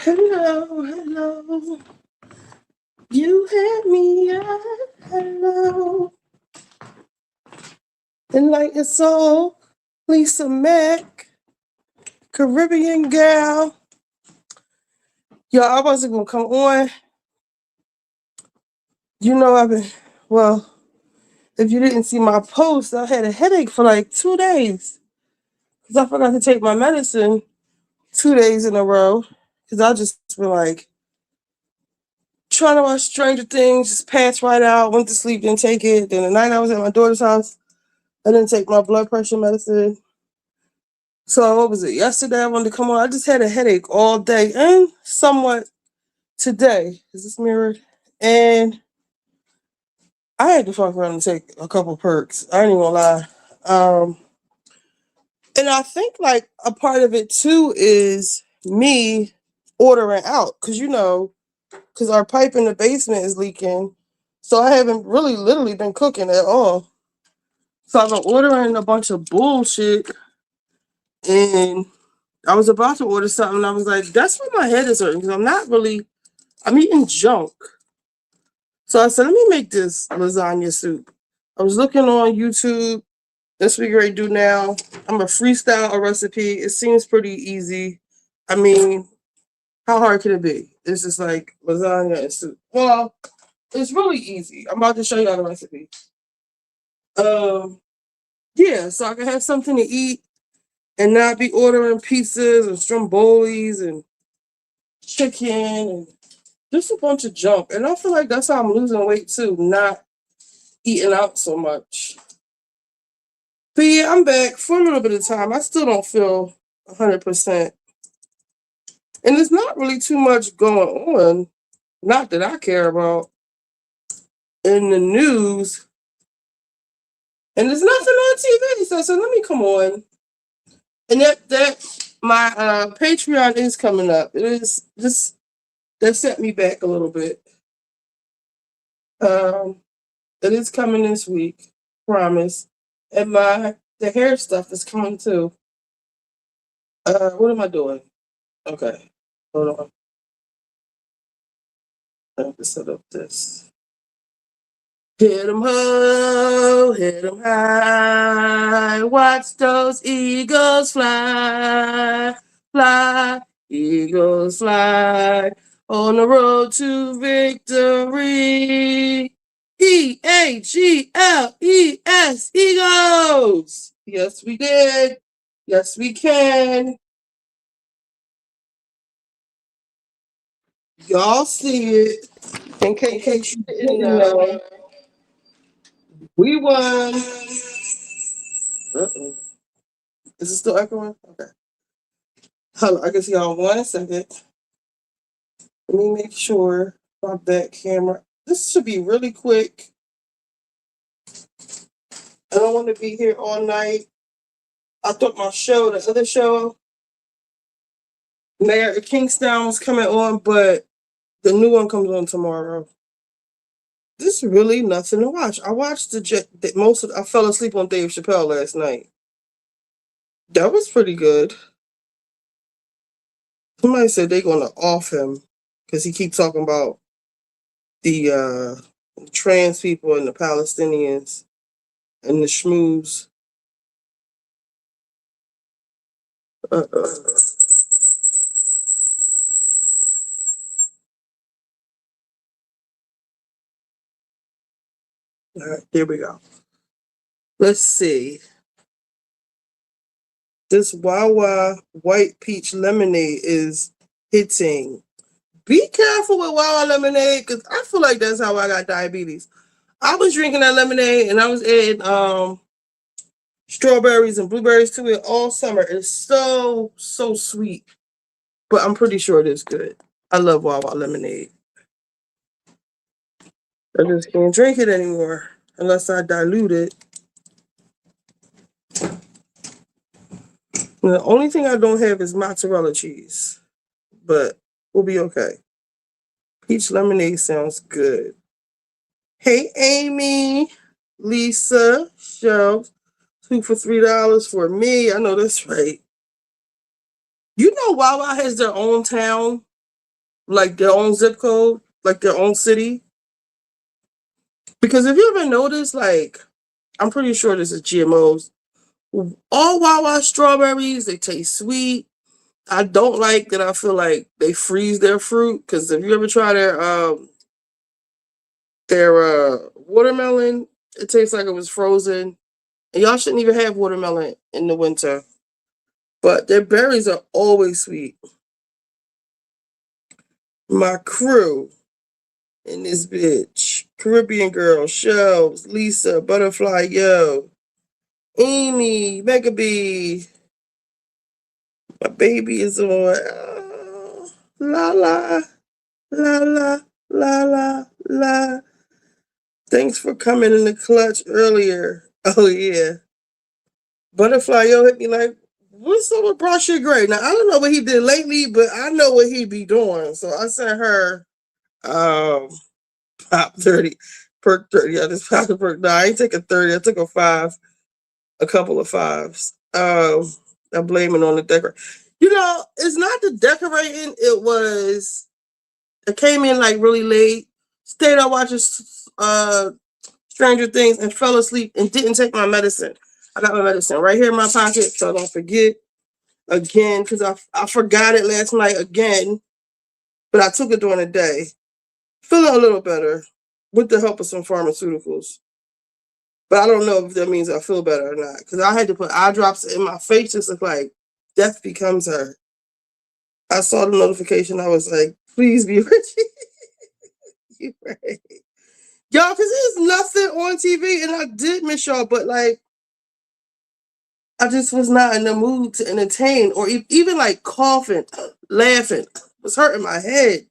Hello, hello. You had me at hello. Enlightened soul, Lisa Mack, Caribbean gal. Yo, I wasn't gonna come on. You know well, if you didn't see my post, I had a headache for like 2 days. Because I forgot to take my medicine 2 days in a row. Because I just been like trying to watch Stranger Things, just passed right out, went to sleep, didn't take it. Then the night I was at my daughter's house, I didn't take my blood pressure medicine. So what was it? Yesterday I wanted to come on. I just had a headache all day and somewhat today. Is this mirrored? And I had to fuck around and take a couple perks. I ain't even gonna lie. And I think like a part of it too is me ordering out. Cause our pipe in the basement is leaking. So I haven't really literally been cooking at all. So I've been ordering a bunch of bullshit, and I was about to order something, and I was like, that's why my head is hurting, because I'm eating junk. So I said, let me make this lasagna soup. I was looking on YouTube. That's what we do now. I'm a freestyle a recipe. It seems pretty easy. I mean, how hard can it be? It's just like lasagna and soup. Well, it's really easy. I'm about to show you all the recipe. Yeah, so I can have something to eat and not be ordering pizzas and strombolis and chicken and just a bunch of junk. And I feel like that's how I'm losing weight too, not eating out so much. But yeah, I'm back for a little bit of time. I still don't feel 100%. And there's not really too much going on, not that I care about, in the news. And there's nothing on TV. So I said, let me come on. And my Patreon is coming up. It is just, that set me back a little bit. It is coming this week, promise. And the hair stuff is coming too. What am I doing? Okay, hold on. I have to set up this. Hit 'em ho, hit 'em high. Watch those eagles fly, fly, eagles fly on the road to victory. EAGLES, Eagles. Yes, we did. Yes, we can. Y'all see it. In case you didn't know, we won. Uh-oh. Is it still echoing? Okay. Hold on, I can see y'all 1 second. Let me make sure my back camera. This should be really quick. I don't want to be here all night. I thought the other show, Mayor of Kingstown, was coming on, but the new one comes on tomorrow. This is really nothing to watch. I watched I fell asleep on Dave Chappelle last night. That was pretty good. Somebody said they're gonna off him because he keeps talking about the trans people and the Palestinians and the schmooze. Uh-uh. All right, there we go. Let's see. This Wawa white peach lemonade is hitting. Be careful with Wawa lemonade, because I feel like that's how I got diabetes. I was drinking that lemonade and I was adding strawberries and blueberries to it all summer. It's so sweet, but I'm pretty sure it is good. I love Wawa lemonade. I just can't drink it anymore unless I dilute it. And the only thing I don't have is mozzarella cheese, but we'll be okay. Peach lemonade sounds good. Hey, Amy, Lisa, Shelves, 2 for $3 for me. I know that's right. You know Wawa has their own town. like their own zip code, like their own city. Because if you ever notice, like, I'm pretty sure this is GMOs. All Wawa strawberries, they taste sweet. I don't like that. I feel like they freeze their fruit. Because if you ever try their watermelon, it tastes like it was frozen. And y'all shouldn't even have watermelon in the winter. But their berries are always sweet. My crew in this bitch. Caribbean Girl, Shelves, Lisa, Butterfly, Yo, Amy, Megabee. My baby is on. La la, la la, la la, la. Thanks for coming in the clutch earlier. Oh, yeah. Butterfly, Yo hit me like, what's up with Brasha Gray? Now, I don't know what he did lately, but I know what he be doing. So I sent her um, Pop 30, Perk 30. I just popped a Perk. No, I ain't taking 30. I took a couple of fives. I'm blaming on the decorating. It's not the decorating. It came in like really late. Stayed up watching Stranger Things and fell asleep and didn't take my medicine. I got my medicine right here in my pocket, so I don't forget again, because I forgot it last night again, but I took it during the day. Feeling a little better with the help of some pharmaceuticals. But I don't know if that means I feel better or not, because I had to put eye drops in my face just look like death becomes her. I saw the notification. I was like, please be Richie. You right. Y'all, because there's nothing on TV, and I did miss y'all, but like, I just was not in the mood to entertain or even like coughing, laughing. It was hurting my head.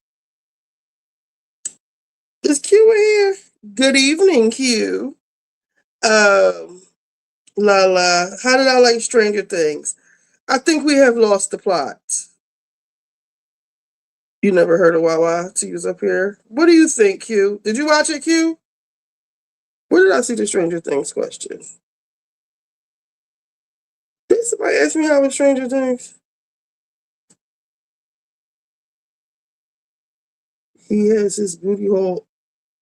Is Q here? Good evening, Q. La la. How did I like Stranger Things? I think we have lost the plot. You never heard of Wawa till you was up here. What do you think, Q? Did you watch it, Q? Where did I see the Stranger Things question? Did somebody ask me how was Stranger Things? He has his booty hole.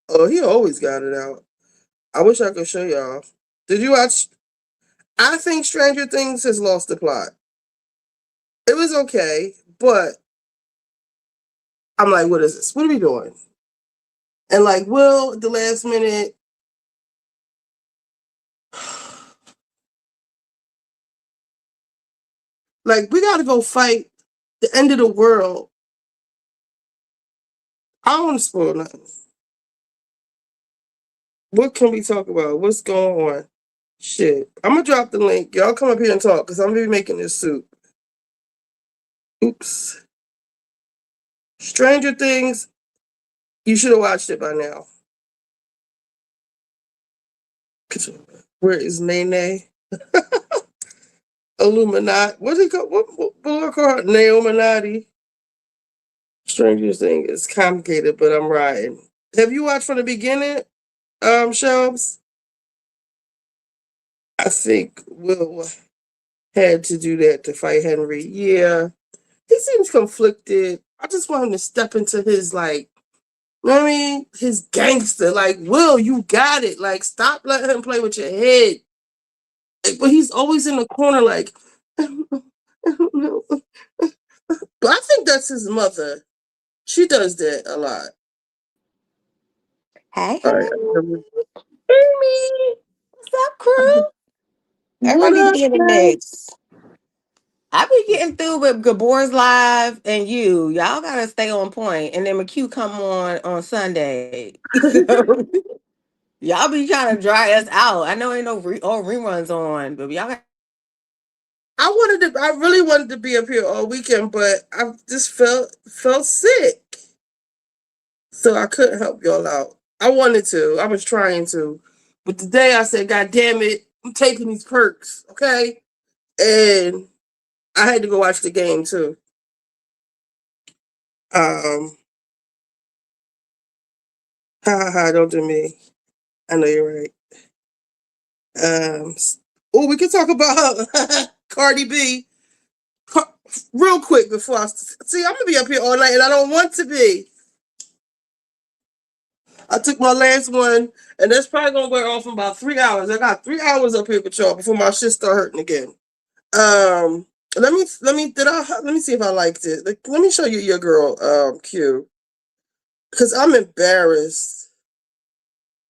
Oh, he always got it out. I wish I could show y'all. Did you watch? I think Stranger Things has lost the plot. It was okay, but I'm like, what is this? What are we doing? And like, Will, at the last minute, like, we gotta go fight the end of the world. I don't want to spoil nothing. What can we talk about? What's going on? Shit. I'm gonna drop the link. Y'all come up here and talk because I'm gonna be making this soup. Oops. Stranger Things, you should have watched it by now. Where is Nene? Illuminati. What's he called? What called? Naominati. Stranger Things is complicated, but I'm riding. Have you watched from the beginning, Shelves? I think Will had to do that to fight Henry. Yeah. He seems conflicted. I just want him to step into his like, you know what I mean? His gangster. Like, Will, you got it. Like, stop letting him play with your head. Like, but he's always in the corner, like, I don't know. But I think that's his mother. She does that a lot. Hey, All hey. right. Amy. What's up, crew? What Everybody up, be in the man? mix. I be getting through with Gabor's Live and you. Y'all gotta stay on point. And then McHugh come on Sunday. So y'all be trying to dry us out. I know ain't no all reruns on, but y'all got I really wanted to be up here all weekend, but I just felt sick. So I couldn't help y'all out. I wanted to. I was trying to. But today I said, God damn it, I'm taking these perks, okay? And I had to go watch the game too. Um, ha ha ha, don't do me. I know you're right. Um, oh, we can talk about Cardi B. real quick before I see, I'm gonna be up here all night, and I don't want to be. I took my last one, and that's probably gonna wear off in about 3 hours. I got 3 hours up here with y'all before my shit start hurting again. Um, let me see if I liked it. Let me show you your girl, Q, because I'm embarrassed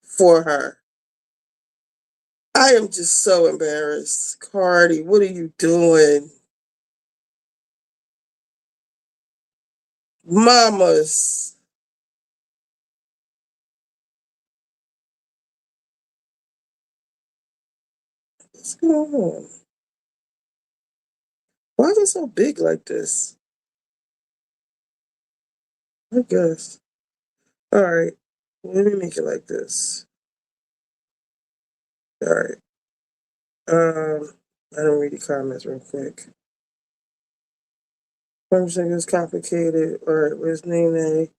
for her. I am just so embarrassed. Cardi, what are you doing? Mamas. What's going on? Why is it so big like this? I guess. All right. Let me make it like this. All right. I don't read the comments real quick. I'm saying it's complicated. All right, where's Nene?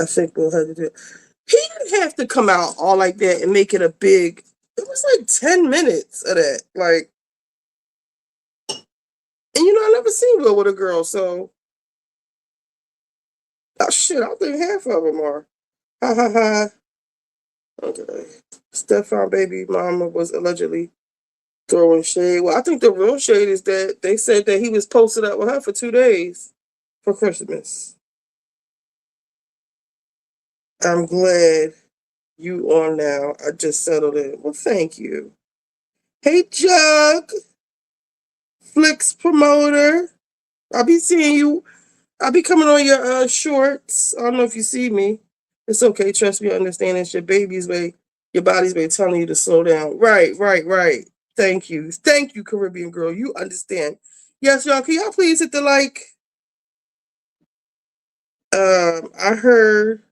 I think we'll have to do it. He didn't have to come out all like that and make it a big. It was like 10 minutes of that. Like, and I never seen Will with a girl, so. Oh, shit, I think half of them are. Ha ha ha. Okay. Stefan baby mama was allegedly throwing shade. Well, I think the real shade is that they said that he was posted up with her for 2 days for Christmas. I'm glad you on now. I just settled it. Well, thank you. Hey, Jug, Flicks promoter. I'll be seeing you. I'll be coming on your shorts. I don't know if you see me. It's okay. Trust me, I understand it's your baby's way. Your body's way telling you to slow down. Right, right, right. Thank you. Thank you, Caribbean girl. You understand. Yes, y'all. Can y'all please hit the like? I heard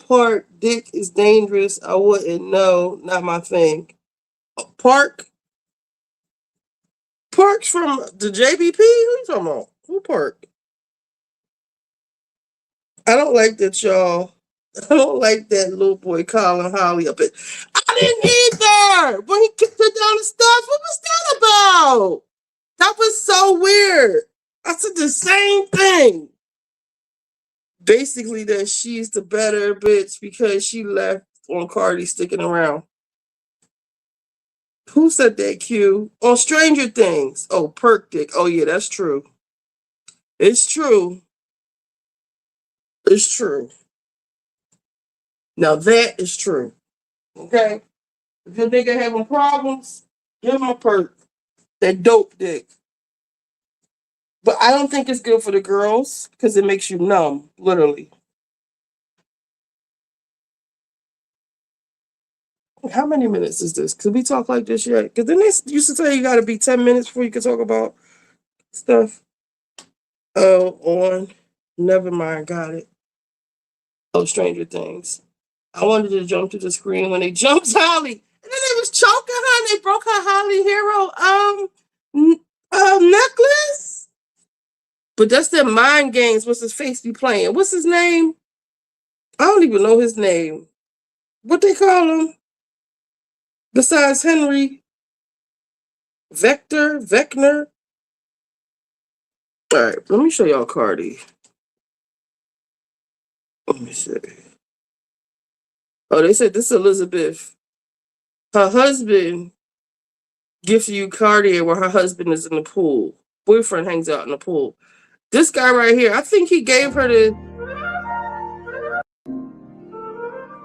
Park Dick is dangerous. I wouldn't know. Not my thing. Park? Park's from the JBP? Who you talking about? Who Park? I don't like that, y'all. I don't like that little boy Colin Holly up it. I didn't either. When he kicked her down the steps, what was that about? That was so weird. I said the same thing. Basically, that she's the better bitch because she left on Cardi sticking around. Who said that, Q? On Stranger Things. Oh, Perk Dick. Oh, yeah, that's true. It's true. It's true. Now, that is true. Okay? If your nigga having problems, give him a perk. That dope dick. But I don't think it's good for the girls because it makes you numb, literally. How many minutes is this? Could we talk like this yet? Because then they used to say you got to be 10 minutes before you can talk about stuff. Oh, on. Never mind. Got it. Oh, Stranger Things. I wanted to jump to the screen when they jumped Holly. And then they was choking her and they broke her Holly Hero necklace. But that's their mind games. What's his face be playing? What's his name? I don't even know his name. What they call him? Besides Henry? Vector? All right, let me show y'all Cardi. Let me see. Oh, they said this is Elizabeth. Her husband gifts you Cartier where her husband is in the pool. Boyfriend hangs out in the pool. This guy right here, I think he gave her the.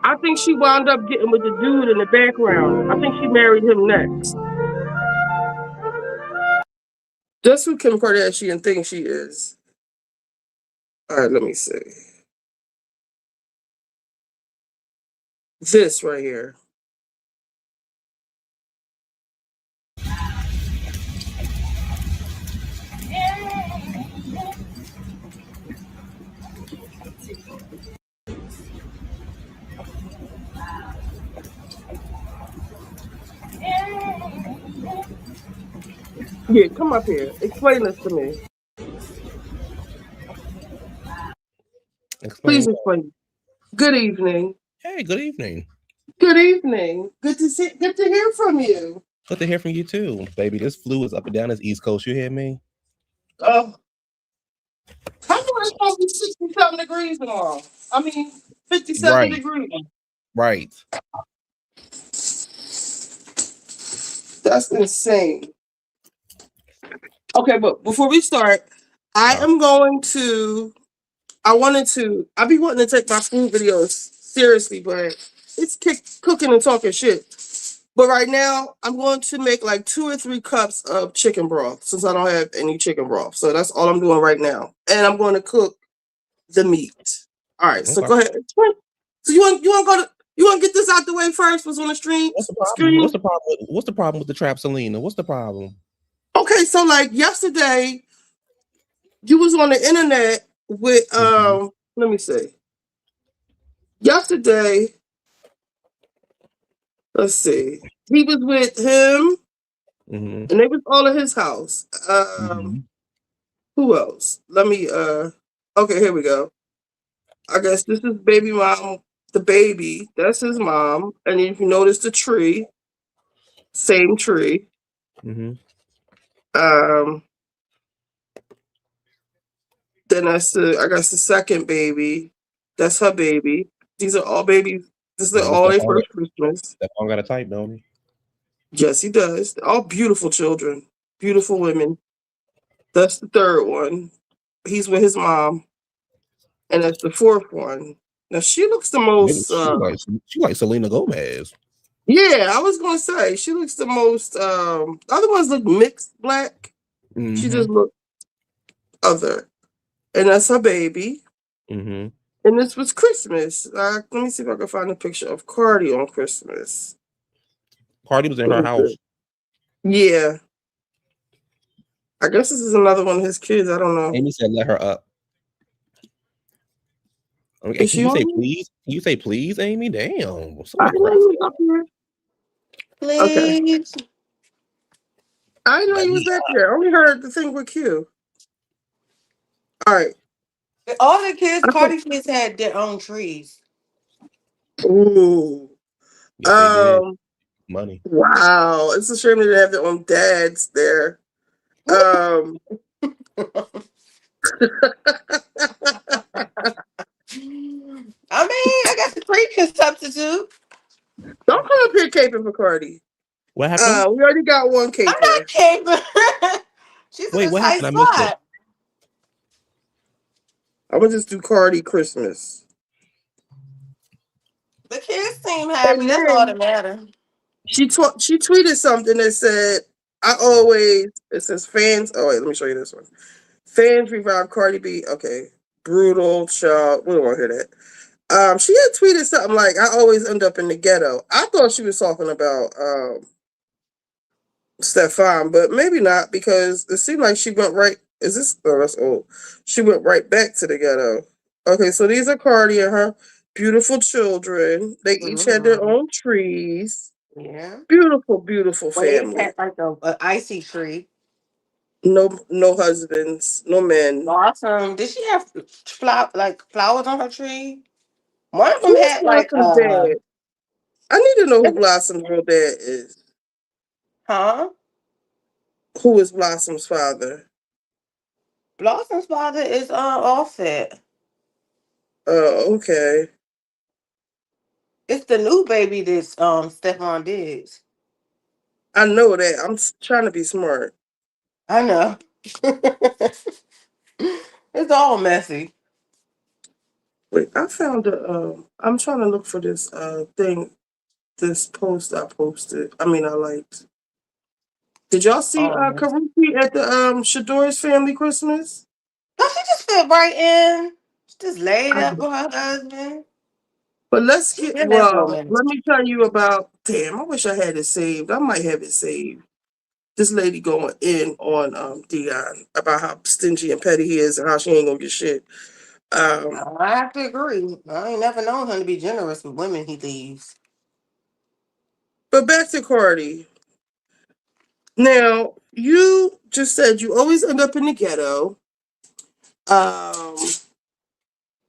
I think she wound up getting with the dude in the background. I think she married him next. That's who Kim Kardashian thinks she is. All right, let me see. This right here. Yeah, come up here. Explain this to me. Explain. Please explain. Good evening. Hey, good evening. Good evening. Good to see. Good to hear from you. Good to hear from you too, baby. This flu is up and down this East Coast. You hear me? Uh, how come it's supposed to be 67 degrees tomorrow? I mean, 57 Right, degrees. right. That's insane. Okay, but before we start, I Uh, am going to. I be wanting to take my food videos seriously, but it's cooking and talking shit. But right now, I'm going to make like 2 or 3 cups of chicken broth since I don't have any chicken broth. So that's all I'm doing right now. And I'm going to cook the meat. All right, so okay. go ahead. So you want to get this out the way first? What's on the stream? What's the problem? Screen. What's the problem with the trap Selena? What's the problem? Okay, so like yesterday, you was on the internet with Mm-hmm. Let me see. Yesterday, let's see. He was with him, Mm-hmm. and they was all at his house. Mm-hmm. Who else? Let me okay, here we go. I guess this is baby mom, the baby. That's his mom. And if you notice the tree, same tree. Mm-hmm. Um then that's I guess the second baby. That's her baby. These are all babies. This is You know, all their first Christmas. Stephon got a type, don't he? Yes, he does. They're all beautiful children. Beautiful women. That's the third one. He's with his mom. And that's the fourth one. Now she looks the Maybe most she like Selena Gomez. yeah, I was gonna say she looks the most the other ones look mixed black. She Mm-hmm. just looked other. And that's her baby. Mm-hmm. And this was Christmas. Let me see if I can find a picture of Cardi on Christmas. Cardi was in Let her me see. house. Yeah. I guess this is another one of his kids. I don't know. Amy said, "Let her up." Okay, Is can she you on say here? please? Can you say please, Amy? Damn, so I didn't know you aggressive. was up here. Okay. Please. I didn't know Let you was me back up. there. I only heard the thing with Q. All right. All the kids, I thought, Cardi kids had their own trees. ooh. Yes, they did. Um, Money. wow. It's a shame they didn't have their own dads there. Um I mean, I guess the tree can substitute. Don't come up here caping for Cardi. What happened? We already got one I'm not caper. kidding. She's in Wait, a what tight happened? I missed it. spot. I'm gonna just do Cardi Christmas. The kids seem And happy. That's all that then matters. she tweeted something that said, "I always." It says fans. Oh wait, let me show you this one. Fans revive Cardi B. Okay, brutal child. We don't want to hear that. She had tweeted something like, "I always end up in the ghetto." I thought she was talking about Stefan, but maybe not because it seemed like she went right. Is this? Oh, that's old. She went right back to the ghetto. Okay, so these are Cardi and her beautiful children. They each had their Mhm. own trees. Yeah. Beautiful, beautiful Well, they family. had like a icy tree. No husbands, no men. Blossom. Did she have flowers on her tree? One of them Who is had like Blossom's dad? I need to know who is it- Blossom's real dad is. huh? Who is Blossom's father? Blossom's father is Offset. Oh, okay. It's the new baby that's Stephon Diggs. I know that. I'm trying to be smart. I know. It's all messy. Wait, I found I'm trying to look for this thing, this post I posted. I mean, I liked. Did y'all see All messy. Karuchi at the Shador's family Christmas? No, she just fit right in. She just laid I up did. with her husband. But let's She get been there for a well. minute. Let me tell you about. Damn, I wish I had it saved. I might have it saved. This lady going in on Dion about how stingy and petty he is and how she ain't gonna get shit. Um, I have to agree. I ain't never known him to be generous with women he leaves. but back to Cardi. Now you just said you always end up in the ghetto. Um,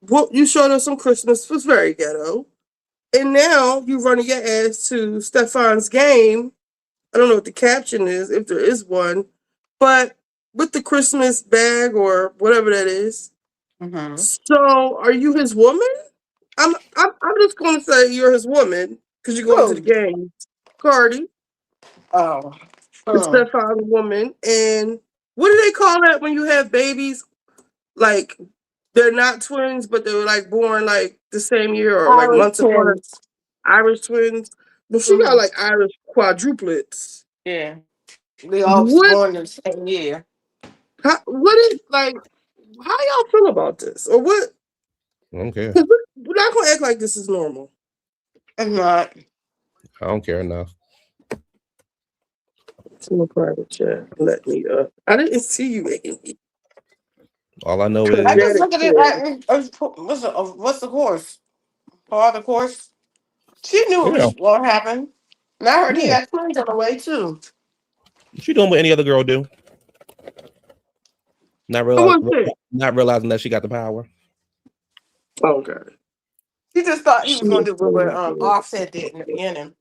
what you showed us on Christmas was very ghetto, and now you running your ass to Stefan's game. I don't know what the caption is, if there is one, but with the Christmas bag or whatever that is. Mm-hmm. So, are you his woman? I'm just going to say you're his woman because you're going to the Oh. game, Cardi, Oh. the stepfather woman. And what do they call that when you have babies? Like they're not twins, but they were like born like the same year or like Irish months apart. twins. Irish twins. But she got like Irish quadruplets. Yeah. We all What? born the same year. What is like? How y'all feel about this, or what? I don't care. We're not gonna act like this is normal. It's not. I don't care enough. To a private chat. Let me up. I didn't see you, Amy. All I know I just is look at it like, what's the course? For the course? She knew it yeah, was what happened. And I heard he yeah. had twins on the way too. She doing what any other girl do. Not realizing that she got the power. Okay. He just thought he was going to do what Offset did in the beginning.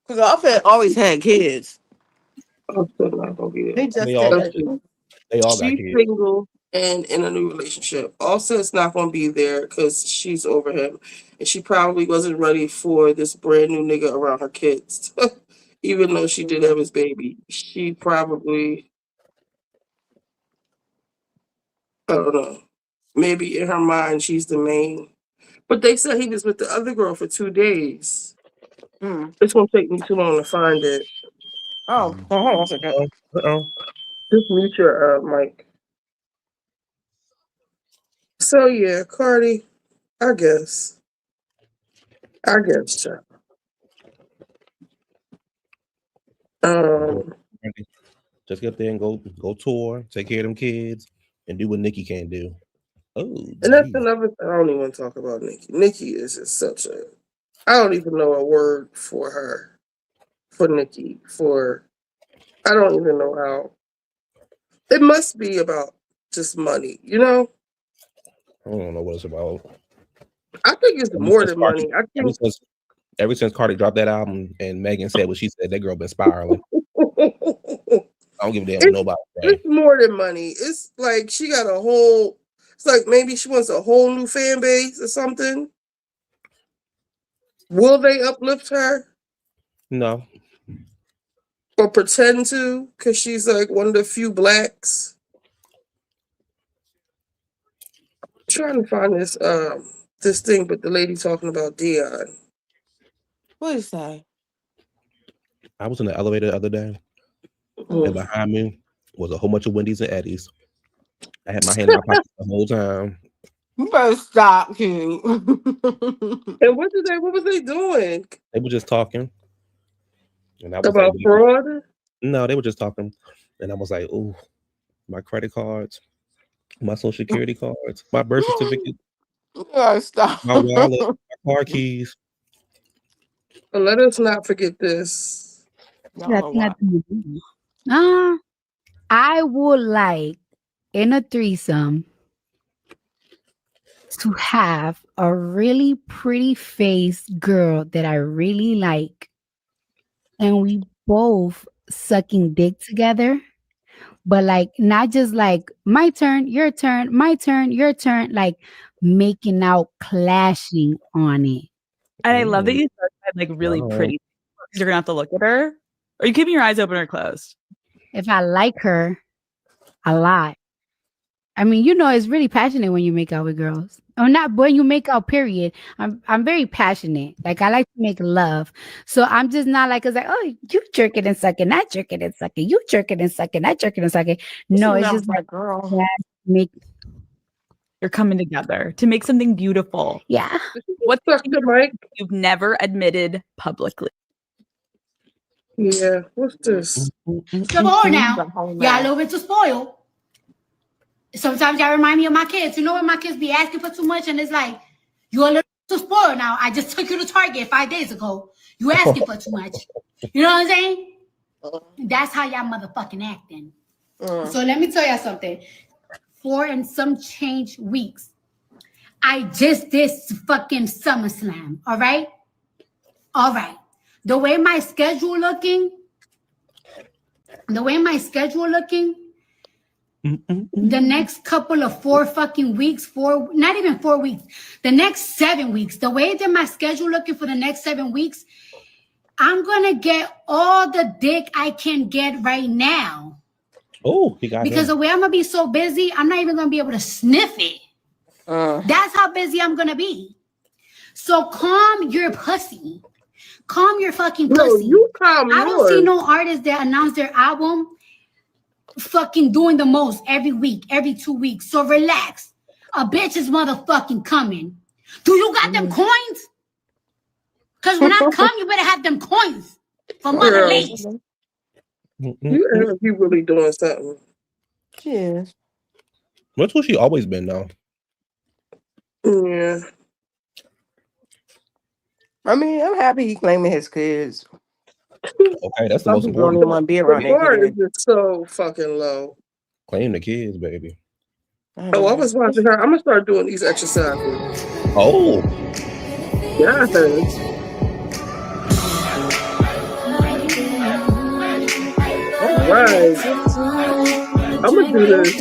Because Offset always had kids. Offset not gonna be there. He just They all said that. they all got She's kids. single and in a new relationship. Offset's not gonna be there because she's over him, and she probably wasn't ready for this brand new nigga around her kids. Even though she did have his baby, she probably, I don't know. Maybe in her mind she's the main. But they said he was with the other girl for 2 days. It's gonna take me too long to find it. Oh, hold on a second. Just mute your mic. So yeah, Cardi, I guess. So. Just get there and go tour, take care of them kids, and do what Nikki can't do. Oh, And that's geez. another thing. I don't even want to talk about Nikki. Nikki is just such a. I don't even know a word for her. For Nikki. I don't even know how. It must be about just money, you know? I don't know what it's about. I think it's more than money. I think. Ever since Cardi dropped that album and Megan said what she said, that girl been spiraling. I don't give a damn what nobody say. It's more than money. It's like she got a whole. It's like maybe she wants a whole new fan base or something. Will they uplift her? No. Or pretend to? Because she's like one of the few blacks. I'm trying to find this thing, but the lady talking about Dion. What is that? I was in the elevator the other day, and behind me was a whole bunch of Wendy's and Eddie's. I had my hand in my pocket the whole time. You better stop, King. And what was they doing? They were just talking. And I was about like, fraud? No, they were just talking. And I was like, oh, my credit cards, my social security cards, my birth certificate, Stop. my wallet, my car keys. But let us not forget this. I would like in a threesome to have a really pretty faced girl that I really like, and we both sucking dick together, but like not just like my turn, your turn, my turn, your turn, like making out, clashing on it. And I love that you said like really pretty. You're gonna have to look at her. Are you keeping your eyes open or closed? If I like her a lot. I mean, you know, it's really passionate when you make out with girls. Or not when you make out, period. I'm very passionate. Like I like to make love. So I'm just not like, it's like, oh, you jerk it and suck it, I jerk it and suck it. You jerk it and suck it, I jerk it and suck it. No, it's just like, girl. You're coming together to make something beautiful. Yeah. What's the mic you've never admitted publicly? Yeah. What's this? Come on now. Y'all a little bit too spoiled. Sometimes y'all remind me of my kids. You know when my kids be asking for too much and it's like, you're a little too spoiled now. I just took you to Target 5 days ago. You asking for too much. You know what I'm saying? That's how y'all motherfucking acting. So let me tell y'all something. 4 and some change weeks, I just did fucking SummerSlam. All right? All right. The way my schedule looking, the next couple of 4 fucking weeks, not even 4 weeks, the next 7 weeks, the way that my schedule looking for the next 7 weeks, I'm gonna get all the dick I can get right now. Oh, he got because him. the way I'm gonna be so busy, I'm not even gonna be able to sniff it. That's how busy I'm gonna be. So calm your pussy. Calm your fucking pussy. No, you calm I don't see yours. no artists that announce their album fucking doing the most every week, every 2 weeks. So relax. A bitch is motherfucking coming. Do you got them coins? Because when I come, you better have them coins for Mother Lady. You really doing something. She is. That's what she always been though. Yeah. I mean, I'm happy he claiming his kids. Okay, that's the most Some people don't important. even want to be around The their bar is kids. just so fucking low. Claim the kids, baby. Oh, I was watching her. I'm gonna start doing these exercises. Oh, Yeah. All right. I'm gonna do this.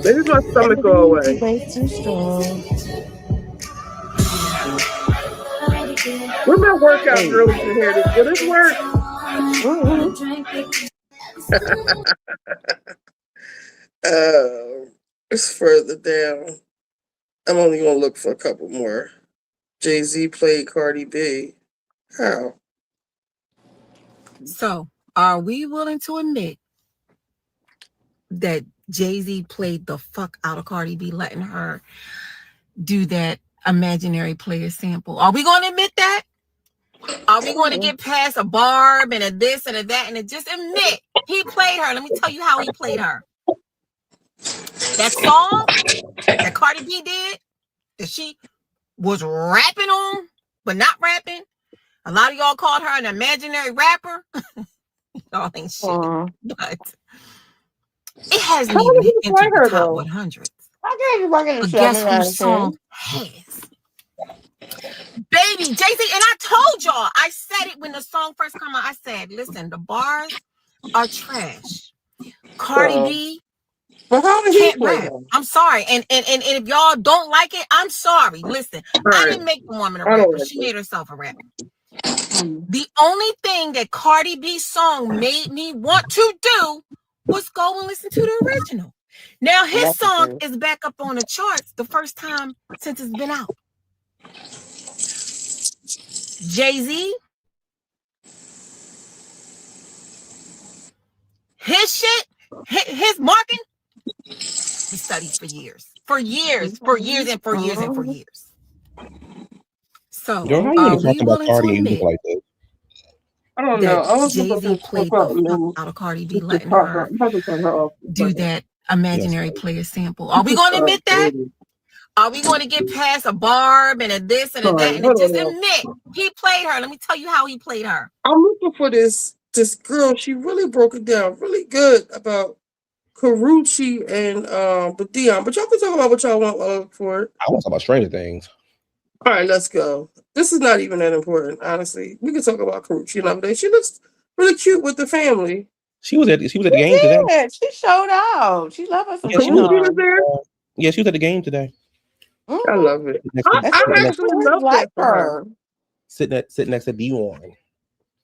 Maybe my stomach go away. Where my workout girlies in here? Will this work? It's further down. I'm only gonna look for a couple more. Jay-Z played Cardi B. How? So, are we willing to admit that Jay-Z played the fuck out of Cardi B, letting her do that imaginary player sample? Are we going to admit that? Are we going to get past a Barb and a this and a that and just admit he played her? Let me tell you how he played her. That song that Cardi B did, that she was rapping on, but not rapping. A lot of y'all called her an imaginary rapper. Y'all ain't shit. But it hasn't even entered the top 100. But guess whose song has? Baby, Jay-Z, and I told y'all, I said it when the song first came out. I said, listen, the bars are trash. Cardi B can't rap. I'm sorry. And if y'all don't like it, I'm sorry. Listen, I didn't make the woman a rapper. She made herself a rapper. The only thing that Cardi B's song made me want to do was go and listen to the original. Now his song is back up on the charts the first time since it's been out. Jay-Z, his shit, his marketing, he studied for years. So, girl, how you are gonna we talk about willing to Cardi and you admit look like this? I don't know. I that was Jay-Z played the fuck out of Cardi B, letting her do that imaginary player sample? Are we going to admit that? Are we going to get past a Barb and a this and a that and just admit he played her? Let me tell you how he played her. I'm looking for this girl. She really broke it down really good about Karuchi and Dion. But y'all can talk about what y'all want while I look for it. I want to talk about Stranger Things. All right, let's go. This is not even that important, honestly. We can talk about Karuchi another day. She looks really cute with the family. She was at the game today. She showed out. She loved us some Yeah, she was there. Yeah, she was at the game today. I love it. I actually love that for her. Sitting next to Dion.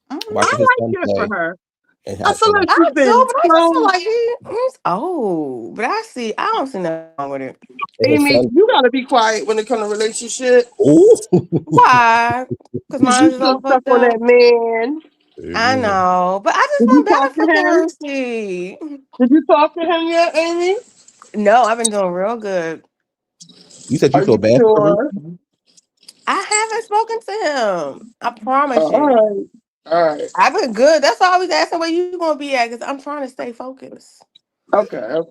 I like that for her. I feel like she's been I just feel like he's old, but I don't see nothing wrong with it. Amy, you gotta be quiet when it comes to relationship. Why? Because mine is all stuck on that man. I know, but I just want better for Karuchi. Did you talk to him yet, Amy? No, I've been doing real good. You said you feel bad for Karuchi? I haven't spoken to him. I promise you. All right. I've been good. That's why I was asking where you gonna be at, because I'm trying to stay focused. Okay.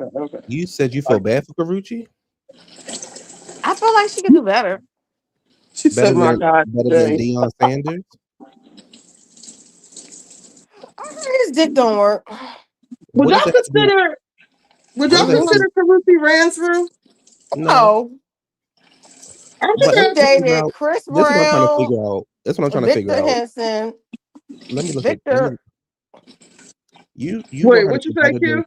You said you feel bad for Karuchi? I feel like she could do better. She said, "My God, better than Deion Sanders." His dick don't work. Would y'all consider Karuchi ran through? No. He dated Chris Brown. That's what I'm trying to figure out. Victor Henson. Let me look Victor. at you. Wait, what you say, Q?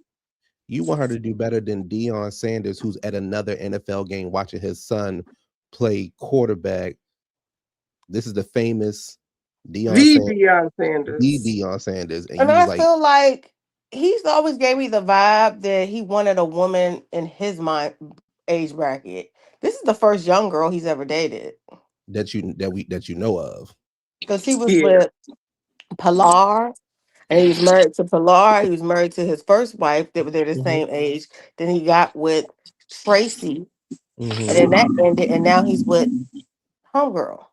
You want her to do better than Deion Sanders, who's at another NFL game watching his son play quarterback. This is the famous Deion The Sanders, Deion the Sanders. Deion Sanders, and And you was I like feel like he's always gave me the vibe that he wanted a woman in his mind age bracket. This is the first young girl he's ever dated. that you know of. Because he was Yeah. with Pilar and he was married to Pilar. He was married to his first wife. They were the Mhm. same age. Then he got with Tracy. And Mhm. then that ended. And now he's with Homegirl.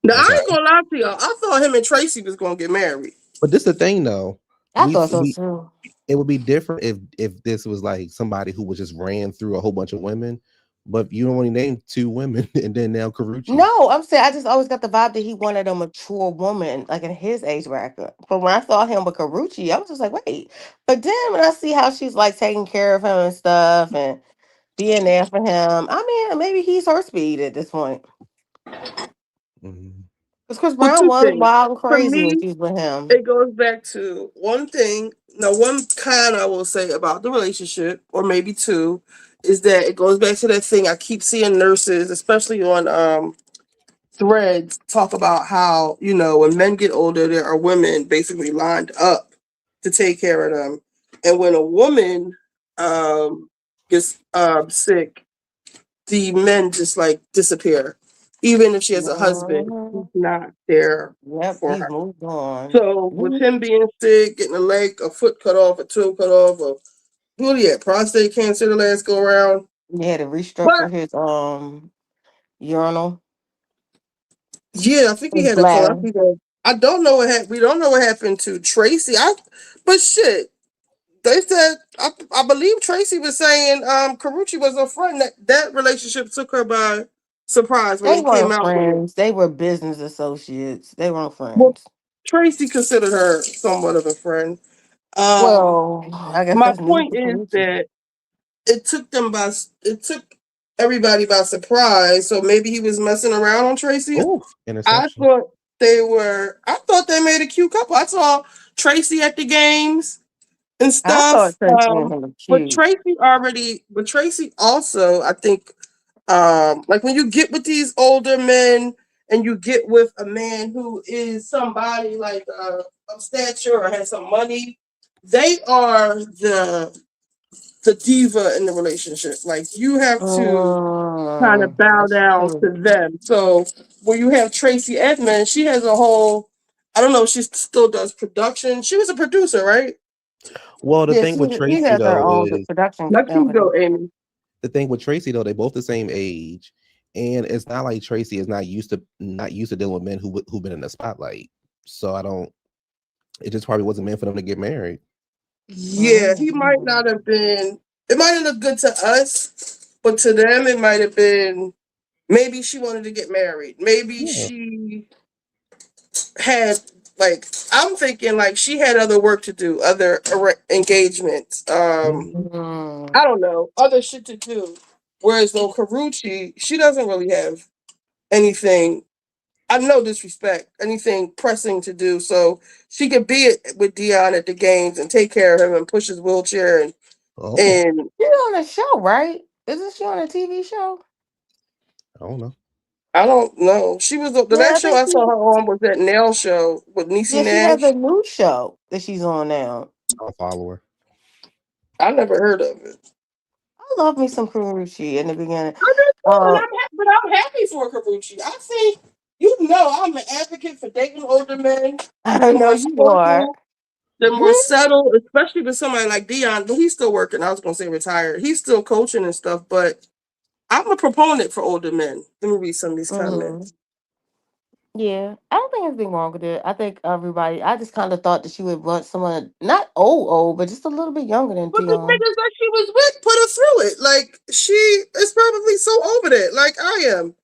Now I Okay, ain't gonna lie to y'all. I thought him and Tracy was gonna get married. but this the thing though. I thought so too. It would be different if this was like somebody who was just ran through a whole bunch of women, but you only named 2 women, and then now Carucci. No, I'm saying I just always got the vibe that he wanted a mature woman, like in his age bracket. But when I saw him with Carucci, I was just like, wait. But then when I see how she's like taking care of him and stuff and being there for him, I mean, maybe he's her speed at this point. Mhm. Because Chris Well, Brown two was things. wild and For crazy when me, she was with him. it goes back to one thing. Now, one kind I will say about the relationship, or maybe two, is that it goes back to that thing I keep seeing nurses, especially on threads, talk about how, when men get older, there are women basically lined up to take care of them. And when a woman gets sick, the men just like disappear. Even if she has a husband, he's Mhm. not there Yep, for he's her. moved on. So with Mhm. him being sick, getting a leg, a foot cut off, a toe cut off, or who he had prostate cancer the last go around. He had to But restructure his urinal, yeah, I think he his had a bladder. colostomy. I don't know what happened. We don't know what happened to Tracy. But shit, they said I believe Tracy was saying Carucci was a friend. That relationship took her by surprise when They they came weren't out with it. friends. They were business associates. They weren't Well, friends. Tracy considered her somewhat of a friend. Um, Well, I guess my that's news point to is Karuchi. that it took everybody by surprise. So maybe he was messing around on Tracy. Oh, I interception. thought I thought they made a cute couple. I saw Tracy at the games and I stuff. thought Tracy and him were cute. But Tracy also, I think, like when you get with these older men and you get with a man who is somebody like of stature or has some money, they are the diva in the relationship. Like you have to kind of bow That's down true. to them. So when you have Tracy Edmonds, she has a whole. I don't know. She still does production. She was a producer, right? Well, the Yeah, thing with she Tracy has her though own is production Let you company. go, Amy. they both the same age, and it's not like Tracy is not used to dealing with men who've been in the spotlight. So I don't. It just probably wasn't meant for them to get married. Yeah, he might Mm. not have been. It might have looked good to us, but to them, it might have been. Maybe she wanted to get married. Maybe Yeah. she had like. I'm thinking like she had other work to do, other engagements. Mhm. Mm. I don't know, other shit to do. Whereas though Carucci, she doesn't really have anything. I no disrespect, anything pressing to do. So she could be with Dion at the games and take care of him and push his wheelchair Oh, and She's on a show, right? Isn't she on a TV show? I don't know. I don't know. She was the Yeah, I last show think I saw her on was that nail show with Niecy yeah, she has a Nash. new show that she's on now. I'll follow her. I never heard of it. I love me some Karuchi in the beginning. I did too, Uh, but I'm happy for Carucci. I think I'm an advocate for dating older men. I They're know more you are. stable. They're more settled, especially with somebody like Dion. But he's still working. I was gonna say retired. He's still coaching and stuff. But I'm a proponent for older men. Let me read some of these Mm-hmm. comments. Yeah, I don't think anything wrong with it. I think everybody. I just kind of thought that she would want someone not old, but just a little bit younger than But the Dion. niggas that she was with put her through it. Like she is probably so over it, like I am.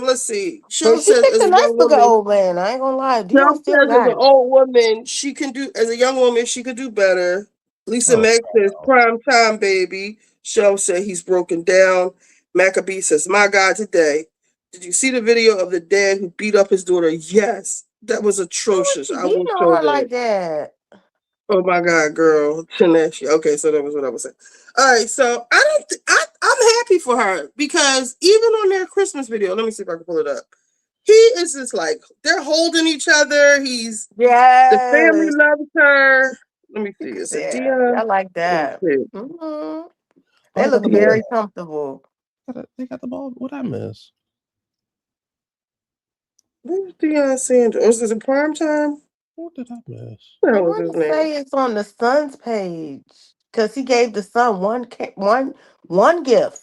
Let's see. But Show she says picked as a a nice young looking woman. old man. I ain't gonna lie, Show Dion still says as got an it. old woman, she can do as a young woman, she could do better. Lisa Oh, Meg says prime time, baby. Shell said he's broken down. Maccabee says, my God, today. Did you see the video of the dad who beat up his daughter? Yes. That was Why was atrocious. he I beating will on show her like that. that? Oh my God, girl, Tanesha. Okay, so that was what I was saying. All right, so I'm happy for her because even on their Christmas video, let me see if I can pull it up. He is just like they're holding each other. The family loves her. Let me see. Is it Dion? I like that. Mm-hmm. They Oh, look very comfortable. They got the ball. What I miss? Where's Deion Sanders? Is it prime time? What did I miss? I want to say it's on the son's page because he gave the son one gift.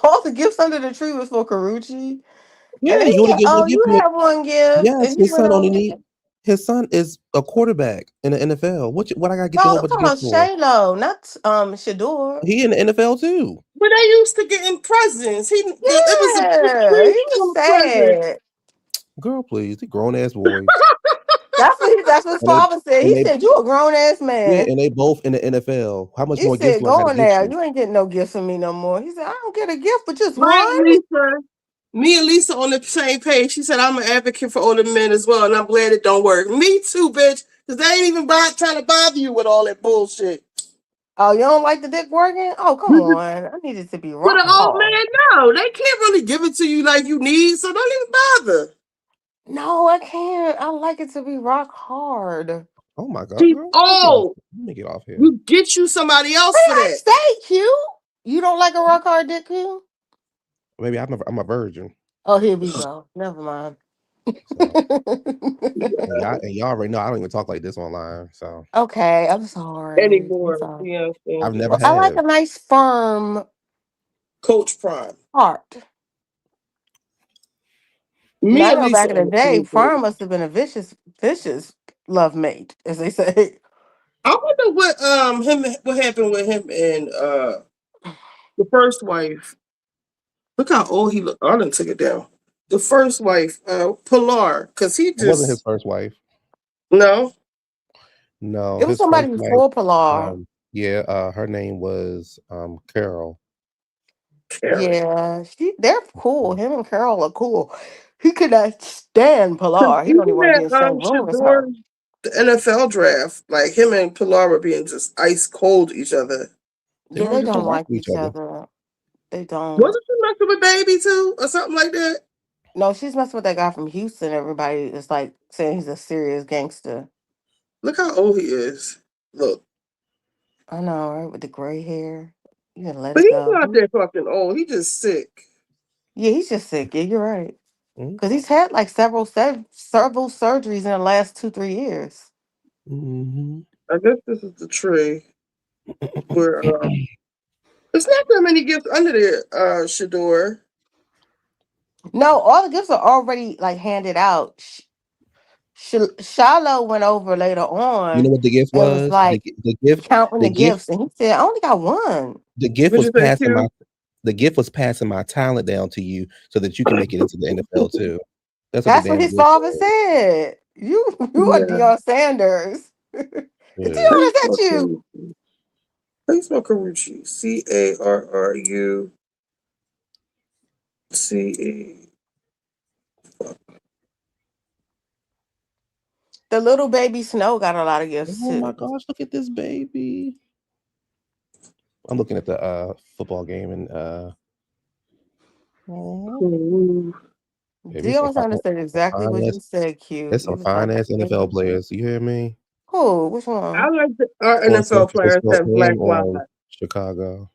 All the gifts under the tree was for Karuchi. Yeah, And then you only get one gift. you have one gift, Yes, and he his went son only on. need. His son is a quarterback in the NFL. What I gotta get you a No, whole I'm bunch of talking about gifts for? Shaylo, not Shador. He in the NFL too. But they used to getting presents. It was a Yeah, tree he was full of presents. sad. Girl, please, they grown ass boys. That's what his And they father said. and He they said, "You a grown ass yeah, man." and they both in the NFL. How much He more gifts said, do I "Go gotta on get there. you? You ain't getting no gift from me no more." He said, "I don't get a gift, but just Right, one." Lisa. Me and Lisa on the same page. She said, I'm an advocate for older men as well, and I'm glad it don't work. Me too, bitch. Because they ain't even trying to bother you with all that bullshit. Oh, you don't like the dick working? Oh, come on. I need it to be For the rock old hard. man, no. They can't really give it to you like you need, so don't even bother. No, I can't. I like it to be rock hard. Oh my God, She's girl. old. Let me get off here. You get you somebody else Hey, for I that. stay cute. You don't like a rock hard dick, Q? Maybe I'm a virgin. Oh, here we go. Never mind. So and y'all already know I don't even talk like this online. So Okay, I'm sorry. I'm Anymore. sorry. Yeah, I've never Well, I like have. a nice firm Coach Prime. heart. Now Me I and know Lisa back in the on the day, same page. firm must have been a vicious love mate, as they say. I wonder what happened with him and the first wife. Look how old he looked. I didn't take it down. The first wife, Pilar, because he It wasn't his just first wife. no. No, It was his somebody first wife. before Pilar. Yeah, her name was Carol. Carol. Yeah, they're cool. Him and Carol are cool. He could not stand Because Pilar. He don't even even want to be at in the same room as her. Shador, the NFL draft, like him and Pilar were being just ice cold each other. They Yeah, always they just don't don't rock like with each each other. other. They don't. Wasn't she messing with Baby too, or something like that? No, she's messing with that guy from Houston. Everybody is like saying he's a serious gangster. Look how old he is. Look, I know, right? With the gray hair. You gotta let but it he's go. not that fucking old. He just sick. Yeah, he's just sick. Yeah, you're right. Mm-hmm. Because he's had like several surgeries in the last 2-3 years. Mm-hmm. I guess this is the tree where it's not that many gifts under there, Shador. No, all the gifts are already like handed out. Shiloh went over later You know on what the gift and was was? like counting The the gift, gifts, and he said, "I only got one." the gift What'd was you say, passing my Q? the gift was passing my talent down to you so that you can make it into the NFL too. That's what the That's what damn his gift father was. said. You are Yeah. Deion Sanders. Deion, Yeah. How you is that spell you? Carucci? How you spell Carucci? Caruce. The little baby Snow got a lot of gifts Oh my too. gosh, look at this baby. I'm looking at the football game and baby, Deion Sanders said exactly what you said, Q. it's He some was fine like, ass NFL players. You hear me? "Who? Which I one?" like our On San NFL players Francisco have black and on wives. Chicago.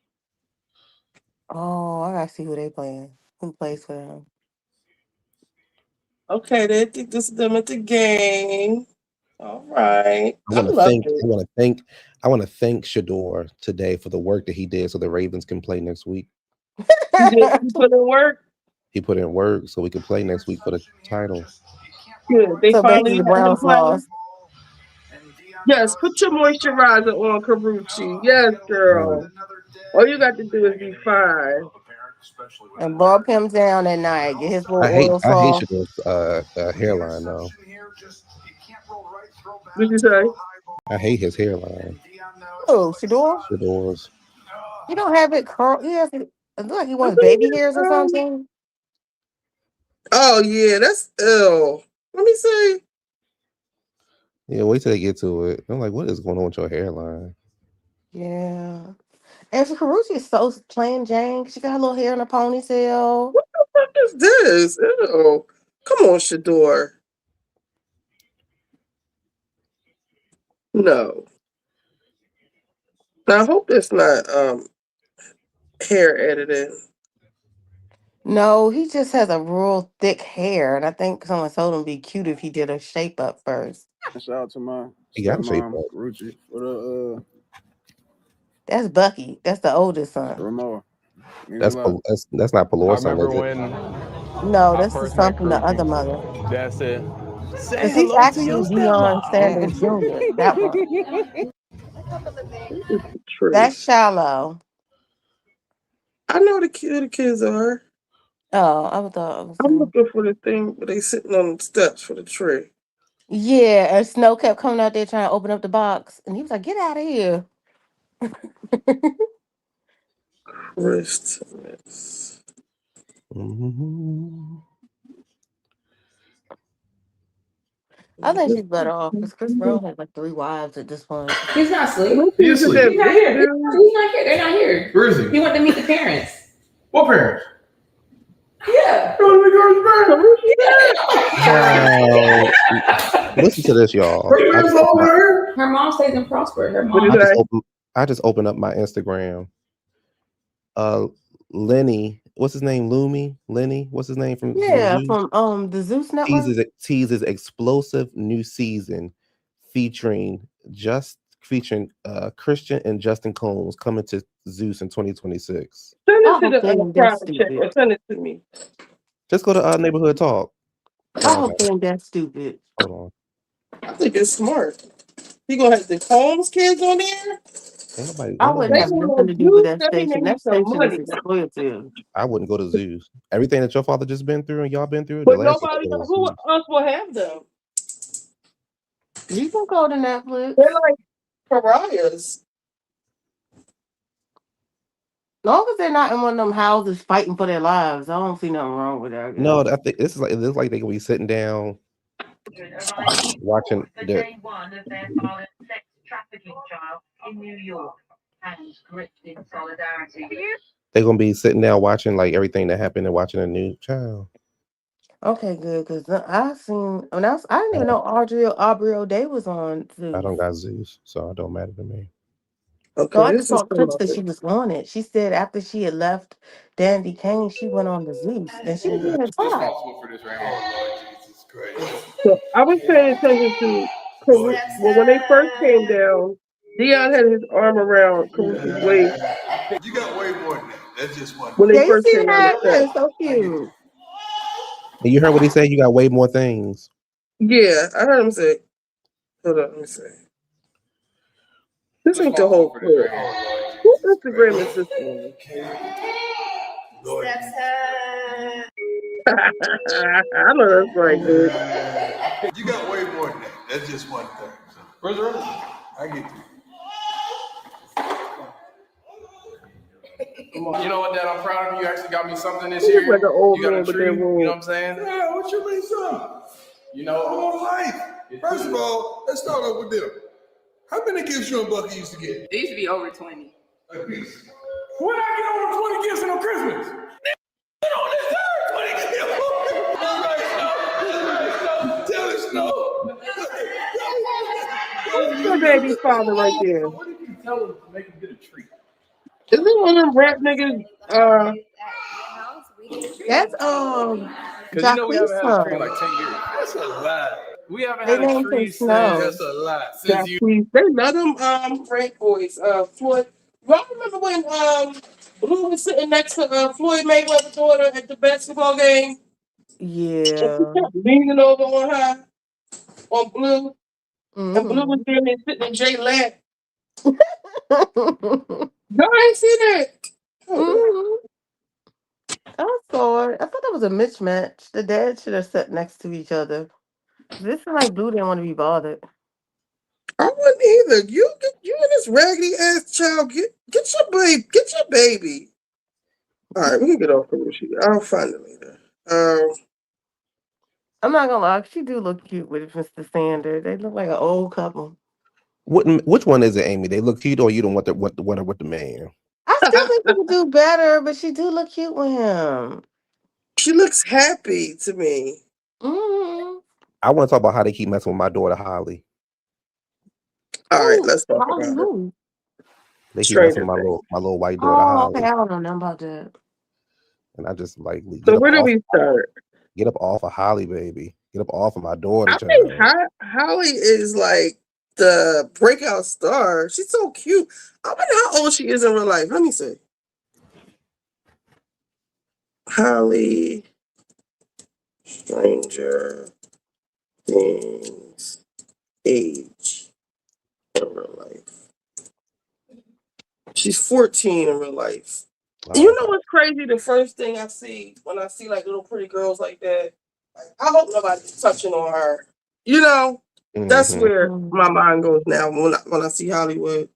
Oh, I gotta see who they playing. Who plays for them? Okay, they think this is them at the game. All right. I I want to love thank it. I want to thank I want to thank Shador today for the work that he did so the Ravens can play next week. He put in work. He put in work so we can play next week for the title. Good. They So basically, finally the had him Browns play. lost. Yes, put your moisturizer on, Carucci. Yes, Right. girl. All you got to do is be fine. And rub him down at night. Get his little oil I hate soft. Shador's hairline though. What you say? I hate his hairline. Oh, Shador? Shador's. You don't have it curl. He has it. It look like he I wants think baby hairs or something. oh yeah, that's ill. Let me see. Yeah, wait till they get to it. I'm like, what is going on with your hairline? Yeah. And for Karuchi is so plain Jane. She got her little hair in a ponytail. What the fuck is this? Ew. Come on, Shador. No. I hope it's not hair editing. No, he just has a real thick hair, and I think someone told him it'd be cute if he did a shape up first. Shout out to my He got a shape stepmom, up. Ruchi, for the That's Bucky. That's the oldest son. Ramona. That's not Pelor I son, remember is it? when No, I this is first son met from the other Karuchi. mother. Dad said, "Say Because he's hello to your actually Deion stepmom." Sanders Jr. That one. It's the truth. That's Shallow. I know the kids are. Oh, I thought it was I'm looking for the thing where they sitting on the steps for the tree. Yeah, and Snow kept coming out there trying to open up the box, and he was like, "Get out of here!" Christmas. Mm-hmm. I think she's better off because Chris Brown has like 3 wives at this point. He's not asleep. He's not here. He's not here. They're not here. Where is he? He went to meet the parents. What parents? Yeah. Listen to this, y'all. Her mom stays in Prosper. Her What mom. did I just opened up my Instagram. Lenny, what's his name? Lenny, what's his name from Yeah, Zeus? from the Zeus Network. Teases explosive new season featuring Christian and Justin Combs coming to Zeus in 2026. Send it I to hope the they ain't that private check or stupid. send it to me. Just go to Neighborhood Talk. I hope they ain't that stupid. Hold on. I think it's smart. He gonna have the Combs kids on there. I wouldn't have nothing to do with that station. That station is money. exploitative. I wouldn't go to Zeus. Everything that your father just been through and y'all been through, the But last thing nobody I go to who Zeus. else will have them. You can go to Netflix. They're like pariahs. As long as they're not in one of them houses fighting for their lives, I don't see nothing wrong with that. No, I think this is like they can be sitting down watching the day one of their father's sex trafficking trial in New York. Hands gripped in solidarity. they're gonna be sitting down watching like everything that happened and watching a new child. Okay, good, because I seen when I didn't even know Aubrey O'Day was on Zeus. I don't got Zeus, so it don't matter to me. Okay, So I this just is saw clips that she was on it. She said after she had left Dandy Kane, she went on the Zeus, and she was in her top. so I was paying attention to when they first came down, Dion had his arm around Caruso's waist. You got way more than that. That's just one When thing. they Yeah, you first see came down the that? Yeah, steps. it's so cute. And you heard what he said? You got way more things. Yeah, I heard him say. Hold on, let me see. This ain't the whole clip. Who Instagram is this one? I know that's right, dude. You got way more than that. That's just one thing. So, where's the rest? I get you. You know what, Dad? I'm proud of you. You actually got me something this year. Like an old You got man a with tree. that You know robe. what I'm saying? Yeah, what you mean, son? You know, All life. First of all, let's start off with them. How many gifts you and Bucky used to get? They used to be over 20. A piece. when I get over 20 gifts on Christmas, You don't deserve 20 gifts. Tell us no. Who's the baby father right there? what did you tell him to make him get a treat? Is it one of them rap niggas? That's Because you know we haven't had a tree in Jacquees' like 10 years. That's a lie. We haven't They had a named tree him Snow. since That's a lie. you. They love them Frank boys. Floyd. Y'all remember when Blue was sitting next to Floyd Mayweather's daughter at the basketball game? Yeah. Leaning over on her, on Blue. And Blue was Mm-hmm. there and sitting in Jay lap. Y'all ain't see that. Mm-hmm. I saw it. I thought that was a mismatch. The dad should have sat next to each other. This is like Blue didn't want to be bothered. I wouldn't either. You and this raggedy ass child, get your baby. All right, we can get off of this shit. I'll find it later. I'm not gonna lie, she do look cute with Mr. Sanders. They look like an old couple. Which one is it, Amy? They look cute, or you don't want her with the man? I still think she could do better, but she do look cute with him. She looks happy to me. Mm-hmm. I want to talk about how they keep messing with my daughter Holly. All right, let's talk Holly about it. who? They keep messing Stranger with Things. my little white daughter Oh, okay. Holly, I don't know nothing about that. and I just like So where do we start? get up off of Holly, baby. Get up off of my daughter, I think child. Holly is like the breakout star. She's so cute. I wonder how old she is in real life. Let me see. Holly, Stranger Things, age in real life. She's 14 in real life. Oh, You okay. know what's crazy? The first thing I see when I see like little pretty girls like that, I hope nobody's touching on her. You know, that's Mm-hmm. where my mind goes now when I see Hollywood.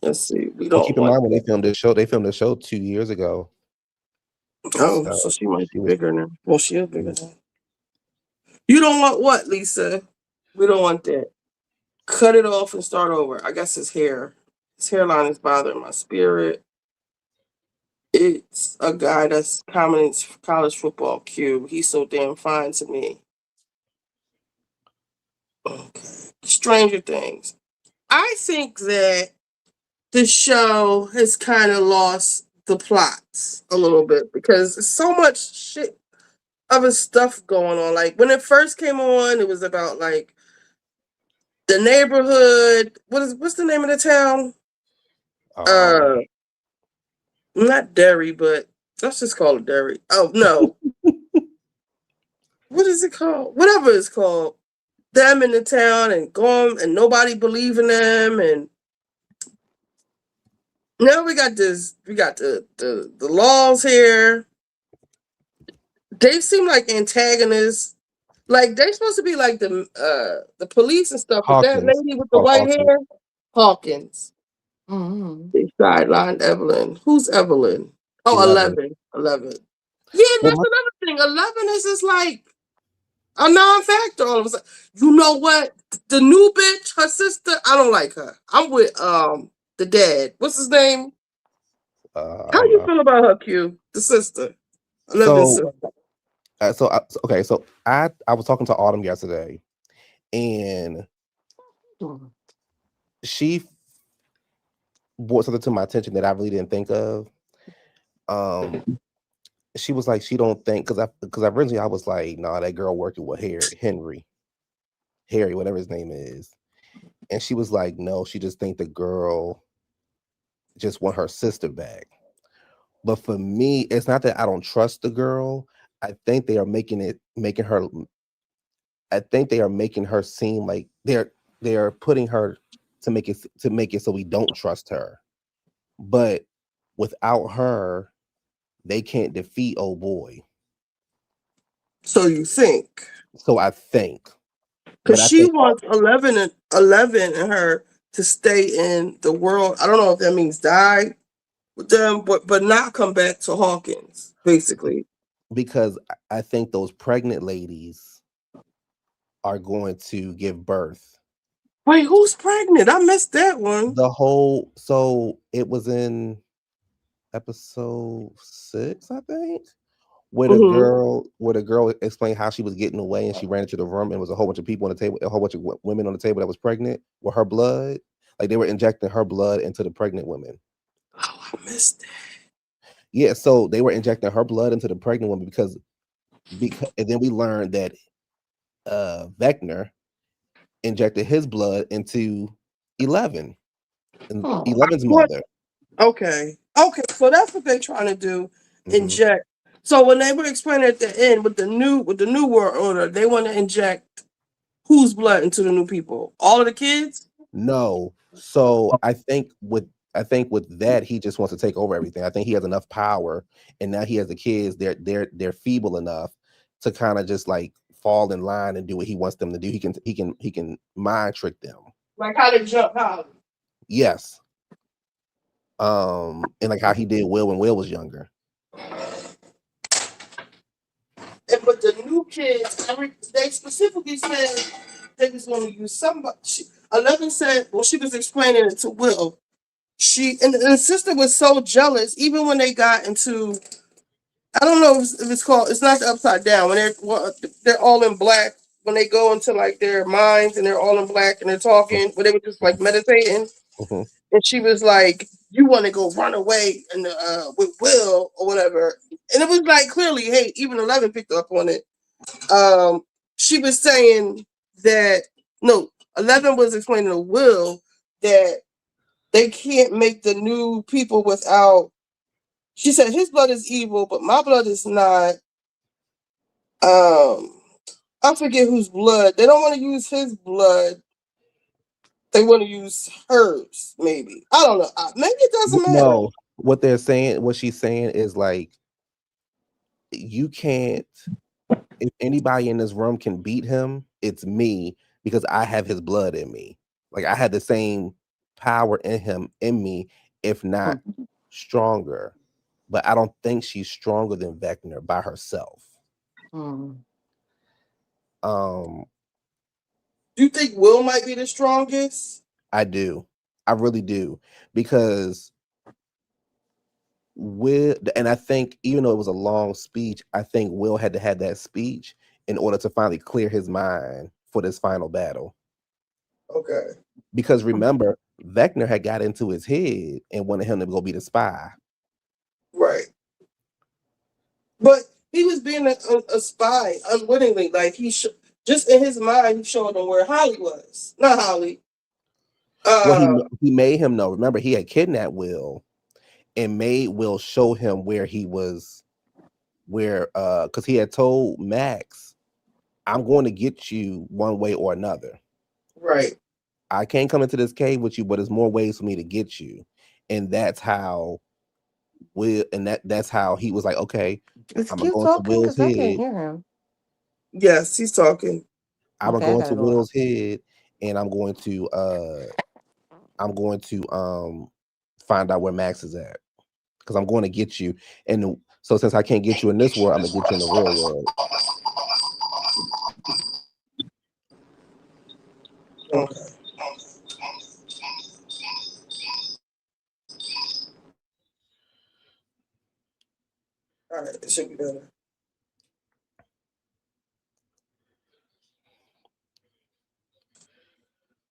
Let's see. We Well, don't keep in want mind when that. they filmed the show 2 years ago. Oh, So so she might be she was. bigger now. Well, she is bigger now. You don't want what, Lisa? We don't want that. Cut it off and start over. I guess his hair. His hairline is bothering my spirit. It's a guy that's commenting college football Q. He's so damn fine to me. Okay. Stranger Things. I think that the show has kind of lost the plots a little bit because there's so much shit other stuff going on. Like when it first came on, it was about like the neighborhood. What's the name of the town? Um, Not Derry, but let's just call it Derry. Oh no. What is it called? Whatever it's called. Them in the town and going and nobody believing them, and now we got the laws here. They seem like antagonists. Like they're supposed to be like the police and stuff, but that Hawkins. lady with the Called white Hawkins. hair, Hawkins. Mm-hmm. They sidelined Evelyn. Who's Evelyn? Oh, 11. 11. Yeah, Well, that's another thing. 11 is just like a non-factor all of a sudden. You know what? The new bitch, her sister, I don't like her. I'm with the dad. What's his name? I How don't you know. feel about her, Q? The sister. 11 So, sister. okay. So I was talking to Autumn yesterday, and she brought something to my attention that I really didn't think of. She was like, she don't think because originally I was like, nah, that girl working with Harry, whatever his name is, and she was like, no, she just think the girl just want her sister back. But for me, it's not that I don't trust the girl. I think they are making her. I think they are making her seem like they're putting her to make it so we don't trust her. But without her, they can't defeat old boy. So you think. So I think. Because But I she think wants 11 and her to stay in the world. I don't know if that means die with them, but not come back to Hawkins, basically. because I think those pregnant ladies are going to give birth. Wait, who's pregnant? I missed that one. So it was in episode 6, I think, where the girl explained how she was getting away and she ran into the room and was a whole bunch of people on the table, a whole bunch of women on the table that was pregnant with her blood. Like they were injecting her blood into the pregnant women. Oh, I missed that. Yeah, so they were injecting her blood into the pregnant woman because and then we learned that Vecna injected his blood into 11 and 11's mother. Okay, so that's what they're trying to do, Mm-hmm. inject. So when they were explaining at the end with the new world order, they want to inject whose blood into the new people? All of the kids? No, so I think with that he just wants to take over everything. I think he has enough power, and now he has the kids. They're feeble enough to kind of just like fall in line and do what he wants them to do. He can mind trick them. Like how they jump out. Yes. And like how he did Will when Will was younger. But the new kids. They specifically said they was going to use somebody. 11 said when she was explaining it to Will, and the sister was so jealous. Even when they got into, I don't know if it's called. It's not the upside down when they're all in black. When they go into like their minds and they're all in black and they're talking, but they were just like meditating. Mm-hmm. And she was like, "You want to go run away and with Will or whatever." And it was like clearly, hey, even 11 picked up on it. She was saying that no, 11 was explaining to Will that they can't make the new people without. She said his blood is evil, but my blood is not. I forget whose blood. They don't want to use his blood. They want to use hers, maybe. I don't know. Maybe it doesn't matter. No, what they're saying, what she's saying is like, you can't. If anybody in this room can beat him, it's me because I have his blood in me. Like I had the same power in me, if not stronger. But I don't think she's stronger than Vecna by herself. Mm. Do you think Will might be the strongest? I do. I really do. Because Will, and I think even though it was a long speech, I think Will had to have that speech in order to finally clear his mind for this final battle. Okay. Because remember, Vecna had got into his head and wanted him to go be the spy. Right. But he was being a spy unwittingly. Like just in his mind, he showed him where Holly was. Not Holly. Well, he made him know. Remember, he had kidnapped Will and made Will show him where he was, because he had told Max, I'm going to get you one way or another. Right. I can't come into this cave with you, but there's more ways for me to get you. And that's how that's how he was like, okay, Is I'm Q going to talking? Will's Because I can't head. hear him. Yes, he's talking. I'm Okay, going I to gotta go out. Will's head and I'm going to find out where Max is at. Because I'm going to get you. And so since I can't get you in this world, I'm gonna get you in the real world. Okay. All right, it should be better.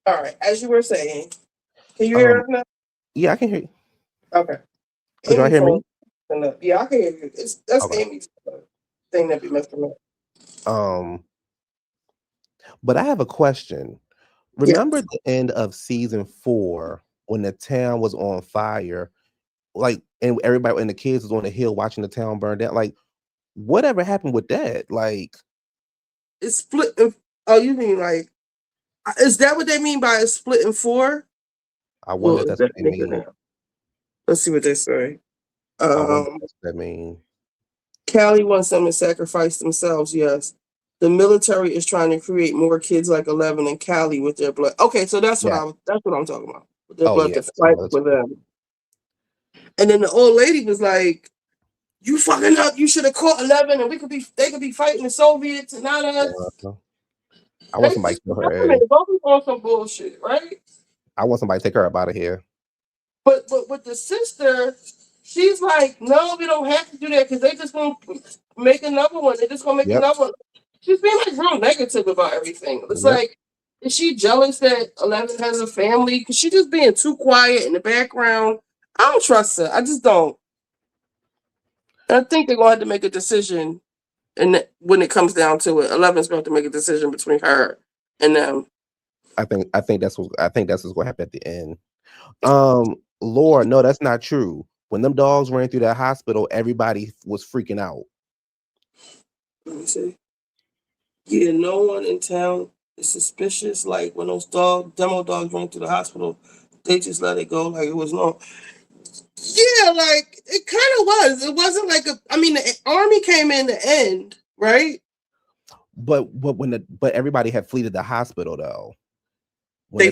All right, as you were saying, can you hear us now? Yeah, I can hear you. Okay. Could y'all Amy hear me? Yeah, I can hear you. That's Okay. Amy's thing that be messing up. But I have a question. Remember the end of season 4 when the town was on fire, like, and everybody and the kids was on the hill watching the town burn down. Like, whatever happened with that? Like, it's split. Oh, you mean like? Is that what they mean by a split in 4? I wonder if that's what they mean. Let's see what they say. I wonder if that's what that mean. Callie wants them to sacrifice themselves. Yes. The military is trying to create more kids like 11 and Callie with their blood. Okay, so that's what I'm talking about. With their blood to fight for them. And then the old lady was like, "You fucking up. You should have caught 11 and they could be fighting the Soviets and not us." I want somebody to kill her ass. Both on some bullshit, right? I want somebody to take her up out of here. But with the sister, she's like, "No, we don't have to do that because they just gonna make another one. They're just gonna make another one." She's being like real negative about everything. It's like, is she jealous that 11 has a family? Because she's just being too quiet in the background. I don't trust her. I just don't. And I think they're gonna have to make a decision, and when it comes down to it, 11's going to have to make a decision between her and them. I think that's what's gonna happen at the end. Lord, no, that's not true. When them dogs ran through that hospital, everybody was freaking out. Let me see. Yeah, no one in town is suspicious. Like when those demo dogs ran through the hospital, they just let it go like it was no. Yeah, like it kind of was. It wasn't like the army came in the end, right? But everybody had fled the hospital though. When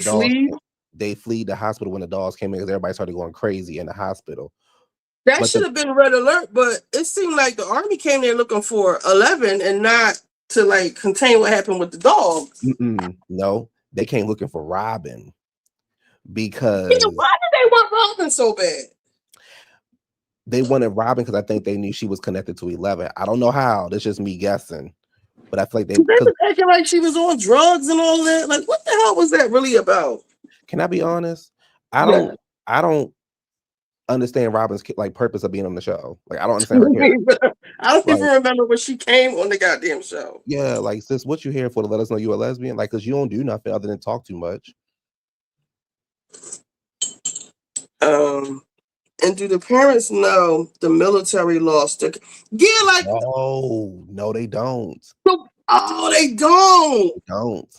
they fled the hospital when the dogs came in because everybody started going crazy in the hospital. That should have been red alert, but it seemed like the army came there looking for 11 and not to like contain what happened with the dog. No, they came looking for Robin because why did they want Robin so bad? they wanted Robin because I think they knew she was connected to 11. I don't know how. That's just me guessing. But I feel like they was acting like she was on drugs and all that. Like, what the hell was that really about? Can I be honest? I don't understand Robin's like purpose of being on the show. Like, I don't understand her character. I don't even remember when she came on the goddamn show. Yeah, like, sis, what you here for? To let us know you're a lesbian? Like, because you don't do nothing other than talk too much. And do the parents know the military lost their... Yeah, like... No, they don't. Oh, they don't. They don't.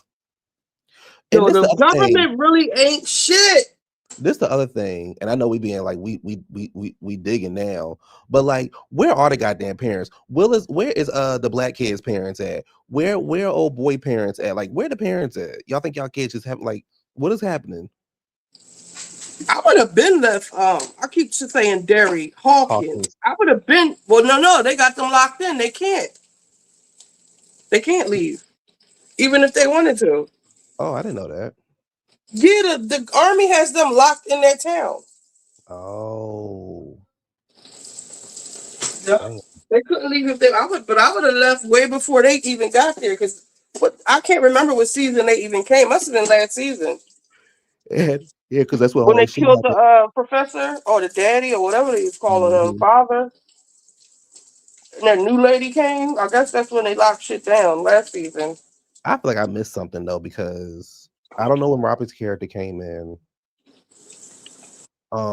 Yo, the government really ain't shit. This the other thing, and I know we being like we digging now, but like, where are the goddamn parents? Where is the black kids' parents at? Where old boy parents at? Like, where the parents at? Y'all think y'all kids just have like, what is happening? I would have been left. I keep saying Derry Hawkins. I would have been. Well, no, they got them locked in. They can't leave, even if they wanted to. Oh, I didn't know that. Yeah, the army has them locked in their town. Oh. Yeah. They couldn't leave if they. I would have left way before they even got there because I can't remember what season they even came. Must have been last season. Yeah, because that's what when they killed the professor or the daddy or whatever they was calling him, father. And that new lady came. I guess that's when they locked shit down last season. I feel like I missed something though because I don't know when Robert's character came in. But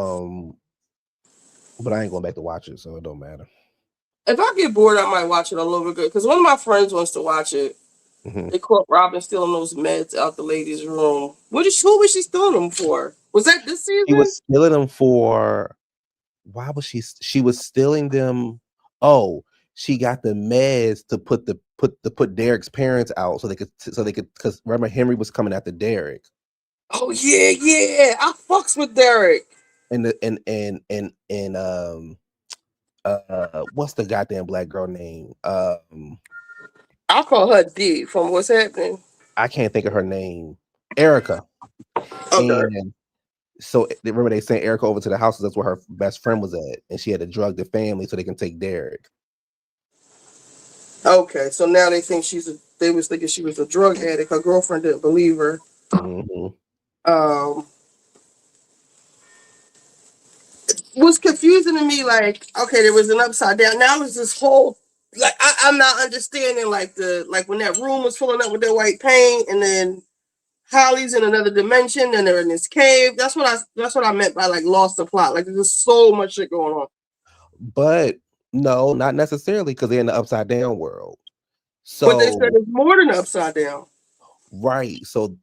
I ain't going back to watch it, so it don't matter. If I get bored, I might watch it all over again. Because one of my friends wants to watch it. Mm-hmm. They caught Robin stealing those meds out the lady's room. Who was she stealing them for? Was that this season? She was stealing them for. Why was she? She was stealing them. Oh, she got the meds to put Derek's parents out so they could because remember Henry was coming after Derek. Oh yeah, I fucks with Derek. And what's the goddamn black girl name? I'll call her D from What's Happening. I can't think of her name. Erica. Okay. And so remember they sent Erica over to the house. That's where her best friend was at, and she had to drug the family so they can take Derek. Okay, so now they think they was thinking she was a drug addict. Her girlfriend didn't believe her. Mm-hmm. It was confusing to me. Like, okay, there was an upside down. Now there's this whole like I'm not understanding like when that room was filling up with that white paint, and then Holly's in another dimension, and they're in this cave. That's what I meant by like lost the plot. Like there's so much shit going on. But no, not necessarily because they're in the upside down world. So, but they said it's more than upside down. Right. So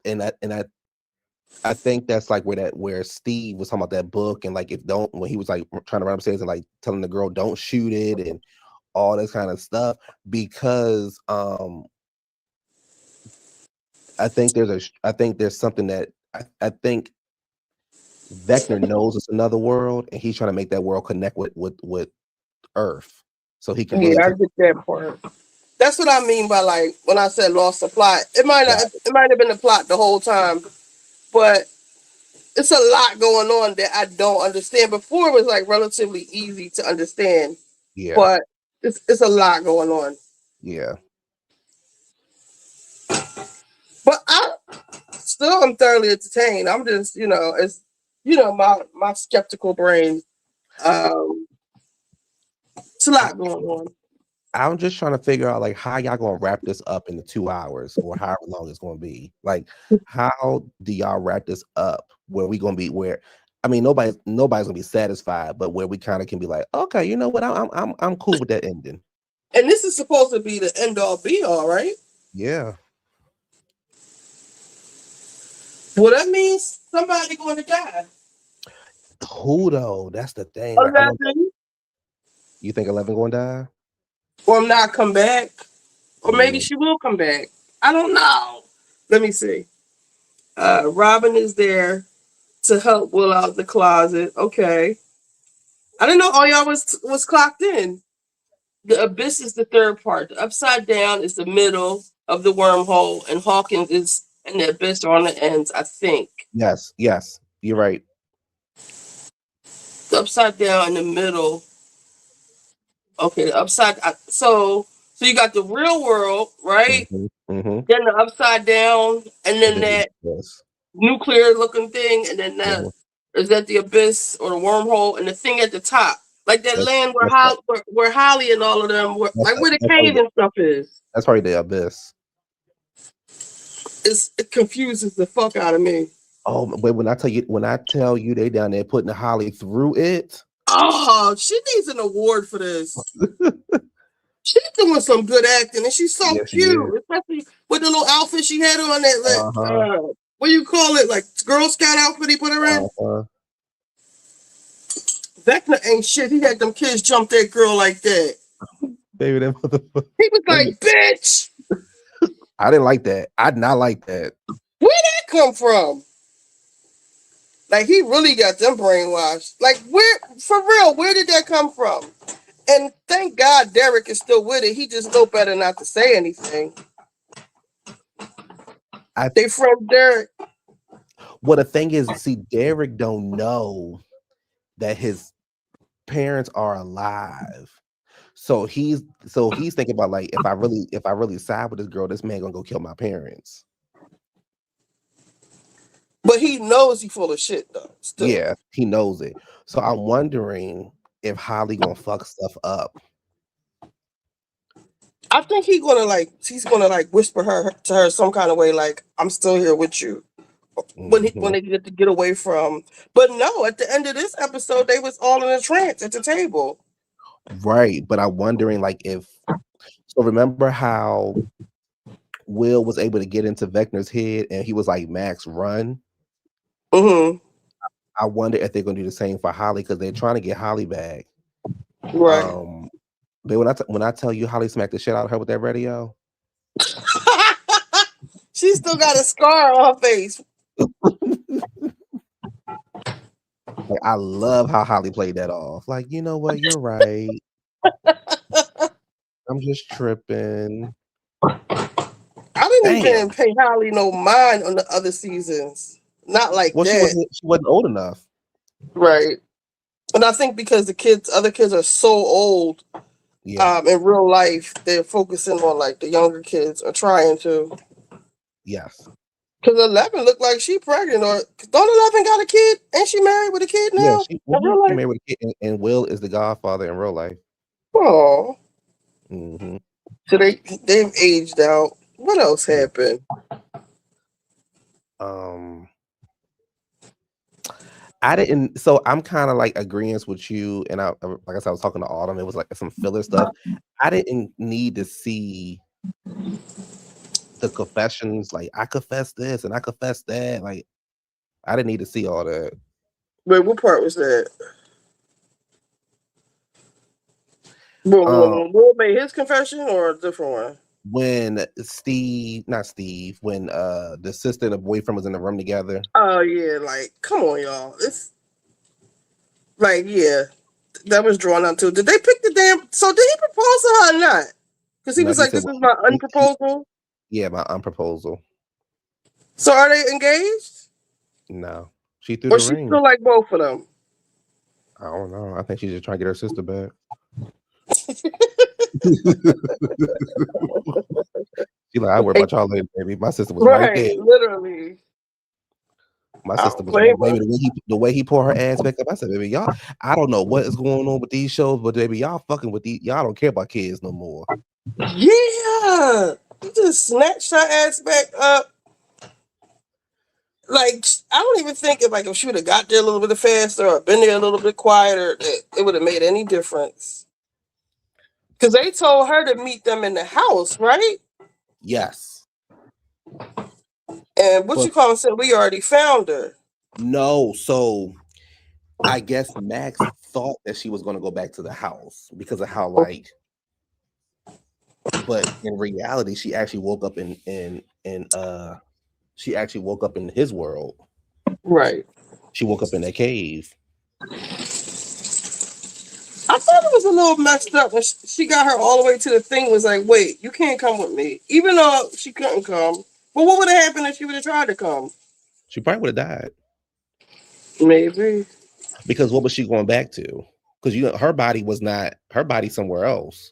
I think that's like where Steve was talking about that book and like when he was like trying to run upstairs and like telling the girl don't shoot it and all this kind of stuff because I think there's something that I think Vector knows it's another world and he's trying to make that world connect with Earth so he can. Yeah, I get that part. That's what I mean by like when I said lost the plot. It might have been the plot the whole time, but it's a lot going on that I don't understand. Before it was like relatively easy to understand. Yeah. But it's a lot going on. Yeah. But I'm thoroughly entertained. I'm just, it's my skeptical brain. It's a lot going on. I'm just trying to figure out like how y'all gonna wrap this up in the 2 hours or however long it's gonna be. Like, how do y'all wrap this up where we gonna be? Where I mean, nobody's gonna be satisfied, but where we kind of can be like, okay, you know what? I'm cool with that ending. And this is supposed to be the end all be all, right? Yeah. Well, that means somebody going to die. Who though? That's the thing. 11. You think 11 going to die? Or not come back? Or maybe she will come back. I don't know. Let me see. Robin is there to help Will out the closet. Okay. I didn't know all y'all was clocked in. The abyss is the third part. The upside down is the middle of the wormhole, and Hawkins is in the abyss on the ends, I think. Yes, you're right. The upside down in the middle. Okay, the upside. So you got the real world, right? Mm-hmm. Then the upside down, and then that Yes. nuclear looking thing, and then that is that the abyss or the wormhole, and the thing at the top, like that land where Holly and all of them, like where the cave and stuff is. That's probably the abyss. It confuses the fuck out of me. Oh, but when I tell you they down there putting Holly through it. Oh, she needs an award for this. She's doing some good acting, and she's so cute, especially with the little outfit she had on that. What do you call it? Like Girl Scout outfit he put her in. Vecna ain't shit. He had them kids jump that girl like that. Baby, that motherfucker. He was like, bitch. I didn't like that. I did not like that. Where'd that come from? Like, he really got them brainwashed. Like, for real, where did that come from? And thank God Derek is still with it. He just know better not to say anything. They friend Derek. Well, the thing is, see, Derek don't know that his parents are alive. So he's thinking about, like, if I really side with this girl, this man gonna go kill my parents. But he knows he's full of shit, though. Still. Yeah, he knows it. So I'm wondering if Holly gonna fuck stuff up. I think he's gonna whisper to her some kind of way, like, I'm still here with you. When they get away from. But no, at the end of this episode, they was all in a trance at the table. Right, but I'm wondering, like, so remember how Will was able to get into Vecna's head and he was like, Max, run? Mm-hmm. I wonder if they're gonna do the same for Holly, because they're trying to get Holly back. Right. But when I tell you Holly smacked the shit out of her with that radio. She still got a scar on her face. Like, I love how Holly played that off. Like, you know what? You're right. I'm just tripping. I didn't even pay Holly no mind on the other seasons. Not like that. She wasn't old enough. Right. And I think because other kids are so old, in real life, they're focusing on, like, the younger kids, or trying to. Yes. Because 11 looked like she pregnant, or don't 11 got a kid? Ain't she married with a kid now? Yeah, she married with a kid, and Will is the godfather in real life. Oh. Mm-hmm. So they've aged out. What else happened? I didn't. So I'm kind of like agreeing with you, and like I said, I was talking to Autumn. It was like some filler stuff. I didn't need to see the confessions. Like, I confess this and I confess that. Like, I didn't need to see all that. Wait, what part was that? Will made his confession, or a different one? When when the sister and the boyfriend was in the room together. Oh yeah, like, come on, y'all. It's like, yeah, that was drawn out too. Did they pick the damn? So did he propose to her or not? Because he was like, "This is my unproposal." Yeah, my unproposal. So are they engaged? No, she threw the ring. She still like both of them? I don't know. I think she's just trying to get her sister back. She like, I worry about y'all later, baby. My sister was right there. Literally. My sister was right, baby. The way he pulled her ass back up, I said, baby, y'all, I don't know what is going on with these shows, but baby, y'all fucking with these, y'all don't care about kids no more. Yeah. He just snatched her ass back up. Like, I don't even think if she would have got there a little bit faster or been there a little bit quieter, that it would have made any difference. Because they told her to meet them in the house, right? Yes. And said, we already found her. No, so I guess Max thought that she was going to go back to the house because of how, like, but in reality, she actually woke up in his world. Right. She woke up in that cave. I thought it was a little messed up when she got her all the way to the thing. Was like, wait, you can't come with me, even though she couldn't come. But what would have happened if she would have tried to come? She probably would have died. Maybe. Because what was she going back to? Because her body was not her body somewhere else.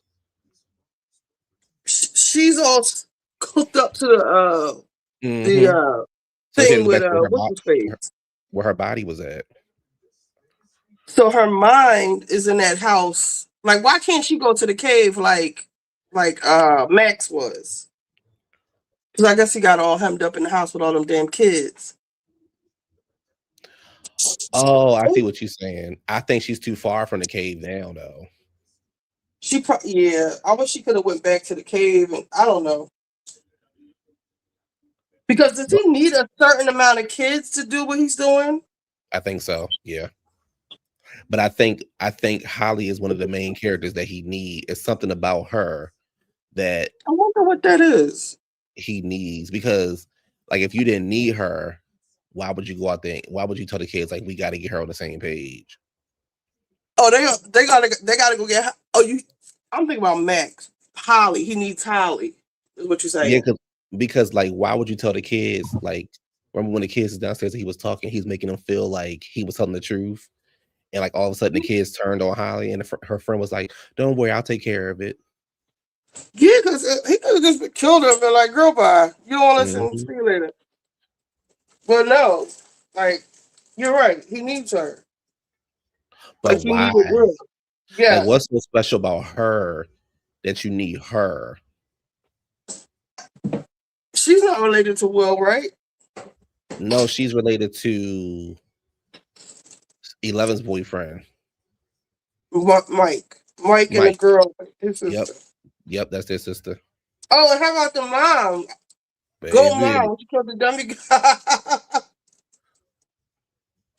She's all hooked up to the thing with what's his face, where her body was at. So her mind is in that house. Like, why can't she go to the cave like Max was? Because I guess he got all hemmed up in the house with all them damn kids. Oh, I see what you're saying. I think she's too far from the cave now, though. I wish she could have went back to the cave, and I don't know. Because does he need a certain amount of kids to do what he's doing? I think so, yeah. But I think Holly is one of the main characters that he needs. It's something about her that I wonder what that is. He needs, because like if you didn't need her, why would you go out there? Why would you tell the kids like we got to get her on the same page? Oh, they gotta go get. I'm thinking about Max. Holly, he needs Holly. Is what you're saying? Yeah, because like why would you tell the kids like? Remember when the kids was downstairs and he was talking, he's making them feel like he was telling the truth, and like all of a sudden the kids turned on Holly, and her friend was like, "Don't worry, I'll take care of it." Yeah, because he could have just killed her and been like, "Girl, bye. You don't want to listen. See you later." But no, like you're right. He needs her. But why? Yeah. Like, what's so special about her that you need her? She's not related to Will, right? No, she's related to 11's boyfriend. Mike and the girl, his sister. Yep, that's their sister. Oh, and how about the mom? Baby. Go mom, she killed the dummy guy.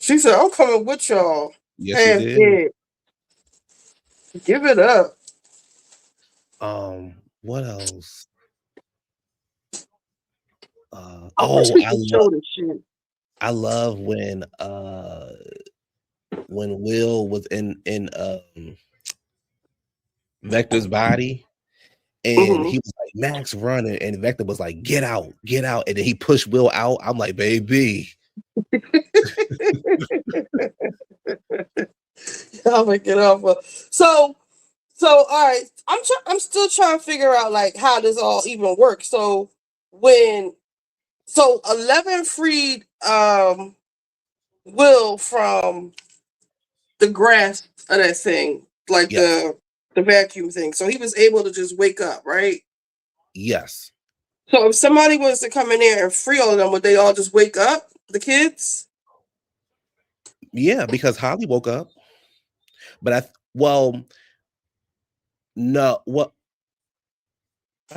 She said, I'm coming with y'all. Yes, she did. Give it up. What else? I love when Will was in Vector's body, and he was like, Max running, and Vector was like, get out, and then he pushed Will out. I'm like, baby. I'll make it off. So all right. I'm still trying to figure out like how this all even works. So 11 freed Will from the grasp of that thing, like the vacuum thing. So he was able to just wake up, right? Yes. So if somebody was to come in there and free all of them, would they all just wake up, the kids? Yeah, because Holly woke up. But I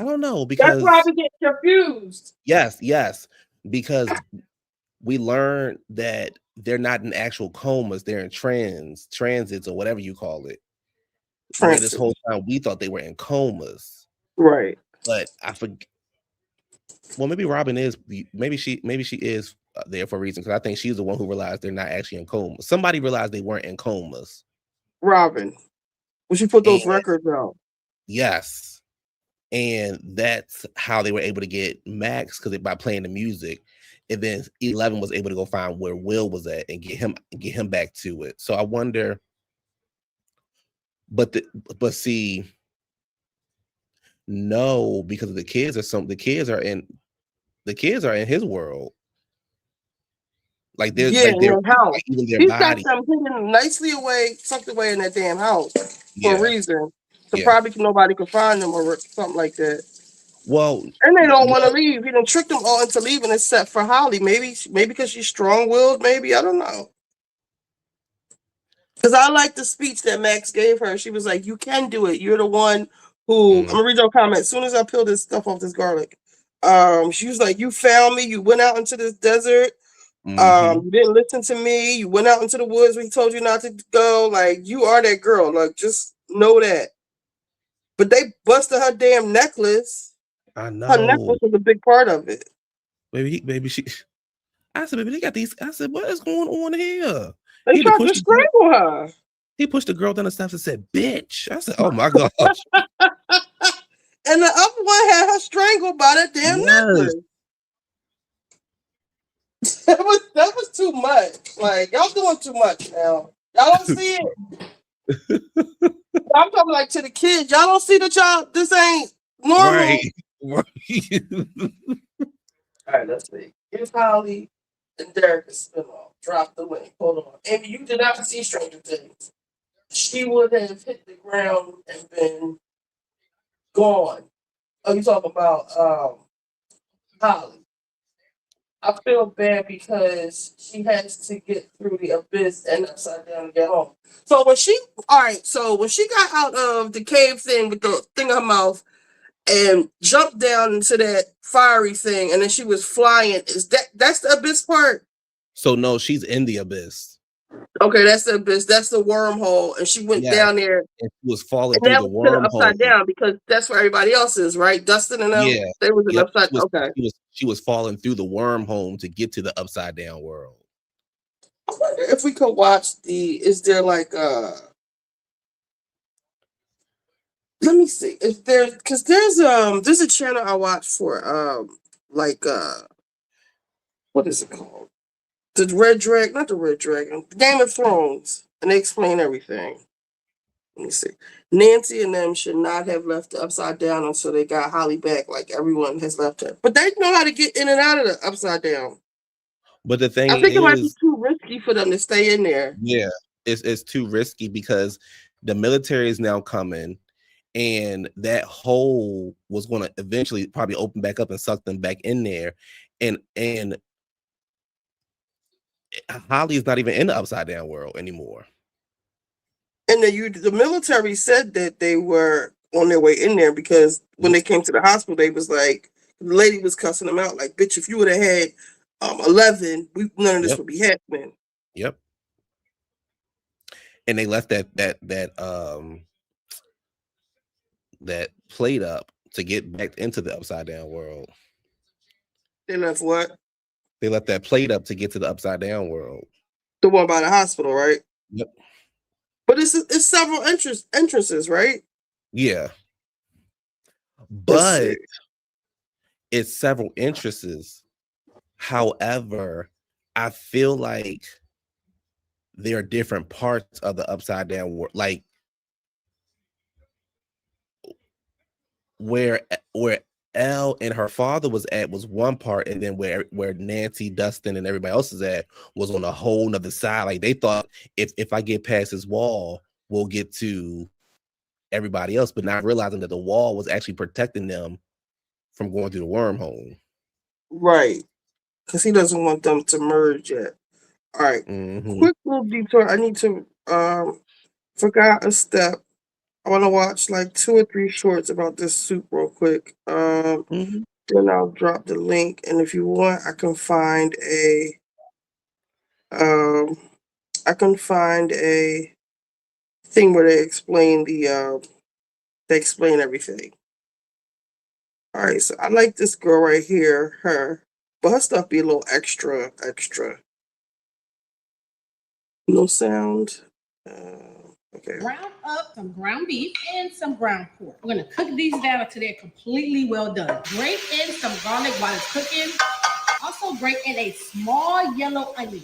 don't know, because that's why we get confused. Yes, because we learned that they're not in actual comas; they're in transits or whatever you call it. Where this whole time we thought they were in comas, right? But I forget. Well, maybe Robin is. Maybe she is there for a reason, because I think she's the one who realized they're not actually in comas. Somebody realized they weren't in comas. Robin, when she put those records out. Yes. And that's how they were able to get Max, because by playing the music, and then 11 was able to go find where Will was at and get him back to it. So I wonder, but see, no, because the kids are in his world. Like there's in their house. like even their He's body. got them hidden nicely tucked away in that damn house for a reason. So probably nobody could find them or something like that. Well, and they don't want to leave. He done tricked them all into leaving except for Holly. Maybe because she's strong-willed. Maybe, I don't know. Because I like the speech that Max gave her. She was like, "You can do it. You're the one who." I'm gonna read your comment as soon as I peel this stuff off this garlic. She was like, "You found me. You went out into this desert. You didn't listen to me. You went out into the woods when he told you not to go. Like, you are that girl. Like, just know that." But they busted her damn necklace. I know. Her necklace was a big part of it. Baby, I said, baby, they got these. I said, what is going on here? They tried to strangle her. He pushed the girl down the steps and said, "Bitch." I said, "Oh my gosh." And the other one had her strangled by that damn necklace. That was too much. Like, y'all doing too much now. Y'all don't see it. I'm talking like to the kids. Y'all don't see that this ain't normal. Right. All right, let's see. Here's Holly and Derek drop the link. Hold on. Amy, you did not see Stranger Things. She would have hit the ground and been gone. Oh, you talking about Holly? I feel bad because she has to get through the abyss and upside down to get home. So when she got out of the cave thing with the thing in her mouth and jumped down into that fiery thing, and then she was flying, that's the abyss part? So no, she's in the abyss. Okay, that's the abyss. That's the wormhole, and she went down there. And she was falling and through that the was to the wormhole. upside down because that's where everybody else is, right? Dustin and them. Yeah, they was in upside. Okay, she was falling through the wormhole to get to the upside down world. I wonder if we could watch is there like let me see if because there's a channel I watch for what is it called? The Red Dragon, not the Red Dragon, Game of Thrones, and they explain everything. Let me see. Nancy and them should not have left the upside down until they got Holly back, like everyone has left her. But they know how to get in and out of the upside down. But the thing I think it might be too risky for them to stay in there. Yeah, it's too risky because the military is now coming, and that hole was going to eventually probably open back up and suck them back in there, and Holly is not even in the upside down world anymore. And the military said that they were on their way in there because when they came to the hospital, they was like, the lady was cussing them out like, "Bitch, if you would have had 11, none of this would be happening." Yep. And they left that plate up to get back into the upside down world. They left what? They left that plate up to get to the upside down world. The one by the hospital, right? Yep. But it's several entrances, right? Yeah. But it's several entrances. However, I feel like there are different parts of the upside down world, like where Elle and her father was at was one part, and then where Nancy, Dustin, and everybody else is at was on a whole nother side. Like they thought if I get past this wall, we'll get to everybody else, but not realizing that the wall was actually protecting them from going through the wormhole. Right. Because he doesn't want them to merge yet. All right. Quick little detour. I need to forgot a step. I want to watch like 2 or 3 shorts about this soup real quick. Then I'll drop the link, and if you want, I can find a thing where they explain everything. All right, so I like this girl right here, her, but her stuff be a little extra. No sound. Okay. Ground up some ground beef and some ground pork. We're gonna cook these down until they're completely well done. Grate in some garlic while it's cooking. Also grate in a small yellow onion.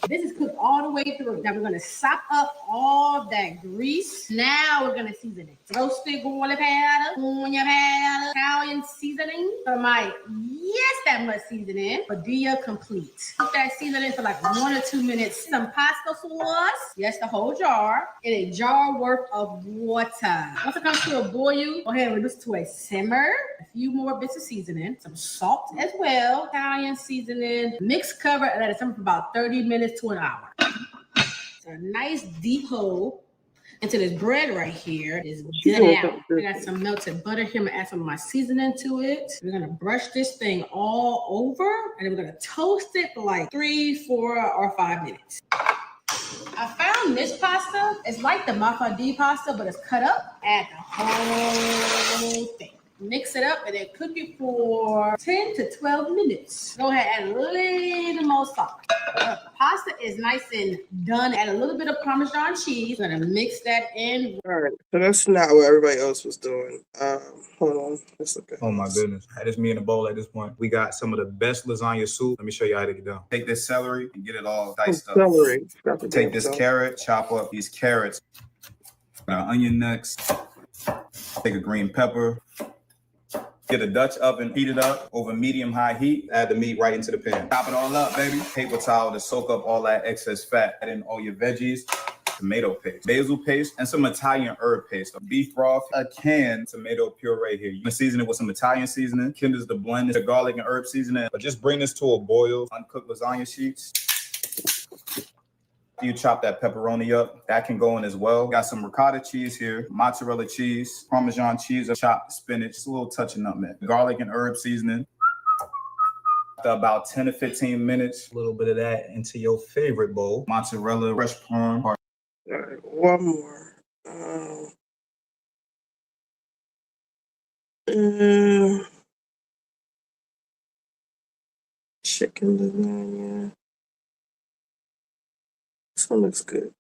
This is cooked all the way through. Now we're gonna sop up all that grease. Now we're gonna season it. Roasted garlic powder, onion powder, Italian seasoning. For my that much seasoning. Padilla complete. Cook that seasoning for like 1 or 2 minutes. Some pasta sauce. Yes, the whole jar. In a jar worth of water. Once it comes to a boil, go ahead and reduce to a simmer. A few more bits of seasoning. Some salt as well. Italian seasoning. Mix, cover, and let it simmer for about 30 minutes to an hour. It's a nice deep hole into this bread right here is good out. I got some melted butter here. I'm gonna add some of my seasoning to it. We're gonna brush this thing all over, and then we're gonna toast it for like 3, 4, or 5 minutes. I found this pasta. It's like the mafadi pasta, but it's cut up. Add the whole thing. Mix it up and then cook it for 10 to 12 minutes. Go ahead and add a little more salt. Pasta is nice and done. Add a little bit of Parmesan cheese. I'm gonna mix that in. All right, so that's not what everybody else was doing. Hold on, let's look at. Oh my goodness, that is me in a bowl at this point. We got some of the best lasagna soup. Let me show you how to get it done. Take this celery and get it all diced up. Celery. Take this carrot, chop up these carrots. Onion nuts. Take a green pepper. Get a Dutch oven, heat it up over medium-high heat. Add the meat right into the pan. Chop it all up, baby. Paper towel to soak up all that excess fat. Add in all your veggies, tomato paste, basil paste, and some Italian herb paste. Beef broth, a can tomato puree here. You can season it with some Italian seasoning. Kindles the blend, the garlic and herb seasoning. But just bring this to a boil. Uncooked lasagna sheets. You chop that pepperoni up, that can go in as well. Got some ricotta cheese here, mozzarella cheese, Parmesan cheese, chopped spinach, just a little touch of nutmeg, garlic and herb seasoning. After about 10 to 15 minutes, a little bit of that into your favorite bowl. Mozzarella, fresh parm. All right, one more. Chicken lasagna. This one looks good.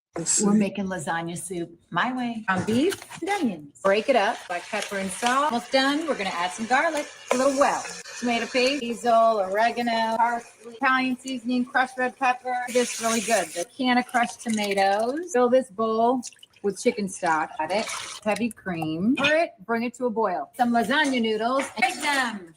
We're making lasagna soup my way. On beef and onions. Break it up, black pepper and salt. Almost done. We're gonna add some garlic, a little well. Tomato paste, basil, oregano, parsley, Italian seasoning, crushed red pepper. This is really good. The can of crushed tomatoes. Fill this bowl with chicken stock. Add it. Heavy cream. Pour it. Bring it to a boil. Some lasagna noodles. Make them.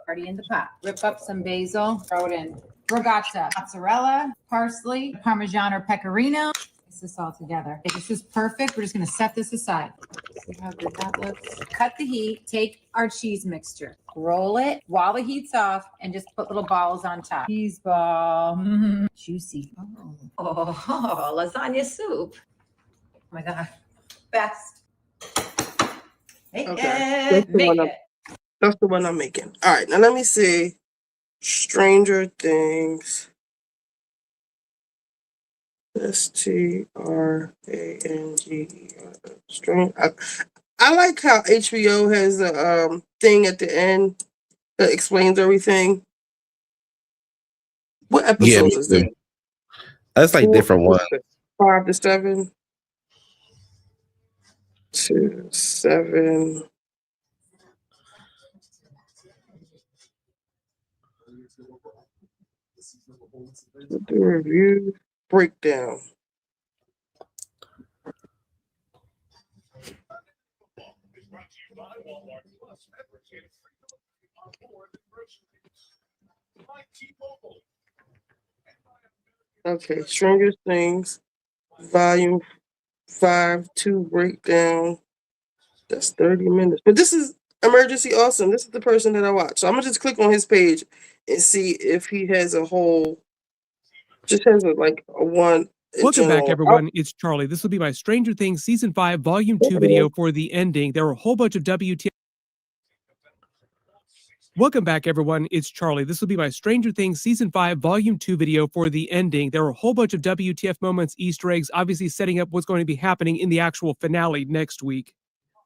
Already in the pot. Rip up some basil. Throw it in. Ricotta, mozzarella, parsley, Parmesan or pecorino. Mix this all together. Okay, this is perfect. We're just going to set this aside. See how good that looks? Cut the heat. Take our cheese mixture. Roll it while the heat's off and just put little balls on top. Cheese ball. Juicy. Oh, lasagna soup. Oh my God. Best. Make Okay. it. Make it. That's the one I'm making. All right, now let me see. Stranger Things. Strange. I like how HBO has a thing at the end that explains everything. What episode is that? That's like 4 different ones. 5 to 7 to 7. The review breakdown. Okay, Stranger Things, Volume 5, 2 breakdown. That's 30 minutes. But this is Emergency Awesome. This is the person that I watch. So I'm gonna just click on his page and see if he has a whole, just has a one. Welcome back, everyone. It's Charlie. This will be my Stranger Things Season 5, Volume 2 video for the ending. There were a whole bunch of WTF. Welcome back, everyone. It's Charlie. This will be my Stranger Things Season 5, Volume 2 video for the ending. There were a whole bunch of WTF moments, Easter eggs, obviously setting up what's going to be happening in the actual finale next week.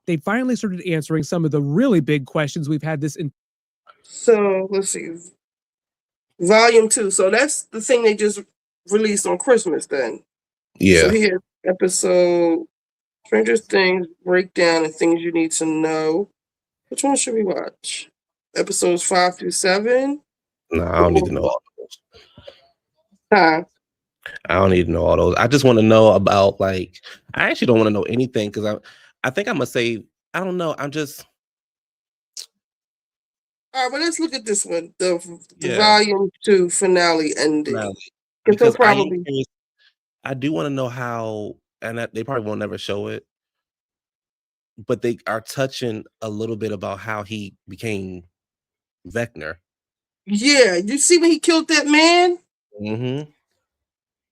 They finally started answering some of the really big questions we've had this in. So let's see. Volume 2. So that's the thing they just released on Christmas then. Yeah. So here, episode Stranger Things breakdown and things you need to know. Which one should we watch? Episodes 5 through 7? No, I don't need to know all those. Huh? I don't need to know all those. I just want to know about I actually don't want to know anything because I think I'm gonna say I don't know. I'm just. All right, but let's look at this one. The Volume 2 finale ending. Because I do want to know how, and they probably won't never show it, but they are touching a little bit about how he became Vecna. Yeah, you see when he killed that man? Mm-hmm.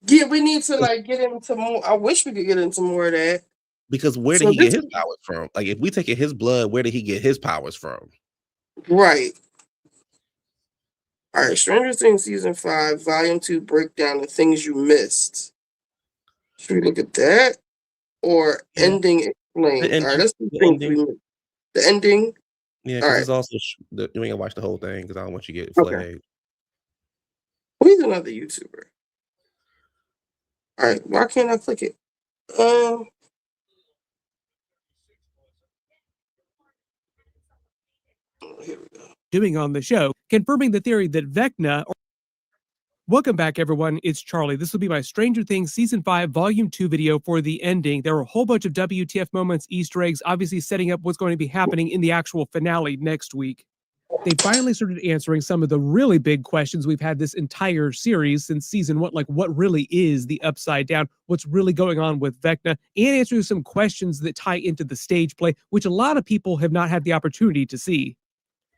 Yeah, we need to get into more. I wish we could get into more of that. Because where did he get his powers from? Like, if we take his blood, where did he get his powers from? Right. All right, Stranger Things Season 5, Volume 2 breakdown of things you missed. Should we look at that? Or ending explained? All right, let's do things we missed. The ending. Yeah, because it's also you ain't gonna watch the whole thing because I don't want you to get flagged. Okay. Who's another YouTuber? All right, why can't I click it? Here we go. Doing on the show, confirming the theory that Vecna. Welcome back, everyone. It's Charlie. This will be my Stranger Things Season 5 Volume 2 video for the ending. There are a whole bunch of WTF moments, Easter eggs, obviously setting up what's going to be happening in the actual finale next week. They finally started answering some of the really big questions we've had this entire series since Season 1, like what really is the Upside Down, what's really going on with Vecna, and answering some questions that tie into the stage play, which a lot of people have not had the opportunity to see.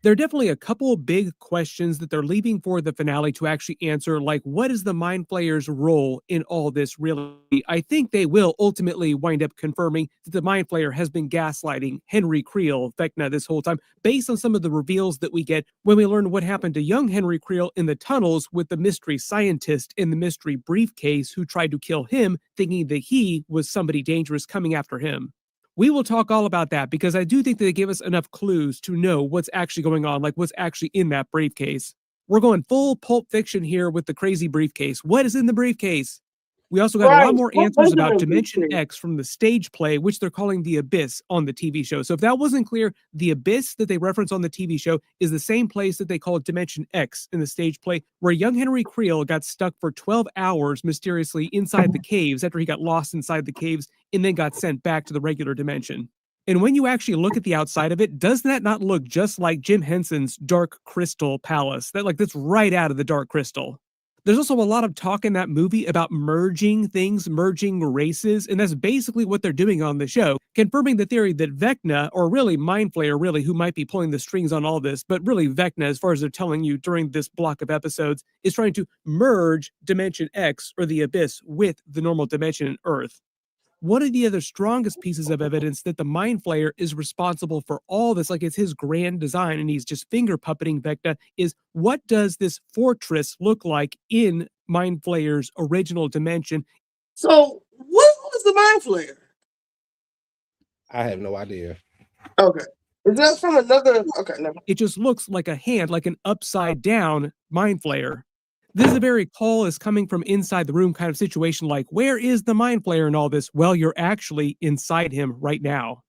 There are definitely a couple of big questions that they're leaving for the finale to actually answer, like what is the Mind Flayer's role in all this really? I think they will ultimately wind up confirming that the Mind Flayer has been gaslighting Henry Creel, Vecna, this whole time, based on some of the reveals that we get when we learn what happened to young Henry Creel in the tunnels with the mystery scientist in the mystery briefcase who tried to kill him, thinking that he was somebody dangerous coming after him. We will talk all about that because I do think that they give us enough clues to know what's actually going on, like what's actually in that briefcase. We're going full Pulp Fiction here with the crazy briefcase. What is in the briefcase? We also got a lot more answers about Dimension X from the stage play, which they're calling The Abyss on the TV show. So if that wasn't clear, The Abyss that they reference on the TV show is the same place that they call Dimension X in the stage play, where young Henry Creel got stuck for 12 hours mysteriously inside the caves after he got lost inside the caves and then got sent back to the regular dimension. And when you actually look at the outside of it, does that not look just like Jim Henson's Dark Crystal Palace? That's right out of the Dark Crystal. There's also a lot of talk in that movie about merging things, merging races, and that's basically what they're doing on the show, confirming the theory that Vecna, or really Mind Flayer, really, who might be pulling the strings on all this, but really Vecna, as far as they're telling you during this block of episodes, is trying to merge Dimension X, or the Abyss, with the normal dimension Earth. One of the other strongest pieces of evidence that the Mind Flayer is responsible for all this, like it's his grand design and he's just finger puppeting Vecna, is what does this fortress look like in Mind Flayer's original dimension? So, what was the Mind Flayer? I have no idea. Okay. Is that from another? Okay, never. It just looks like a hand, like an upside down Mind Flayer. This is a very call is coming from inside the room kind of situation, like, where is the Mind Flayer in all this? Well, you're actually inside him right now.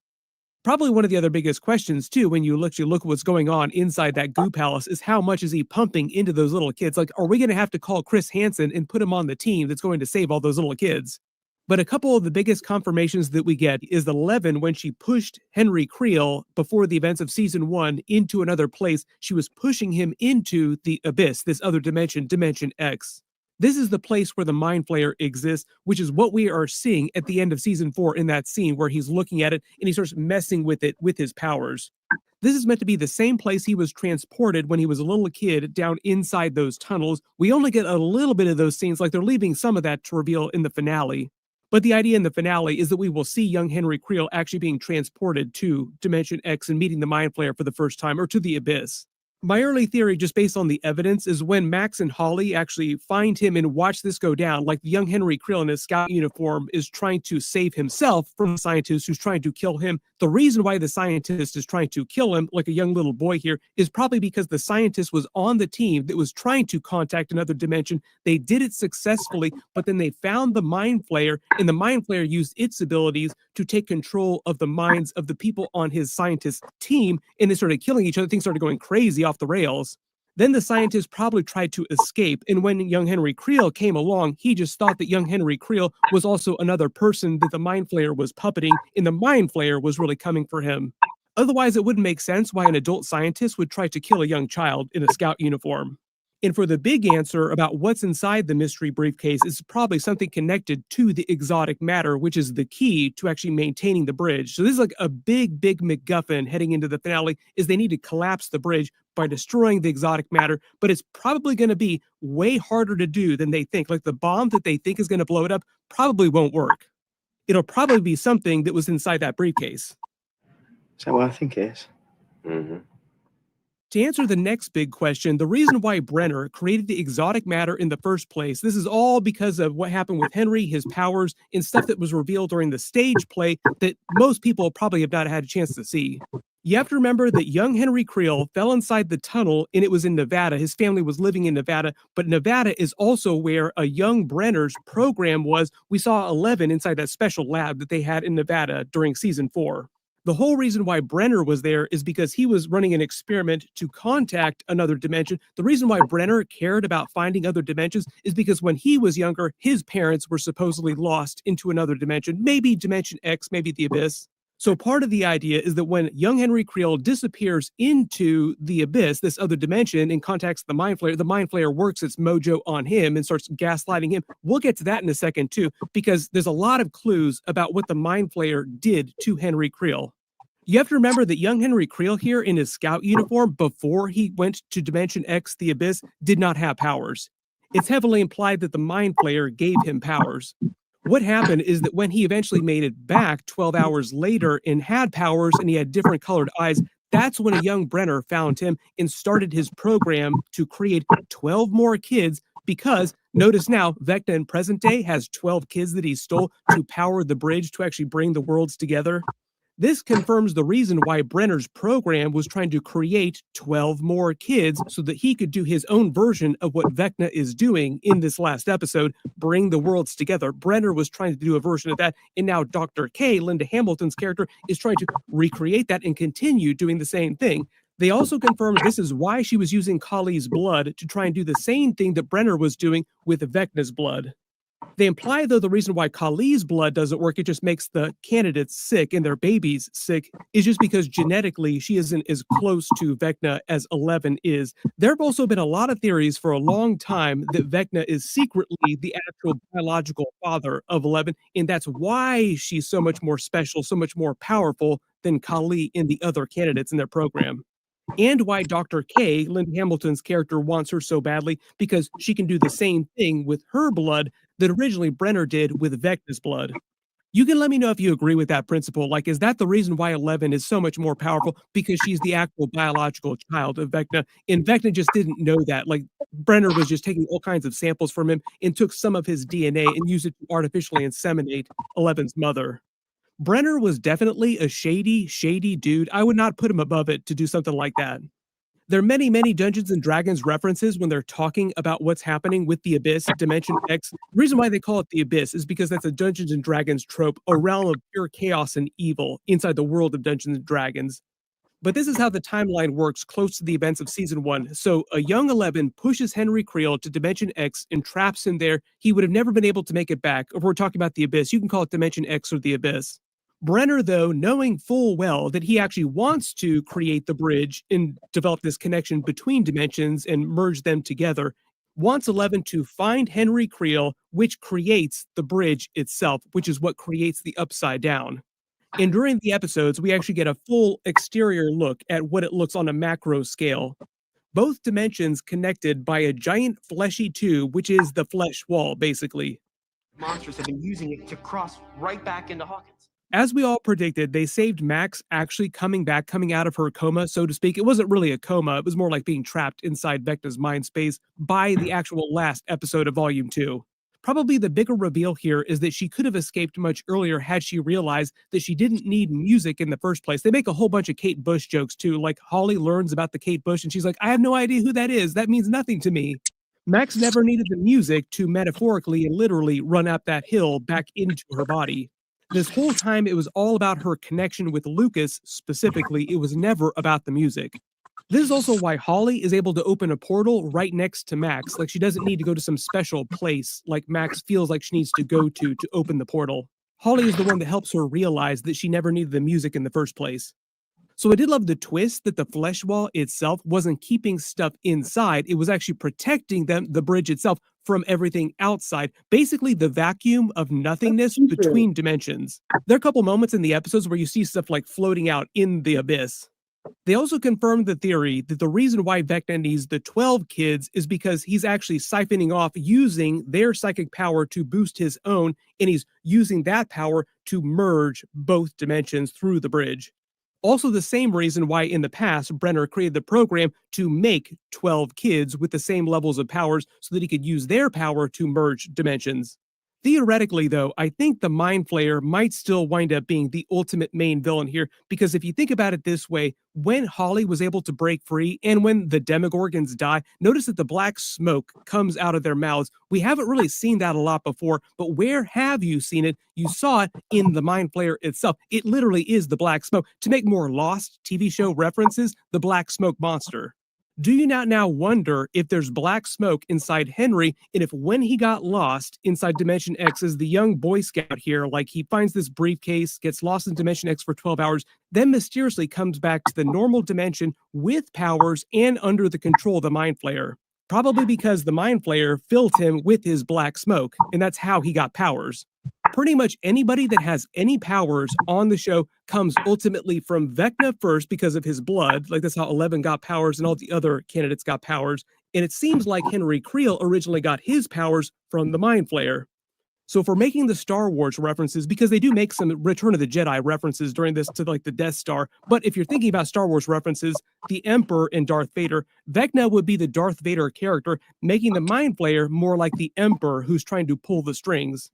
Probably one of the other biggest questions, too, when you look at what's going on inside that goo palace is how much is he pumping into those little kids? Like, are we going to have to call Chris Hansen and put him on the team that's going to save all those little kids? But a couple of the biggest confirmations that we get is the Levin, when she pushed Henry Creel before the events of Season 1 into another place, she was pushing him into the Abyss, this other dimension, Dimension X. This is the place where the Mind Flayer exists, which is what we are seeing at the end of Season 4 in that scene where he's looking at it and he starts messing with it with his powers. This is meant to be the same place he was transported when he was a little kid down inside those tunnels. We only get a little bit of those scenes, like they're leaving some of that to reveal in the finale. But the idea in the finale is that we will see young Henry Creel actually being transported to Dimension X and meeting the Mind Flayer for the first time, or to the Abyss. My early theory, just based on the evidence, is when Max and Holly actually find him and watch this go down, like the young Henry Creel in his scout uniform is trying to save himself from the scientist who's trying to kill him. The reason why the scientist is trying to kill him, like a young little boy here, is probably because the scientist was on the team that was trying to contact another dimension. They did it successfully, but then they found the Mind Flayer, and the Mind Flayer used its abilities to take control of the minds of the people on his scientist team, and they started killing each other. Things started going crazy off the rails. Then the scientist probably tried to escape, and when young Henry Creel came along, he just thought that young Henry Creel was also another person that the Mind Flayer was puppeting, and the Mind Flayer was really coming for him. Otherwise, it wouldn't make sense why an adult scientist would try to kill a young child in a scout uniform. And for the big answer about what's inside the mystery briefcase is probably something connected to the exotic matter, which is the key to actually maintaining the bridge. So this is like a big MacGuffin heading into the finale, is they need to collapse the bridge by destroying the exotic matter, but it's probably going to be way harder to do than they think. Like the bomb that they think is going to blow it up probably won't work. It'll probably be something that was inside that briefcase. Is that what I think it is? Mm-hmm. To answer the next big question, the reason why Brenner created the exotic matter in the first place, this is all because of what happened with Henry, his powers, and stuff that was revealed during the stage play that most people probably have not had a chance to see. You have to remember that young Henry Creel fell inside the tunnel, and it was in Nevada. His family was living in Nevada, but Nevada is also where a young Brenner's program was. We saw 11 inside that special lab that they had in Nevada during season 4. The whole reason why Brenner was there is because he was running an experiment to contact another dimension. The reason why Brenner cared about finding other dimensions is because when he was younger, his parents were supposedly lost into another dimension, maybe Dimension X, maybe the Abyss. So part of the idea is that when young Henry Creel disappears into the Abyss, this other dimension, and contacts the Mind Flayer works its mojo on him and starts gaslighting him. We'll get to that in a second too, because there's a lot of clues about what the Mind Flayer did to Henry Creel. You have to remember that young Henry Creel here in his scout uniform before he went to Dimension X, the Abyss, did not have powers. It's heavily implied that the Mind Flayer gave him powers. What happened is that when he eventually made it back 12 hours later and had powers and he had different colored eyes, that's when a young Brenner found him and started his program to create 12 more kids because, notice now, Vecna in present day has 12 kids that he stole to power the bridge to actually bring the worlds together. This confirms the reason why Brenner's program was trying to create 12 more kids so that he could do his own version of what Vecna is doing in this last episode, bring the worlds together. Brenner was trying to do a version of that, and now Dr. K, Linda Hamilton's character, is trying to recreate that and continue doing the same thing. They also confirmed this is why she was using Kali's blood to try and do the same thing that Brenner was doing with Vecna's blood. They imply, though, the reason why Kali's blood doesn't work, it just makes the candidates sick and their babies sick, is just because genetically she isn't as close to Vecna as 11 is. There have also been a lot of theories for a long time that Vecna is secretly the actual biological father of 11, and that's why she's so much more special, so much more powerful than Kali and the other candidates in their program. And why Dr. K, Linda Hamilton's character, wants her so badly, because she can do the same thing with her blood that originally Brenner did with Vecna's blood. You can let me know if you agree with that principle. Like, is that the reason why 11 is so much more powerful? Because she's the actual biological child of Vecna, and Vecna just didn't know that. Like, Brenner was just taking all kinds of samples from him and took some of his DNA and used it to artificially inseminate 11's mother. Brenner was definitely a shady dude. I would not put him above it to do something like that. There are many Dungeons and Dragons references when they're talking about what's happening with the Abyss, Dimension X. The reason why they call it the Abyss is because that's a Dungeons and Dragons trope, a realm of pure chaos and evil inside the world of Dungeons and Dragons. But this is how the timeline works close to the events of season 1. So a young 11 pushes Henry Creel to Dimension X and traps him there. He would have never been able to make it back. If we're talking about the Abyss, you can call it Dimension X or the Abyss. Brenner, though, knowing full well that he actually wants to create the bridge and develop this connection between dimensions and merge them together, wants 11 to find Henry Creel, which creates the bridge itself, which is what creates the Upside Down. And during the episodes, we actually get a full exterior look at what it looks on a macro scale. Both dimensions connected by a giant fleshy tube, which is the flesh wall, basically. Monsters have been using it to cross right back into Hawkins. As we all predicted, they saved Max actually coming out of her coma, so to speak. It wasn't really a coma. It was more like being trapped inside Vecna's mind space by the actual last episode of Volume 2. Probably the bigger reveal here is that she could have escaped much earlier had she realized that she didn't need music in the first place. They make a whole bunch of Kate Bush jokes, too. Like, Holly learns about the Kate Bush, and she's like, I have no idea who that is. That means nothing to me. Max never needed the music to metaphorically and literally run up that hill back into her body. This whole time, it was all about her connection with Lucas specifically. It was never about the music. This is also why Holly is able to open a portal right next to Max. Like, she doesn't need to go to some special place like Max feels like she needs to go to open the portal. Holly is the one that helps her realize that she never needed the music in the first place. So I did love the twist that the flesh wall itself wasn't keeping stuff inside. It was actually protecting the bridge itself, from everything outside. Basically, the vacuum of nothingness between dimensions. There are a couple moments in the episodes where you see stuff like floating out in the abyss. They also confirmed the theory that the reason why Vecna needs the 12 kids is because he's actually siphoning off using their psychic power to boost his own, and he's using that power to merge both dimensions through the bridge. Also the same reason why in the past Brenner created the program to make 12 kids with the same levels of powers so that he could use their power to merge dimensions. Theoretically, though, I think the Mind Flayer might still wind up being the ultimate main villain here, because if you think about it this way, when Holly was able to break free and when the Demogorgons die, notice that the black smoke comes out of their mouths. We haven't really seen that a lot before, but where have you seen it? You saw it in the Mind Flayer itself. It literally is the black smoke. To make more Lost TV show references, the black smoke monster. Do you not now wonder if there's black smoke inside Henry, and if when he got lost inside Dimension X as the young Boy Scout here, like he finds this briefcase, gets lost in Dimension X for 12 hours, then mysteriously comes back to the normal dimension with powers and under the control of the Mind Flayer? Probably because the Mind Flayer filled him with his black smoke, and that's how he got powers. Pretty much anybody that has any powers on the show comes ultimately from Vecna first because of his blood. Like that's how 11 got powers and all the other candidates got powers. And it seems like Henry Creel originally got his powers from the Mind Flayer. So for making the Star Wars references, because they do make some Return of the Jedi references during this to like the Death Star, but if you're thinking about Star Wars references, the Emperor and Darth Vader, Vecna would be the Darth Vader character, making the Mind Flayer more like the Emperor who's trying to pull the strings.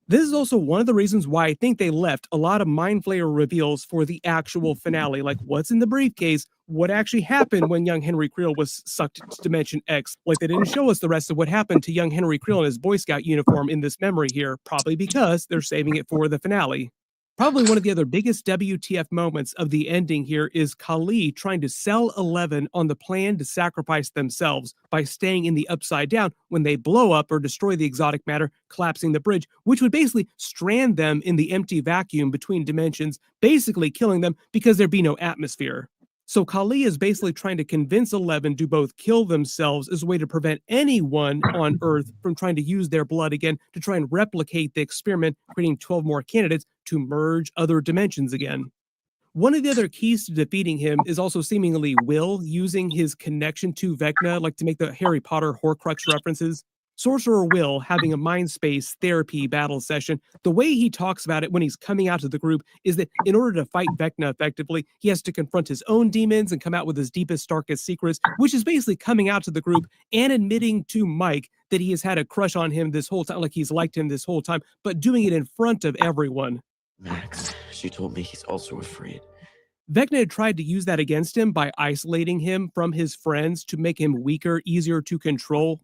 This is also one of the reasons why I think they left a lot of Mind Flayer reveals for the actual finale, like what's in the briefcase, what actually happened when young Henry Creel was sucked to Dimension X. Like they didn't show us the rest of what happened to young Henry Creel in his Boy Scout uniform in this memory here, probably because they're saving it for the finale. Probably one of the other biggest WTF moments of the ending here is Kali trying to sell 11 on the plan to sacrifice themselves by staying in the Upside Down when they blow up or destroy the exotic matter, collapsing the bridge, which would basically strand them in the empty vacuum between dimensions, basically killing them because there'd be no atmosphere. So Kali is basically trying to convince 11 to both kill themselves as a way to prevent anyone on Earth from trying to use their blood again to try and replicate the experiment, creating 12 more candidates to merge other dimensions again. One of the other keys to defeating him is also seemingly Will using his connection to Vecna, like to make the Harry Potter Horcrux references. Sorcerer Will having a mind space therapy battle session, the way he talks about it when he's coming out to the group is that in order to fight Vecna effectively, he has to confront his own demons and come out with his deepest, darkest secrets, which is basically coming out to the group and admitting to Mike that he has had a crush on him this whole time, like he's liked him this whole time, but doing it in front of everyone. Max, she told me he's also afraid. Vecna had tried to use that against him by isolating him from his friends to make him weaker, easier to control.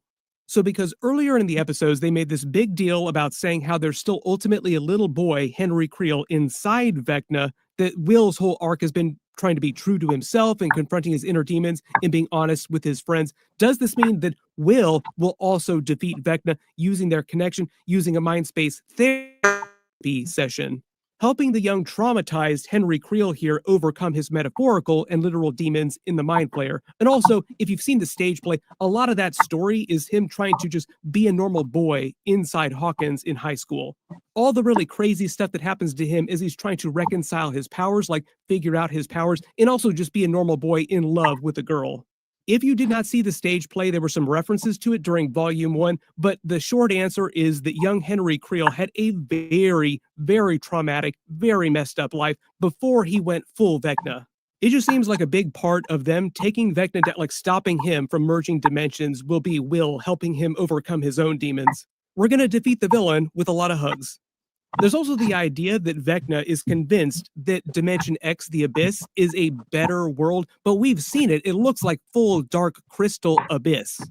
So because earlier in the episodes, they made this big deal about saying how there's still ultimately a little boy, Henry Creel, inside Vecna, that Will's whole arc has been trying to be true to himself and confronting his inner demons and being honest with his friends. Does this mean that Will also defeat Vecna using their connection, using a mind space therapy session? Helping the young traumatized Henry Creel here overcome his metaphorical and literal demons in the Mind Flayer. And also, if you've seen the stage play, a lot of that story is him trying to just be a normal boy inside Hawkins in high school. All the really crazy stuff that happens to him is he's trying to reconcile his powers, like figure out his powers, and also just be a normal boy in love with a girl. If you did not see the stage play, there were some references to it during Volume 1, but the short answer is that young Henry Creel had a very, very traumatic, very messed up life before he went full Vecna. It just seems like a big part of them taking Vecna down, like stopping him from merging dimensions, will be Will helping him overcome his own demons. We're going to defeat the villain with a lot of hugs. There's also the idea that Vecna is convinced that Dimension X, the Abyss, is a better world, but we've seen it. It looks like full dark crystal abyss.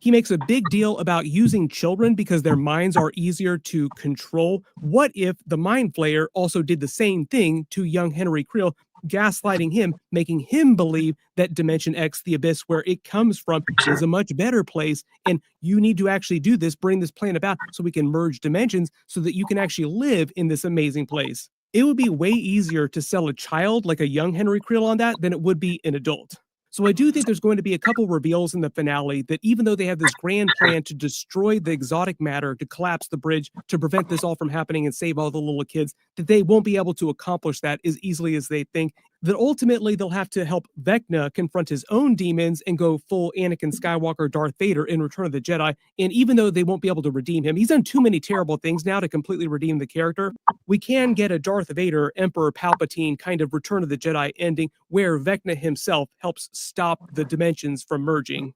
He makes a big deal about using children because their minds are easier to control. What if the Mind Flayer also did the same thing to young Henry Creel, gaslighting him, making him believe that Dimension X, the Abyss, where it comes from, is a much better place, and you need to actually do this, bring this plan about so we can merge dimensions so that you can actually live in this amazing place. It would be way easier to sell a child like a young Henry Creel on that than it would be an adult. So I do think there's going to be a couple reveals in the finale that even though they have this grand plan to destroy the exotic matter, to collapse the bridge, to prevent this all from happening and save all the little kids, that they won't be able to accomplish that as easily as they think. That ultimately they'll have to help Vecna confront his own demons and go full Anakin Skywalker, Darth Vader in Return of the Jedi. And even though they won't be able to redeem him, he's done too many terrible things now to completely redeem the character. We can get a Darth Vader, Emperor Palpatine kind of Return of the Jedi ending where Vecna himself helps stop the dimensions from merging.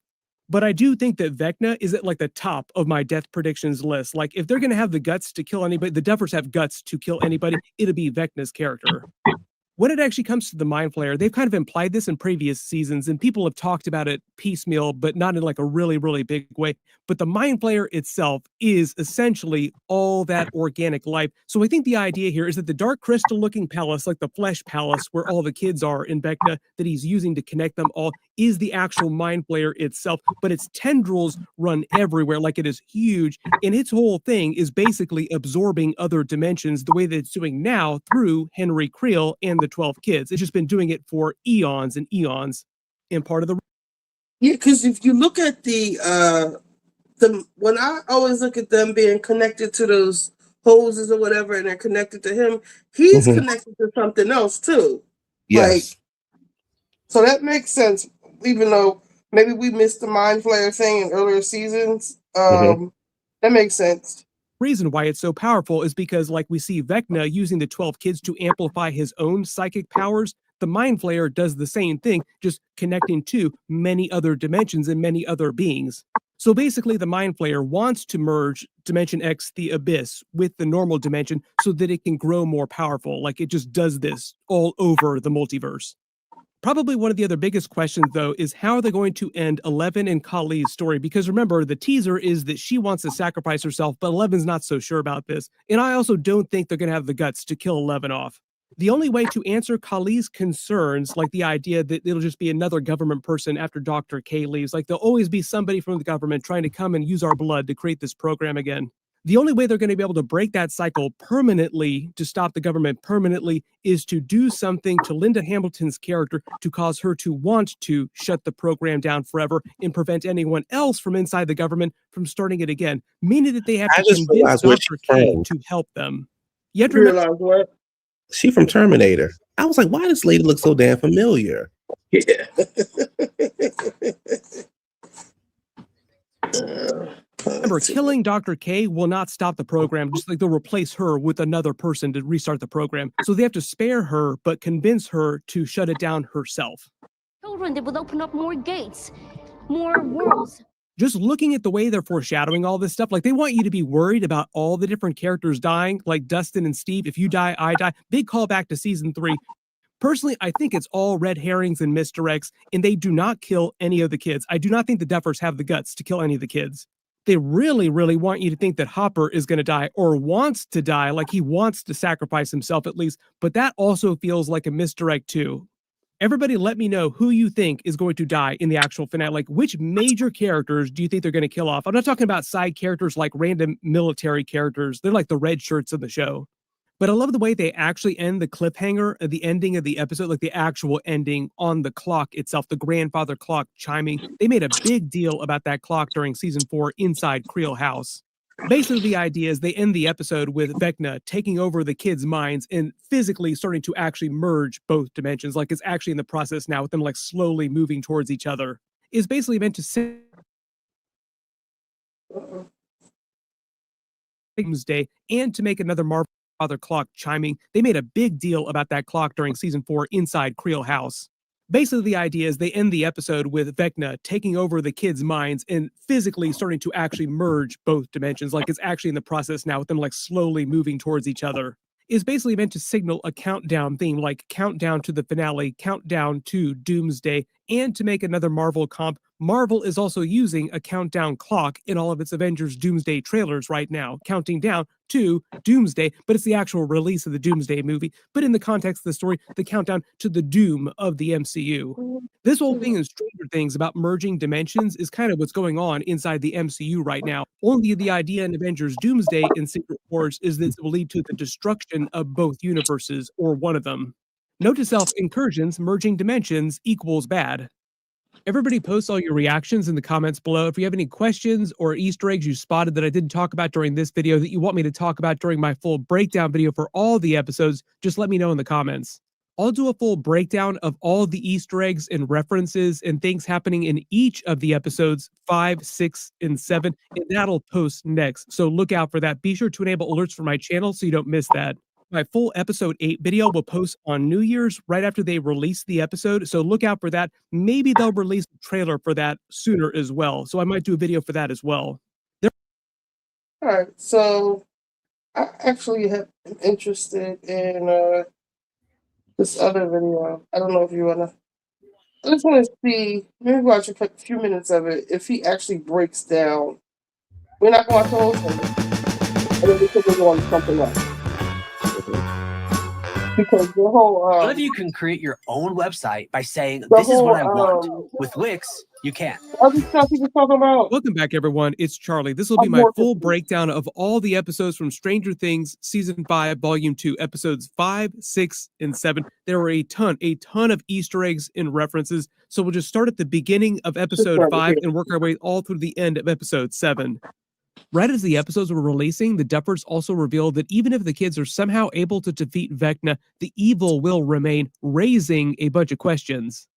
But I do think that Vecna is at like the top of my death predictions list. Like if they're going to have the guts to kill anybody, the Duffers have guts to kill anybody, it'll be Vecna's character. When it actually comes to the Mind Flayer, they've kind of implied this in previous seasons, and people have talked about it piecemeal, but not in like a really, really big way. But the Mind Flayer itself is essentially all that organic life. So I think the idea here is that the dark crystal-looking palace, like the flesh palace where all the kids are in Vecna, that he's using to connect them all, is the actual Mind Flayer itself, but its tendrils run everywhere, like it is huge, and its whole thing is basically absorbing other dimensions the way that it's doing now through Henry Creel and the 12 kids. It's just been doing it for eons and eons. And part of the because if you look at the when I always look at them being connected to those hoses or whatever, and they're connected to him, he's connected to something else too. Yes. Like, so that makes sense, even though maybe we missed the Mind Flayer thing in earlier seasons. That makes sense. Reason why it's so powerful is because, like we see Vecna using the 12 kids to amplify his own psychic powers, the Mind Flayer does the same thing, just connecting to many other dimensions and many other beings. So basically, the Mind Flayer wants to merge Dimension X, the Abyss, with the normal dimension so that it can grow more powerful. Like it just does this all over the multiverse. Probably one of the other biggest questions, though, is how are they going to end Eleven and Kali's story? Because remember, the teaser is that she wants to sacrifice herself, but Eleven's not so sure about this. And I also don't think they're going to have the guts to kill 11 off. The only way to answer Kali's concerns, like the idea that it'll just be another government person after Dr. K leaves, like there'll always be somebody from the government trying to come and use our blood to create this program again. The only way they're going to be able to break that cycle permanently, to stop the government permanently, is to do something to Linda Hamilton's character to cause her to want to shut the program down forever and prevent anyone else from inside the government from starting it again, meaning that they have to convince Dr. K to help them. You have to realize what? She from Terminator. I was like, why does this lady look so damn familiar? Yeah. Remember, killing Dr. K will not stop the program, just like they'll replace her with another person to restart the program. So they have to spare her, but convince her to shut it down herself. Children, they will open up more gates, more worlds. Just looking at the way they're foreshadowing all this stuff, like they want you to be worried about all the different characters dying, like Dustin and Steve. If you die, I die. Big callback to season 3. Personally, I think it's all red herrings and misdirects, and they do not kill any of the kids. I do not think the Duffers have the guts to kill any of the kids. They really, really want you to think that Hopper is going to die or wants to die, like he wants to sacrifice himself at least, but that also feels like a misdirect too. Everybody let me know who you think is going to die in the actual finale. Like, which major characters do you think they're going to kill off? I'm not talking about side characters like random military characters. They're like the red shirts of the show. But I love the way they actually end the cliffhanger at the ending of the episode, like the actual ending on the clock itself, the grandfather clock chiming. They made a big deal about that clock during season 4 inside Creel House. Basically, the idea is they end the episode with Vecna taking over the kids' minds and physically starting to actually merge both dimensions, like it's actually in the process now with them like slowly moving towards each other. It's basically meant to Doomsday and to make another Marvel Father clock chiming. They made a big deal about that clock during season 4 inside Creel House. Basically, the idea is they end the episode with Vecna taking over the kids' minds and physically starting to actually merge both dimensions, like it's actually in the process now with them like slowly moving towards each other. Is basically meant to signal a countdown theme, like countdown to the finale, countdown to Doomsday, and to make another Marvel comp. Marvel is also using a countdown clock in all of its Avengers Doomsday trailers right now, counting down to Doomsday, but it's the actual release of the Doomsday movie. But in the context of the story, the countdown to the doom of the MCU. This whole thing in Stranger Things about merging dimensions is kind of what's going on inside the MCU right now. Only the idea in Avengers Doomsday and Secret Wars is that it will lead to the destruction of both universes or one of them. Note to self, incursions, merging dimensions equals bad. Everybody post all your reactions in the comments below. If you have any questions or Easter eggs you spotted that I didn't talk about during this video that you want me to talk about during my full breakdown video for all the episodes, just let me know in the comments. I'll do a full breakdown of all the Easter eggs and references and things happening in each of the episodes 5, 6, and 7, and that'll post next. So look out for that. Be sure to enable alerts for my channel so you don't miss that. My full episode 8 video will post on New Year's right after they release the episode. So look out for that. Maybe they'll release a trailer for that sooner as well. So I might do a video for that as well. All right, so I actually have been interested in this other video. I don't know if you wanna. I just want to see. Maybe watch a few minutes of it. If he actually breaks down, we're not going to watch the whole thing, and then we can move on to something else. Because the whole What if you can create your own website by saying, the this is what I whole want? With Wix, you can. other stuff he was talking about. Welcome back, everyone. It's Charlie. This will be my full breakdown of all the episodes from Stranger Things Season 5, Volume 2, Episodes 5, 6, and 7. There were a ton of Easter eggs and references. So we'll just start at the beginning of Episode 5 and work our way all through the end of Episode 7. Right as the episodes were releasing, the Duffers also revealed that even if the kids are somehow able to defeat Vecna, the evil will remain, raising a bunch of questions.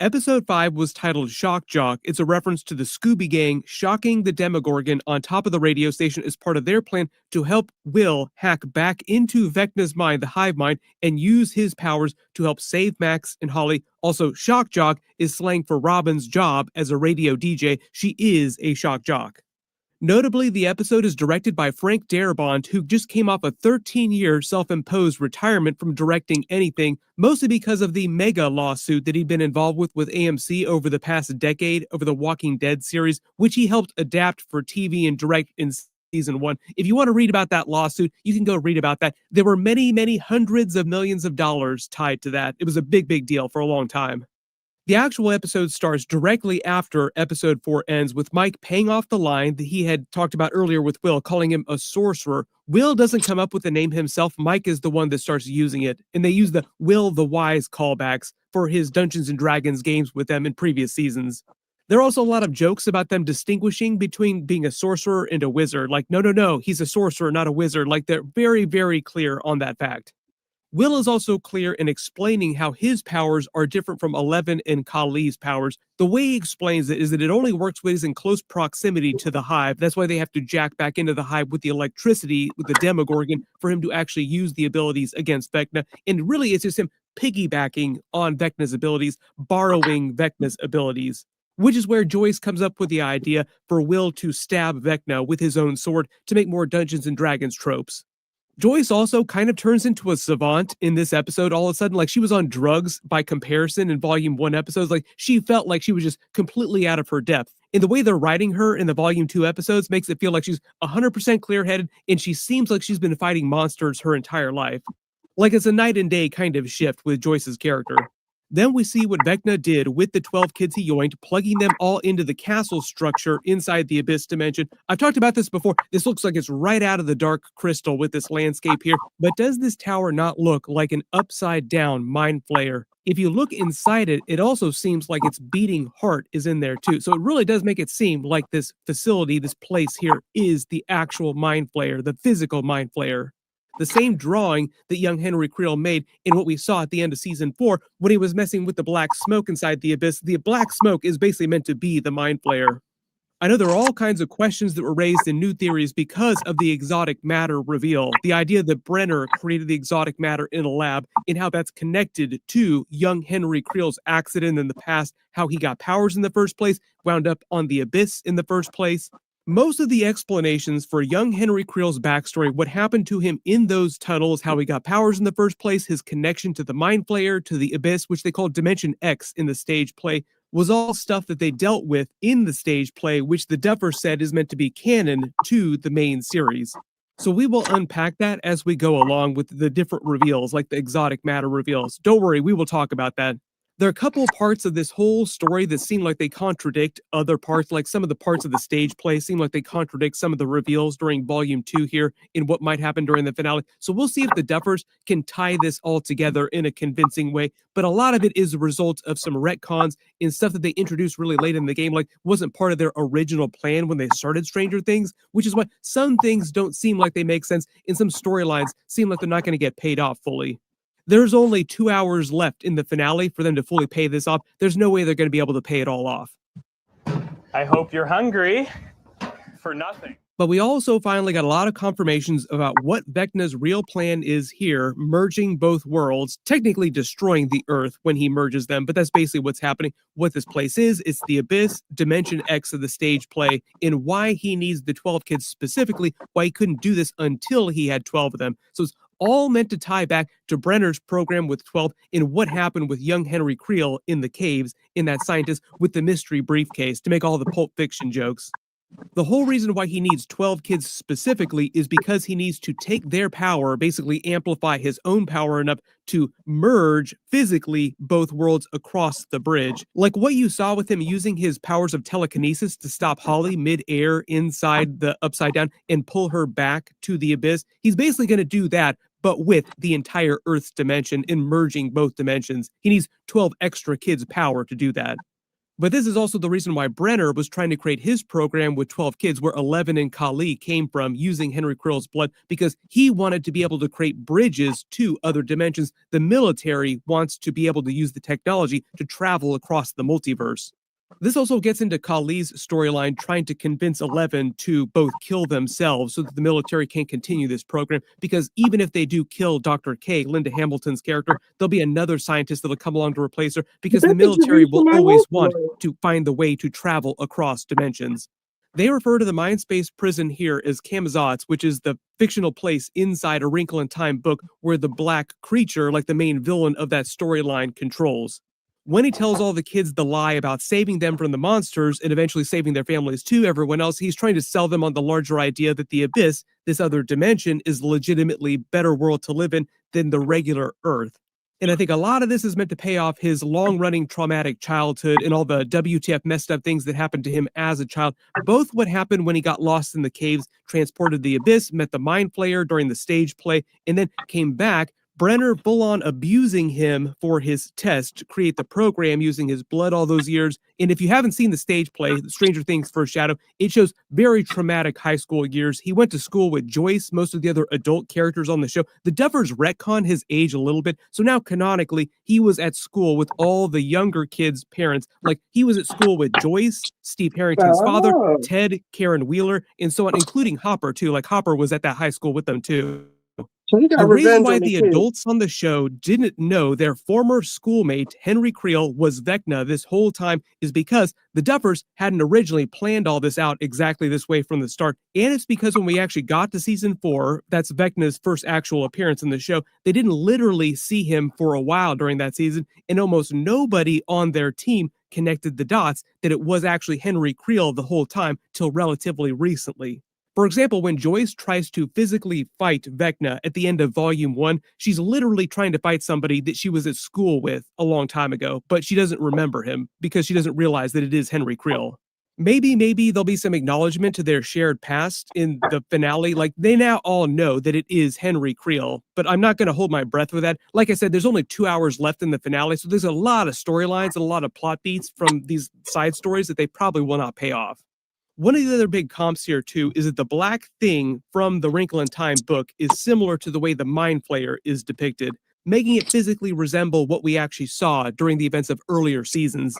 Episode 5 was titled Shock Jock. It's a reference to the Scooby Gang shocking the Demogorgon on top of the radio station as part of their plan to help Will hack back into Vecna's mind, the hive mind, and use his powers to help save Max and Holly. Also, Shock Jock is slang for Robin's job as a radio DJ. She is a shock jock. Notably, the episode is directed by Frank Darabont, who just came off a 13-year self-imposed retirement from directing anything, mostly because of the mega lawsuit that he'd been involved with AMC over the past decade over the Walking Dead series, which he helped adapt for TV and direct in Season 1. If you want to read about that lawsuit, you can go read about that. There were many hundreds of millions of dollars tied to that. It was a big deal for a long time. The actual episode starts directly after episode 4 ends, with Mike paying off the line that he had talked about earlier with Will, calling him a sorcerer. Will doesn't come up with the name himself. Mike is the one that starts using it, and they use the Will the Wise callbacks for his Dungeons & Dragons games with them in previous seasons. There are also a lot of jokes about them distinguishing between being a sorcerer and a wizard. Like, no, he's a sorcerer, not a wizard. Like, they're very clear on that fact. Will is also clear in explaining how his powers are different from Eleven and Kali's powers. The way he explains it is that it only works when he's in close proximity to the hive. That's why they have to jack back into the hive with the electricity, with the Demogorgon, for him to actually use the abilities against Vecna. And really, it's just him piggybacking on Vecna's abilities, borrowing Vecna's abilities. Which is where Joyce comes up with the idea for Will to stab Vecna with his own sword to make more Dungeons & Dragons tropes. Joyce also kind of turns into a savant in this episode all of a sudden, like she was on drugs by comparison in Volume 1 episodes. Like she felt like she was just completely out of her depth. And the way they're writing her in the Volume 2 episodes makes it feel like she's 100% clear-headed, and she seems like she's been fighting monsters her entire life. Like it's a night and day kind of shift with Joyce's character. Then we see what Vecna did with the 12 kids he yoinked, plugging them all into the castle structure inside the Abyss dimension. I've talked about this before. This looks like it's right out of the Dark Crystal with this landscape here. But does this tower not look like an upside-down mind flayer? If you look inside it, it also seems like its beating heart is in there too. So it really does make it seem like this facility, this place here, is the actual mind flayer, the physical mind flayer. The same drawing that young Henry Creel made in what we saw at the end of Season 4 when he was messing with the black smoke inside the Abyss. The black smoke is basically meant to be the mind flayer. I know there are all kinds of questions that were raised in new theories because of the exotic matter reveal. The idea that Brenner created the exotic matter in a lab and how that's connected to young Henry Creel's accident in the past, how he got powers in the first place, wound up on the Abyss in the first place. Most of the explanations for young Henry Creel's backstory, what happened to him in those tunnels, how he got powers in the first place, his connection to the Mind Flayer, to the Abyss, which they called Dimension X in the stage play, was all stuff that they dealt with in the stage play, which the Duffer said is meant to be canon to the main series. So we will unpack that as we go along with the different reveals, like the exotic matter reveals. Don't worry, we will talk about that. There are a couple of parts of this whole story that seem like they contradict other parts, like some of the parts of the stage play seem like they contradict some of the reveals during Volume 2 here in what might happen during the finale. So we'll see if the Duffers can tie this all together in a convincing way. But a lot of it is a result of some retcons and stuff that they introduced really late in the game, like wasn't part of their original plan when they started Stranger Things, which is why some things don't seem like they make sense, and some storylines seem like they're not going to get paid off fully. There's only 2 hours left in the finale for them to fully pay this off. There's no way they're going to be able to pay it all off. I hope you're hungry for nothing. But we also finally got a lot of confirmations about what Vecna's real plan is here, merging both worlds, technically destroying the Earth when he merges them, but that's basically what's happening. What this place is, it's the Abyss, Dimension X of the stage play, and why he needs the 12 kids specifically, why he couldn't do this until he had 12 of them. So it's all meant to tie back to Brenner's program with 12 and what happened with young Henry Creel in the caves, in that scientist with the mystery briefcase, to make all the Pulp Fiction jokes. The whole reason why he needs 12 kids specifically is because he needs to take their power, basically amplify his own power enough to merge physically both worlds across the bridge. Like what you saw with him using his powers of telekinesis to stop Holly mid-air inside the Upside Down and pull her back to the Abyss. He's basically going to do that, but with the entire Earth's dimension and merging both dimensions. He needs 12 extra kids' power to do that. But this is also the reason why Brenner was trying to create his program with 12 kids, where 11 and Kali came from, using Henry Creel's blood, because he wanted to be able to create bridges to other dimensions. The military wants to be able to use the technology to travel across the multiverse. This also gets into Kali's storyline, trying to convince 11 to both kill themselves so that the military can continue this program, because even if they do kill Dr. K, Linda Hamilton's character, there'll be another scientist that'll come along to replace her, because the military will always want to find the way to travel across dimensions. They refer to the Mindspace prison here as Kamazotz, which is the fictional place inside A Wrinkle in Time book where the black creature, like the main villain of that storyline, controls. When he tells all the kids the lie about saving them from the monsters and eventually saving their families too, everyone else, he's trying to sell them on the larger idea that the Abyss, this other dimension, is a legitimately better world to live in than the regular Earth. And I think a lot of this is meant to pay off his long-running traumatic childhood and all the WTF messed up things that happened to him as a child. Both what happened when he got lost in the caves, transported the Abyss, met the Mind Flayer during the stage play, and then came back, Brenner full-on abusing him for his test to create the program using his blood all those years. And if you haven't seen the stage play, Stranger Things First Shadow, it shows very traumatic high school years. He went to school with Joyce, most of the other adult characters on the show. The Duffers retcon his age a little bit, so now canonically, he was at school with all the younger kids' parents. Like, he was at school with Joyce, Steve Harrington's father, Ted, Karen Wheeler, and so on, including Hopper, too. Like, Hopper was at that high school with them, too. So he got The reason revenge why on the the kids. adults on the show didn't know their former schoolmate, Henry Creel, was Vecna this whole time is because the Duffers hadn't originally planned all this out exactly this way from the start. And it's because when we actually got to season 4, that's Vecna's first actual appearance in the show, they didn't literally see him for a while during that season, and almost nobody on their team connected the dots that it was actually Henry Creel the whole time till relatively recently. For example, when Joyce tries to physically fight Vecna at the end of Volume 1, she's literally trying to fight somebody that she was at school with a long time ago, but she doesn't remember him because she doesn't realize that it is Henry Creel. Maybe there'll be some acknowledgement to their shared past in the finale. Like, they now all know that it is Henry Creel, but I'm not going to hold my breath with that. Like I said, there's only 2 hours left in the finale, so there's a lot of storylines and a lot of plot beats from these side stories that they probably will not pay off. One of the other big comps here, too, is that the Black Thing from the Wrinkle in Time book is similar to the way the Mind Flayer is depicted, making it physically resemble what we actually saw during the events of earlier seasons.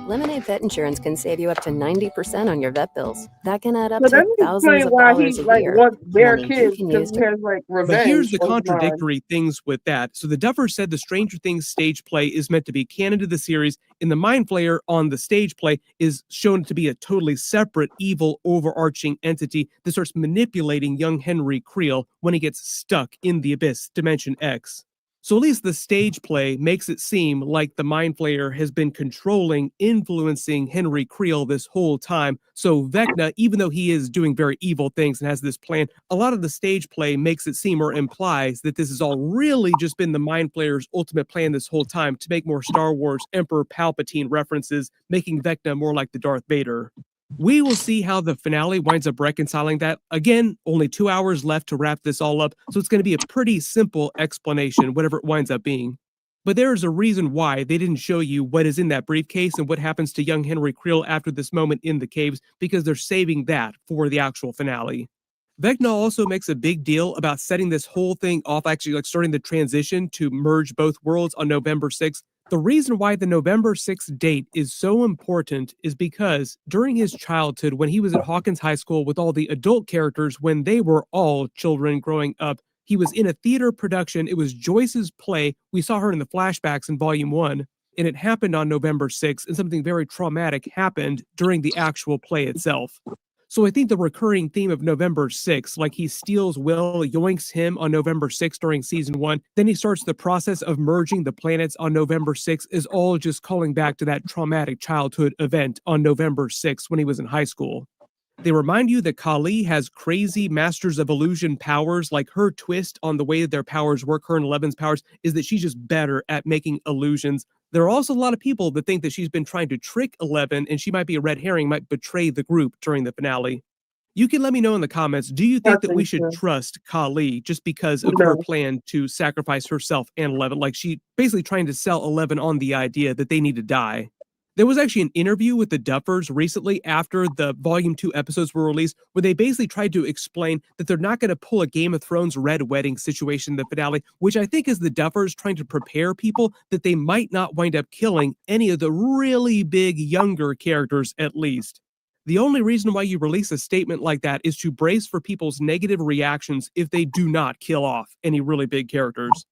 Lemonade Pet Insurance can save you up to 90% on your vet bills. That can add up So to that thousands of why dollars he a like year. wants their Money you kids can because use he to has like revenge. But here's the over mine. contradictory things with that. So the Duffer said the Stranger Things stage play is meant to be canon to the series, and the Mind Flayer on the stage play is shown to be a totally separate, evil, overarching entity that starts manipulating young Henry Creel when he gets stuck in the Abyss, Dimension X. So at least the stage play makes it seem like the Mind Flayer has been controlling, influencing Henry Creel this whole time. So Vecna, even though he is doing very evil things and has this plan, a lot of the stage play makes it seem or implies that this has all really just been the Mind Flayer's ultimate plan this whole time to make more Star Wars Emperor Palpatine references, making Vecna more like the Darth Vader. We will see how the finale winds up reconciling that. Again, only 2 hours left to wrap this all up, so it's going to be a pretty simple explanation, whatever it winds up being. But there is a reason why they didn't show you what is in that briefcase and what happens to young Henry Creel after this moment in the caves, because they're saving that for the actual finale. Vecna also makes a big deal about setting this whole thing off, actually like starting the transition to merge both worlds on November 6th. The reason why the November 6th date is so important is because during his childhood, when he was at Hawkins High School with all the adult characters, when they were all children growing up, he was in a theater production. It was Joyce's play. We saw her in the flashbacks in Volume 1, and it happened on November 6th, and something very traumatic happened during the actual play itself. So I think the recurring theme of November 6th, like he steals Will, yoinks him on November 6th during season 1, then he starts the process of merging the planets on November 6th, is all just calling back to that traumatic childhood event on November 6th when he was in high school. They remind you that Kali has crazy Masters of Illusion powers, like her twist on the way that their powers work, her and Eleven's powers, is that she's just better at making illusions. There are also a lot of people that think that she's been trying to trick Eleven and she might be a red herring, might betray the group during the finale. You can let me know in the comments, do you think that we should trust Kali just because of her plan to sacrifice herself and Eleven? Like she basically trying to sell Eleven on the idea that they need to die. There was actually an interview with the Duffers recently after the Volume 2 episodes were released where they basically tried to explain that they're not going to pull a Game of Thrones Red Wedding situation in the finale, which I think is the Duffers trying to prepare people that they might not wind up killing any of the really big younger characters at least. The only reason why you release a statement like that is to brace for people's negative reactions if they do not kill off any really big characters.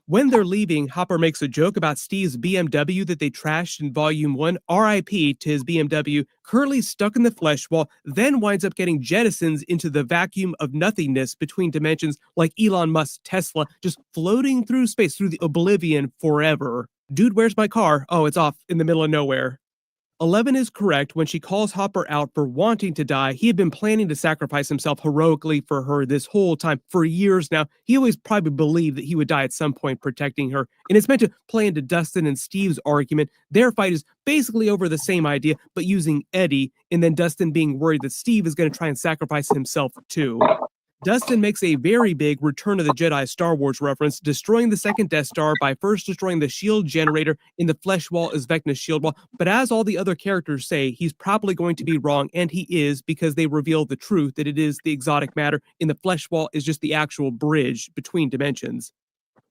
When they're leaving, Hopper makes a joke about Steve's BMW that they trashed in Volume 1, RIP to his BMW, currently stuck in the flesh wall, then winds up getting jettisons into the vacuum of nothingness between dimensions like Elon Musk's Tesla, just floating through space, through the oblivion forever. Dude, where's my car? Oh, it's off in the middle of nowhere. 11 is correct when she calls Hopper out for wanting to die. He had been planning to sacrifice himself heroically for her this whole time. For years now, he always probably believed that he would die at some point protecting her. And it's meant to play into Dustin and Steve's argument. Their fight is basically over the same idea, but using Eddie, and then Dustin being worried that Steve is going to try and sacrifice himself too. Dustin makes a very big Return of the Jedi Star Wars reference, destroying the second Death Star by first destroying the shield generator in the flesh wall as Vecna's shield wall. But as all the other characters say, he's probably going to be wrong, and he is, because they reveal the truth that it is the exotic matter in the flesh wall is just the actual bridge between dimensions.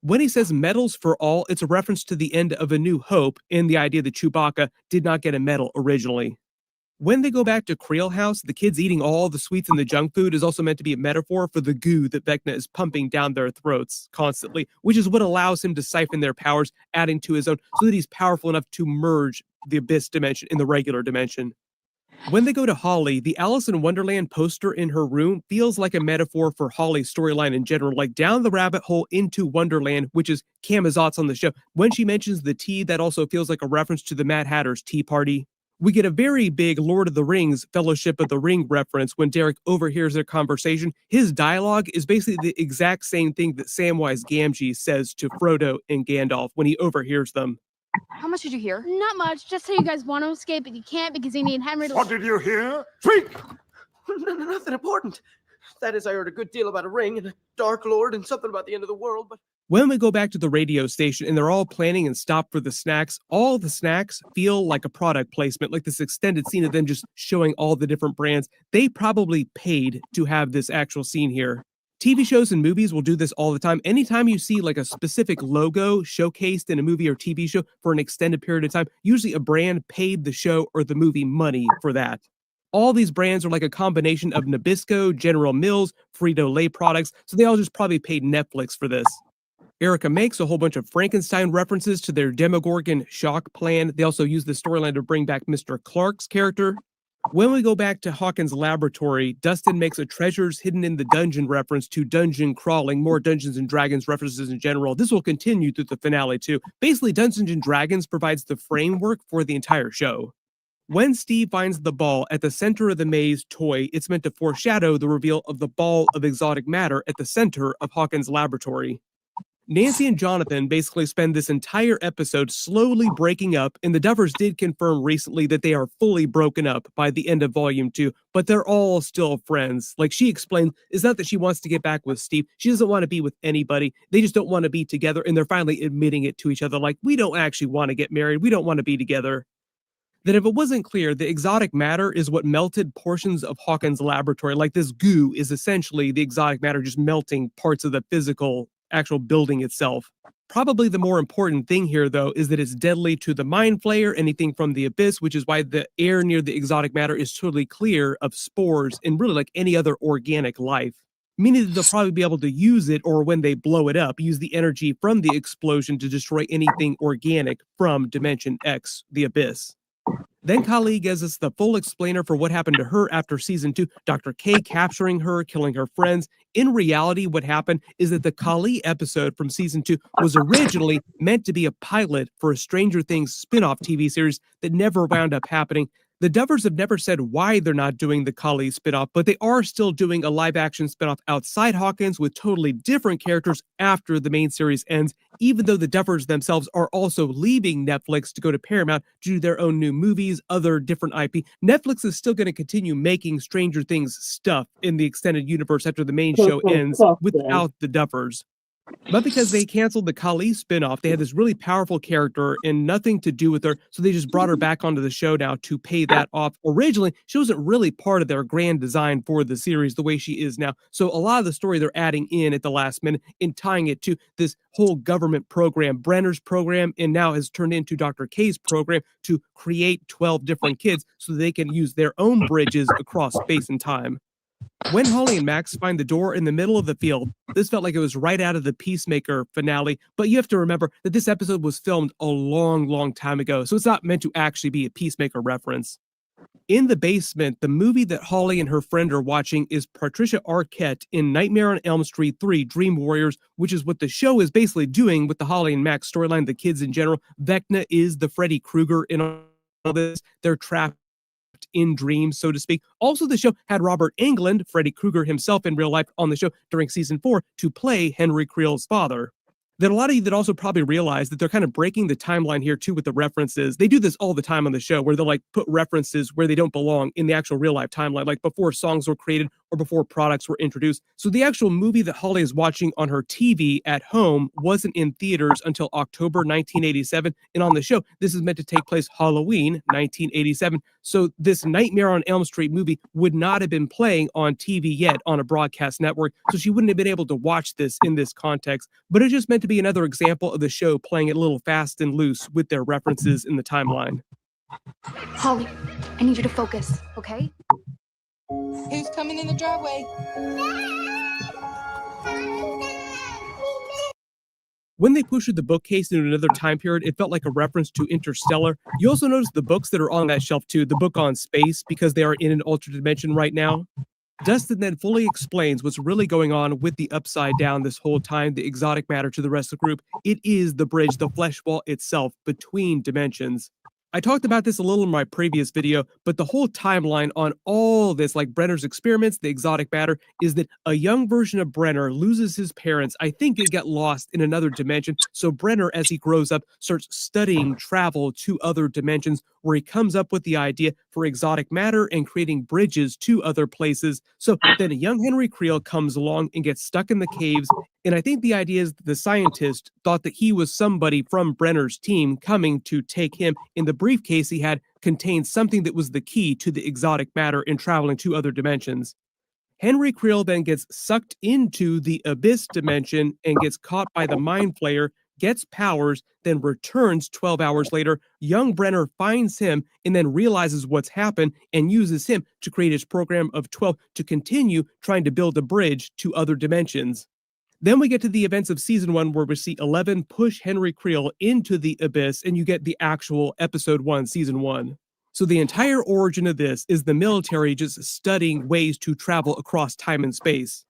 When he says medals for all, it's a reference to the end of A New Hope and the idea that Chewbacca did not get a medal originally. When they go back to Creel House, the kids eating all the sweets and the junk food is also meant to be a metaphor for the goo that Vecna is pumping down their throats constantly, which is what allows him to siphon their powers, adding to his own, so that he's powerful enough to merge the abyss dimension in the regular dimension. When they go to Holly, the Alice in Wonderland poster in her room feels like a metaphor for Holly's storyline in general, like down the rabbit hole into Wonderland, which is Camazotz on the show. When she mentions the tea, that also feels like a reference to the Mad Hatter's Tea Party. We get a very big Lord of the Rings Fellowship of the Ring reference when Derek overhears their conversation. His dialogue is basically the exact same thing that Samwise Gamgee says to Frodo and Gandalf when he overhears them. How much did you hear? Not much. Just how you guys want to escape, but you can't because you need Henry to... What did you hear? Speak! Nothing important. That is, I heard a good deal about a ring and a Dark Lord and something about the end of the world, but... When we go back to the radio station and they're all planning and stop for the snacks, all the snacks feel like a product placement, like this extended scene of them just showing all the different brands. They probably paid to have this actual scene here. TV shows and movies will do this all the time. Anytime you see like a specific logo showcased in a movie or TV show for an extended period of time, usually a brand paid the show or the movie money for that. All these brands are like a combination of Nabisco, General Mills, Frito-Lay products, so they all just probably paid Netflix for this. Erica makes a whole bunch of Frankenstein references to their Demogorgon shock plan. They also use the storyline to bring back Mr. Clark's character. When we go back to Hawkins' laboratory, Dustin makes a treasures hidden in the dungeon reference to dungeon crawling, more Dungeons and Dragons references in general. This will continue through the finale too. Basically, Dungeons and Dragons provides the framework for the entire show. When Steve finds the ball at the center of the maze toy, it's meant to foreshadow the reveal of the ball of exotic matter at the center of Hawkins' laboratory. Nancy and Jonathan basically spend this entire episode slowly breaking up, and the Duffers did confirm recently that they are fully broken up by the end of Volume 2, but they're all still friends. Like she explained, it's not that she wants to get back with Steve. She doesn't want to be with anybody. They just don't want to be together, and they're finally admitting it to each other, like, we don't actually want to get married. We don't want to be together. That if it wasn't clear, the exotic matter is what melted portions of Hawkins' laboratory. Like this goo is essentially the exotic matter just melting parts of the physical actual building itself. Probably the more important thing here, though, is that it's deadly to the mind flayer, anything from the abyss, which is why the air near the exotic matter is totally clear of spores and really like any other organic life. Meaning that they'll probably be able to use it, or when they blow it up, use the energy from the explosion to destroy anything organic from Dimension X, the abyss. Then Kali gives us the full explainer for what happened to her after season 2, Dr. K capturing her, killing her friends. In reality, what happened is that the Kali episode from season 2 was originally meant to be a pilot for a Stranger Things spin-off TV series that never wound up happening. The Dovers have never said why they're not doing the Kali spinoff, but they are still doing a live-action spinoff outside Hawkins with totally different characters after the main series ends, even though the Dovers themselves are also leaving Netflix to go to Paramount to do their own new movies, other different IP. Netflix is still going to continue making Stranger Things stuff in the extended universe after the main show ends without the Dovers. But because they canceled the Kali spinoff, they had this really powerful character and nothing to do with her, so they just brought her back onto the show now to pay that off. Originally, she wasn't really part of their grand design for the series the way she is now, so a lot of the story they're adding in at the last minute and tying it to this whole government program, Brenner's program, and now has turned into Dr. K's program to create 12 different kids so they can use their own bridges across space and time. When Holly and Max find the door in the middle of the field, this felt like it was right out of the Peacemaker finale, but you have to remember that this episode was filmed a long time ago, so it's not meant to actually be a Peacemaker reference. In the basement, the movie that Holly and her friend are watching is Patricia Arquette in Nightmare on Elm Street 3 Dream Warriors, which is what the show is basically doing with the Holly and Max storyline, the kids in general. Vecna is the Freddy Krueger in all this. They're trapped in dreams, so to speak. Also, the show had Robert Englund, Freddy Krueger himself in real life, on the show during season 4 to play Henry Creel's father. Then a lot of you that also probably realize that they're kind of breaking the timeline here too with the references. They do this all the time on the show where they'll like put references where they don't belong in the actual real life timeline, like before songs were created or before products were introduced. So the actual movie that Holly is watching on her TV at home wasn't in theaters until October 1987. And on the show, this is meant to take place Halloween 1987. So this Nightmare on Elm Street movie would not have been playing on TV yet on a broadcast network. So she wouldn't have been able to watch this in this context, but it's just meant to be another example of the show playing it a little fast and loose with their references in the timeline. Holly, I need you to focus, okay? Who's coming in the driveway? When they pushed the bookcase into another time period, it felt like a reference to Interstellar. You also notice the books that are on that shelf too, the book on space, because they are in an alternate dimension right now. Dustin then fully explains what's really going on with the Upside Down this whole time, the exotic matter to the rest of the group. It is the bridge, the flesh wall itself between dimensions. I talked about this a little in my previous video, but the whole timeline on all this, like Brenner's experiments, the exotic matter, is that a young version of Brenner loses his parents. I think they get lost in another dimension. So Brenner, as he grows up, starts studying travel to other dimensions, where he comes up with the idea for exotic matter and creating bridges to other places. So then a young Henry Creel comes along and gets stuck in the caves. And I think the idea is that the scientist thought that he was somebody from Brenner's team coming to take him. In the briefcase he had contained something that was the key to the exotic matter in traveling to other dimensions. Henry Creel then gets sucked into the abyss dimension and gets caught by the mind flayer, gets powers, then returns 12 hours later. Young Brenner finds him and then realizes what's happened and uses him to create his program of 12 to continue trying to build a bridge to other dimensions. Then we get to the events of season 1 where we see 11 push Henry Creel into the abyss and you get the actual episode 1, season 1. So the entire origin of this is the military just studying ways to travel across time and space.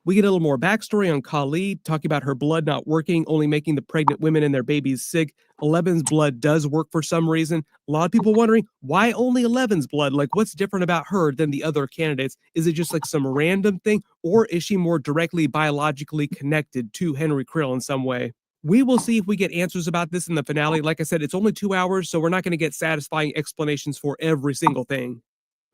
We get a little more backstory on Kali, talking about her blood not working, only making the pregnant women and their babies sick. 11's blood does work for some reason. A lot of people wondering, why only 11's blood? Like, what's different about her than the other candidates? Is it just like some random thing, or is she more directly biologically connected to Henry Creel in some way? We will see if we get answers about this in the finale. Like I said, it's only 2 hours, so we're not going to get satisfying explanations for every single thing.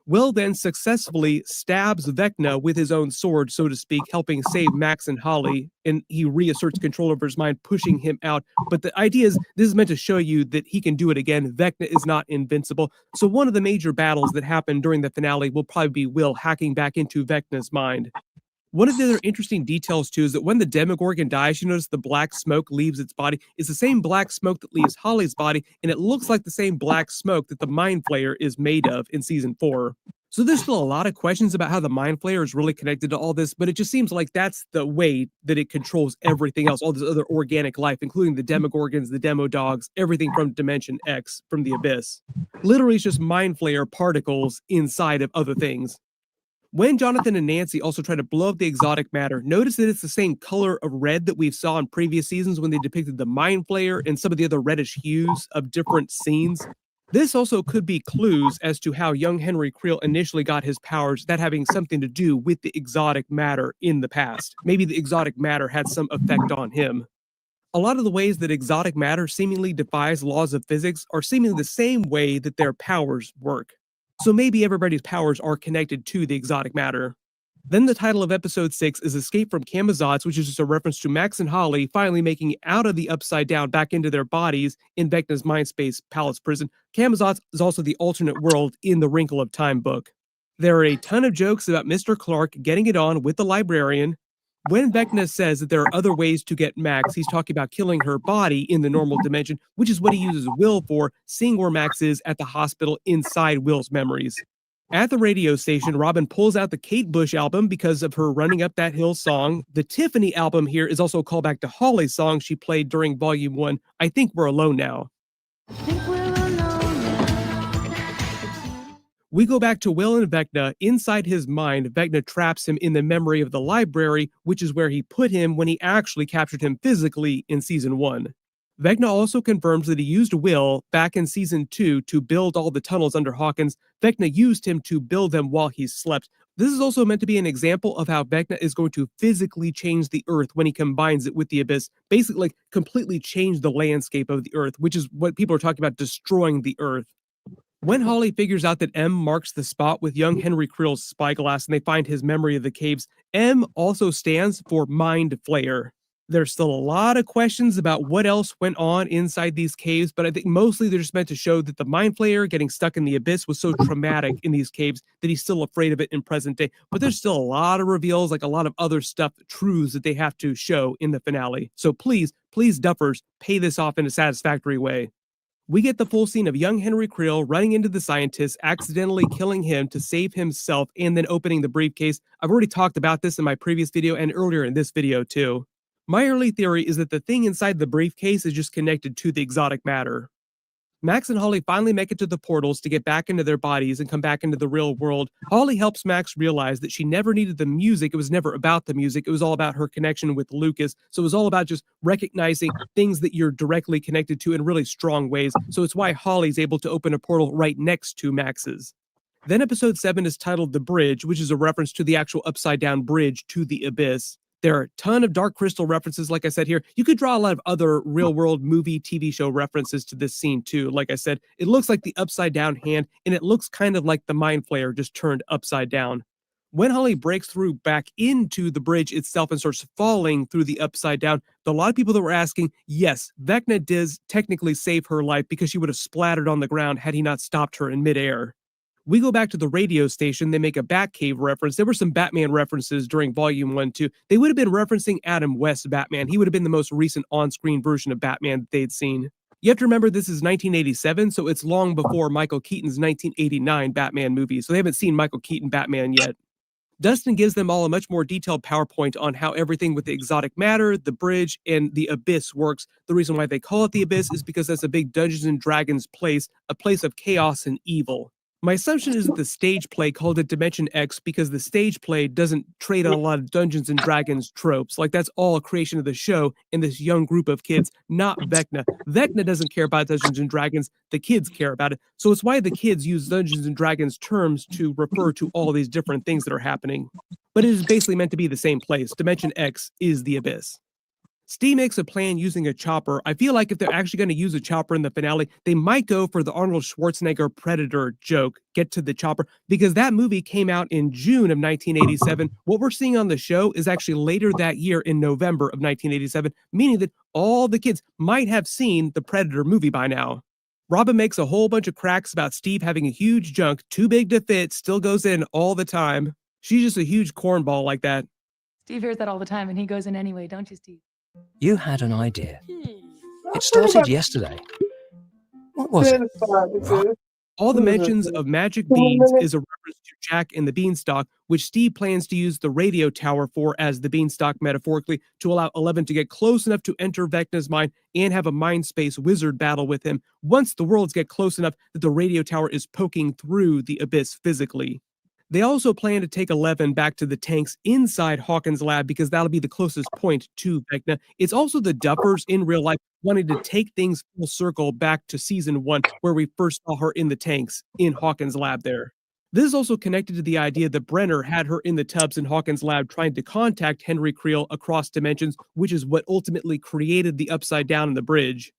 Will then successfully stabs Vecna with his own sword, so to speak, helping save Max and Holly, and he reasserts control over his mind, pushing him out. But the idea is, this is meant to show you that he can do it again. Vecna is not invincible. So one of the major battles that happened during the finale will probably be Will hacking back into Vecna's mind. One of the other interesting details too is that when the Demogorgon dies, you notice the black smoke leaves its body. It's the same black smoke that leaves Holly's body, and it looks like the same black smoke that the Mind Flayer is made of in season 4. So there's still a lot of questions about how the Mind Flayer is really connected to all this, but it just seems like that's the way that it controls everything else, all this other organic life, including the Demogorgons, the Demo Dogs, everything from Dimension X, from the Abyss. Literally, it's just Mind Flayer particles inside of other things. When Jonathan and Nancy also try to blow up the exotic matter, notice that it's the same color of red that we saw in previous seasons when they depicted the Mind Flayer and some of the other reddish hues of different scenes. This also could be clues as to how young Henry Creel initially got his powers, that having something to do with the exotic matter in the past. Maybe the exotic matter had some effect on him. A lot of the ways that exotic matter seemingly defies laws of physics are seemingly the same way that their powers work. So maybe everybody's powers are connected to the exotic matter. Then the title of episode 6 is Escape from Camazotz, which is just a reference to Max and Holly finally making it out of the Upside Down back into their bodies in Vecna's Mindspace Palace prison. Camazotz is also the alternate world in the Wrinkle of Time book. There are a ton of jokes about Mr. Clark getting it on with the librarian. When Vecna says that there are other ways to get Max, he's talking about killing her body in the normal dimension, which is what he uses Will for, seeing where Max is at the hospital inside Will's memories. At the radio station, Robin pulls out the Kate Bush album because of her Running Up That Hill song. The Tiffany album here is also a callback to Holly's song she played during Volume 1, I Think We're Alone Now. We go back to Will and Vecna. Inside his mind, Vecna traps him in the memory of the library, which is where he put him when he actually captured him physically in Season 1. Vecna also confirms that he used Will back in Season 2 to build all the tunnels under Hawkins. Vecna used him to build them while he slept. This is also meant to be an example of how Vecna is going to physically change the Earth when he combines it with the Abyss. Basically, like, completely change the landscape of the Earth, which is what people are talking about, destroying the Earth. When Holly figures out that M marks the spot with young Henry Creel's spyglass and they find his memory of the caves, M also stands for Mind Flayer. There's still a lot of questions about what else went on inside these caves, but I think mostly they're just meant to show that the Mind Flayer getting stuck in the Abyss was so traumatic in these caves that he's still afraid of it in present day. But there's still a lot of reveals, like a lot of other stuff, truths that they have to show in the finale. So please, Duffers, pay this off in a satisfactory way. We get the full scene of young Henry Creel running into the scientist, accidentally killing him to save himself, and then opening the briefcase. I've already talked about this in my previous video and earlier in this video too. My early theory is that the thing inside the briefcase is just connected to the exotic matter. Max and Holly finally make it to the portals to get back into their bodies and come back into the real world. Holly helps Max realize that she never needed the music. It was never about the music. It was all about her connection with Lucas. So it was all about just recognizing things that you're directly connected to in really strong ways. So it's why Holly's able to open a portal right next to Max's. Then episode 7 is titled The Bridge, which is a reference to the actual upside down bridge to the Abyss. There are a ton of Dark Crystal references, like I said here. You could draw a lot of other real-world movie, TV show references to this scene, too. Like I said, it looks like the upside-down hand, and it looks kind of like the Mind Flayer just turned upside down. When Holly breaks through back into the bridge itself and starts falling through the upside down, a lot of people that were asking, yes, Vecna does technically save her life because she would have splattered on the ground had he not stopped her in midair. We go back to the radio station. They make a Batcave reference. There were some Batman references during Volume 1, too. They would have been referencing Adam West's Batman. He would have been the most recent on-screen version of Batman that they'd seen. You have to remember this is 1987, so it's long before Michael Keaton's 1989 Batman movie, so they haven't seen Michael Keaton Batman yet. Dustin gives them all a much more detailed PowerPoint on how everything with the exotic matter, the bridge, and the Abyss works. The reason why they call it the Abyss is because that's a big Dungeons and Dragons place, a place of chaos and evil. My assumption is that the stage play called it Dimension X because the stage play doesn't trade on a lot of Dungeons and Dragons tropes. Like, that's all a creation of the show and this young group of kids, not Vecna. Vecna doesn't care about Dungeons and Dragons. The kids care about it. So it's why the kids use Dungeons and Dragons terms to refer to all these different things that are happening. But it is basically meant to be the same place. Dimension X is the Abyss. Steve makes a plan using a chopper. I feel like if they're actually going to use a chopper in the finale, they might go for the Arnold Schwarzenegger Predator joke, get to the chopper, because that movie came out in June of 1987. What we're seeing on the show is actually later that year in November of 1987, meaning that all the kids might have seen the Predator movie by now. Robin makes a whole bunch of cracks about Steve having a huge junk, too big to fit, still goes in all the time. She's just a huge cornball like that. Steve hears that all the time, and he goes in anyway, don't you, Steve? You had an idea. It started yesterday. What was it? All the mentions of magic beads is a reference to Jack and the Beanstalk, which Steve plans to use the radio tower for as the Beanstalk metaphorically to allow Eleven to get close enough to enter Vecna's mind and have a mind space wizard battle with him once the worlds get close enough that the radio tower is poking through the abyss physically. They also plan to take 11 back to the tanks inside Hawkins' lab because that'll be the closest point to Vecna. It's also the Duffers in real life wanting to take things full circle back to season 1 where we first saw her in the tanks in Hawkins' lab there. This is also connected to the idea that Brenner had her in the tubs in Hawkins' lab trying to contact Henry Creel across dimensions, which is what ultimately created the Upside Down in the bridge.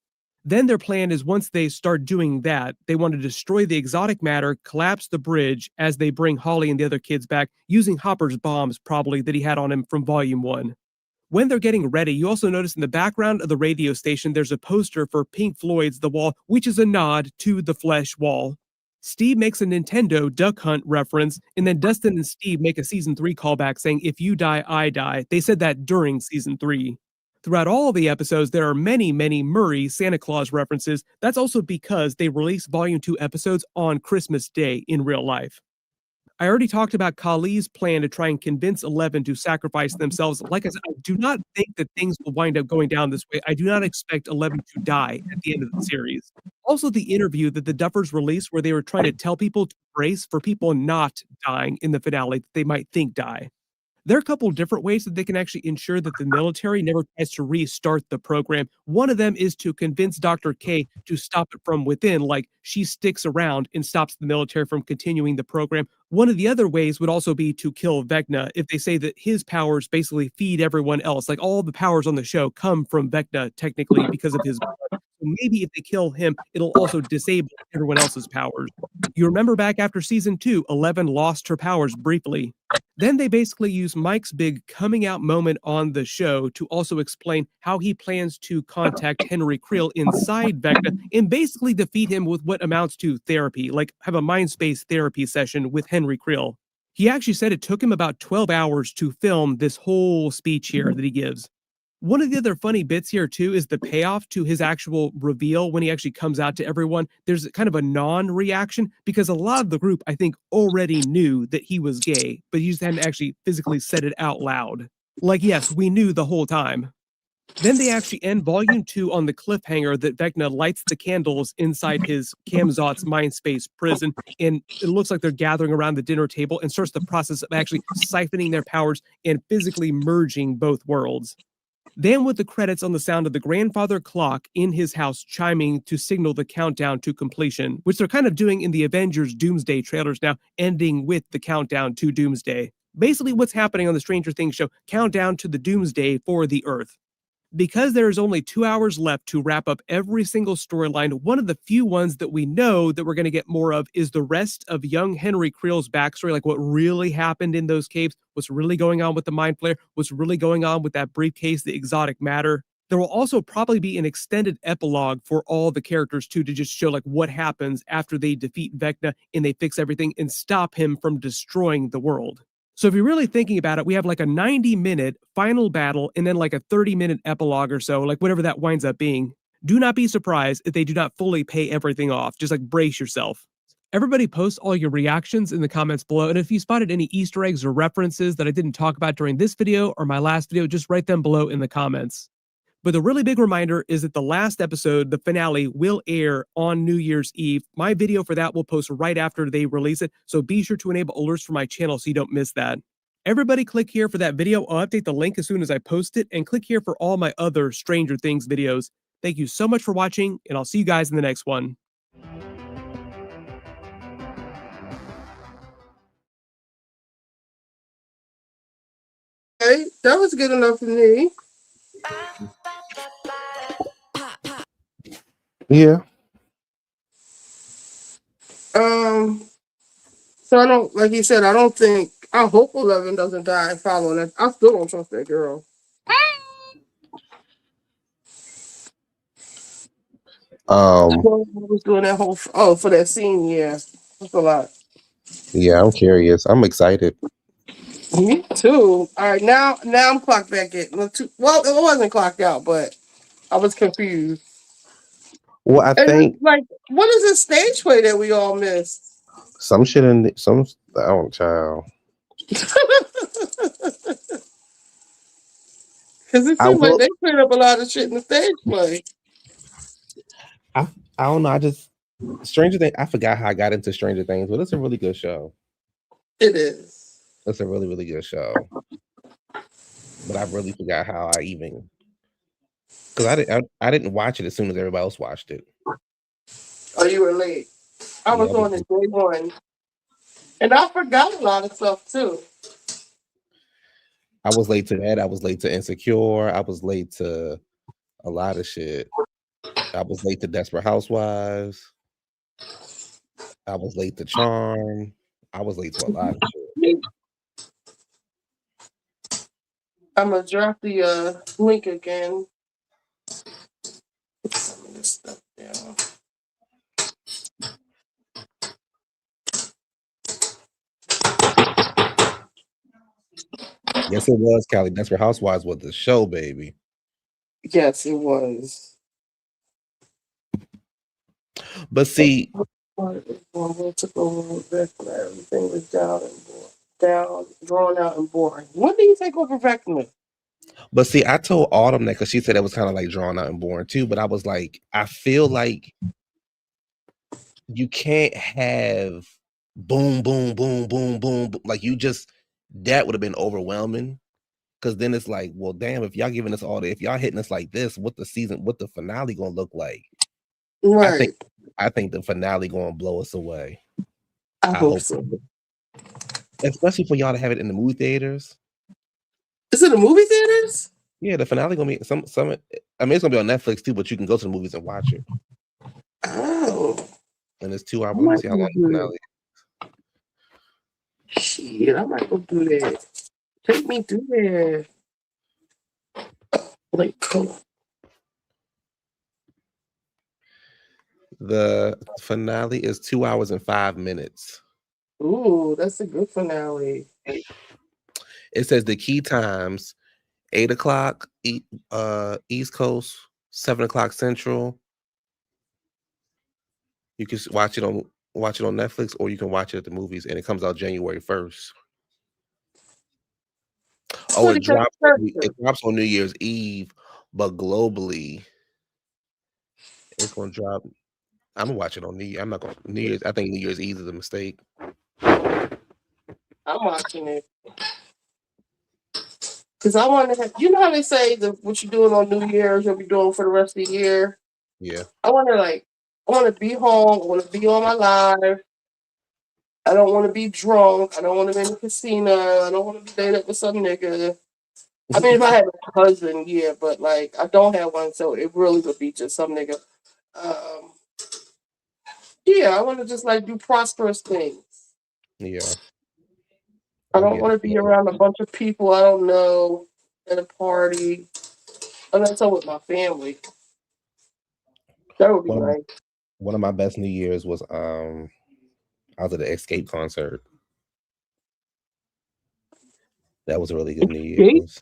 Then their plan is once they start doing that, they want to destroy the exotic matter, collapse the bridge as they bring Holly and the other kids back, using Hopper's bombs probably that he had on him from Volume 1. When they're getting ready, you also notice in the background of the radio station there's a poster for Pink Floyd's The Wall, which is a nod to the Flesh Wall. Steve makes a Nintendo Duck Hunt reference, and then Dustin and Steve make a Season 3 callback saying, "If you die, I die." They said that during Season 3. Throughout all of the episodes, there are many, many Murray Santa Claus references. That's also because they released Volume 2 episodes on Christmas Day in real life. I already talked about Kali's plan to try and convince 11 to sacrifice themselves. Like I said, I do not think that things will wind up going down this way. I do not expect 11 to die at the end of the series. Also, the interview that the Duffers released where they were trying to tell people to brace for people not dying in the finale that they might think die. There are a couple different ways that they can actually ensure that the military never tries to restart the program. One of them is to convince Dr. K to stop it from within, like she sticks around and stops the military from continuing the program. One of the other ways would also be to kill Vecna if they say that his powers basically feed everyone else. Like all the powers on the show come from Vecna technically because of his blood. So maybe if they kill him, it'll also disable everyone else's powers. You remember back after season 2, 11 lost her powers briefly. Then they basically use Mike's big coming out moment on the show to also explain how he plans to contact Henry Creel inside Vecna and basically defeat him with what amounts to therapy, like have a mind space therapy session with Henry Creel. He actually said it took him about 12 hours to film this whole speech here that he gives. One of the other funny bits here, too, is the payoff to his actual reveal when he actually comes out to everyone. There's kind of a non-reaction because a lot of the group, I think, already knew that he was gay, but he just hadn't actually physically said it out loud. Like, yes, we knew the whole time. Then they actually end Volume 2 on the cliffhanger that Vecna lights the candles inside his Kamzat's Mindspace prison, and it looks like they're gathering around the dinner table and starts the process of actually siphoning their powers and physically merging both worlds. Then with the credits on the sound of the grandfather clock in his house chiming to signal the countdown to completion, which they're kind of doing in the Avengers Doomsday trailers now, ending with the countdown to Doomsday. Basically what's happening on the Stranger Things show, countdown to the Doomsday for the Earth. Because there is only 2 hours left to wrap up every single storyline, one of the few ones that we know that we're going to get more of is the rest of young Henry Creel's backstory, like what really happened in those caves, what's really going on with the Mind Flayer, what's really going on with that briefcase, the exotic matter. There will also probably be an extended epilogue for all the characters too, to just show like what happens after they defeat Vecna and they fix everything and stop him from destroying the world. So if you're really thinking about it, we have like a 90-minute final battle and then like a 30-minute epilogue or so, like whatever that winds up being. Do not be surprised if they do not fully pay everything off. Just like brace yourself. Everybody post all your reactions in the comments below. And if you spotted any Easter eggs or references that I didn't talk about during this video or my last video, just write them below in the comments. But the really big reminder is that the last episode, the finale, will air on New Year's Eve. My video for that will post right after they release it, so be sure to enable alerts for my channel so you don't miss that. Everybody click here for that video. I'll update the link as soon as I post it, and click here for all my other Stranger Things videos. Thank you so much for watching, and I'll see you guys in the next one. Okay, that was good enough for me. Yeah. So I don't, like you said, I hope 11 doesn't die following that. I still don't trust that girl. I was doing that whole, for that scene, yeah. That's a lot. Yeah, I'm curious. I'm excited. Me too. All right, now I'm clocked back in. Well, it wasn't clocked out, but I was confused. Well, I And think it's like, what is this stage play that we all missed? some shit in some. I don't child. Because it I seems like will. they cleared up a lot of shit in the stage play. I don't know. I just Stranger Things. I forgot how I got into Stranger Things, but it's a really good show. It is. It's a really really good show. But I really forgot how I even because I didn't watch it as soon as everybody else watched it. Oh, you were late. I Yeah, was on it day one. And I forgot a lot of stuff too. I was late to that. I was late to Insecure. I was late to a lot of shit. I was late to Desperate Housewives. I was late to Charm. I was late to a lot of shit. I'm gonna drop the link again. Put some of this stuff down. Yes, it was, Callie. Desperate Housewives was the show, baby. Yes, it was. But see, Took over everything was down, drawn out, and boring. When did you take over Vecna? I told Autumn that because she said it was kind of like drawn out and boring too. But I was like, I feel like you can't have boom, boom, boom, boom, boom. Like you just that would have been overwhelming. Because then it's like, well, damn, if y'all giving us all if y'all hitting us like this, what the finale gonna look like? Right. I think the finale gonna blow us away. I hope so. Especially for y'all to have it in the movie theaters. Is it the movie theaters? Yeah, the finale gonna be some. I mean, it's gonna be on Netflix too, but you can go to the movies and watch it. Oh. And it's 2 hours. Let me see how long the finale is. Shit, I might go do that. Take me through there. Like, come on. The finale is 2 hours and 5 minutes. Ooh, that's a good finale. It says the key times: 8 o'clock East Coast, 7 o'clock Central. You can watch it on Netflix, or you can watch it at the movies, and it comes out January 1st. Oh, it drops on New Year's Eve, but globally, it's gonna drop. I'm gonna watch it on I'm not gonna New Year's. I think New Year's Eve is a mistake. I'm watching it. Because I want to have, you know how they say what you're doing on New Year's, you'll be doing for the rest of the year? Yeah. I want to be home. I want to be on my live. I don't want to be drunk. I don't want to be in the casino. I don't want to be dating up with some nigga. I mean, if I had a husband, yeah, but like, I don't have one, so it really would be just some nigga. Yeah, I want to just like do prosperous things. Yeah. I don't want to be around a bunch of people I don't know at a party. Unless I'm with my family. That would be nice. One of my best New Year's was I was at the Escape concert. That was a really good New Year's.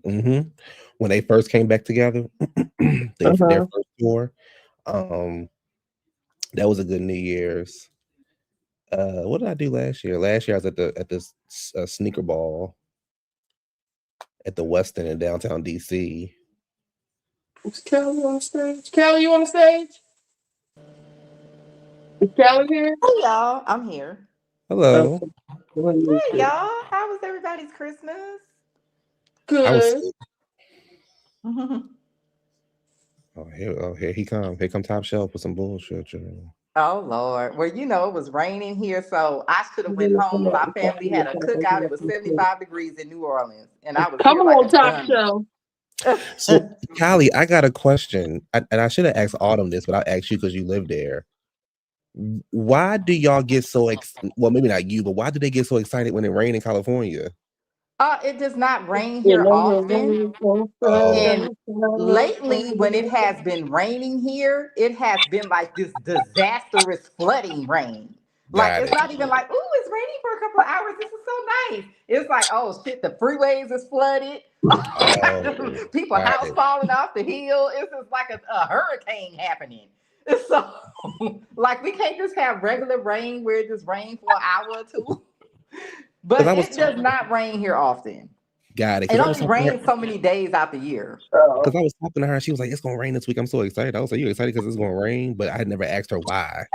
Mm-hmm. When they first came back together, their first tour, that was a good New Year's. What did I do last year? Last year I was at this sneaker ball at the Westin in downtown DC. Is Callie on the stage? Callie, you on the stage? Is Callie here? Hey y'all, I'm here. Hello. Hey y'all, how was everybody's Christmas? Good. Here he come. Here come Top Shelf with some bullshit. Oh Lord. Well, you know, it was raining here, so I should have went home. My family had a cookout. It was 75 degrees in New Orleans, and I was Come here like on, a Top dummy. Shelf. So, Callie, I got a question, and I should have asked Autumn this, but I'll ask you because you live there. Why do y'all get so well, maybe not you, but why do they get so excited when it rains in California? It does not rain here often. And lately, when it has been raining here, it has been like this disastrous flooding rain. Like, it's not even like, ooh, it's raining for a couple of hours. This is so nice. It's like, oh shit, the freeways is flooded. Oh, People got house it. falling off the hill. It's just like a hurricane happening. So, like, we can't just have regular rain where it just rains for an hour or two. But it does not rain here often. Got it. It Because I was only talking to her. rains so many days out the year. Because I was talking to her, and she was like, "It's gonna rain this week." I'm so excited. I was like, "You excited because it's gonna rain?" But I had never asked her why.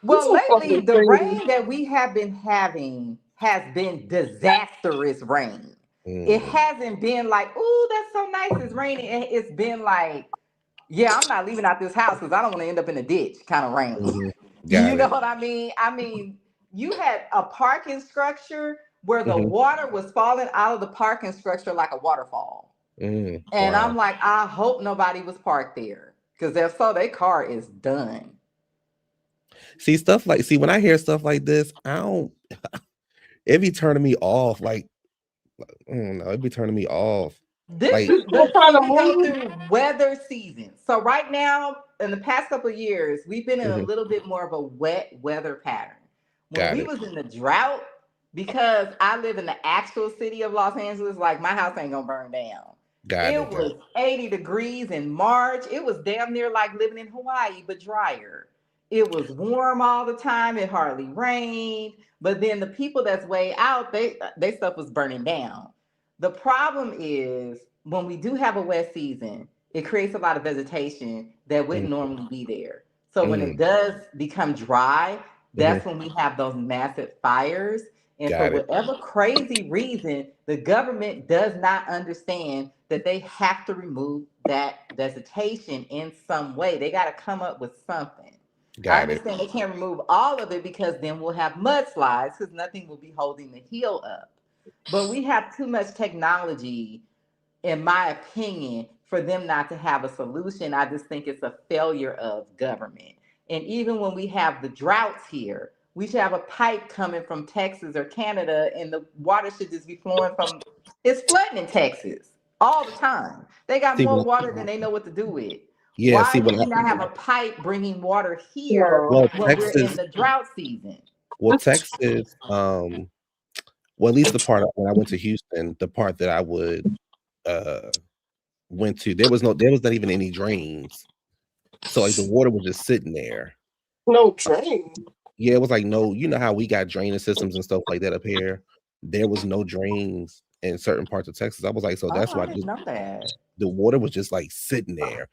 Well, lately, the rain that we have been having has been disastrous rain. It hasn't been like, ooh, that's so nice, it's raining. It's been like, yeah, I'm not leaving out this house because I don't want to end up in a ditch kind of rain. You Got know it. what I mean? I mean, you had a parking structure where the water was falling out of the parking structure like a waterfall. And Wow. I'm like, I hope nobody was parked there because if so, their car is done. See when I hear stuff like this, I don't. It be turning me off. Like, I don't know. It be turning me off. This Like, is the thing, we go through weather season. So right now, in the past couple of years, we've been in a little bit more of a wet weather pattern. When got we it. was in the drought, because I live in the actual city of Los Angeles, like my house ain't gonna burn down. Got It it. was 80 degrees in March. It was damn near like living in Hawaii, but drier. It was warm all the time. It hardly rained. But then the people that's way out, they stuff was burning down. The problem is when we do have a wet season, it creates a lot of vegetation that wouldn't normally be there. So when it does become dry, that's when we have those massive fires. And for Got it. whatever crazy reason, the government does not understand that they have to remove that vegetation in some way. They got to come up with something. I Got it. understand they can't remove all of it because then we'll have mudslides because nothing will be holding the hill up. But we have too much technology, in my opinion, for them not to have a solution. I just think it's a failure of government. And even when we have the droughts here, we should have a pipe coming from Texas or Canada, and the water should just be flowing from. It's flooding in Texas all the time. They got See, more when, water than they know what to do with. yeah. Why See, do when we not have a pipe bringing water here when we're in the drought season? Well, Texas, well, at least the part when I went to Houston, the part that I would went to, there was not even any drains. So like the water was just sitting there. No drain. Yeah, it was like no, you know how we got drainage systems and stuff like that up here. There was no drains in certain parts of Texas. I was like, so that's why I didn't know that. the water was just like sitting there.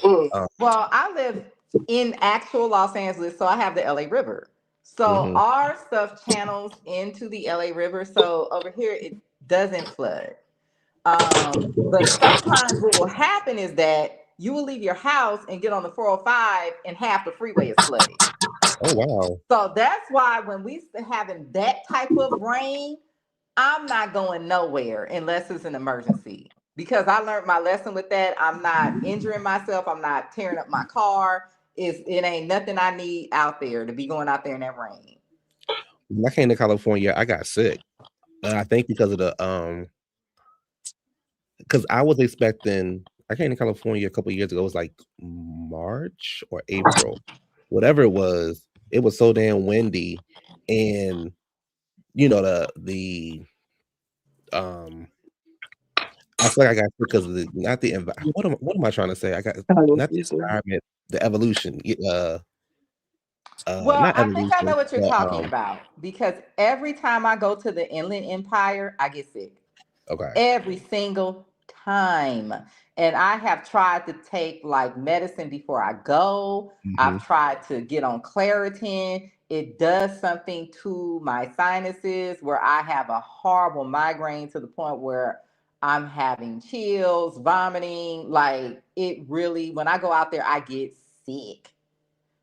Well, I live in actual Los Angeles, so I have the LA River. So our stuff channels into the LA River. So over here, it doesn't flood. But sometimes what will happen is that you will leave your house and get on the 405 and half the freeway is flooded. Oh, wow. So that's why when we having that type of rain, I'm not going nowhere unless it's an emergency. Because I learned my lesson with that. I'm not injuring myself. I'm not tearing up my car. It ain't nothing I need out there to be going out there in that rain. When I came to California, I got sick. And I think because of the because I was expecting, I came to California a couple of years ago. It was like March or April, whatever it was. It was so damn windy, and you know the I feel like I got sick because of the not the what am I trying to say? I got not the environment, the evolution. Well, Not I think I know evolution, what you're but talking about because every time I go to the Inland Empire, I get sick. okay. Every single time. And I have tried to take like medicine before I go. I've tried to get on Claritin. It does something to my sinuses where I have a horrible migraine to the point where I'm having chills, vomiting. Like it really, when I go out there, I get sick.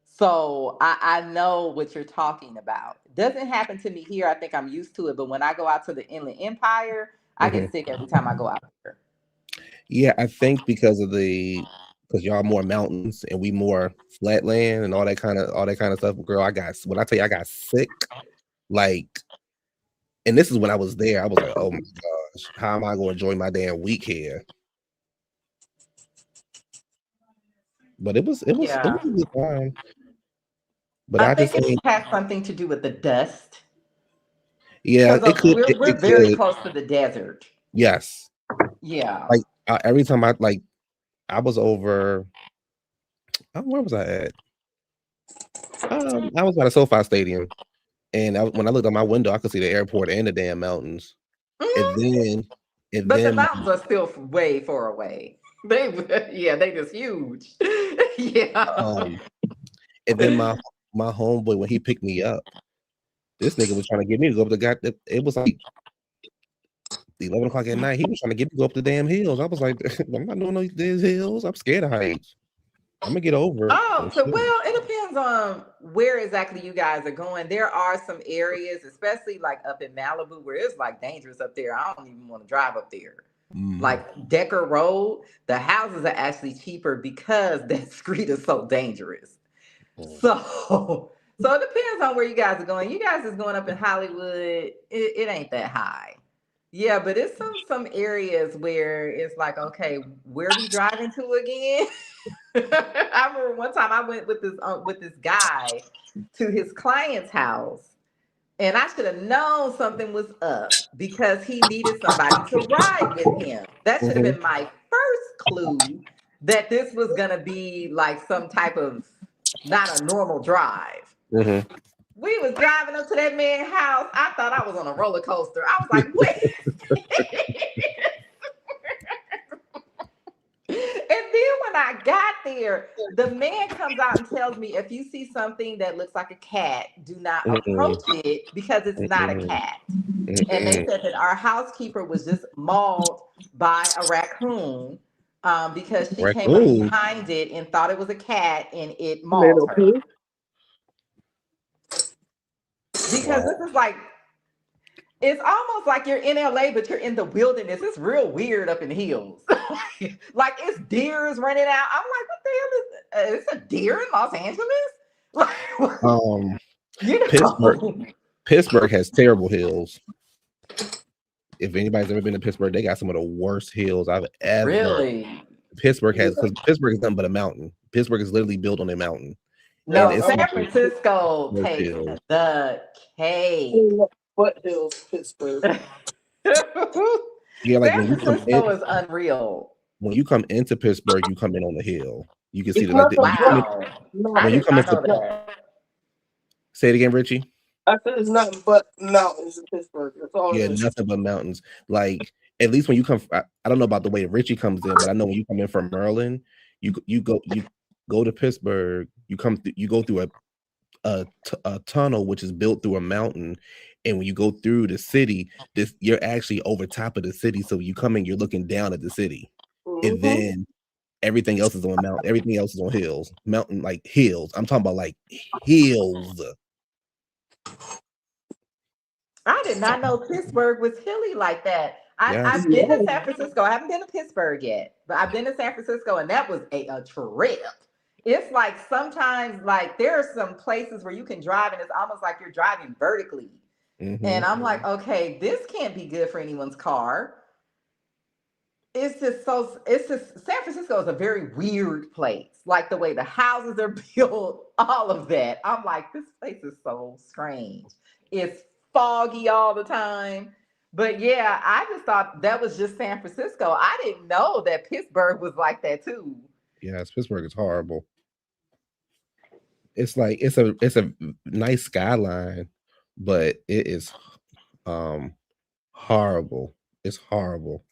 So I know what you're talking about. Doesn't happen to me here. I think I'm used to it. But when I go out to the Inland Empire, I get sick every time I go out there. Yeah, I think because y'all more mountains and we more flatland and all that kind of stuff. Girl, when I tell you I got sick, like, and this is when I was there, I was like, oh my gosh, how am I gonna enjoy my damn week here? But it was a good time. But I I think just it think, has something to do with the dust. yeah, Because it could. we're It very could. close to the desert. Yes. Yeah. Like every time I was over. Where was I at? I was at a SoFi Stadium, and when I looked out my window, I could see the airport and the damn mountains. And then, But the mountains are still way far away. They just huge. Yeah. And then my homeboy, when he picked me up, this nigga was trying to get me to go up the guy. It was like 11 o'clock at night. He was trying to get me to go up the damn hills. I was like, I'm not doing these hills. I'm scared of heights. I'm gonna get over it. Oh, so well, it depends on where exactly you guys are going. There are some areas, especially like up in Malibu, where it's like dangerous up there. I don't even want to drive up there. Like Decker Road, the houses are actually cheaper because that street is so dangerous. So it depends on where you guys are going. You guys is going up in Hollywood, it ain't that high. Yeah, but it's some areas where it's like, okay, where are we driving to again? I remember one time I went with this guy to his client's house, and I should have known something was up because he needed somebody to ride with him. That should have been my first clue that this was gonna be like some type of not a normal drive. We was driving up to that man's house. I thought I was on a roller coaster. I was like, wait. And then when I got there, the man comes out and tells me, if you see something that looks like a cat, do not approach it because it's not a cat. And they said that our housekeeper was just mauled by a raccoon because she came up behind it and thought it was a cat and it mauled her. Because this is like, it's almost like you're in LA, but you're in the wilderness. It's real weird up in the hills. Like it's deers running out. I'm like, what the hell is it's a deer in Los Angeles? Pittsburgh has terrible hills. If anybody's ever been to Pittsburgh, they got some of the worst hills I've ever. Really? Pittsburgh has, because Pittsburgh is nothing but a mountain. Pittsburgh is literally built on a mountain. No, San Francisco takes the cake. Foothills, Pittsburgh. Yeah, like San Francisco is unreal. When you come into Pittsburgh, you come in on the hill. You can see It's that. wow. When you come into, say it again, Richie. I said it's nothing but mountains in Pittsburgh. That's all. Yeah, nothing but mountains. Like at least when you come, I don't know about the way Richie comes in, but I know when you come in from Maryland, you go to Pittsburgh. You go through a tunnel which is built through a mountain, and when you go through the city, you're actually over top of the city. So you come in, you're looking down at the city, and then everything else is on mountain. Everything else is on hills, mountain like hills. I'm talking about like hills. I did not know Pittsburgh was hilly like that. I've been to San Francisco. I haven't been to Pittsburgh yet, but I've been to San Francisco, and that was a trip. It's like sometimes like there are some places where you can drive and it's almost like you're driving vertically. And I'm like, okay, this can't be good for anyone's car. San Francisco is a very weird place. Like the way the houses are built, all of that. I'm like, this place is so strange. It's foggy all the time. But yeah, I just thought that was just San Francisco. I didn't know that Pittsburgh was like that too. Yes, Pittsburgh is horrible. It's like it's a nice skyline, but it is horrible. It's horrible.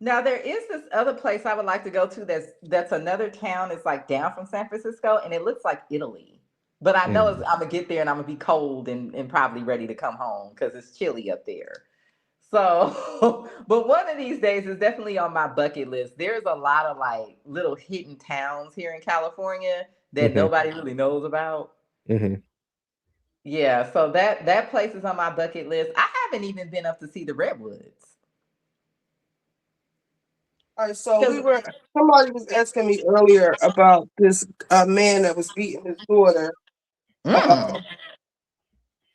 Now there is this other place I would like to go to that's another town. It's like down from San Francisco, and it looks like Italy. But I know I'm gonna get there and I'm gonna be cold and probably ready to come home because it's chilly up there. So, but one of these days is definitely on my bucket list. There's a lot of like little hidden towns here in California that nobody really knows about. Yeah, so that place is on my bucket list. I haven't even been up to see the Redwoods. All right, so somebody was asking me earlier about this man that was beating his daughter.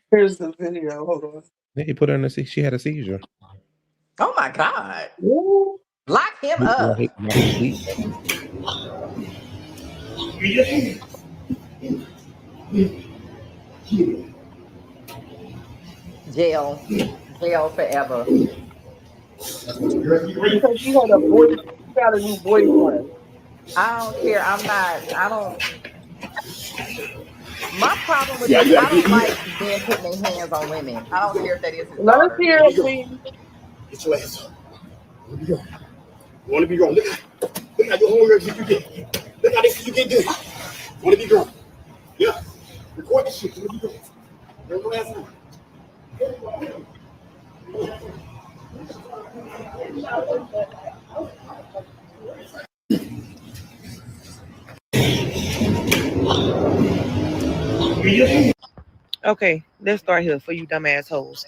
Here's the video. Hold on. He put her in she had a seizure. Oh my God. Lock him up. Jail forever. Because she had she got a new boyfriend. I don't care. I don't. My problem with this, I don't like men putting their hands on women. I don't care if that is his Let us daughter. hear it, please. Get your ass up. You want to be grown. Look how your homework you get. Look how this you get good. Want to be grown. Yeah. Record this shit. Want to be grown. Bring your ass on. Okay, let's start here for you dumb assholes.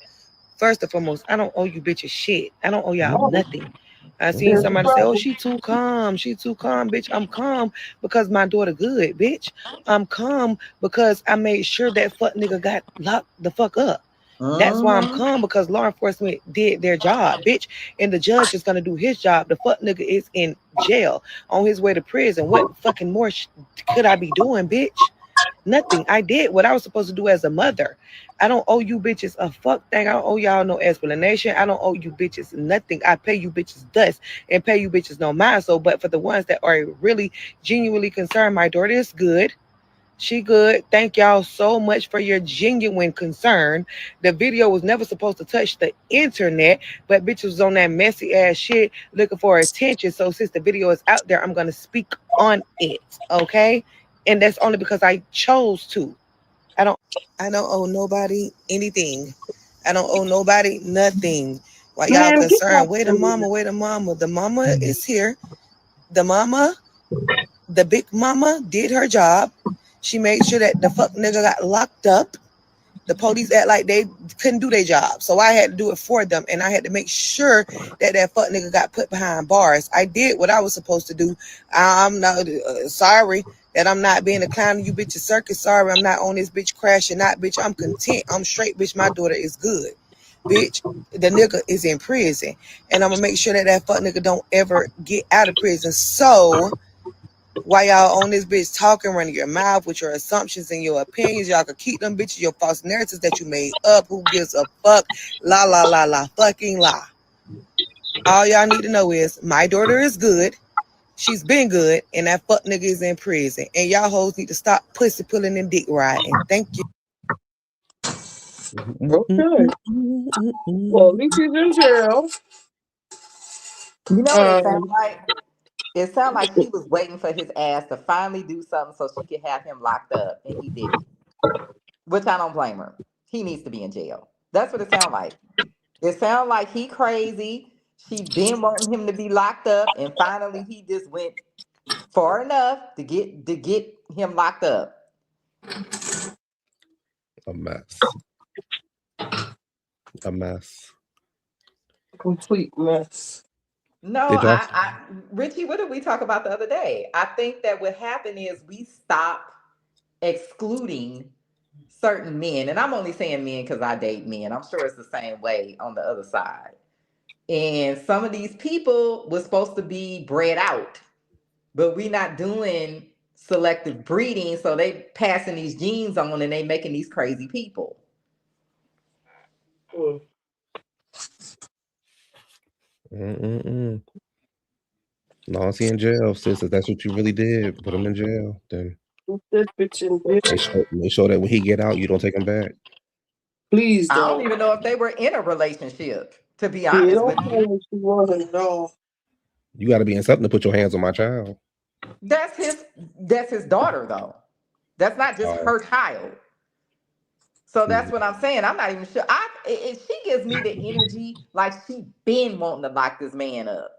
First and foremost, I don't owe you bitches shit. I don't owe y'all nothing. I seen somebody say, "Oh, she too calm. She too calm, bitch." I'm calm because my daughter good, bitch. I'm calm because I made sure that fuck nigga got locked the fuck up. That's why I'm calm, because law enforcement did their job, bitch. And the judge is gonna do his job. The fuck nigga is in jail on his way to prison. What fucking more could I be doing, bitch? Nothing. I did what I was supposed to do as a mother. I don't owe you bitches a fuck thing. I don't owe y'all no explanation. I don't owe you bitches nothing. I pay you bitches dust and pay you bitches no mind. So, but for the ones that are really genuinely concerned, my daughter is good. She good. Thank y'all so much for your genuine concern. The video was never supposed to touch the internet, but bitches was on that messy ass shit looking for attention. So since the video is out there, I'm gonna speak on it. Okay? And that's only because I chose to. I don't owe nobody anything. I don't owe nobody nothing. Why y'all Man, get back concerned? Wait a to mama, me. wait a mama. The mama is here. The mama, the big mama did her job. She made sure that the fuck nigga got locked up. The police act like they couldn't do their job. So I had to do it for them. And I had to make sure that that fuck nigga got put behind bars. I did what I was supposed to do. I'm not sorry that I'm not being a clown in you bitches circus. Sorry, I'm not on this bitch crashing out, bitch. I'm content. I'm straight, bitch. My daughter is good. Bitch, the nigga is in prison. And I'm gonna make sure that that fuck nigga don't ever get out of prison. So why y'all on this bitch talking, running your mouth with your assumptions and your opinions? Y'all could keep them bitches, your false narratives that you made up. Who gives a fuck? La la la la fucking la. All y'all need to know is my daughter is good. She's been good, and that fuck nigga is in prison. And y'all hoes need to stop pussy pulling and dick riding. Thank you. Okay. Well, at least he's in jail. You know what it sounds like? It sounds like she was waiting for his ass to finally do something so she could have him locked up, and he didn't. Which I don't blame her. He needs to be in jail. That's what it sounds like. It sounds like he crazy. She been wanting him to be locked up, and finally he just went far enough to get him locked up. A mess. A mess. Complete mess. No, Did y'all? Richie, what did we talk about the other day? I think that what happened is we stop excluding certain men, and I'm only saying men because I date men. I'm sure it's the same way on the other side. And some of these people were supposed to be bred out, but we not doing selective breeding, so they passing these genes on and they making these crazy people. No, he in jail, sis. If that's what you really did, put him in jail. Then Put this bitch in jail. make sure that when he get out, you don't take him back. Please I don't. don't even know if they were in a relationship, to be Yeah, honest don't with tell you. me she wasn't at all. You got to be in something to put your hands on my child. That's his daughter, though. That's not just her child. So that's what I'm saying. I'm not even sure. She gives me the energy like she been wanting to lock this man up.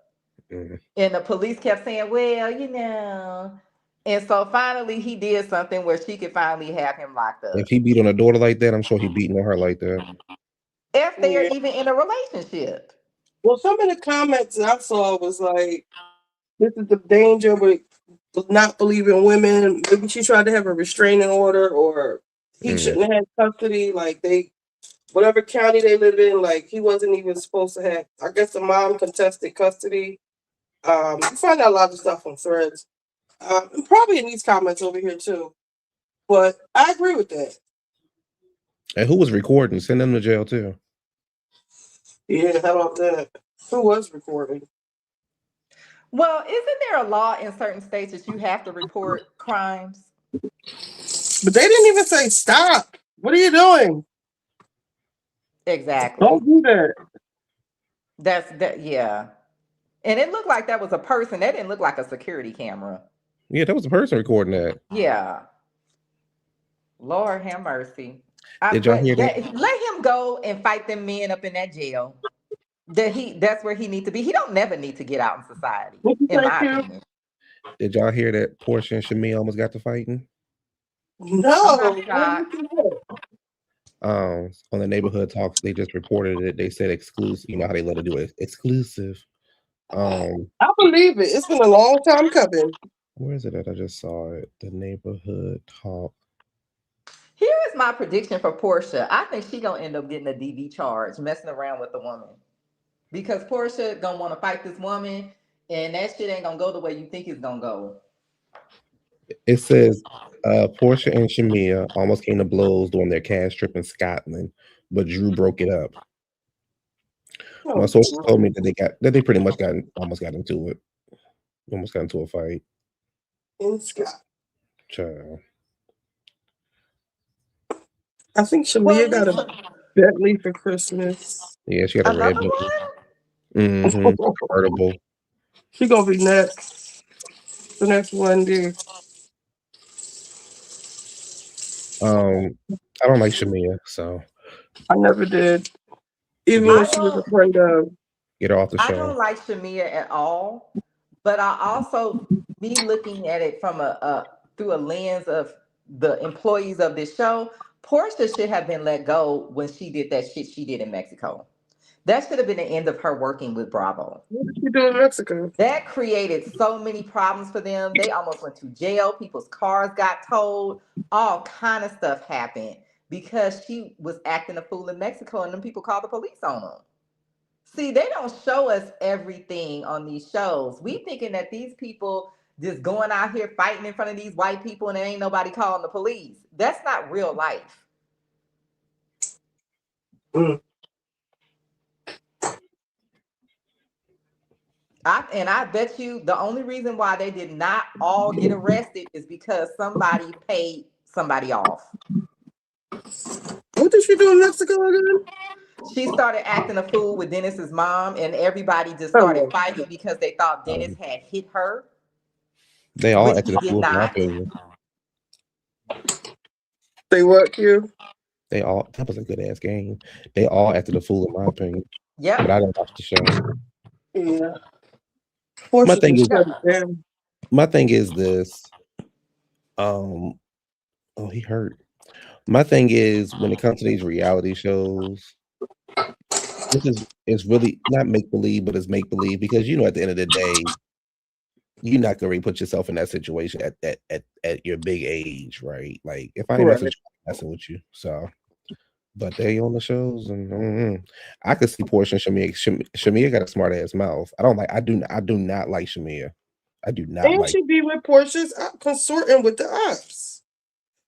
And the police kept saying, well, you know. And so finally he did something where she could finally have him locked up. If he beat on a daughter like that, I'm sure he beating on her like that. If they're even in a relationship. Well, some of the comments that I saw was like, this is the danger with not believing women. Maybe she tried to have a restraining order, or he shouldn't have had custody. Like whatever county they live in, like he wasn't even supposed to have. I guess the mom contested custody. You find out a lot of stuff on threads. And probably in these comments over here too. But I agree with that. And who was recording? Send them to jail too. Yeah, how about that? Who was recording? Well, isn't there a law in certain states that you have to report crimes? But they didn't even say stop. What are you doing? Exactly. Don't do that. That's that. Yeah, and it looked like that was a person. That didn't look like a security camera. Yeah, that was the person recording that. Yeah. Lord have mercy. Did y'all hear that? Let him go and fight them men up in that jail. That's where he needs to be. He don't never need to get out in society, What you in say, my Q? opinion. Did y'all hear that Portia and Shamia almost got to fighting? No. On the neighborhood talks, they just reported it. They said exclusive. You know how they love to do it, exclusive. I believe it. It's been a long time coming. Where is it at? I just saw it. The neighborhood talk. Here is my prediction for Portia. I think she gonna end up getting a DV charge, messing around with the woman, because Portia gonna want to fight this woman, and that shit ain't gonna go the way you think it's gonna go. It says Portia and Shamia almost came to blows during their cash trip in Scotland, but Drew broke it up. My sources told me that they pretty much almost got into it. Almost got into a fight. In Scotland. Child. I think Shamia got a Bentley for Christmas. Yeah, she got a red Bentley. Mm-hmm. Convertible. She gonna be next. The next one, dude. I don't like Shamia, so I never did. Even when she was afraid of. Get her off the I show. don't like Shamia at all, but I also me looking at it from through a lens of the employees of this show. Portia should have been let go when she did that shit she did in Mexico. That should have been the end of her working with Bravo. What did she do in Mexico? That created so many problems for them. They almost went to jail. People's cars got towed. All kind of stuff happened because she was acting a fool in Mexico, and then people called the police on them. See, they don't show us everything on these shows. We thinking that these people just going out here fighting in front of these white people and there ain't nobody calling the police. That's not real life. I bet you the only reason why they did not all get arrested is because somebody paid somebody off. What did she do in Mexico again? She started acting a fool with Dennis's mom, and everybody just started fighting because they thought Dennis had hit her. They all which acted he a did fool, in my not. opinion. They what, Q? That was a good ass game. They all acted a fool, in my opinion. Yep. But I didn't watch the show. Yeah. My thing is this. Oh, he hurt. My thing is when it comes to these reality shows, it's really not make believe, but it's make believe because at the end of the day, you're not gonna really put yourself in that situation at your big age, right? Like if I ain't messing with you, so. But they on the shows, and I could see Portia and Shamia. Shamia got a smart ass mouth. I do not like Shamia. I do not And like. she be with Portia's consorting with the ops.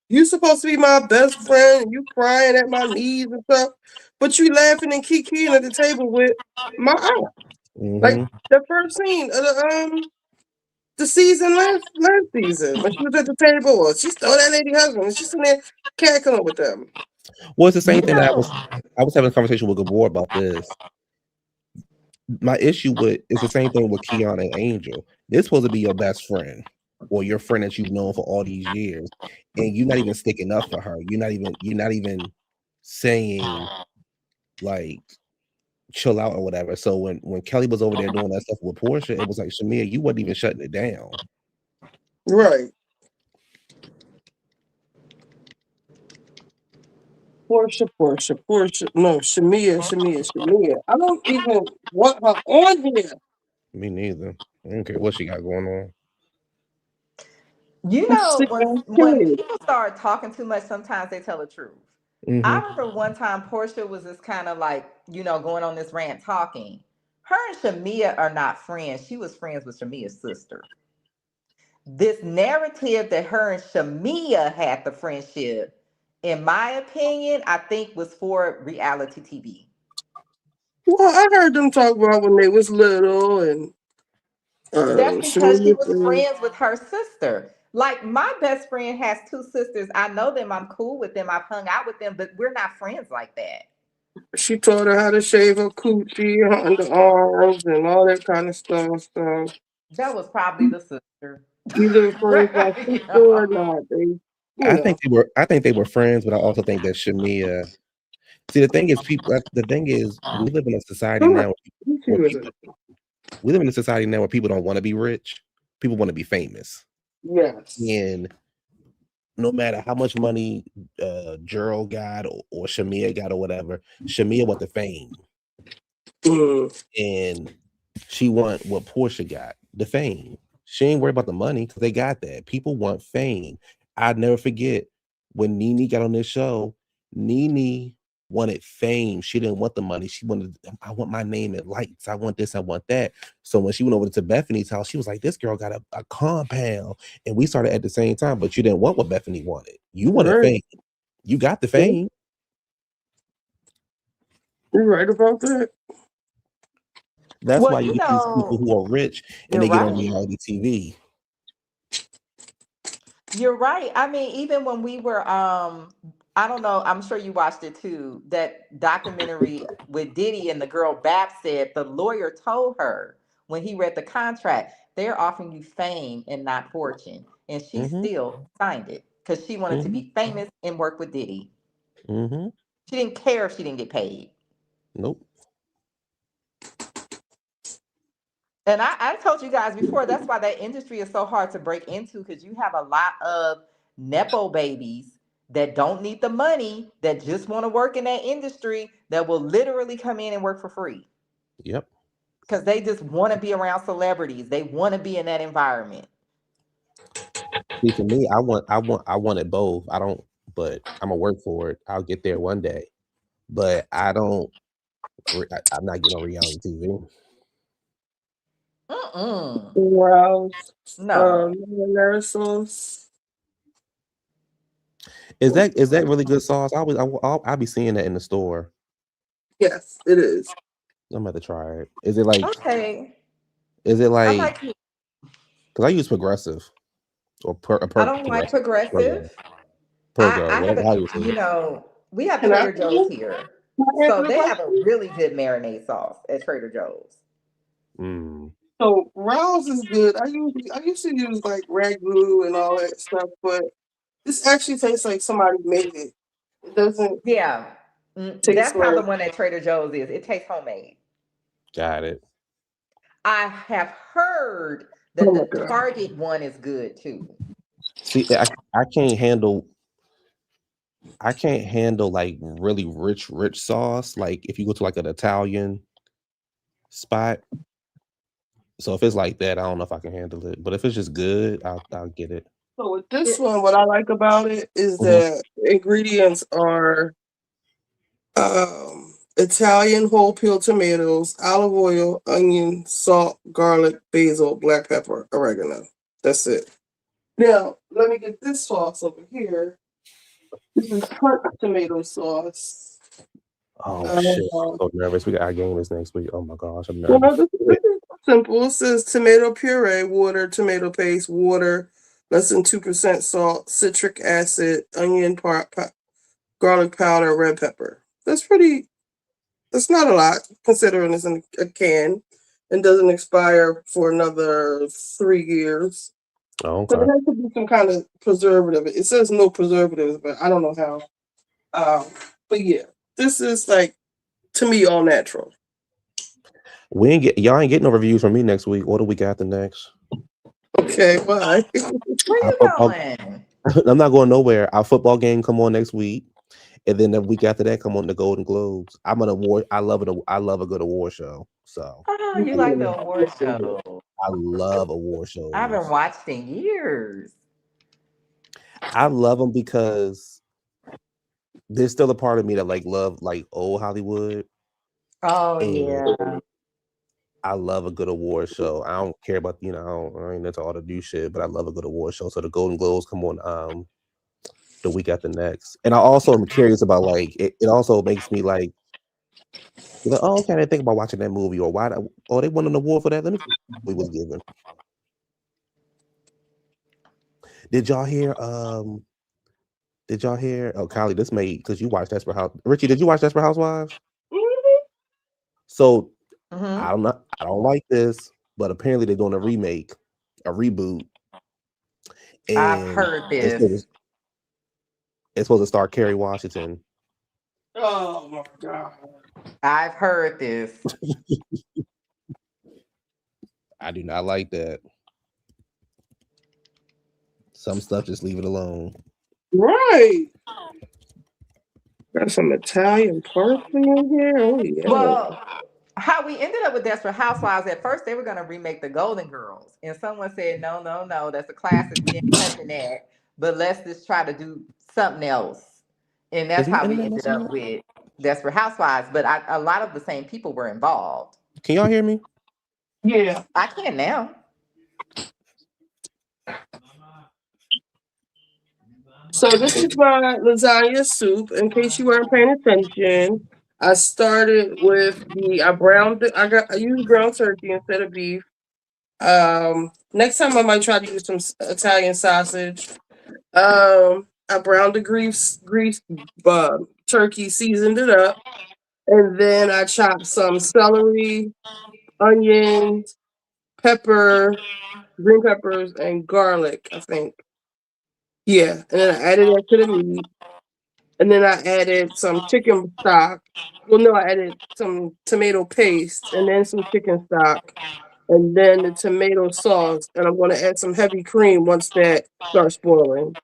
You supposed to be my best friend, and you crying at my knees and stuff, but you laughing and kikiing at the table with my aunt. Like the first scene of the season last season when she was at the table, or she stole that lady husband, and she's in there cackling with them. Well, it's the same thing that I was having a conversation with Gabor about this. My issue with it's the same thing with Kiana and Angel. They're supposed to be your best friend or your friend that you've known for all these years, and you're not even sticking up for her. You're not even saying like chill out or whatever. So when Kelly was over there doing that stuff with Portia, it was like Shamia, you wasn't even shutting it down. Right. Portia. No, Shamia. I don't even want her on here. Me neither. I don't care what she got going on. You know, when people start talking too much, sometimes they tell the truth. I remember one time Portia was just kind of like, going on this rant talking. Her and Shamia are not friends. She was friends with Shamia's sister. This narrative that her and Shamia had the friendship, in my opinion, I think was for reality TV. Well, I heard them talk about when they was little and That's because she Shamia was said friends with her sister. Like my best friend has two sisters. I know them. I'm cool with them. I've hung out with them, but we're not friends like that. she taught her how to shave her coochie, her underarms, and all that kind of stuff. So That was probably the sister. either friends by sister or not, they, you I know. think they were. I think they were friends, but I also think that Shamia. See, the thing is, people. The thing is, we live in a society now where people. We live in a society now where people don't want to be rich. People want to be famous. Yes. And no matter how much money Gerald got or Shamia got or whatever, Shamia want the fame. And she want what Portia got, the fame. She ain't worried about the money because they got that. People want fame. I'd never forget when Nene got on this show, Nene wanted fame. She didn't want the money. She wanted, I want my name in lights. I want this, I want that. So when she went over to Bethany's house, she was like, this girl got a compound. And we started at the same time, but you didn't want what Bethany wanted. You wanted fame. You got the fame. You're right about that. That's Well, why you get these people who are rich and you're they get on right. reality TV. You're right. I mean, even when we were I don't know, I'm sure you watched it too, that documentary with Diddy and the girl Bap said the lawyer told her when he read the contract, they're offering you fame and not fortune. And she still signed it because she wanted to be famous and work with Diddy. She didn't care if she didn't get paid. Nope. And I told you guys before, that's why that industry is so hard to break into because you have a lot of Nepo babies that don't need the money, that just want to work in that industry, that will literally come in and work for free. Yep. Because they just want to be around celebrities. They want to be in that environment. See, for me, I want it both. I don't, but I'm gonna work for it. I'll get there one day. But I don't. I'm not getting on reality TV. Rouse, No. marinara sauce. Is that really good sauce? I'll be seeing that in the store. Yes, it is. I'm about to try it. Is it like? Okay. Is it I like? like it. Because I use Progressive or I don't like Progressive. Pergo, I have whatever. a, How you say you it? know, we have Can I Trader Joe's here. So answer the they have a question? really good marinade sauce at Trader Joe's. So Rouse is good. I used to use like ragu and all that stuff, but this actually tastes like somebody made it. It doesn't Yeah. taste That's how the like. one at Trader Joe's is. It tastes homemade. Got it. I have heard Oh that my the god. Target one is good too. See, I can't handle. I can't handle like really rich sauce. Like if you go to like an Italian spot. So if it's like that, I don't know if I can handle it. But if it's just good, I'll get it. So with this one, what I like about it is that the ingredients are Italian whole peel tomatoes, olive oil, onion, salt, garlic, basil, black pepper, oregano. That's it. Now, let me get this sauce over here. This is hunt tomato sauce. Oh shit! I'm so nervous. We got our game is next week. Oh my gosh, I'm Well, nervous. this is simple. It says tomato puree, water, tomato paste, water, less than 2% salt, citric acid, onion part, garlic powder, red pepper. That's not a lot considering it's in a can and doesn't expire for another 3 years. Oh, So okay. there has to be some kind of preservative. It says no preservatives, but I don't know how. But yeah, this is like, to me, all natural. Y'all ain't getting no reviews from me next week or the week after next. Okay, why? Where you going? I'm not going nowhere. Our football game come on next week, and then the week after that come on the Golden Globes. I'm an award. I love a good award show. So Oh, you like the award show. I love award shows. I haven't watched in years. I love them because there's still a part of me that love old Hollywood. Oh yeah. I love a good award show. I don't care about I ain't into all the new shit, but I love a good award show. So the Golden Globes come on the week after next, and I also am curious about like it also makes me like be like, oh, okay, I didn't think about watching that movie or why they won an award for that. Let me see what we was given. Did y'all hear? Oh, Kylie, this made because you watched Desperate House. Richie, did you watch Desperate Housewives? So I don't like this, but apparently they're doing a remake, a reboot, and I've heard this. It's supposed to star Kerry Washington. Oh my god! I've heard this. I do not like that. Some stuff, just leave it alone. Right. Got some Italian parsley in here. Oh yeah. Well, how we ended up with Desperate Housewives, at first they were going to remake the Golden Girls. And someone said, no, no, no, that's a classic. We ain't touching that. But let's just try to do something else. And that's Is my how we internet ended messing up up? with Desperate Housewives. But a lot of the same people were involved. Can y'all hear me? Yeah. I can now. So this is my lasagna soup. In case you weren't paying attention, I started with I used ground turkey instead of beef. Next time I might try to use some Italian sausage. I browned the grease turkey, seasoned it up, and then I chopped some celery, onions, pepper, green peppers, and garlic. I think. Yeah, and then I added that to the meat. And then I added some chicken stock. Well, no, I added some tomato paste and then some chicken stock and then the tomato sauce. And I'm going to add some heavy cream once that starts boiling.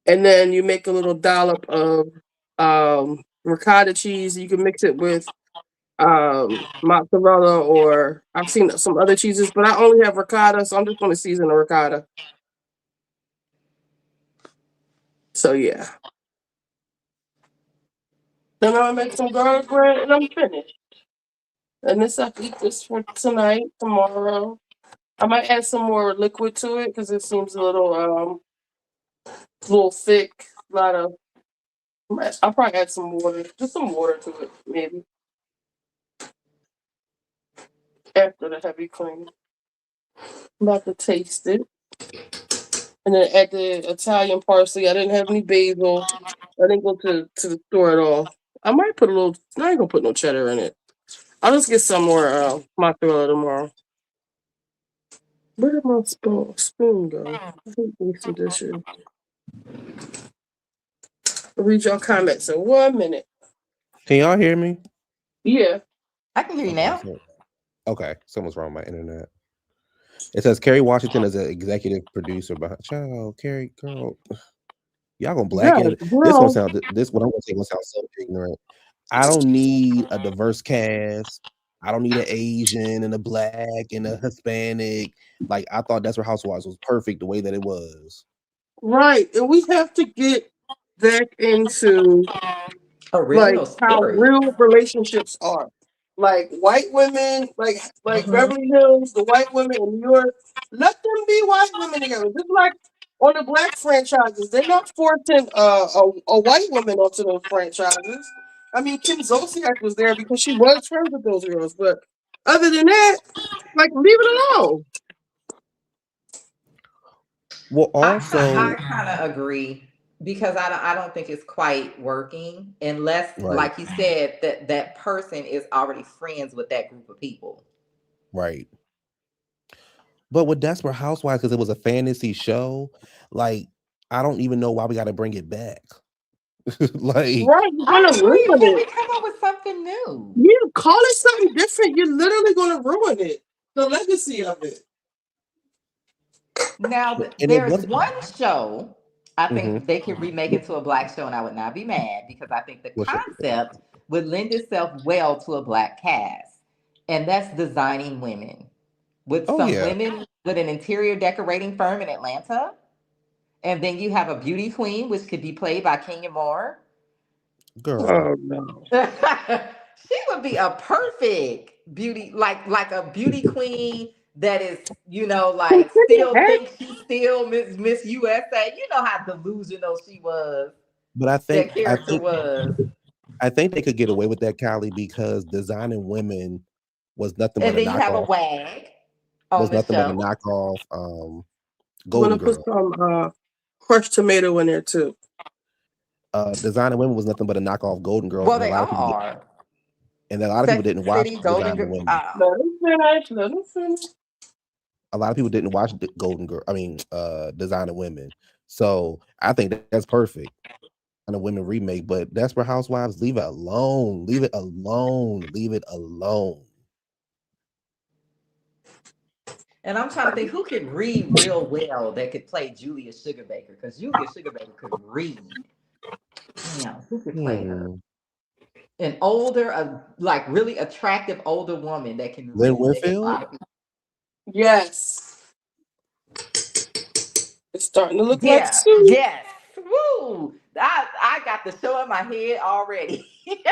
And then you make a little dollop of ricotta cheese. You can mix it with mozzarella or I've seen some other cheeses, but I only have ricotta, so I'm just going to season the ricotta. So yeah. Then I'll make some garlic bread and I'm finished. And this I eat this for tonight, tomorrow. I might add some more liquid to it because it seems a little thick. A lot of I'll probably add some water, just some water to it, maybe. After the heavy cream. I'm about to taste it. And then add the Italian parsley. I didn't have any basil. I didn't go to the store at all. I might put a little I ain't gonna put no cheddar in it. I'll just get some more mozzarella tomorrow. Where did my spoon go? I hate wasting dishes. I'll read your comments in 1 minute. Can y'all hear me? Yeah. I can hear you now. Okay, something's wrong with my internet. It says Kerry Washington is an executive producer behind. Child, Kerry, girl, y'all gonna blacken it. What I'm gonna say gonna sound so ignorant. I don't need a diverse cast. I don't need an Asian and a black and a Hispanic. Like I thought Desperate Housewives was perfect the way that it was. Right. And we have to get back into original how story. real relationships are. Like white women, like Beverly Hills, the white women in New York, let them be white women together. Just like on the black franchises, they're not forcing a white woman onto those franchises. I mean, Kim Zolciak was there because she was friends with those girls, but other than that, like leave it alone. Well, also, I kind of agree because I don't think it's quite working unless, like you said, that person is already friends with that group of people. Right. But with Desperate Housewives, because it was a fantasy show, like I don't even know why we got to bring it back. Like, right, you're gonna ruin Can we it. come up with something new? Yeah, call it something different. You're literally gonna ruin it. The legacy of it. Now, there's one show I think they can remake into a black show, and I would not be mad because I think the concept would lend itself well to a black cast, and that's Designing Women with some women with an interior decorating firm in Atlanta, and then you have a beauty queen, which could be played by Kenya Moore. Girl. Oh no. She would be a perfect beauty, like a beauty queen that is, like still thinks she's still Miss USA. You know how delusional she was. But I That think character was. I think they could get away with that, Kylie, because Designing Women was nothing but And a then you have a knockoff. wag on Was the nothing but a show. knockoff. I'm Golden gonna put Girl. some crushed tomato in there too. Designing Women was nothing but a knockoff Golden Girls, Well, and a they lot of all people, are. and a lot of people Sex didn't and the watch City, Golden Designing Girl. Women. Let them finish. A lot of people didn't watch Golden Girl. I mean, Designing Women. So I think that's perfect. On a women remake, but Desperate Housewives, leave it alone. Leave it alone. Leave it alone. And I'm trying to think who could read real well that could play Julia Sugarbaker, because Julia Sugarbaker could read. Damn, who could play her? An older, like really attractive older woman that can Lynn read. Winfield? Yes. It's starting to look like Yeah, soup. yes. Woo! I got the show in my head already. Yep.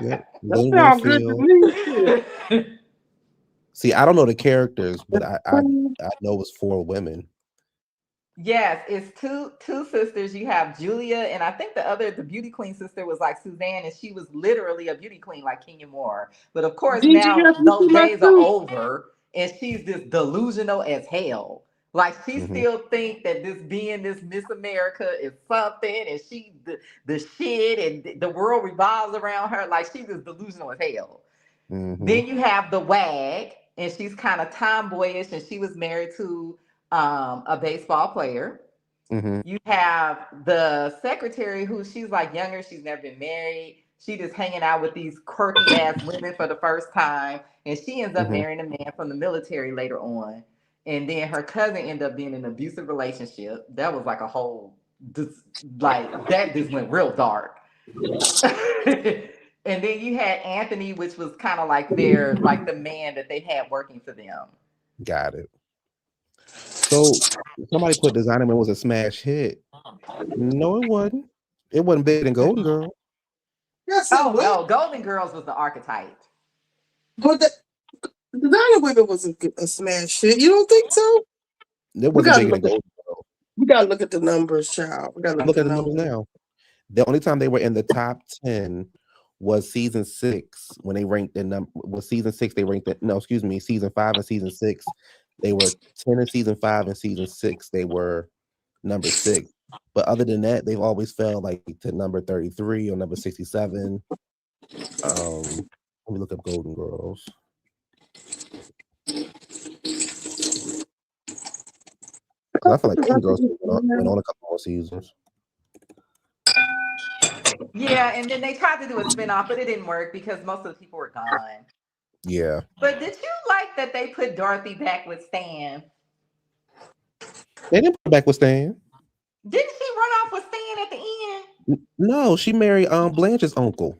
That Lynn sounds good to Winfield. me. See, I don't know the characters, but I know it was 4 women. Yes, it's two sisters. You have Julia, and I think the beauty queen sister was like Suzanne, and she was literally a beauty queen like Kenya Moore. But of course, Gigi, now you those see my days are soup? over, and she's just delusional as hell. Like she Mm-hmm. still think that being this Miss America is something, and she the shit, and the world revolves around her. Like she's just delusional as hell. Mm-hmm. Then you have the wag, and she's kind of tomboyish, and she was married to a baseball player. Mm-hmm. You have the secretary who she's like younger, she's never been married. She just hanging out with these quirky ass women for the first time. And she ends up Mm-hmm. marrying a man from the military later on. And then her cousin ended up being in an abusive relationship. That was like a whole, that just went real dark. And then you had Anthony, which was kind of like the man that they had working for them. Got it. So somebody put Designing Women was a smash hit. No, it wasn't. It wasn't bigger than Golden Girl. Yes, Oh no, Golden Girls was the archetype. But the Designing Women was a smash hit. You don't think so? It wasn't bigger than Golden Girl. We gotta look at the numbers, child. We gotta Look at the numbers now. The only time they were in the top 10 was season 6 when they ranked the number. Was season 6 they ranked it? No, excuse me. Season 5 and season 6 they were 10 in season 5 and season 6 they were number 6. But other than that, they've always fell like to number 33 or number 67. Let me look up Golden Girls. I feel like Golden Girls went on a couple more seasons. Yeah, and then they tried to do a spinoff, but it didn't work because most of the people were gone. Yeah. But did you like that they put Dorothy back with Stan? They didn't put back with Stan. Didn't she run off with Stan at the end? No, she married Blanche's uncle.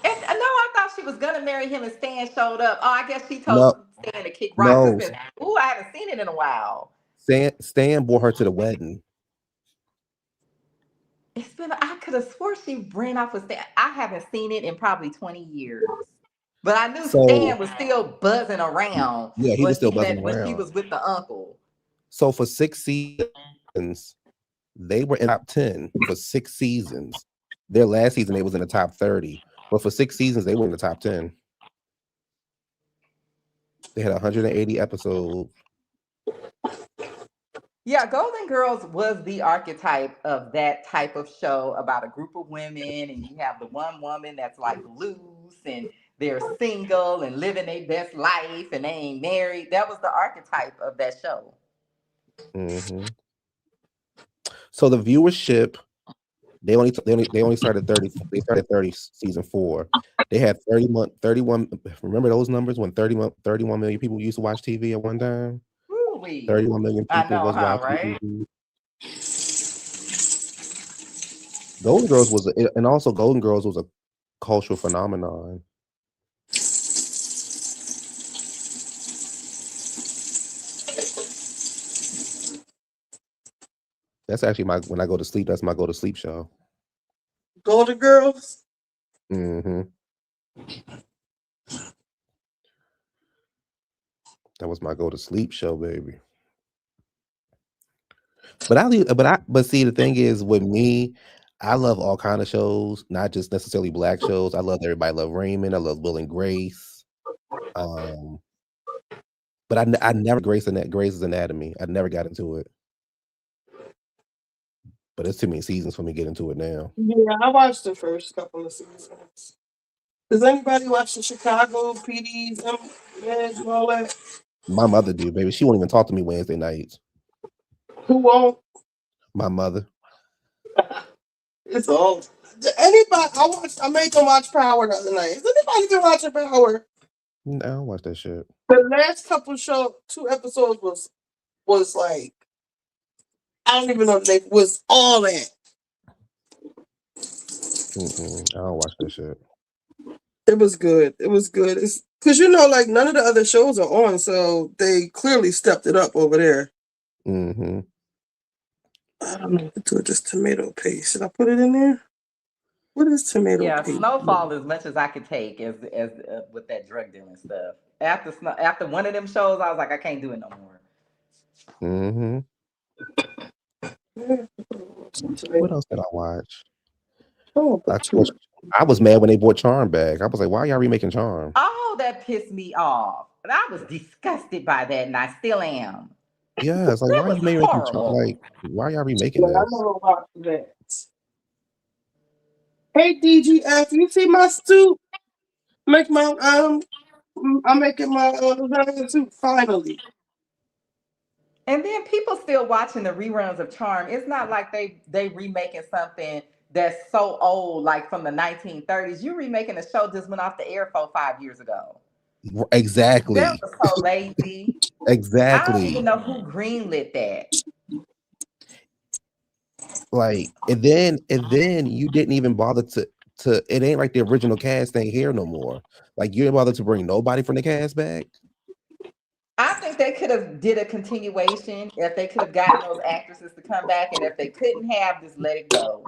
No, I thought she was gonna marry him and Stan showed up. Oh, I guess she told Stan to kick rocks. No. Ooh, I haven't seen it in a while. Stan brought her to the wedding. I could have swore she ran off with Stan. I haven't seen it in probably 20 years. But I knew Stan was still buzzing around. Yeah, he was still buzzing when around. she was with the uncle. So for 6 seasons, they were in the top 10 for 6 seasons. Their last season, they was in the top 30. But for 6 seasons, they were in the top 10. They had 180 episodes. Yeah, Golden Girls was the archetype of that type of show about a group of women, and you have the one woman that's like loose and they're single and living their best life and they ain't married. That was the archetype of that show. Mm-hmm. So the viewership, they only started 30. They started 30 season 4. They had 31. Remember those numbers when 31 million people used to watch TV at one time? 31 million people was watching TV. Golden Girls was, and also Golden Girls was a cultural phenomenon. That's actually when I go to sleep. That's my go to sleep show. Golden Girls. Mm-hmm. That was my go to sleep show, baby. But see, the thing is with me, I love all kind of shows, not just necessarily black shows. I love Everybody Love Raymond. I love Will and Grace. But I never Grey's Anatomy. I never got into it. But it's too many seasons for me to get into it now. Yeah, I watched the first couple of seasons. Does anybody watch the Chicago PDs and all that? My mother do, baby. She won't even talk to me Wednesday nights. Who won't? My mother. It's all. Anybody? I made them watch Power the other night. Is anybody been watching Power? No, I don't watch that shit. The last couple two episodes was like, I don't even know if they was all that. I don't watch that shit. It was good. It was good. It's because like none of the other shows are on, so they clearly stepped it up over there. Mm-hmm. I don't know what to do with this tomato paste. Should I put it in there? What is tomato paste? Snowfall as much as I could take as with that drug dealing stuff. After one of them shows, I was like, I can't do it no more. Mm-hmm. What else did I watch? I was mad when they bought Charm back. I was like, why are y'all remaking Charm? Oh, that pissed me off. And I was disgusted by that, and I still am. Yeah, it's like, why are you making Charm? Like, why are y'all remaking this? I don't watch that. Hey DGF, you see my soup? Make my I'm making my lasagna soup finally. And then people still watching the reruns of Charm. It's not like they remaking something that's so old, like from the 1930s. You remaking a show just went off the air 5 years ago. Exactly. That was so lazy. Exactly. I don't even know who greenlit that. Like, and then you didn't even bother to it ain't like the original cast ain't here no more. Like, you didn't bother to bring nobody from the cast back. I think they could have did a continuation if they could have gotten those actresses to come back, and if they couldn't have, just let it go.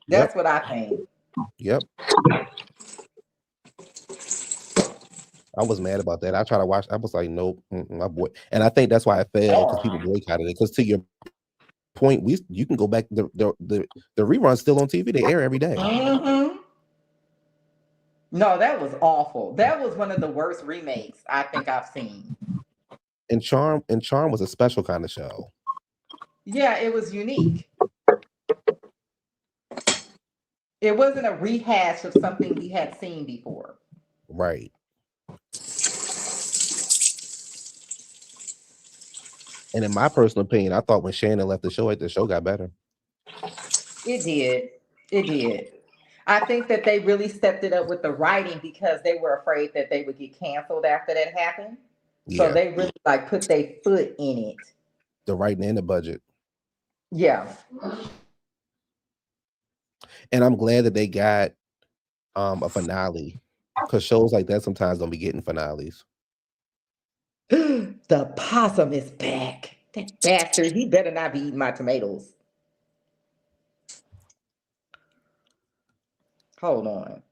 That's what I think. Yep. I was mad about that. I tried to watch. I was like, nope. And I think that's why I failed, because people boycotted it. Because to your point, you can go back. The rerun's still on TV. They air every day. Mm-hmm. No, that was awful. That was one of the worst remakes I think I've seen. And Charm was a special kind of show. Yeah, it was unique. It wasn't a rehash of something we had seen before. Right. And in my personal opinion, I thought when Shannon left the show got better. It did. It did. I think that they really stepped it up with the writing because they were afraid that they would get canceled after that happened. Yeah. So they really put their foot in it. The writing and the budget. Yeah. And I'm glad that they got a finale, because shows like that sometimes don't be getting finales. The possum is back. That bastard, he better not be eating my tomatoes. Hold on.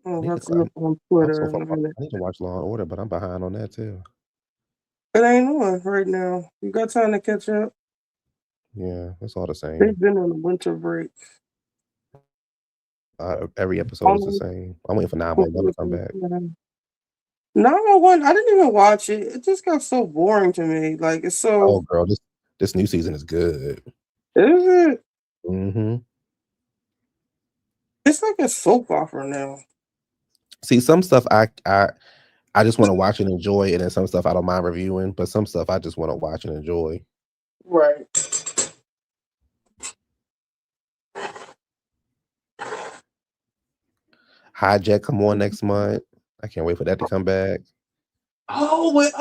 I have to look on Twitter. I need to watch Law and Order, but I'm behind on that too. It ain't on right now. You got time to catch up? Yeah, it's all the same. They've been on a winter break. Every episode is the same. I'm waiting for 911 to come back. 911, I didn't even watch it. It just got so boring to me. Like, it's so. Oh, girl, this new season is good. Is it? Mm-hmm. It's like a soap opera now. See, some stuff I just want to watch and enjoy, and then some stuff I don't mind reviewing, but some stuff I just want to watch and enjoy. Right. Hijack come on next month. I can't wait for that to come back. Oh, with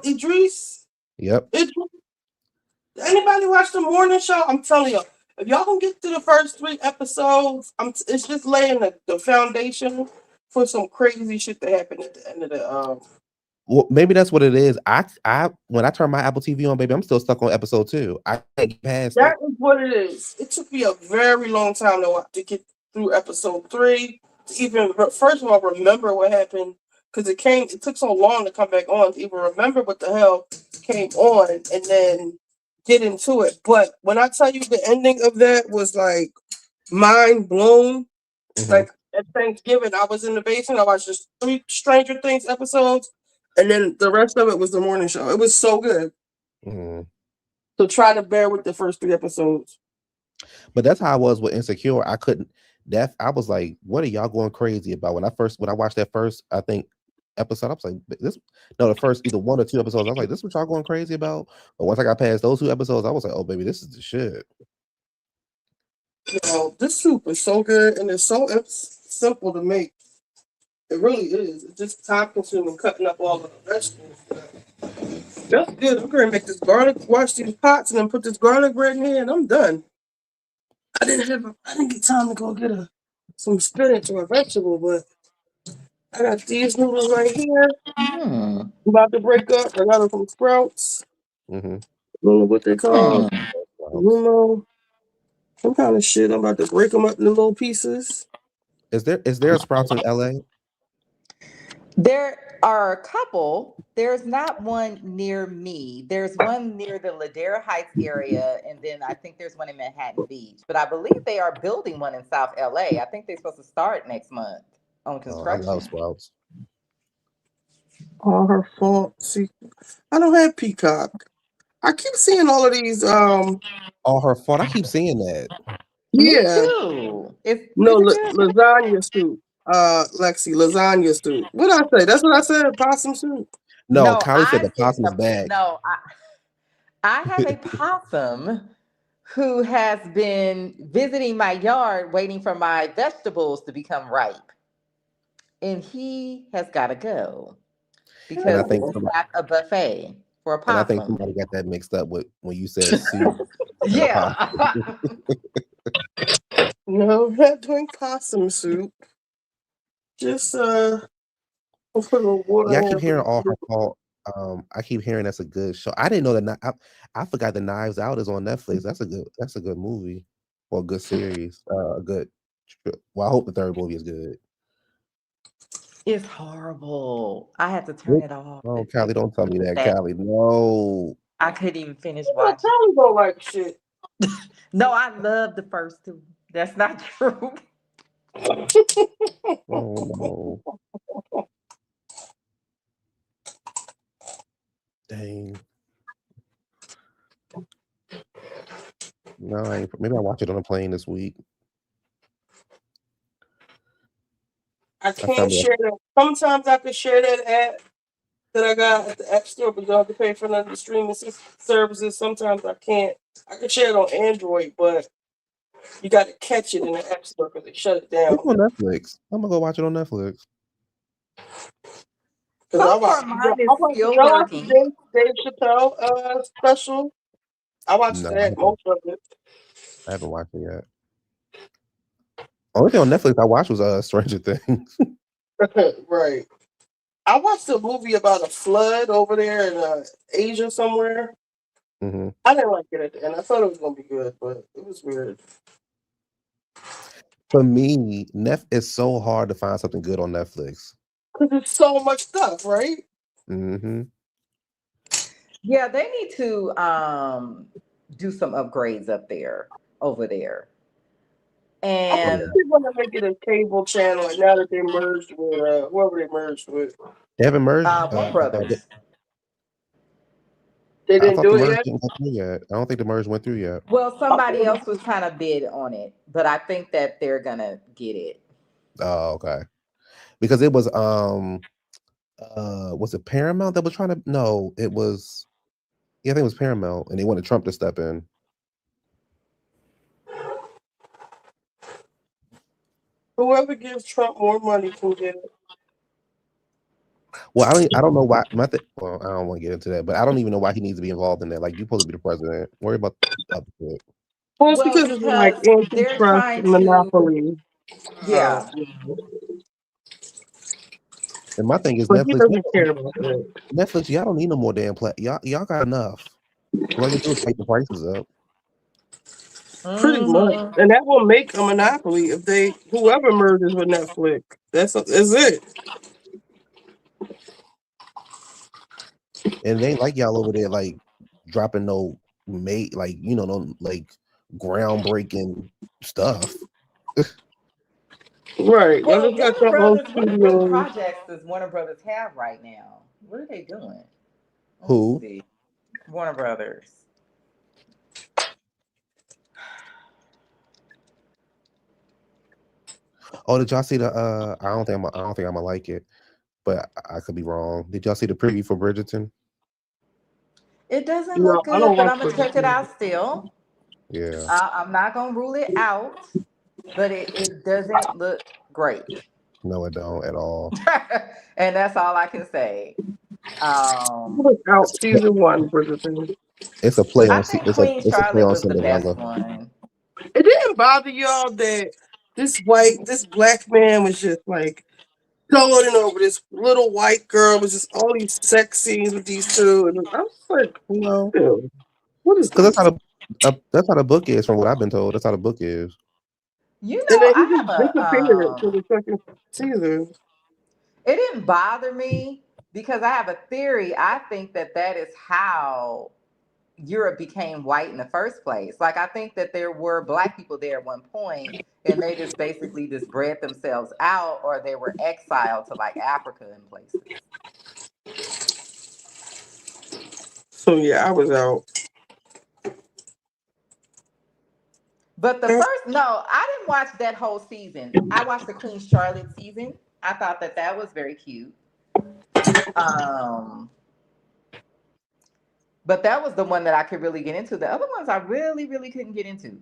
Idris. Yep. Anybody watch the morning show? I'm telling you, if y'all can get to the first 3 episodes, it's just laying the foundation for some crazy shit to happen at the end of the. Well, maybe that's what it is. I when I turn my Apple TV on, baby, I'm still stuck on episode 2. I can't get past that. That is what it is. It took me a very long time to get through episode 3. to even first of all remember what happened because it took so long to come back on to even remember what the hell came on and then get into it. But when I tell you the ending of that was like mind blown, like at Thanksgiving, I was in the basement. I watched just 3 Stranger Things episodes, and then the rest of it was the morning show. It was so good. So try to bear with the first 3 episodes. But that's how I was with Insecure. I couldn't. I was like, "What are y'all going crazy about?" When I watched that first, I think episode, I was like, "This." No, the first either 1 or 2 episodes, I was like, "This is what y'all going crazy about." But once I got past those 2 episodes, I was like, "Oh, baby, this is the shit." You know, this soup is so good and it's so simple to make. It really is. It's just time consuming cutting up all of the vegetables. That's good. I'm gonna make this garlic, wash these pots, and then put this garlic bread in here, and I'm done. I didn't get time to go get some spinach or a vegetable, but I got these noodles right here. I'm about to break up. I got them from Sprouts. I don't know what they call. Some kind of shit. I'm about to break them up into little pieces. Is there a Sprouts in LA? There are a couple. There's not one near me. There's one near the Ladera Heights area, and then I think there's one in Manhattan Beach. But I believe they are building one in South LA. I think they're supposed to start next month on I construction. love Sprouts. All her fault. See, I don't have Peacock. I keep seeing all of these. All her fault. I keep seeing that. Me Yeah. too. Is it good? Lasagna soup. Lexi, lasagna soup. What did I say? That's what I said. Possum soup. No, No, Kylie said the possum is back. No, I have a possum who has been visiting my yard waiting for my vegetables to become ripe. And he has got to go because we have a buffet for a And I think possum. somebody got that mixed up with when you said soup. Yeah. No, not doing possum soup. Just I'll put a little water Yeah, I in keep here. hearing all her fault. I keep hearing that's a good show. I didn't know that. I forgot the Knives Out is on Netflix. That's a good movie or a good series. Well, I hope the 3rd movie is good. It's horrible. I had to turn it off. Oh, Callie, don't tell me that, Callie. No. I couldn't even finich Yeah, watching. Callie don't like shit. No, I love the first 2. That's not true. Oh no. Dang. No, maybe I'll watch it on a plane this week. I can't share that. Sometimes I can share that app that I got at the App Store, but you have to pay for none of the streaming services. Sometimes I can't. I can share it on Android, but you got to catch it in the App Store because they shut it down. It's on Netflix. I'm gonna go watch it on Netflix. So far, mine is still working. Dave Chappelle special. I watched that most of it. I haven't watched it yet. Only thing on Netflix I watched was Stranger Things. Right. I watched a movie about a flood over there in Asia somewhere. I didn't like it at the end. I thought it was gonna be good, but it was weird. For me, it's so hard to find something good on Netflix. Because there's so much stuff, right? Yeah, they need to do some upgrades over there. And I think they're gonna make it a cable channel now that they merged with whoever they merged with. They haven't merged. Warner Brothers. They didn't do it yet? Didn't go through yet. I don't think the merge went through yet. Well, somebody else was trying to bid on it, but I think that they're gonna get it. Oh, okay. Because it was it Paramount that was trying to? No, it was. Yeah, I think it was Paramount, and they wanted Trump to step in. Whoever gives Trump more money can get it. Well, I don't know why. Well, I don't want to get into that, but I don't even know why he needs to be involved in that. Like, you're supposed to be the president. Worry about the other shit. Well, it's because it's like antitrust monopoly. Yeah. And my thing is But he Netflix. doesn't care about that. Netflix, y'all don't need no more damn play. Y'all got enough. All you do is take the prices up. Pretty much, Mm-hmm. and that will make a monopoly if whoever merges with Netflix. That's it. And they like y'all over there, like dropping no no like groundbreaking stuff. Right. Y'all Well, just got your own what studio. projects does Warner Brothers have right now? What are they doing? Let me Who? see. Warner Brothers. Oh, did y'all see the? I don't think I'm gonna like it, but I could be wrong. Did y'all see the preview for Bridgerton? It doesn't No, look I good, don't but watch I'm gonna check it Bridgerton. out still. Yeah. I'm not gonna rule it out, but it doesn't look great. No, it don't at all. And that's all I can say. Look out season 1, Bridgerton. It's a play I on think it's a Queen play Charlotte on was the best Cinderella. one. It didn't bother y'all that this black man was just like going over this little white girl was just all these sex scenes with these two, and I was like, No, ew, what is because this? that's how the book is. From what I've been told, that's how the book is. You And know, then he I just have disappeared for the second season. it didn't bother me because I have a theory. I think that is how Europe became white in the first place. Like, I think that there were black people there at one point and they just basically just bred themselves out, or they were exiled to like Africa and places. So yeah, I was out. But the first, no, I didn't watch that whole season. I watched the Queen Charlotte season. I thought that was very cute. But that was the one that I could really get into. The other ones I really, really couldn't get into.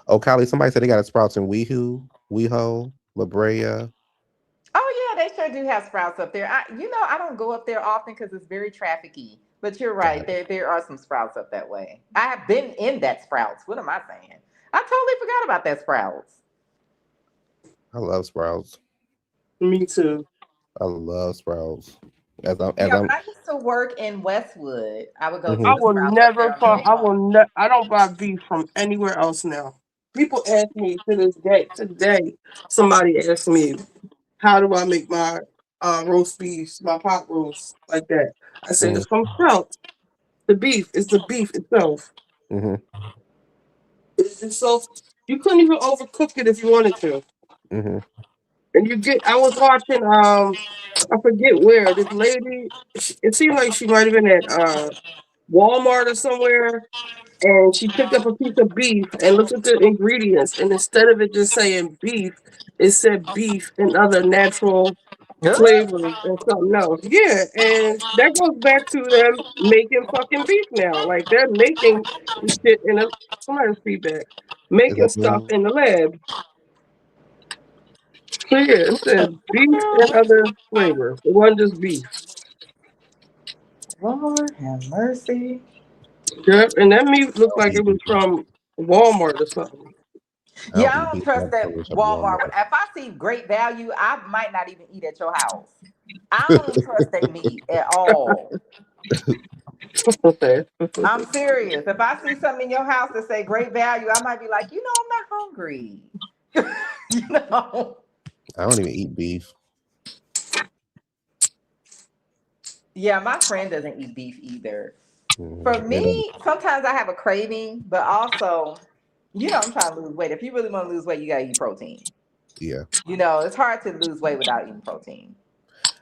Oh, Kylie, somebody said they got a Sprouts in WeHo, La Brea. Oh yeah, they sure do have Sprouts up there. I don't go up there often because it's very trafficy. But you're right, there are some Sprouts up that way. I have been in that Sprouts. What am I saying? I totally forgot about that Sprouts. I love Sprouts. Me too. I love Sprouts. As Yeah, I'm when I used to work in Westwood, I would go to I the will Sprouts up there never on the find. way home. I don't buy beef from anywhere else now. People ask me to this day. Today, somebody asked me, "How do I make my roast beef, my pot roast like that?" I said, "It's from Sprouts. The beef is the beef itself. It's just so you couldn't even overcook it if you wanted to." And I was watching, I forget where, this lady, it seemed like she might have been at Walmart or somewhere, and she picked up a piece of beef and looked at the ingredients, and instead of it just saying beef, it said beef and other natural flavors and something else. Yeah, and that goes back to them making fucking beef now. Like, they're making shit somebody's feedback, making stuff in the lab. So yeah, it says beef and other flavors. It wasn't just beef. Lord have mercy. Yep, and that meat looked like it was from Walmart or something. Yeah, I don't trust that Walmart. If I see great value, I might not even eat at your house. I don't trust that meat at all. I'm serious. If I see something in your house that say great value, I might be like, I'm not hungry. I don't even eat beef. Yeah, my friend doesn't eat beef either. For me, sometimes I have a craving, but also, I'm trying to lose weight. If you really want to lose weight, you gotta eat protein. Yeah. It's hard to lose weight without eating protein.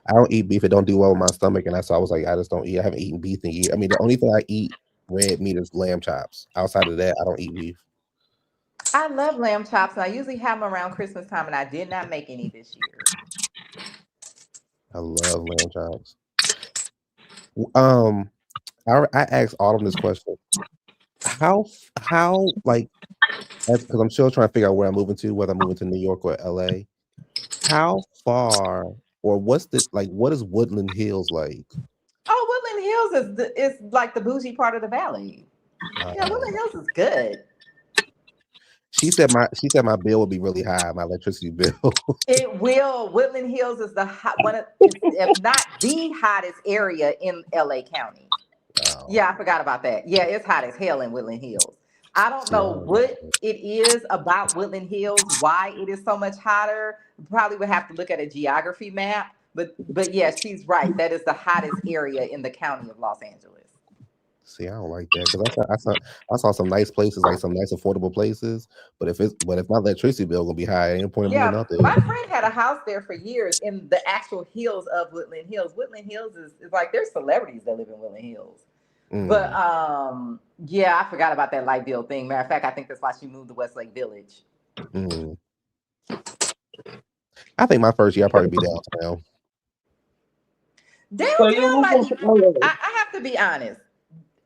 I don't eat beef. It don't do well with my stomach, and I was like, I just don't eat. I haven't eaten beef in years. I mean, the only thing I eat red meat is lamb chops. Outside of that, I don't eat beef. I love lamb chops, and I usually have them around Christmas time, and I did not make any this year. I love lamb chops. I asked Autumn this question. How like, because I'm still trying to figure out where I'm moving to, whether I'm moving to New York or LA. How far, or what is Woodland Hills like? Oh, Woodland Hills is like the bougie part of the valley. Yeah, Woodland Hills is good. She said my bill would be really high, my electricity bill. It will. Woodland Hills is one of, if not the hottest area in LA County. Yeah, I forgot about that. Yeah, it's hot as hell in Woodland Hills. I don't See, I know don't like what it is about Woodland Hills, why it is so much hotter. Probably would have to look at a geography map. But yeah, she's right. That is the hottest area in the county of Los Angeles. See, I don't like that because I saw some nice places, like some nice affordable places. But if my electricity bill gonna be high, ain't no point in moving Yeah, out there. my friend had a house there for years in the actual hills of Woodland Hills. Woodland Hills is like there's celebrities that live in Woodland Hills. But yeah, I forgot about that light bill thing. Matter of fact, I think that's why she moved to Westlake Village. I think my first year I'll probably be downtown. Downtown might be. I have to be honest.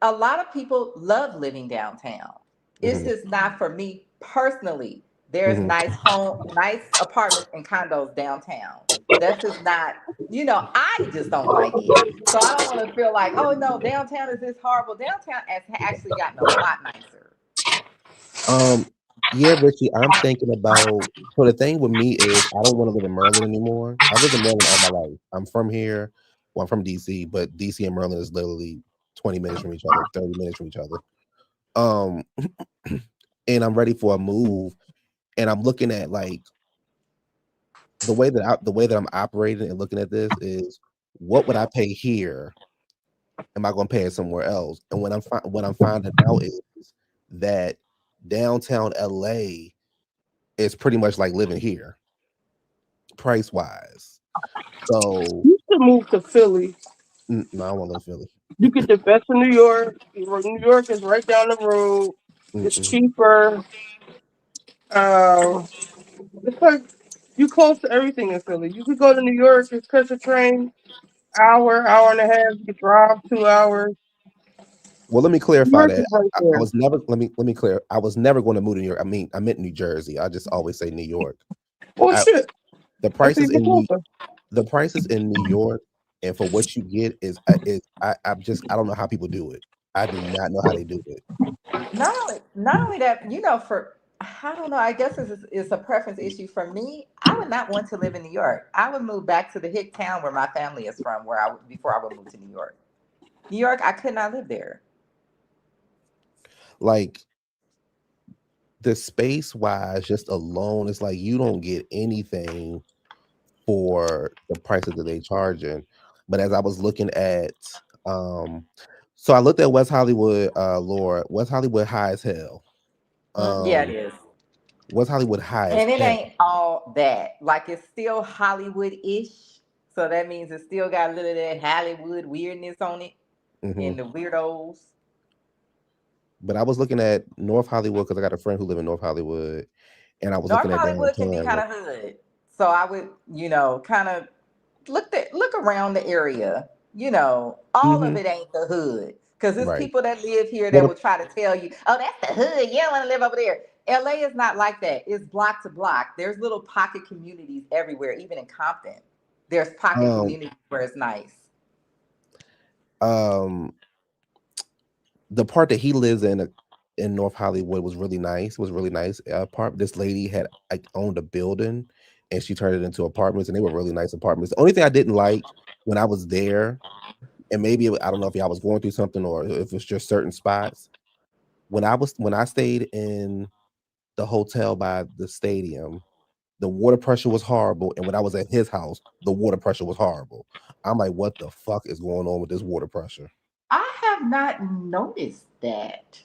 A lot of people love living downtown. It's just not for me personally. There's nice apartments and condos downtown. That's just not, I just don't like it. So I don't want to feel like, oh no, downtown is this horrible. Downtown has actually gotten a lot nicer. Yeah, Richie, I'm thinking about. So the thing with me is I don't want to live in Maryland anymore. I lived in Maryland all my life. I'm from here. Well, I'm from DC, but DC and Maryland is literally 20 minutes from each other, 30 minutes from each other. Um, and I'm ready for a move. And I'm looking at like the way that I'm operating and looking at this is what would I pay here? Am I going to pay it somewhere else? And what I'm finding out is that downtown LA is pretty much like living here, price wise. So You should move to Philly. no, I want to go to Philly. You get the best of New York. New York is right down the road. It's cheaper. It's like you close to everything in Philly. You could go to New York, just catch a train, hour and a half. You could drive 2 hours. Well, let me New clarify York that. is right I there. was never. Let me clear. I was never going to move to New York. I mean, I meant New Jersey. I just always say New York. Well, shit. The That's prices even in New closer. the prices in New York, and for what you get is I don't know how people do it. I do not know how they do it. Not only that, for I don't know. I guess it's a preference issue for me. I would not want to live in New York. I would move back to the hick town where my family is from, before I would move to New York. New York, I could not live there. Like the space wise, just alone, it's like you don't get anything for the prices that they charging. But as I was looking at, so I looked at West Hollywood, Laura. West Hollywood high as hell. Yeah, it is. West Hollywood high as And it hell. ain't all that. Like it's still Hollywood-ish. So that means it still got a little of that Hollywood weirdness on it and the weirdos. But I was looking at North Hollywood because I got a friend who live in North Hollywood, and I was North looking at Hollywood can be kind downtown. of hood. So I would, kind of look around the area. All of it ain't the hood. Because there's Right. people that live here that Well, will try to tell you, oh, that's the hood. You don't want to live over there. LA is not like that. It's block to block. There's little pocket communities everywhere, even in Compton. There's pocket communities where it's nice. The part that he lives in North Hollywood was really nice. Was really nice. Part this lady had owned a building, and she turned it into apartments, and they were really nice apartments. The only thing I didn't like when I was there, and maybe I don't know if I was going through something or if it was just certain spots. When I stayed in the hotel by the stadium, the water pressure was horrible, and when I was at his house, the water pressure was horrible. I'm like, what the fuck is going on with this water pressure? I have not noticed that.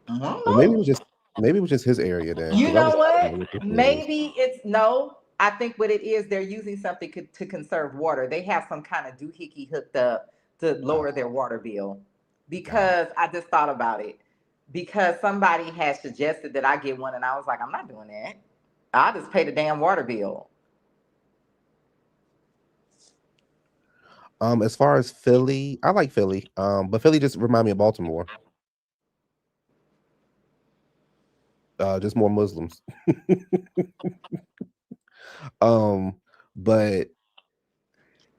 I don't Well, maybe know. it was just his area then, You because I know was what? with this news. Maybe it's no. I think what it is, they're using something to conserve water. They have some kind of doohickey hooked up to lower their water bill. Because I just thought about it. Because somebody had suggested that I get one, and I was like, I'm not doing that. I'll just pay the damn water bill. As far as Philly, I like Philly. But Philly just remind me of Baltimore. Just more Muslims. But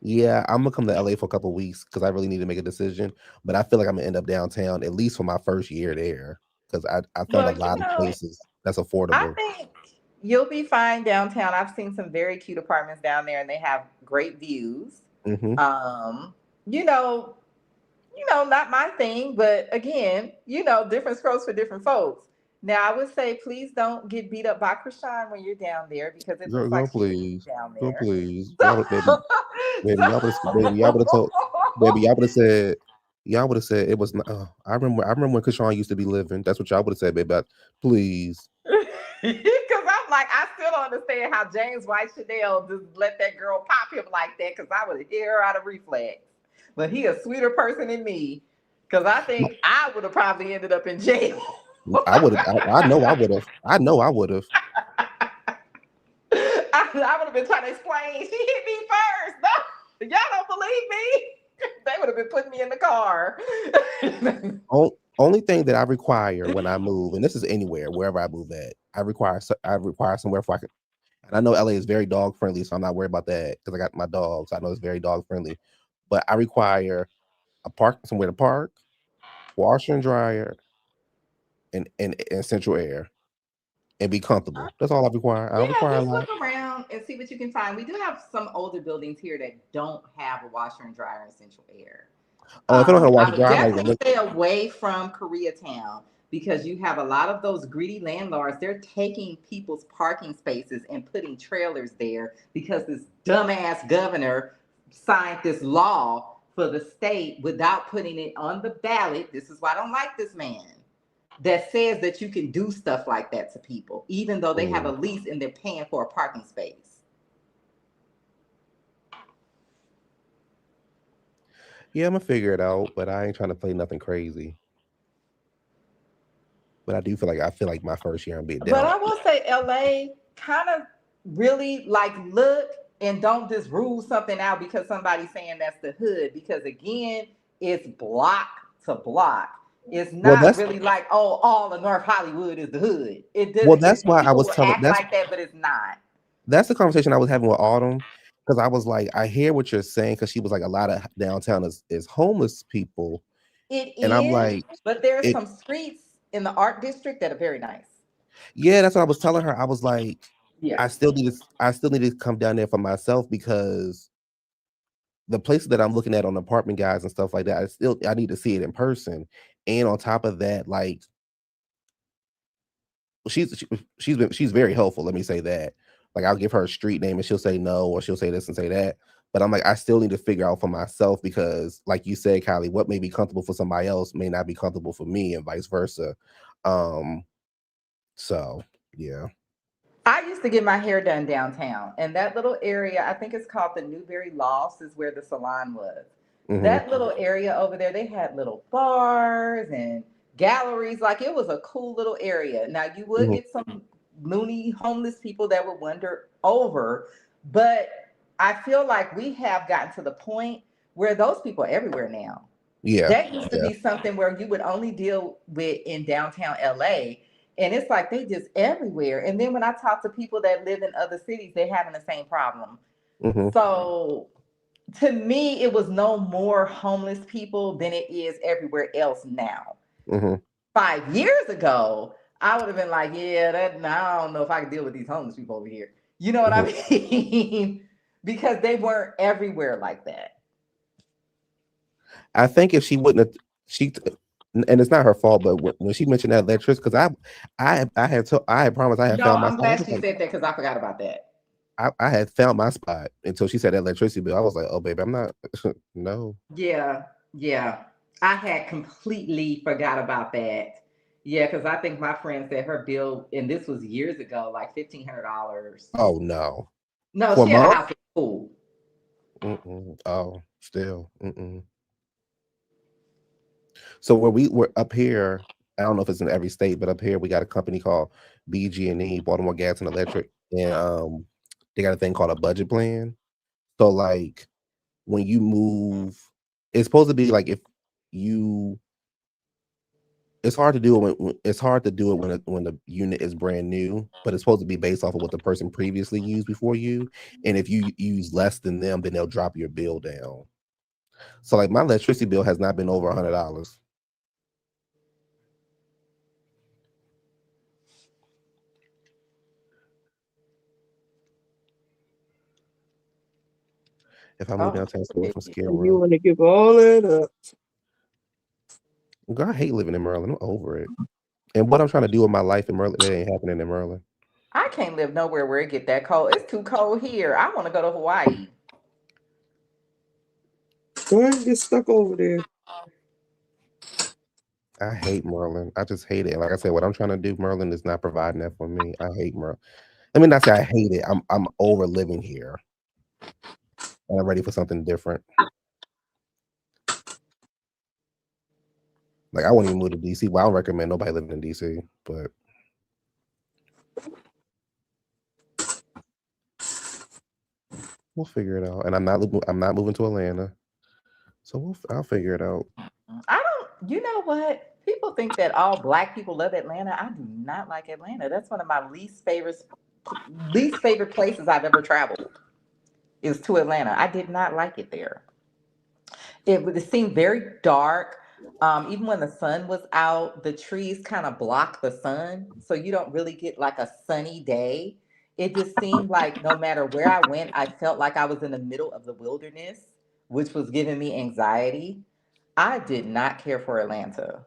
yeah, I'm gonna come to LA for a couple weeks because I really need to make a decision. But I feel like I'm gonna end up downtown at least for my first year there because I found a Well, lot of places that's I affordable. think you'll be fine downtown. I've seen some very cute apartments down there, and they have great views. Mm-hmm. you know, not my thing, but again, different strokes for different folks. Now, I would say, please don't get beat up by Krishan when you're down there because it looks like Girl, she is please. down Girl, there. please. So, Y'all would have told, baby, y'all would have said it was not. I remember when Krishan used to be living. That's what y'all would have said, baby. Please. because I'm like, I still don't understand how James White Chanel just let that girl pop him like that because I would have hit her out of reflex. But he a sweeter person than me because I think I would have probably ended up in jail. I would have. I know I would have. I know I would have. I would have been trying to explain. She hit me first. No, y'all don't believe me. They would have been putting me in the car. Only thing that I require when I move, and this is anywhere, wherever I move at, I require somewhere for I can. And I know LA is very dog friendly, so I'm not worried about that because I got my dogs. I know it's very dog friendly, but I require a park somewhere to park, washer and dryer, and central air, and be comfortable. That's all I require. I don't Yeah, require a just look lot. around and see what you can find. We do have some older buildings here that don't have a washer and dryer and central air. Oh, if I don't have a washer I and would dryer, I'm not even definitely look. stay away from Koreatown because you have a lot of those greedy landlords. They're taking people's parking spaces and putting trailers there because this dumbass governor signed this law for the state without putting it on the ballot. This is why I don't like this man. That says that you can do stuff like that to people, even though they have a lease and they're paying for a parking space. Yeah, I'm gonna figure it out, but I ain't trying to play nothing crazy. But I feel like my first year I'm being But down. I will say LA kind of really like look and don't just rule something out because somebody's saying that's the hood. Because again, it's block to block. It's Well, not that's really like, oh, all of North Hollywood is the hood. It well, doesn't. that's why I People was will telling. act like that, but it's not. That's the conversation I was having with Autumn because I was like, I hear what you're saying because she was like, a lot of downtown is homeless people, It and I'm is, like, but there's it. some streets in the art district that are very nice. Yeah, that's what I was telling her. I was like, Yeah. I still need to come down there for myself because the places that I'm looking at on apartment guys and stuff like that, I need to see it in person. And on top of that, like she's very helpful. Let me say that. Like I'll give her a street name and she'll say no, or she'll say this and say that. But I'm like, I still need to figure out for myself because, like you said, Kylie, what may be comfortable for somebody else may not be comfortable for me, and vice versa. Um, so yeah. I used to get my hair done downtown, and that little area, I think it's called the Newberry Lofts, is where the salon was. Hmm. That little area over there, they had little bars and galleries. Like it was a cool little area. Now, you would Hmm. get some loony homeless people that would wander over, but I feel like we have gotten to the point where those people are everywhere now. Yeah. That used to Yeah. be something where you would only deal with in downtown LA. And it's like they just everywhere. And then when I talk to people that live in other cities, they're having the same problem. Hmm. So to me, it was no more homeless people than it is everywhere else now. Hmm. 5 years ago, I would have been like, yeah, I don't know if I can deal with these homeless people over here. You know what I Hmm. mean? Because they weren't everywhere like that. I think if she wouldn't have, she, and it's not her fault, but when she mentioned that electricity, because I had promised I had No, found my I'm spot. I glad was she like, said that because I forgot about that. I had found my spot until she said that electricity bill. I was like, oh baby, I'm not. No. Yeah, yeah. I had completely forgot about that. Yeah, because I think my friend said her bill, and this was years ago, like $1,500. Oh no. No, For a she had a month. house in pool. Mm-mm. Oh, still. Mm-mm. So where we were up here, I don't know if it's in every state, but up here we got a company called BG&E, Baltimore Gas and Electric, and they got a thing called a budget plan. So like when you move, it's supposed to be like if you. It's hard to do it it's hard to do it when the unit is brand new, but it's supposed to be based off of what the person previously used before you. And if you use less than them, then they'll drop your bill down. So like my electricity bill has not been over $100. If I move downtown, stay away from Skid You Row. want to give all that up? Girl, I hate living in Maryland. I'm over it. And what I'm trying to do with my life in Maryland, that ain't happening in Maryland. I can't live nowhere where it get that cold. It's too cold here. I want to go to Hawaii. Go ahead and get stuck over there. I hate Maryland. I just hate it. And like I said, what I'm trying to do, Maryland is not providing that for me. I hate Maryland. Let me not say I hate it. I'm over living here. And I'm ready for something different. Like I won't even move to DC. Well, I don't recommend nobody living in DC, but we'll figure it out. And I'm not moving to Atlanta, so I'll figure it out. I don't. You know what? People think that all Black people love Atlanta. I do not like Atlanta. That's one of my least favorite places I've ever traveled. Is to Atlanta. I did not like it there. It seemed very dark. Even when the sun was out, the trees kind of block the sun, so you don't really get like a sunny day. It just seemed like no matter where I went, I felt like I was in the middle of the wilderness, which was giving me anxiety. I did not care for Atlanta.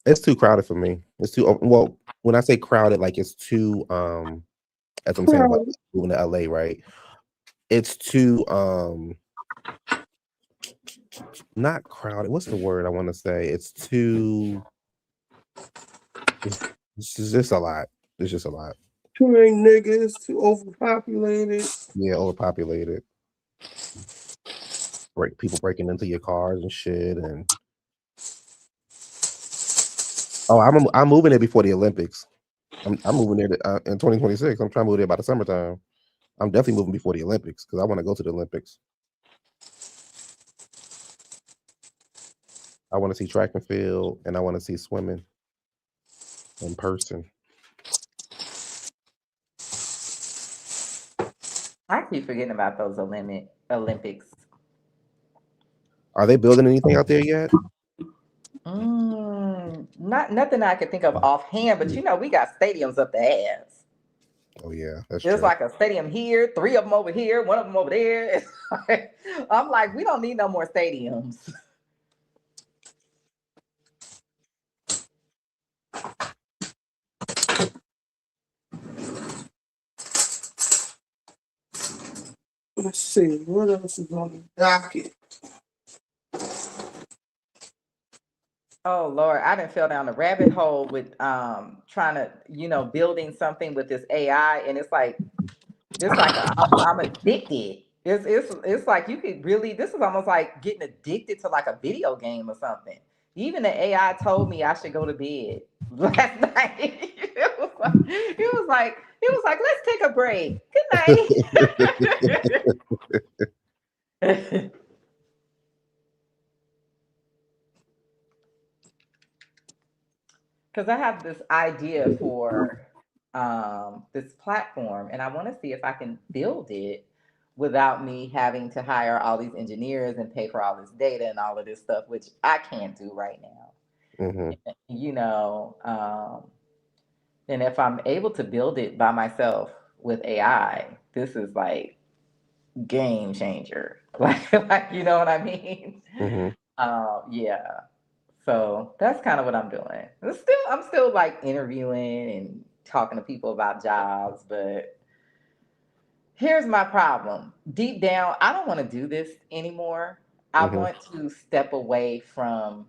It's too crowded for me. It's too well. When I say crowded, like it's too as I'm saying about moving to LA, right? It's too not crowded. What's the word I want to say? It's too it's just a lot. It's just a lot. Too many niggas, too overpopulated. Yeah, overpopulated. People breaking into your cars and shit. And I'm moving there before the Olympics. I'm moving there in 2026. I'm trying to move there by the summertime. I'm definitely moving before the Olympics because I want to go to the Olympics. I want to see track and field, and I want to see swimming in person. I keep forgetting about those Olympics. Are they building anything out there yet? Nothing I can think of offhand, but you know we got stadiums up the ass. Oh yeah, that's There's true. like a stadium here, 3 of them over here, 1 of them over there. I'm like, we don't need no more stadiums. Let's see, what else is on the docket? Oh Lord, I didn't fell down the rabbit hole with trying to, building something with this AI, and it's like I'm addicted. It's like you could really. This is almost like getting addicted to like a video game or something. Even the AI told me I should go to bed last night. It was like let's take a break. Good night. Because I have this idea for this platform, and I want to see if I can build it without me having to hire all these engineers and pay for all this data and all of this stuff, which I can't do right now. Mm-hmm. And if I'm able to build it by myself with AI, this is like game changer. like you know what I mean? Mm-hmm. Yeah. So that's kind of what I'm doing. I'm still like interviewing and talking to people about jobs, but here's my problem. Deep down, I don't want to do this anymore. I want to step away from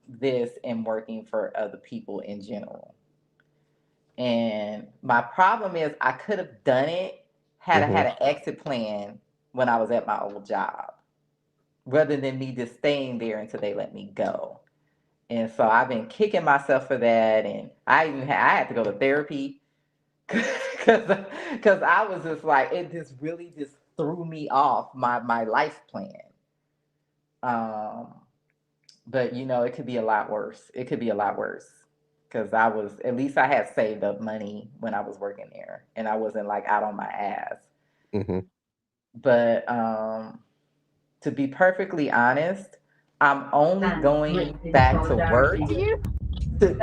this and working for other people in general. And my problem is I could have done it had I had an exit plan when I was at my old job, rather than me just staying there until they let me go. And so I've been kicking myself for that, and I had to go to therapy because I was just like, it just really just threw me off my life plan. But it could be a lot worse. It could be a lot worse because at least I had saved up money when I was working there, and I wasn't like out on my ass. But to be perfectly honest, I'm only going back to work to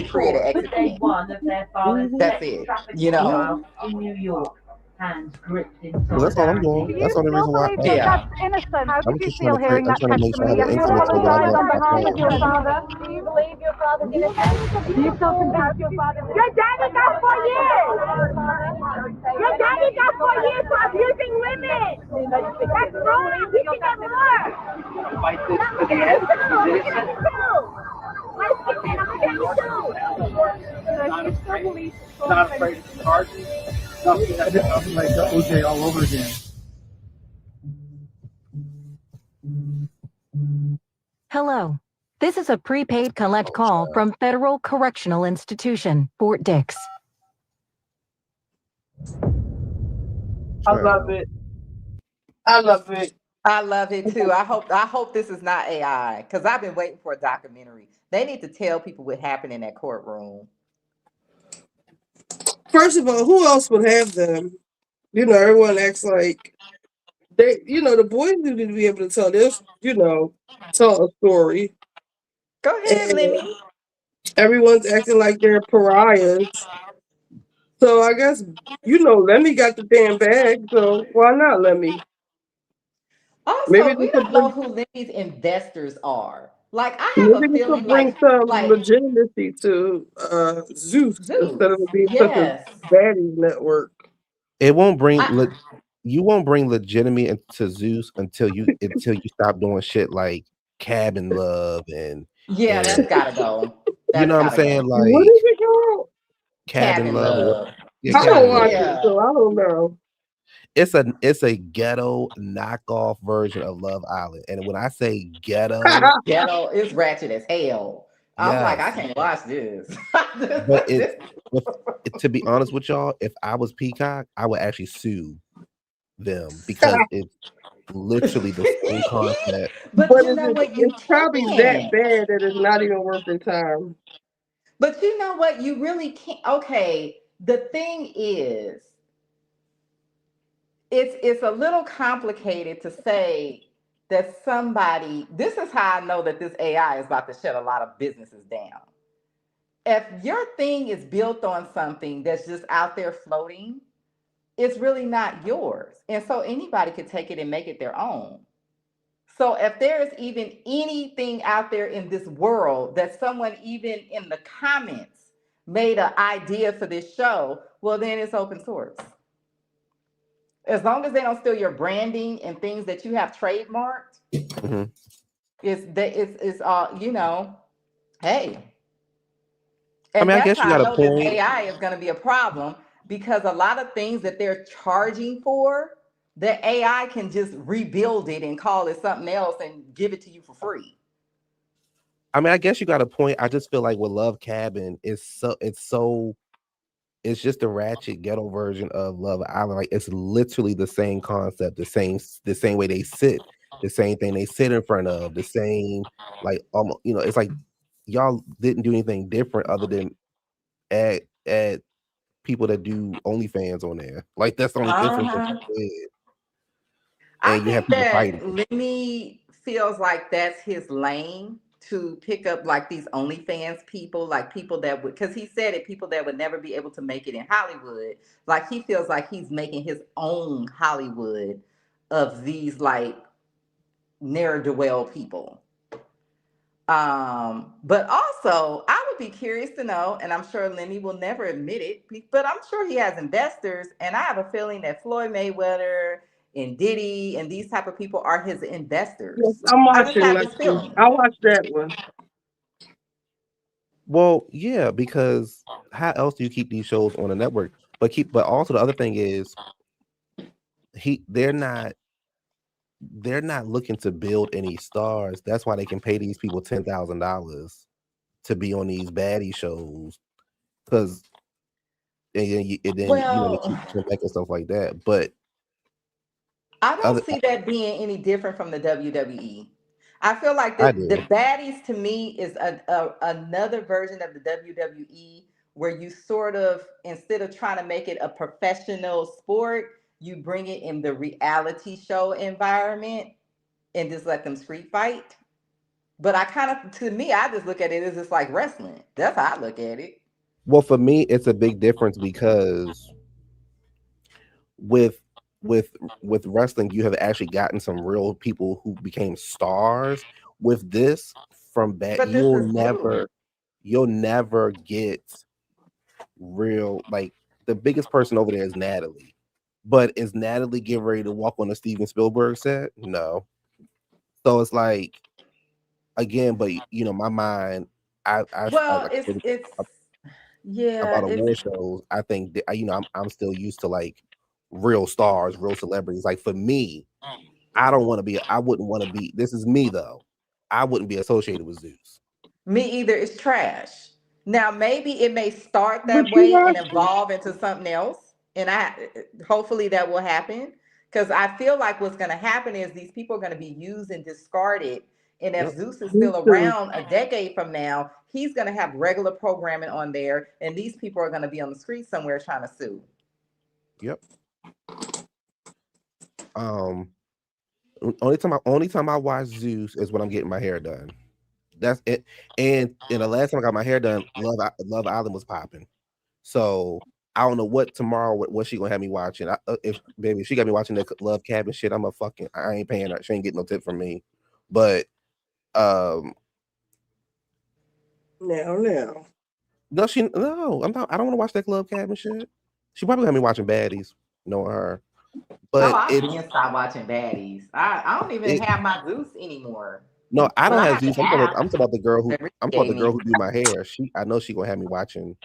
create an exit plan. That's it. You know. In New York, hands gripped in Well, that's all I'm doing. solidarity. That's the only reason why. Yeah. Innocent. How I did was you just trying feel to pray. hearing I'm that trying to make sure I have testimony? an Do you intimate with my apologize love on behalf of your father? Do you believe your father's innocent? Do you feel convinced your father? Your daddy got 4 years! Your daddy got 4 years for abusing women! That's wrong! He should get more! Fight this I'm to the gonna end. get you too! I'm He's gonna get innocent. you too! My skin, I'm gonna get you too! Not afraid of the charges. Nothing that nothing like the OJ all over again. Hello. This is a prepaid collect call from Federal Correctional Institution, Fort Dix. I love it. I love it. I love it too. I hope this is not AI because I've been waiting for a documentary. They need to tell people what happened in that courtroom. First of all, who else would have them? You know, everyone acts like they. You know, the boys need to be able to tell this. You know, tell a story. Go ahead, And Lemmy. everyone's acting like they're pariahs. So I guess Lemmy got the damn bag. So why not Lemmy? Maybe Also, they we could don't know bring. who Lemmy's investors are. Like, I have Maybe a they feeling could bring like some like legitimacy to Zeus instead Zeus. of it being such a Yes. baddie network. It won't bring. I, You won't bring legitimate to Zeus until you stop doing shit like cabin love yeah, and that's gotta go. you That's know what I'm gotta saying, go. What like is it called? cabin Cabin love or what? love. Yeah, I don't cabin love. watch it, Yeah. so I don't know. It's a ghetto knockoff version of Love Island, and when I say ghetto, Ghetto is ratchet as hell. I'm like, I yes, can't watch this. but if, to be honest with y'all, if I was Peacock, I would actually sue them because it's literally the same concept. But But you know what? You it's probably that can't. bad that it's not even worth the time. But you know what? You really can't. Okay. The thing is, it's a little complicated to say that somebody. This is how I know that this AI is about to shut a lot of businesses down. If your thing is built on something that's just out there floating, it's really not yours. And so anybody could take it and make it their own. So if there's even anything out there in this world that someone even in the comments made an idea for this show, well, then it's open source. As long as they don't steal your branding and things that you have trademarked, it's all, hey. I And mean, I that's guess you how I got a know this point. AI is going to be a problem because a lot of things that they're charging for, the AI can just rebuild it and call it something else and give it to you for free. I mean, I guess you got a point. I just feel like with Love Cabin, it's just a ratchet ghetto version of Love Island. Like it's literally the same concept, the same way they sit, the same thing they sit in front of, the same like almost. It's like y'all didn't do anything different other than add people that do OnlyFans on there. Like that's the only difference that you did. I And you have think people that fighting. Lemmy feels like that's his lane to pick up like these OnlyFans people, like people that would, because he said it, people that would never be able to make it in Hollywood. Like he feels like he's making his own Hollywood of these like ne'er-do-well people. But also I would be curious to know, and I'm sure Lemmy will never admit it, but I'm sure he has investors, and I have a feeling that Floyd Mayweather and Diddy and these type of people are his investors. Yes, I'm I just watching have this Lexi. feeling. I watched that one. Well, yeah, because how else do you keep these shows on a network? But also the other thing is they're not looking to build any stars. That's why they can pay these people $10,000 to be on these baddie shows. Because and then they keep making stuff like that. But I don't see that being any different from the WWE. I feel like I the do. baddies to me is another version of the WWE where you sort of, instead of trying to make it a professional sport, you bring it in the reality show environment and just let them street fight. But to me, I just look at it as just like wrestling. That's how I look at it. Well, for me, it's a big difference because with with with wrestling, you have actually gotten some real people who became stars. With this, from that, But this is new. you'll never get real. Like, the biggest person over there is Natalie, but is Natalie getting ready to walk on a Steven Spielberg set? No. So it's like, again, but my mind, Well, like I said yeah, about award shows. I think that, I'm still used to like real stars, real celebrities. Like, for me, I wouldn't want to be. This is me though. I wouldn't be associated with Zeus. me either. It's trash. Now maybe it may start But that you way and watch evolve into something else, and hopefully that will happen. Because I feel like what's going to happen is these people are going to be used and discarded. And if Yep. Zeus is me still too. around a decade from now, he's going to have regular programming on there, and these people are going to be on the street somewhere trying to sue. Yep. Only time I watch Zeus is when I'm getting my hair done. That's it. And the last time I got my hair done, Love Island was popping. So I don't know what tomorrow what she gonna have me watching. If she got me watching the Love Cabin shit, I ain't paying her. She ain't getting no tip from me. But Now, no, I'm not. I don't want to watch that Love Cabin shit. She probably got me watching Baddies, knowing her. Oh, But I've been stopped watching baddies. I don't even it have my Zeus anymore. no, I But don't I have have Zeus. the app I'm talking about the girl who that Ricky I'm talking about gave the girl me. who do my hair. I know she gonna have me watching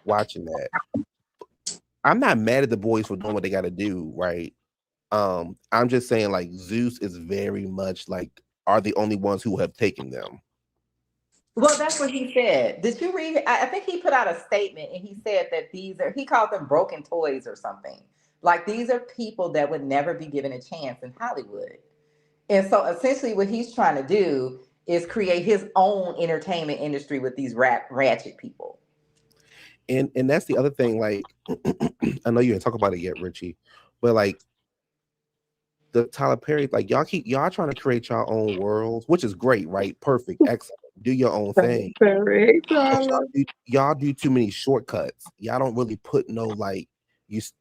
that. I'm not mad at the boys for doing what they got to do, right? I'm just saying, like, Zeus is very much like are the only ones who have taken them. Well, that's what he said. Did you read? I think he put out a statement and he said that he called them broken toys or something. Like these are people that would never be given a chance in Hollywood. And so essentially what he's trying to do is create his own entertainment industry with these ratchet people. And that's the other thing. Like, I know you didn't talk about it yet, Richie, but like the Tyler Perry, like y'all trying to create your own worlds, which is great, right? Perfect, excellent. Do your own thing. But y'all do too many shortcuts. Y'all don't really put no, like,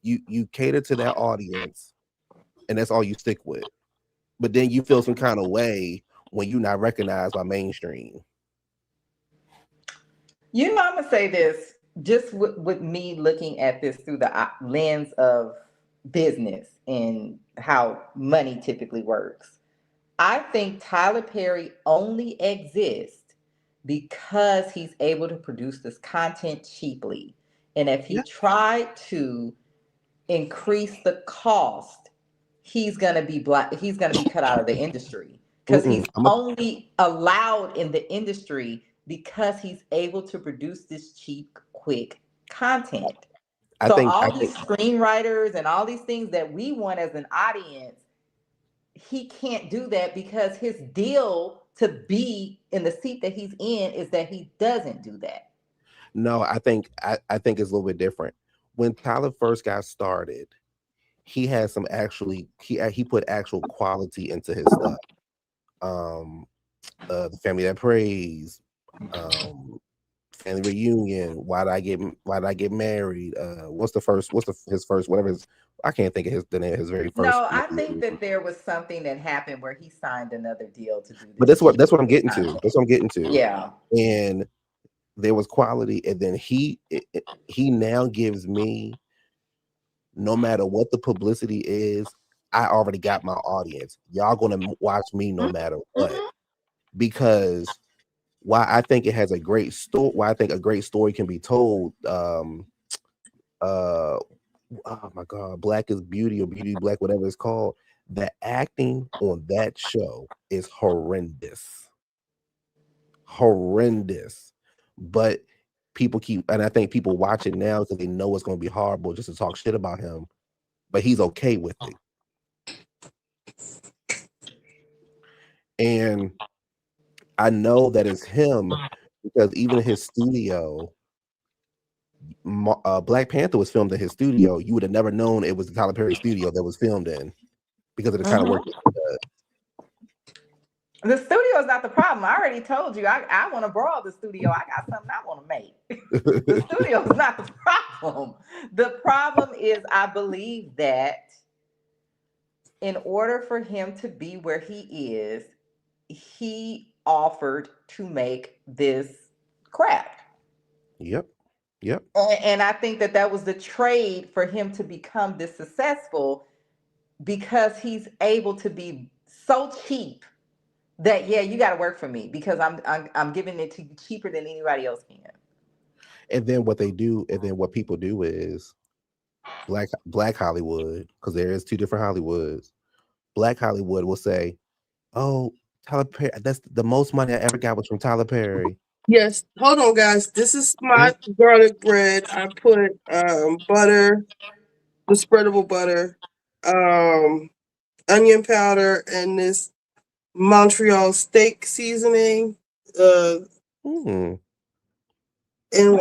you cater to that audience, and that's all you stick with. But then you feel some kind of way when you're not recognized by mainstream. I'm gonna say this just with me looking at this through the lens of business and how money typically works. I think Tyler Perry only exists because he's able to produce this content cheaply. And if he tried to increase the cost, he's gonna be he's gonna be cut out of the industry because he's only allowed in the industry because he's able to produce this cheap, quick content. So all these screenwriters and all these things that we want as an audience, he can't do that because his deal to be in the seat that he's in is that he doesn't do that. No, I think it's a little bit different. When Tyler first got started, he had some he put actual quality into his stuff. The Family That Prays, Family Reunion, Why Did I Get Married? What's his first, whatever his, I can't think of the name of his very first. No, I think that there was something that happened where he signed another deal to do this. But that's what I'm getting to. That's what I'm getting to. Yeah. And there was quality, and then he now gives me, no matter what the publicity is, I already got my audience. Y'all gonna watch me no matter what. Because why I think it has a great story, why I think a great story can be told. Oh my God, Black is Beauty or Beauty Black, whatever it's called. The acting on that show is horrendous. But people and I think people watch it now because they know it's going to be horrible just to talk shit about him, but he's okay with it. And I know that it's him because even his studio, Black Panther was filmed in his studio. You would have never known it was the Tyler Perry studio that was filmed in because of the kind of work he does. The studio is not the problem. I already told you. I want to borrow the studio. I got something I want to make. The studio is not the problem. The problem is, I believe that in order for him to be where he is, he offered to make this crap. Yep. Yep. And I think that that was the trade for him to become this successful, because he's able to be so cheap that, yeah, you got to work for me because I'm giving it to you cheaper than anybody else can. And then what people do is Black Hollywood, because there is two different Hollywoods. Black Hollywood will say, "Oh, Tyler Perry, that's the most money I ever got was from Tyler Perry." Yes. Hold on, guys. This is my garlic bread. I put butter, the spreadable butter, onion powder, and this Montreal steak seasoning. And we'll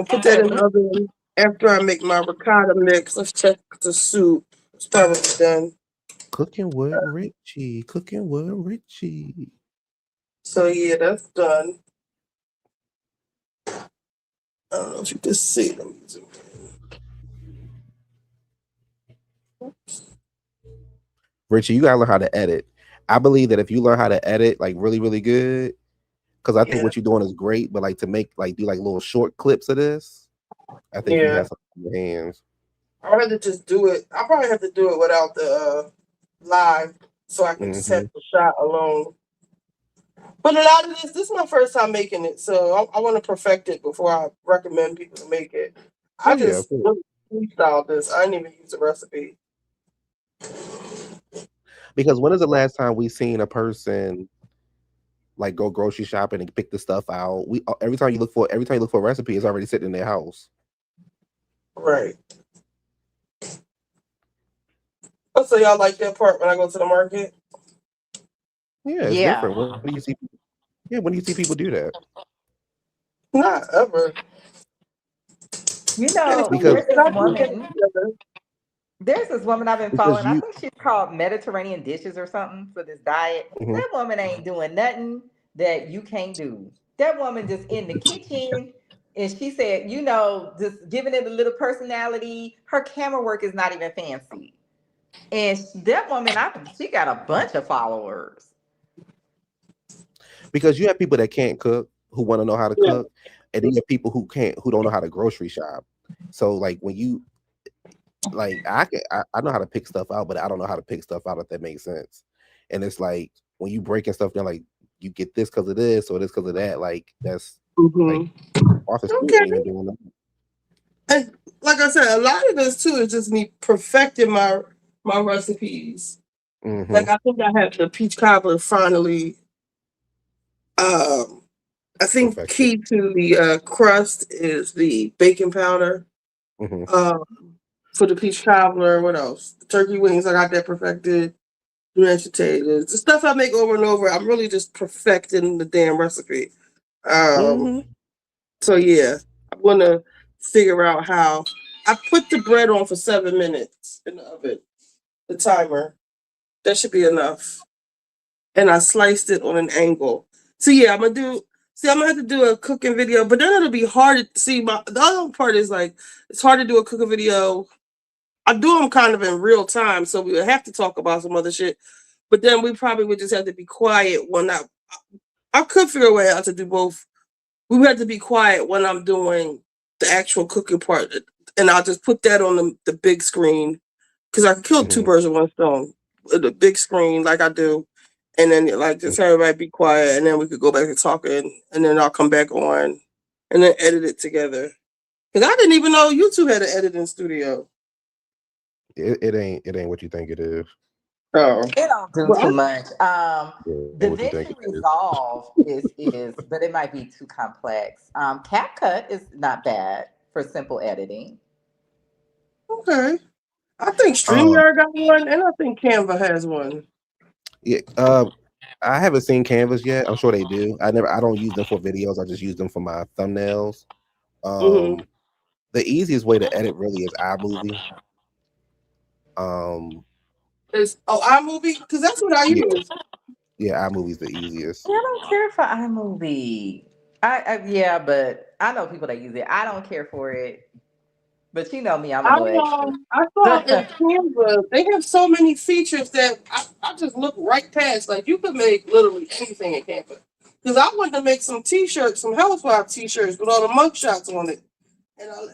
put that in the oven after I make my ricotta mix. Let's check the soup. It's probably done. Cooking with Richie. Cooking with Richie. So yeah, that's done. I don't know if you can see them. Richie, you gotta learn how to edit. I believe that if you learn how to edit like really, really good, because I think what you're doing is great, but like to make like do like little short clips of this, I think you have something in your hands. I'd rather just do it. I probably have to do it without the live, so I can just have the shot alone. But a lot of this is my first time making it, so I want to perfect it before I recommend people to make it. I just freestyled this. I didn't even use a recipe. Because when is the last time we seen a person like go grocery shopping and pick the stuff out? Every time you look for a recipe, it's already sitting in their house. Right. Oh, so y'all like that part when I go to the market? Yeah, it's different. When do you see? Yeah, when do you see people do that? Not ever. You know, Because there's this woman I've been because following. I you think she's called Mediterranean Dishes or something for this diet. That woman ain't doing nothing that you can't do. That woman just in the kitchen, and she said, you know, just giving it a little personality. Her camera work is not even fancy. And that woman, she got a bunch of followers. because you have people that can't cook who want to know how to cook, and then you have people who don't know how to grocery shop. So like when you like I know how to pick stuff out, but I don't know how to pick stuff out, if that makes sense. And it's like when you breaking stuff down, like you get this because of this or this because of that, like that's like Arthur ain't even doing that. And like I said, a lot of this too is just me perfecting my recipes. Like I think I have the peach cobbler finally. I think key to the crust is the baking powder. For the peach cobbler, what else? The turkey wings, I got that perfected. Mashed potatoes, the stuff I make over and over. I'm really just perfecting the damn recipe. So yeah, I want to figure out how. I put the bread on for 7 minutes in the oven, the timer. That should be enough. And I sliced it on an angle. So yeah, I'm gonna have to do a cooking video, but then it'll be hard to see. The other part is like it's hard to do a cooking video. I do them kind of in real time, so we would have to talk about some other shit. But then we probably would just have to be quiet when I could figure a way out to do both. We would have to be quiet when I'm doing the actual cooking part, and I'll just put that on the big screen because I can kill two birds with one stone. The big screen, like I do, and then like just everybody be quiet, and then we could go back to talking, and then I'll come back on, and then edit it together. Because I didn't even know YouTube had an editing studio. It ain't what you think it is. Oh, it don't do too much. DaVinci Resolve is, but it might be too complex. CapCut is not bad for simple editing. Okay, I think StreamYard got one, and I think Canva has one. Yeah, I haven't seen Canvas yet. I'm sure they do. I don't use them for videos. I just use them for my thumbnails. The easiest way to edit really is iMovie. Is iMovie? Because that's what I use. Yeah, iMovie's the easiest. I don't care for iMovie. Yeah, but I know people that use it. I don't care for it. But you know me, I'm a little extra. I saw in Canva they have so many features that I just look right past. Like you could make literally anything in Canva. Because I wanted to make some T-shirts, some Housewife T-shirts with all the mugshots on it, and I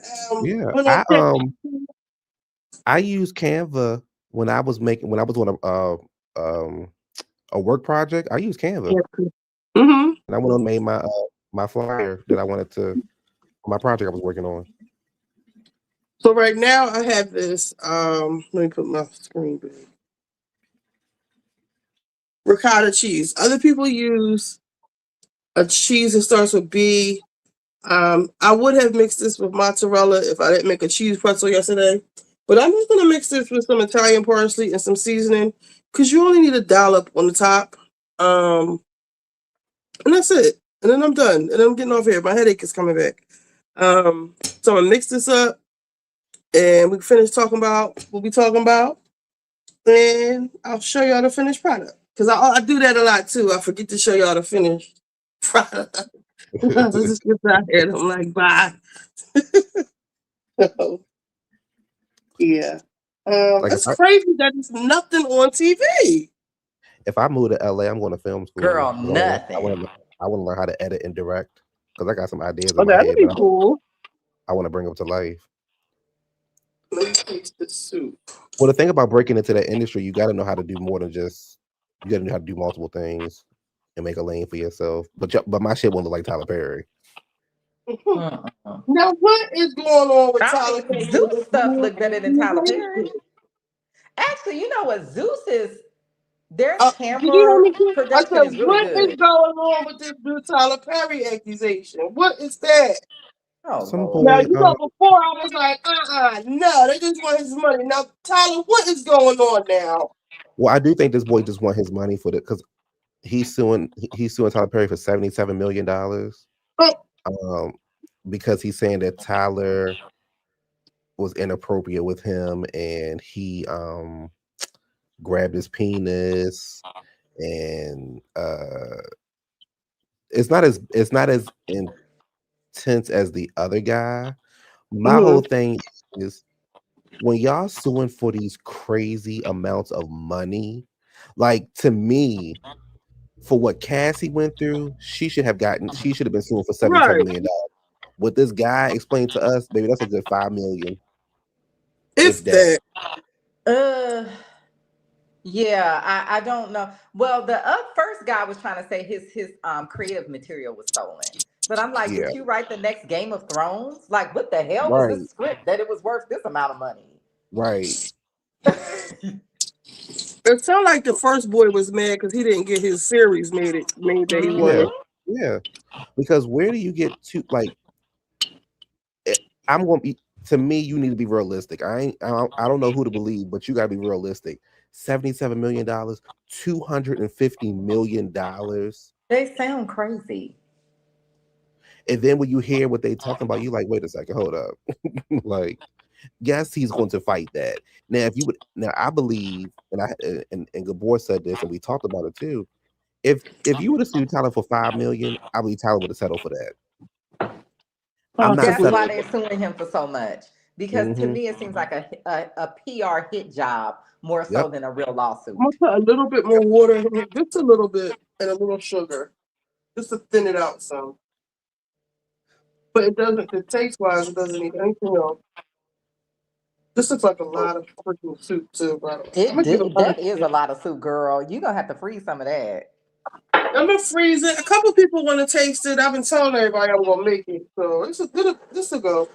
Yeah, went on I used Canva when I was on a work project. I used Canva. Mm-hmm. And I went on and made my flyer that I wanted to my project I was working on. So right now I have this. Let me put my screen back. Ricotta cheese. Other people use a cheese that starts with B. I would have mixed this with mozzarella if I didn't make a cheese pretzel yesterday. But I'm just gonna mix this with some Italian parsley and some seasoning because you only need a dollop on the top. And that's it. And then I'm done. And then I'm getting off here. My headache is coming back. So I'm gonna mix this up and we finish talking about what we talking about. And I'll show y'all the finished product. Because I do that a lot too. I forget to show y'all the finished product. I just get out here and I'm like, bye. So, yeah. Like It's crazy that there's nothing on TV. if I move to LA, I'm going to film school. Girl, 'cause nothing. I want to learn how to edit and direct because I got some ideas Oh, in my that'd head, be but cool. I want to bring them to life. Let me taste the soup. Well, the thing about breaking into that industry, you got to know how to do more than just. You got to know how to do multiple things and make a lane for yourself. But my shit won't look like Tyler Perry. Now, what is going on with Tyler I mean, Perry? Zeus stuff look better than Tyler Perry. Actually, you know what? Zeus is their Did you hear camera me? I production said, is really what is good. going on with this new Tyler Perry accusation? What is that? Oh Some Lord. Now, boy. you know, before I was like, no, they just want his money. Now, Tyler, what is going on now? Well, I do think this boy just want his money for the because he's suing Tyler Perry for $77 million. Because he's saying that Tyler was inappropriate with him and he grabbed his penis and it's not as intense as the other guy. My whole thing is when y'all suing for these crazy amounts of money, like to me, for what Cassie went through, she should have been suing for $77 million. What this guy explained to us, baby, that's a good $5 million. If that. Yeah, I don't know. Well, the first guy was trying to say his creative material was stolen. But I'm like, Yeah. did you write the next Game of Thrones? Like, what the hell was Right. this script that it was worth this amount of money? Right. It sounded like the first boy was mad because he didn't get his series made that he wanted. Yeah. Because where do you get to like? I'm going to be. To me, you need to be realistic. I don't know who to believe, but you got to be realistic. $77 million, $250 million. They sound crazy. And then when you hear what they talking about, you like, wait a second, hold up. Like, yes, he's going to fight that. Now, I believe, and Gabor said this, and we talked about it too. If you would have sued Tyler for $5 million, I believe Tyler would have settled for that. That's why they're suing him for so much. Because to me, it seems like a PR hit job more so than a real lawsuit. I'm gonna put a little bit more water in it, just a little bit, and a little sugar, just to thin it out some. But it doesn't. The taste wise, it doesn't need anything else. This looks like a lot of freaking soup too, by the way. That is a lot of soup, girl. You're gonna have to freeze some of that. I'm gonna freeze it. A couple people want to taste it. I've been telling everybody I'm gonna make it, so it's a good. This will go.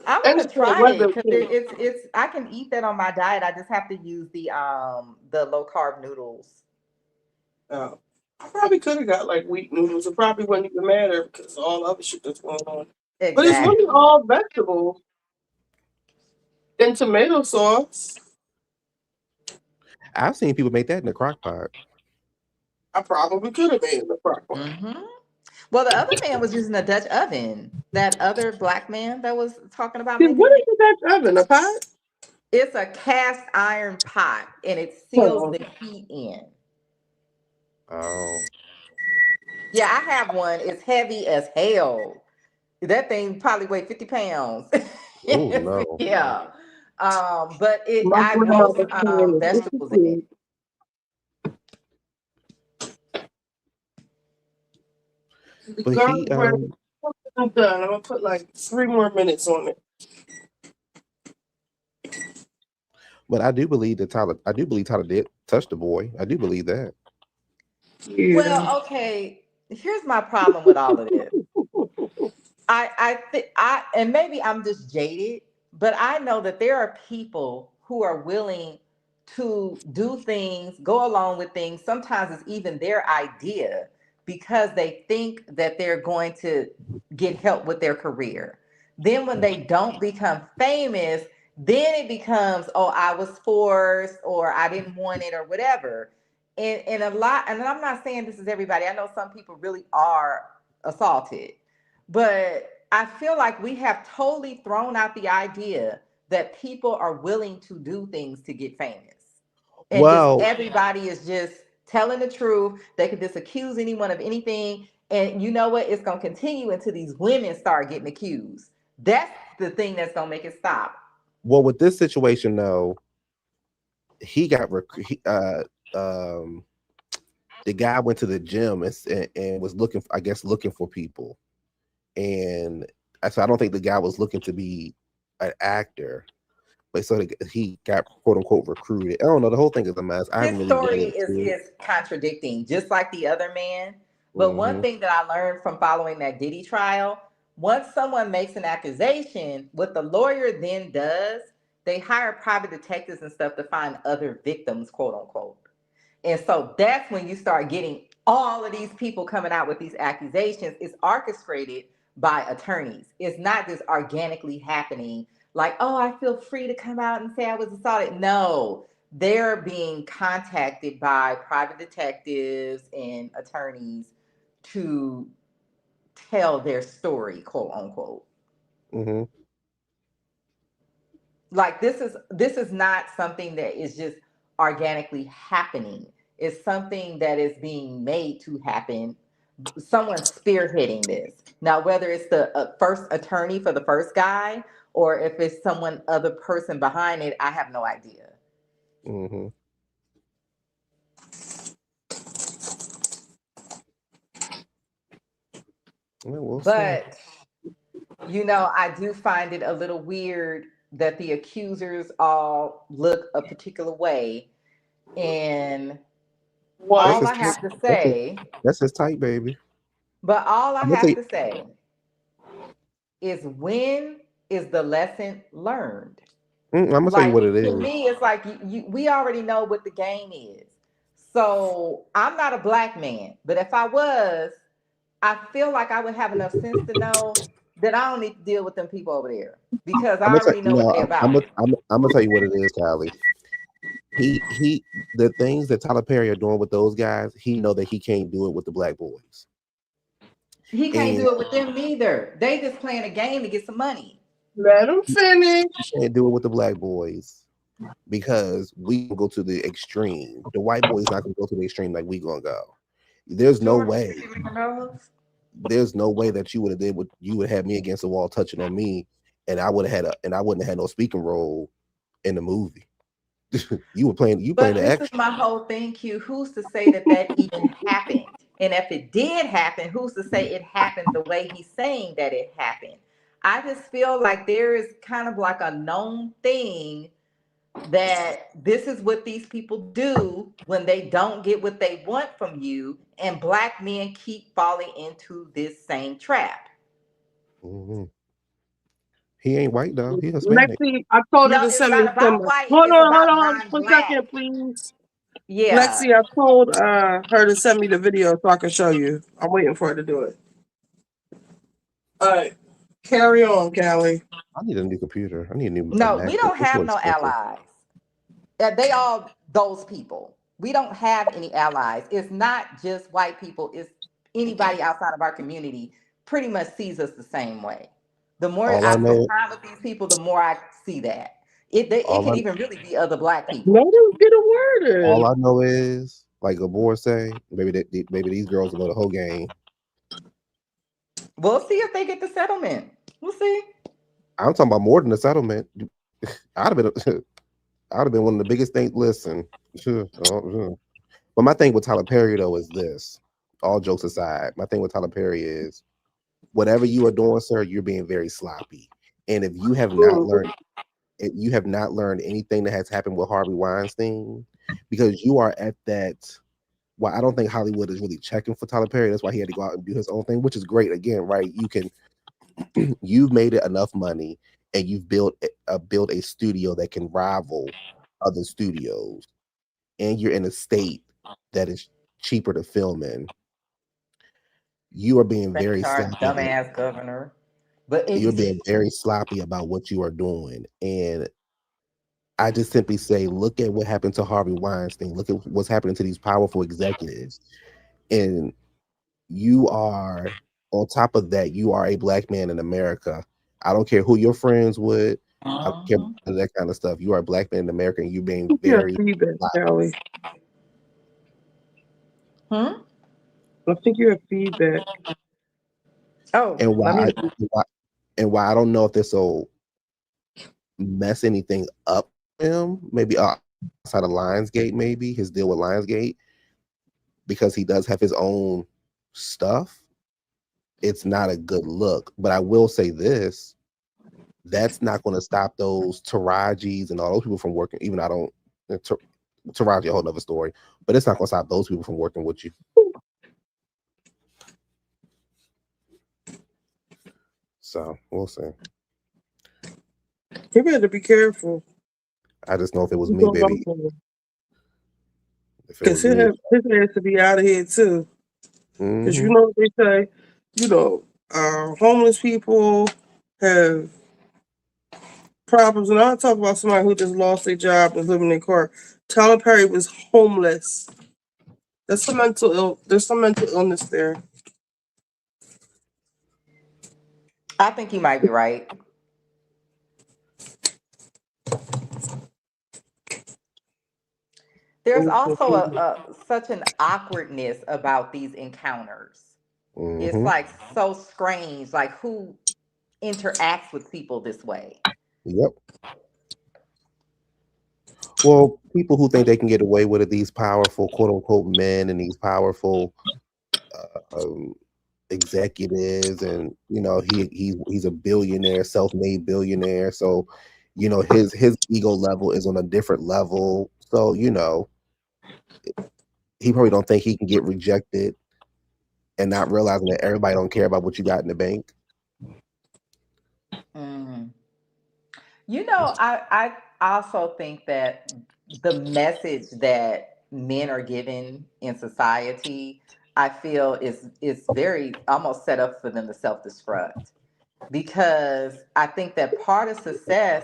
I want to try it because it's. I can eat that on my diet. I just have to use the low carb noodles. I probably could have got like wheat noodles. It probably wouldn't even matter because all other shit that's going on. Exactly. But it's really all vegetables and tomato sauce. I've seen people make that in the crock pot. I probably could have made it in the crock pot. Well, the other man was using a Dutch oven. That other black man that was talking about What is a Dutch oven? A pot? It's a cast iron pot, and it seals the heat in. Oh. Yeah, I have one. It's heavy as hell. That thing probably weighed 50 pounds. Oh no. Yeah. But My I roast grandmother said, "This is vegetables in it. good." The But garlic he bread, I'm done. I'm gonna put like 3 more minutes on it. but I do believe Tyler did touch the boy. I do believe that. Yeah. Well, okay. Here's my problem with all of this. I think and maybe I'm just jaded, but I know that there are people who are willing to do things, go along with things. Sometimes it's even their idea because they think that they're going to get help with their career. Then when they don't become famous, then it becomes, oh, I was forced or I didn't want it or whatever. And a lot, and I'm not saying this is everybody. I know some people really are assaulted, but I feel like we have totally thrown out the idea that people are willing to do things to get famous. And just Well, everybody is just telling the truth. They could just accuse anyone of anything. And you know what? It's going to continue until these women start getting accused. That's the thing that's going to make it stop. well, with this situation though, he got the guy went to the gym and was looking, I guess, looking for people, and so I don't think the guy was looking to be an actor, but so he got quote unquote recruited. I don't know. The whole thing is a mess. I haven't His really read story is into it. is contradicting, just like the other man. But one Hmm. thing that I learned from following that Diddy trial, once someone makes an accusation, what the lawyer then does, they hire private detectives and stuff to find other victims, quote unquote. And so that's when you start getting all of these people coming out with these accusations. It's orchestrated by attorneys. It's not just organically happening like, oh, I feel free to come out and say I was assaulted. No, they're being contacted by private detectives and attorneys to tell their story, quote unquote. Hmm. Like this is not something that is just organically happening. It's something that is being made to happen. Someone's spearheading this. Now, whether it's the first attorney for the first guy or if it's someone other person behind it, I have no idea. Hmm. We'll see. But I do find it a little weird that the accusers all look a particular way. And That's all What? his I type. have to say, That's his type, baby. but all I I'm gonna tell have you. to say is when is the lesson learned? I'm gonna tell you Like what it to is. me, it's like we already know what the game is. So I'm not a black man, but if I was, I feel like I would have enough sense to know that I don't need to deal with them people over there because I'm I gonna tell already know what no. they're about. I'm gonna tell you what it is, Kylie. The things that Tyler Perry are doing with those guys, he know that he can't do it with the black boys, He can't and do it with them neither. They just playing a game to get some money. Let him finish. he can't do it with the black boys because we can go to the extreme. The white boys not gonna go to the extreme like we gonna go. There's no way. There's no way that you would have did what you would have me against the wall touching on me, and I would have and I wouldn't have had no speaking role in the movie. You playing But the this is extra. my whole thing, Q. Who's to say that that even happened? And if it did happen, who's to say it happened the way he's saying that it happened? I just feel like there is kind of like a known thing that this is what these people do when they don't get what they want from you, and black men keep falling into this same trap. Hmm. He ain't white though. He Hispanic. Lexi, I told her No, to it's send me not some. about white, Hold it's on, hold about on, for a non-black. second, please. Yeah. Lexi, I told her to send me the video so I can show you. I'm waiting for her to do it. All right, carry on, Callie. I need a new computer. I need a No, we MacBook. don't It's too have no expensive. allies. They all those people. We don't have any allies. It's not just white people. It's anybody outside of our community pretty much sees us the same way. The more All I I spend know, time with these people, the more I see that. It all could I even really be other black Let people. him get a word all in. I know is like Gabor say, maybe these girls will know the whole game. We'll see if they get the settlement. We'll see. I'm talking about more than the settlement. I'd have been, I'd have been one of the biggest things. Listen, but my thing with Tyler Perry though is this. All jokes aside, my thing with Tyler Perry is whatever you are doing, sir, you're being very sloppy. And if you have not learned, if you have not learned anything that has happened with Harvey Weinstein, because you are at that. Well, I don't think Hollywood is really checking for Tyler Perry. That's why he had to go out and do his own thing, which is great. Again, right? You can, you've made it enough money, and you've built a studio that can rival other studios, and you're in a state that is cheaper to film in. You are being Thank very our sloppy. dumbass governor. But You're it's being very sloppy about what you are doing, and I just simply say, look at what happened to Harvey Weinstein. Look at what's happening to these powerful executives, and you are on top of that. You are a black man in America. I don't care who you're friends with. I don't care about that kind of stuff. You are a black man in America, and you're being You have very feedback, sloppy. Callie. I think you have feedback. Oh, And let me. why I don't know if this will mess anything up for him. Maybe outside of Lionsgate, maybe his deal with Lionsgate, because he does have his own stuff. It's not a good look. But I will say this: that's not going to stop those Tarajis and all those people from working. Even I don't Taraji, a whole other story, but it's not going to stop those people from working with you. So we'll see. You better be careful. I just know if it was me, baby. Because his has to be out of here too. Because you know what they say, homeless people have problems, and I'll talk about somebody who just lost their job and living in their car. Tyler Perry was homeless. There's some mental illness there. I think you might be right. There's also such an awkwardness about these encounters. It's like so strange. Like, who interacts with people this way? Yep. Well, people who think they can get away with it, these powerful quote unquote men and these powerful executives, and he's a billionaire, self-made billionaire. So, his ego level is on a different level. So, he probably don't think he can get rejected and not realizing that everybody don't care about what you got in the bank. I also think that the message that men are given in society, I feel is very almost set up for them to self-destruct. Because I think that part of success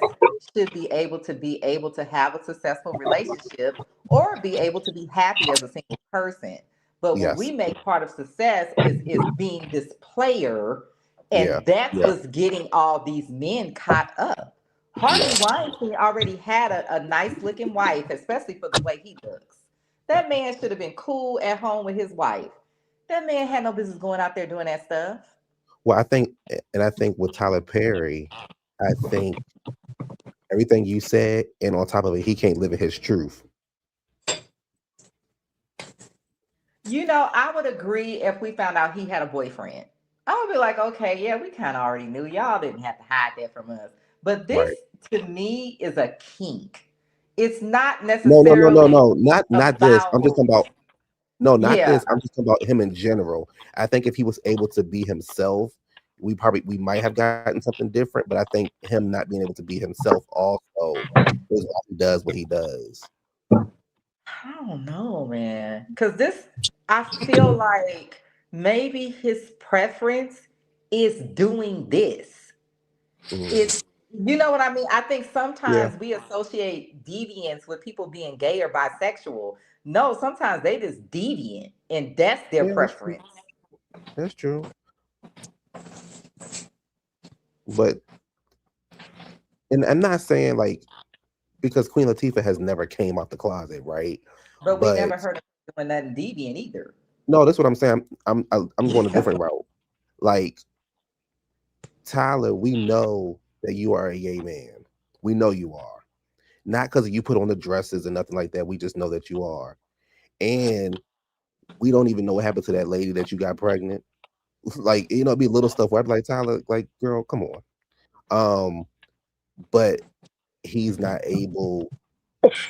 should be able to have a successful relationship or be able to be happy as a single person. But what we Yes. make part of success is being this player, Yeah. and that's Yeah. what's getting all these men caught up. Harvey Weinstein already had a nice looking wife, especially for the way he looks. That man should have been cool at home with his wife. That man had no business going out there doing that stuff. Well, I think with Tyler Perry, I think everything you said, and on top of it, he can't live in his truth. I would agree if we found out he had a boyfriend. I would be like, okay, yeah, we kind of already knew. Y'all didn't have to hide that from us. But this, to me, is a kink. It's not necessarily No. Not this. I'm just about, talking about not yeah. this. I'm just talking about him in general. I think if he was able to be himself, we might have gotten something different. But I think him not being able to be himself also is why he does what he does. I don't know, man. Because I feel like maybe his preference is doing this. It's, you know what I mean? I think Yeah. sometimes we associate deviance with people being gay or bisexual. No, sometimes they just deviant, and that's their Yeah, that's true. preference. That's true. But and I'm not saying like, because Queen Latifah has never came out the closet, right? But we But never heard of doing nothing deviant either. No, that's what I'm saying. I'm going a different route. Like, Tyler, we know that you are a gay man. We know you are. Not because you put on the dresses and nothing like that. We just know that you are. And we don't even know what happened to that lady that you got pregnant. Like, it'd be little stuff where I'd be like, Tyler, like, girl, come on. But he's not able.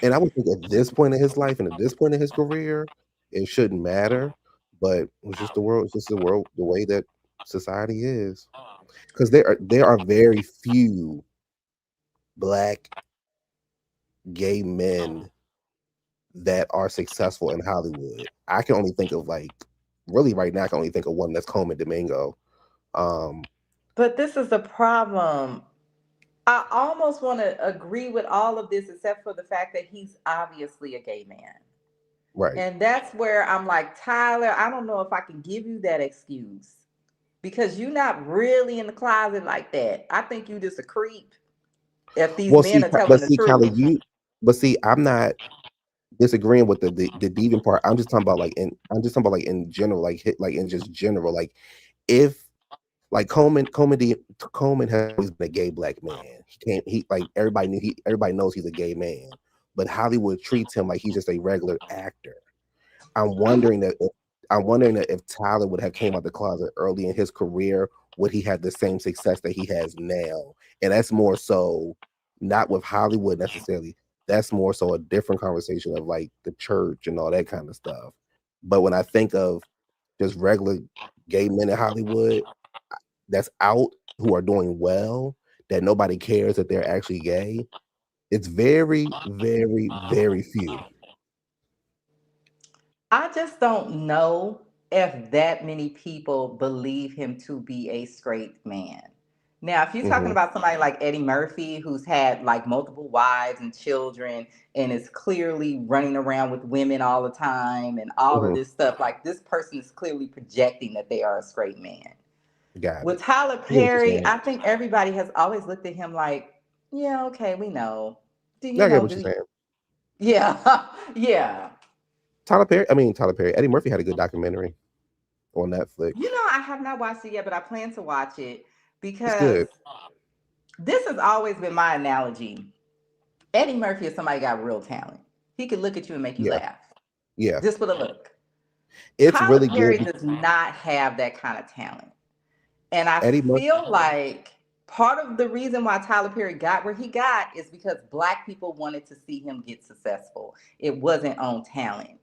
And I would think at this point in his life and at this point in his career, it shouldn't matter. But it's just the world. It's just the world, the way that society is. Because there are very few black gay men that are successful in Hollywood. I can only think of really right now. I can only think of one, that's Coleman Domingo. But this is the problem. I almost want to agree with all of this, except for the fact that he's obviously a gay man. Right. And that's where I'm like, Tyler, I don't know if I can give you that excuse because you're not really in the closet like that. I think you just a creep if these men are telling the truth. I'm not disagreeing with the deviant part. I'm just talking about in general, like in just general, like if like Coleman has always been a gay black man. Everybody knows he's a gay man, but Hollywood treats him like he's just a regular actor. I'm wondering that if Tyler would have came out the closet early in his career, would he have the same success that he has now? And that's more so not with Hollywood necessarily. That's more so a different conversation of like the church and all that kind of stuff. But when I think of just regular gay men in Hollywood that's out who are doing well, that nobody cares that they're actually gay, it's very, very, very few. I just don't know if that many people believe him to be a straight man. Now, if you're talking about somebody like Eddie Murphy, who's had like multiple wives and children and is clearly running around with women all the time and all of this stuff, like this person is clearly projecting that they are a straight man. Got With it. Tyler I get what you're Perry, saying. I think everybody has always looked at him like, yeah, okay, we know. Do you I get know? what you're saying. Yeah, yeah. Tyler Perry. Eddie Murphy had a good documentary on Netflix. You know, I have not watched it yet, but I plan to watch it It's because good. this has always been my analogy. Eddie Murphy is somebody got real talent. He can look at you and make you Yeah. laugh. Yeah. Just with a look. It's Tyler really Perry good. does not have that kind of talent. And I Eddie Murphy. feel like part of the reason why Tyler Perry got where he got is because Black people wanted to see him get successful. It wasn't on talent.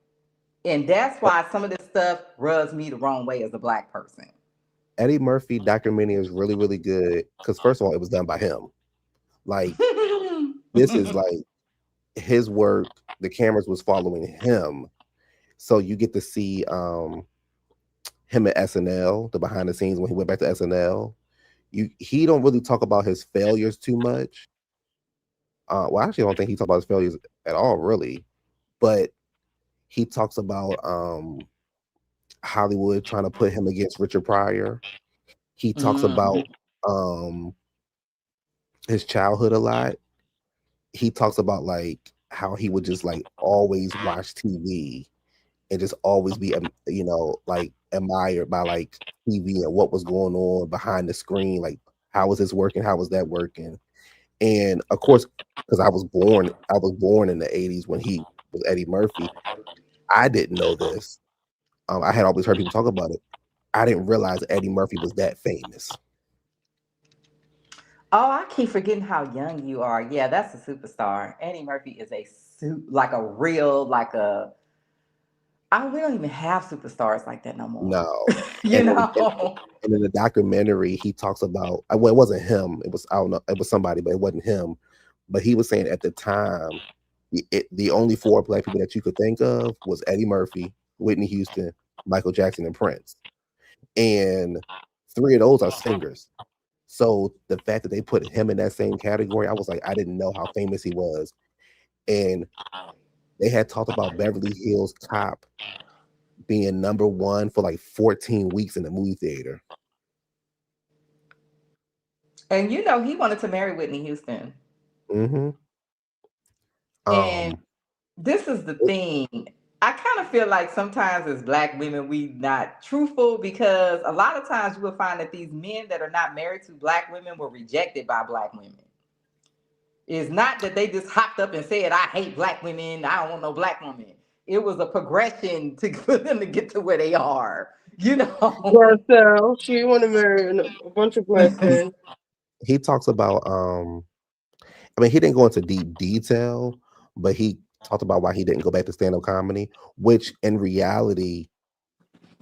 And that's why some of this stuff rubs me the wrong way as a Black person. Eddie Murphy documentary is really, really good because first of all, it was done by him. Like this is like his work. The cameras was following him, so you get to see him at SNL, the behind the scenes when he went back to SNL. He don't really talk about his failures too much. Well, I actually don't think he talks about his failures at all, really. But he talks about Hollywood trying to put him against Richard Pryor. He talks about his childhood a lot. He talks about like how he would just like always watch TV and just always be like admired by like TV and what was going on behind the screen, like how was this working, how was that working. And of course, because I was born in the 80s when he was Eddie Murphy, I didn't know this. I had always heard people talk about it. I didn't realize Eddie Murphy was that famous. Oh, I keep forgetting how young you are. Yeah, that's a superstar. Eddie Murphy is like a real, like a. We don't even have superstars like that no more. No. You And know. and in the documentary, he talks about, well, it wasn't him. It was, I don't know, it was somebody, but it wasn't him. But he was saying at the time, the only four Black people that you could think of was Eddie Murphy, Whitney Houston, Michael Jackson, and Prince. And three of those are singers. So the fact that they put him in that same category, I was like, I didn't know how famous he was. And they had talked about Beverly Hills Cop being number one for like 14 weeks in the movie theater. And you know, he wanted to marry Whitney Houston. Mm-hmm. And this is the thing. I kind of feel like sometimes as Black women, we not truthful because a lot of times you will find that these men that are not married to Black women were rejected by Black women. It's not that they just hopped up and said, I hate Black women, I don't want no Black woman. It was a progression for them to get to where they are, you know. Garcelle, she want to marry a bunch of Black men. He talks about I mean, he didn't go into deep detail, but he talked about why he didn't go back to stand-up comedy, which in reality,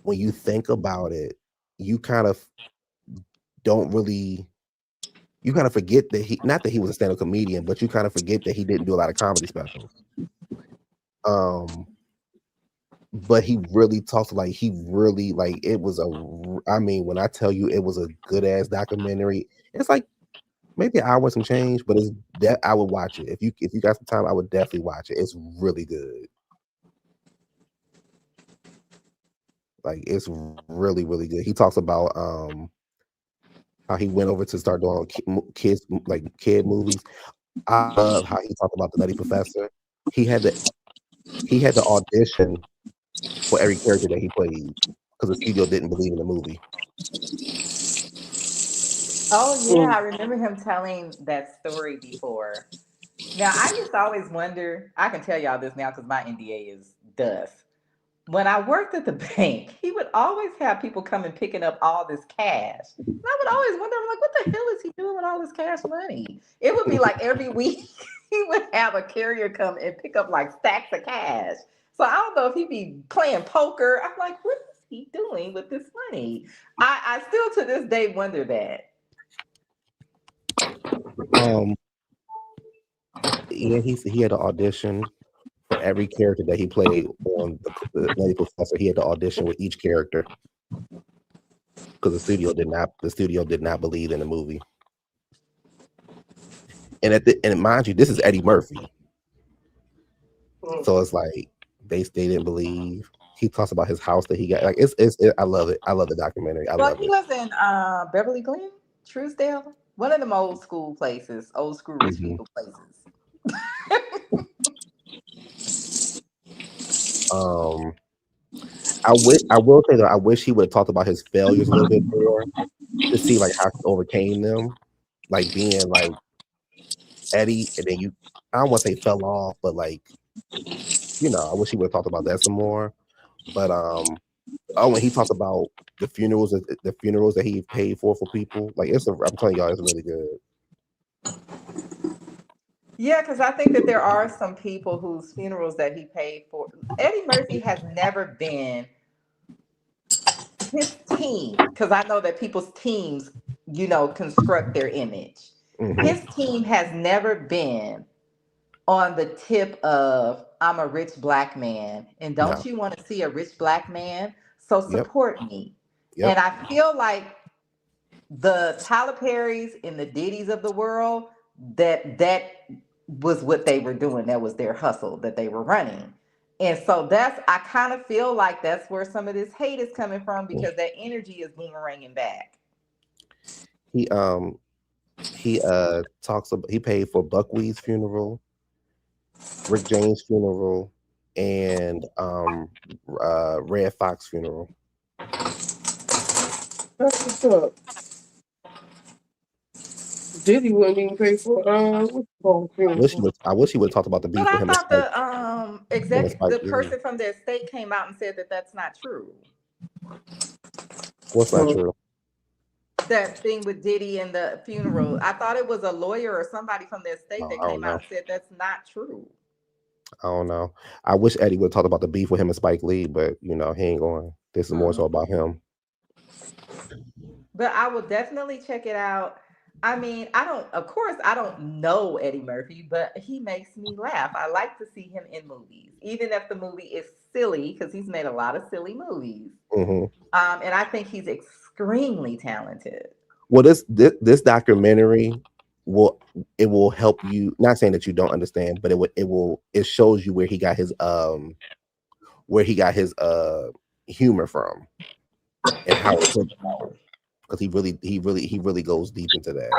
when you think about it, you kind of don't really, you kind of forget that not that he was a stand-up comedian, but you kind of forget that he didn't do a lot of comedy specials. But he really talks like he really like it was I mean, when I tell you it was a good ass documentary, it's like maybe an hour some change, but it's that I would watch it. If you got some time, I would definitely watch it. It's really good. Like it's really, really good. He talks about how he went over to start doing kids like kid movies. I love how he talked about the Nutty Professor. He had to audition for every character that he played because the studio didn't believe in the movie. Oh yeah, I remember him telling that story before. Now I used to always wonder, I can tell y'all this now because my NDA is dust. When I worked at the bank, he would always have people come and picking up all this cash. And I would always wonder, I'm like, what the hell is he doing with all this cash money? It would be like every week he would have a carrier come and pick up like stacks of cash. So I don't know if he'd be playing poker. I'm like, what is he doing with this money? I still to this day wonder that. Yeah, he had to audition for every character that he played on the Nutty Professor. He had to audition with each character because the studio did not believe in the movie. And mind you, this is Eddie Murphy, so it's like they didn't believe. He talks about his house that he got. Like I love it. I love the documentary. I love He it. was in Beverly Glen, Truesdale, one of them old school places, old school rich people places. I will say that I wish he would have talked about his failures a little bit more to see like how he overcame them, like being like Eddie, and then I don't want to say fell off, but like I wish he would have talked about that some more. But when he talked about the funerals that he paid for people, like I'm telling y'all, it's really good. Yeah, because I think that there are some people whose funerals that he paid for. Eddie Murphy has never been his team, because I know that people's teams, construct their image. His team has never been on the tip of I'm a rich Black man, and don't you want to see a rich Black man? So support me. And I feel like the Tyler Perrys and the Diddy's of the world, that was what they were doing. That was their hustle that they were running. And so I kind of feel like that's where some of this hate is coming from, because that energy is boomeranging back. He paid for Buckwheat's funeral, Rick James' funeral, and Red Fox funeral. That's what's up. Diddy wouldn't even pay for I wish he would have talked about the beef with him. But I thought the person from the estate came out and said that that's not true. What's not true? That thing with Diddy and the funeral. I thought it was a lawyer or somebody from the estate that came out and said that's not true. I don't know. I wish Eddie would have talked about the beef with him and Spike Lee, but he ain't going. This is more so about him. But I will definitely check it out. I mean, I don't know Eddie Murphy, but he makes me laugh. I like to see him in movies, even if the movie is silly, because he's made a lot of silly movies. And I think he's extremely talented. Well, this documentary will help you. Not saying that you don't understand, but it shows you where he got his humor from and how it came about. Because he really goes deep into that.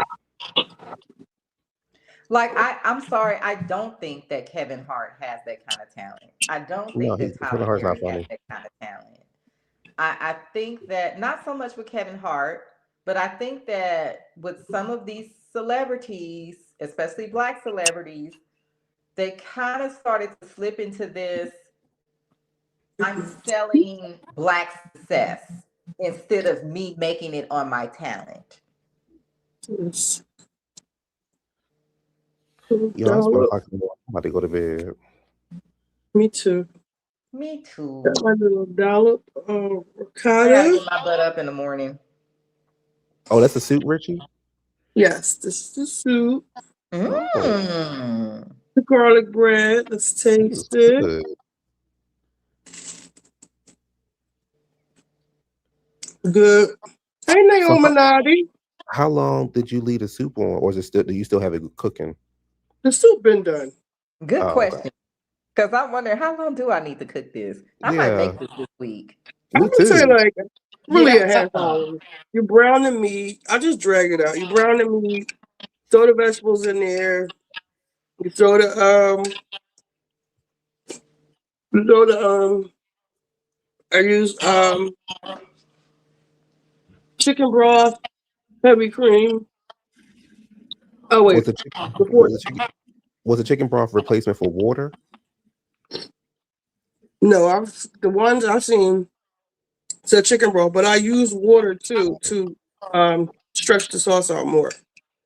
Like I'm sorry, I don't think that Kevin Hart has that kind of talent. I don't No, think that Kevin Tyler Hart's not Perry has funny. that kind of talent. I think that not so much with Kevin Hart, but I think that with some of these celebrities, especially black celebrities, they kind of started to slip into this I'm selling black success instead of me making it on my talent. Yes. Yo, it's 1 o'clock in the morning. I'm about to go to bed. Me too. Me too. Got my little dollop of I gotta ricotta. get my butt up in the morning. Oh, that's the soup, Richie? Yes, this is the soup. Mm. The garlic bread. Let's taste it. Good. Good. Hey, So Naomi. how long did you leave the soup on, or is it still? Do you still have it cooking? The soup been done. Good Oh, okay. question. Because I'm wondering how long do I need to cook this? I might Yeah, make this week. I me would say too. like really a half Yeah. hour. You brown the meat. I just drag it out. You brown the meat. Throw the vegetables in there. You throw the You throw the I use chicken broth, heavy cream. Oh Was wait, the chicken before was the chicken was the chicken broth replacement for water? no, the ones I've seen said chicken broth, but I use water too to stretch the sauce out more.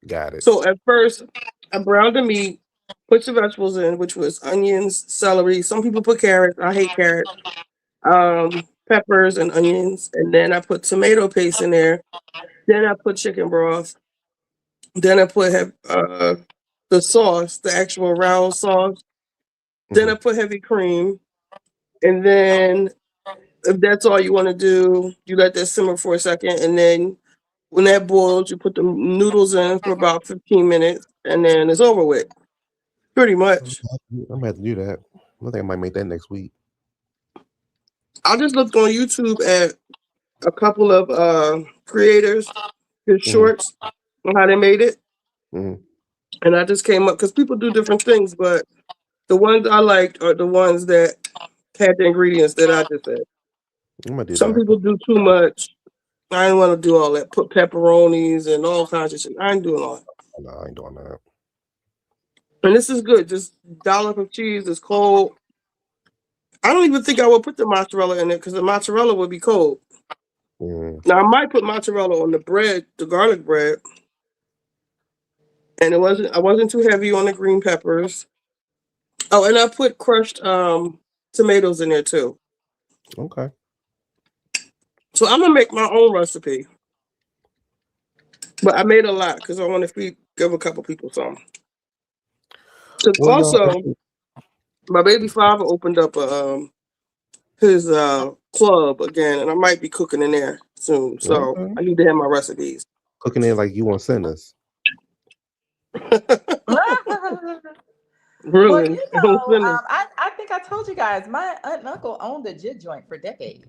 Got it. So at first I browned the meat, put the vegetables in, which was onions, celery. Some people put carrots. I hate carrots. Peppers and onions, and then I put tomato paste in there. Then I put chicken broth. Then I put the sauce, the actual round sauce. Then I put heavy cream, and then if that's all you want to do, you let that simmer for a second, and then when that boils, you put the noodles in for about 15 minutes, and then it's over with. Pretty much. I'm gonna have to do that. I think I might make that next week. I just looked on YouTube at a couple of creators, his shorts on how they made it, Mm-hmm. and I just came up because people do different things, but the ones I liked are the ones that had the ingredients that I just said. I'm gonna do Some that. people do too much. I didn't want to do all that. Put pepperonis and all kinds of shit. I ain't doing all that. No, I ain't doing that. And this is good. Just dollop of cheese is cold. I don't even think I would put the mozzarella in it because the mozzarella would be cold. Mm. Now I might put mozzarella on the bread, the garlic bread, and I wasn't too heavy on the green peppers. Oh, and I put crushed tomatoes in there too. Okay. So I'm gonna make my own recipe, but I made a lot because I want to give a couple people some. Because Well, y'all. also, my baby father opened up his club again, and I might be cooking in there soon. So Okay. I need to have my recipes. Cooking it like you want to send us. Well, Really? I think I told you guys my aunt and uncle owned a juice joint for decades,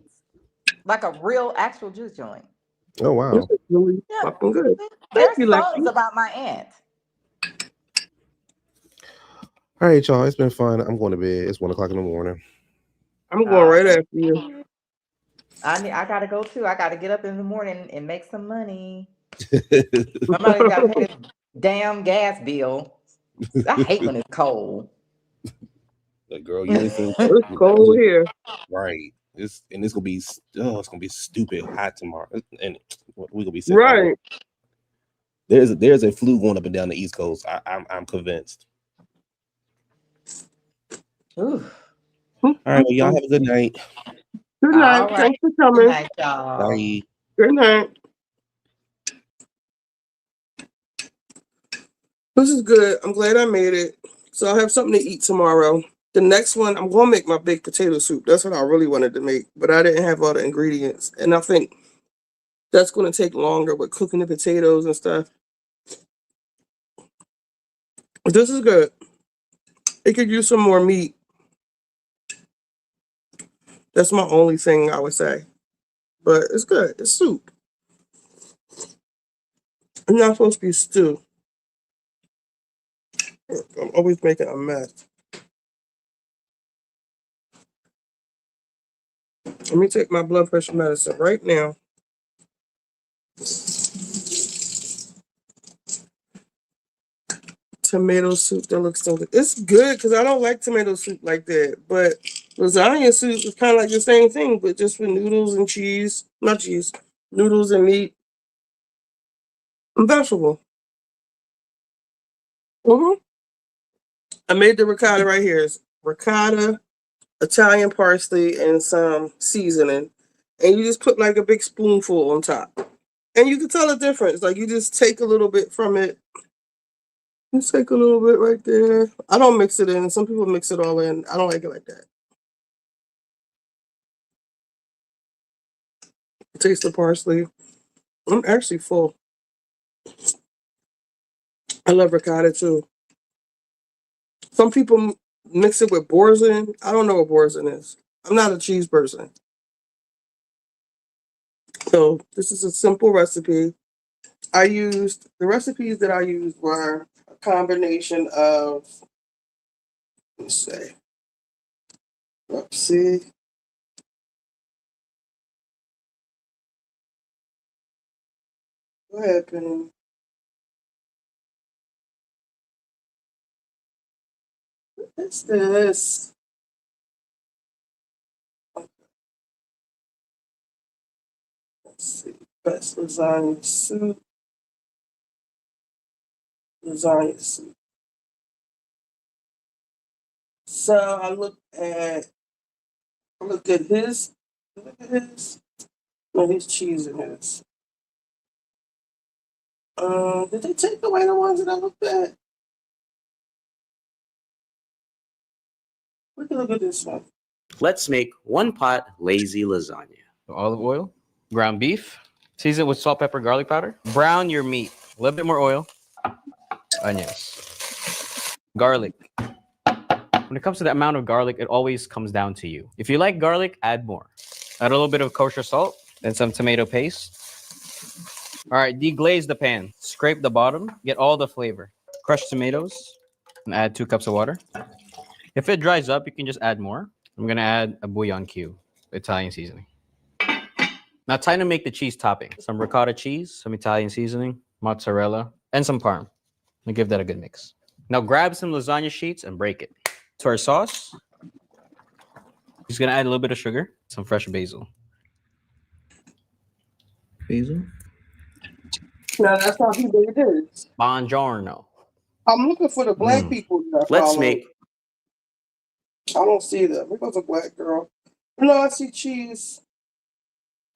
like a real actual juice joint. Oh This wow. is really Yeah, fucking good. Thank there's you, songs Lexi. about my aunt. All right, y'all. It's been fun. I'm going to bed. It's 1 o'clock in the morning. I'm going right after you. I gotta go too. I gotta get up in the morning and make some money. I'm not even gotta pay this damn gas bill. I hate when it's cold. Like, girl, you ain't seen It's cold here. right. It's gonna be it's gonna be stupid hot tomorrow, and we gonna be sick. Right. There's a flu going up and down the East Coast. I'm convinced. Ooh. All right, well, y'all have a good night. Good All night. right. Thanks for Good coming. night, y'all. Bye. Good night. This is good. I'm glad I made it. So I'll have something to eat tomorrow. The next one, I'm going to make my baked potato soup. That's what I really wanted to make, but I didn't have all the ingredients. And I think that's going to take longer with cooking the potatoes and stuff. But this is good. It could use some more meat. That's my only thing I would say. But it's good. It's soup. It's not supposed to be stew. I'm always making a mess. Let me take my blood pressure medicine right now. Tomato soup that looks so good. It's good because I don't like tomato soup like that. But lasagna soup is kind of like the same thing, but just with noodles and cheese. Not cheese. Noodles and meat and vegetable. I made the ricotta right here. It's ricotta, Italian parsley, and some seasoning. And you just put like a big spoonful on top. And you can tell the difference. Like you just take a little bit from it. Just take a little bit right there. I don't mix it in. Some people mix it all in. I don't like it like that. Taste the parsley. I'm actually full. I love ricotta too. Some people mix it with boursin. I don't know what boursin is. I'm not a cheese person. So this is a simple recipe. The recipes that I used were a combination of, let's say, oopsie. What happened? What's this? Let's see. Best lasagna soup. Lasagna soup. So I looked at his. Look at his. No, his cheese in his. Did they take away the ones that I looked at? Look at this one. Let's make one pot lazy lasagna. Olive oil, ground beef, season with salt, pepper, garlic powder. Brown your meat. A little bit more oil. Onions, garlic. When it comes to the amount of garlic, it always comes down to you. If you like garlic, add more. Add a little bit of kosher salt and some tomato paste. All right, deglaze the pan. Scrape the bottom, get all the flavor. Crush tomatoes and add 2 cups of water. If it dries up, you can just add more. I'm gonna add a bouillon cube, Italian seasoning. Now time to make the cheese topping. Some ricotta cheese, some Italian seasoning, mozzarella, and some parm. And give that a good mix. Now grab some lasagna sheets and break it. To our sauce, just gonna add a little bit of sugar, some fresh basil. Basil? Now that's how people do it. Buongiorno. I'm looking for the black people that I Let's follow. make I don't see them. There goes a black girl. No, I see cheese.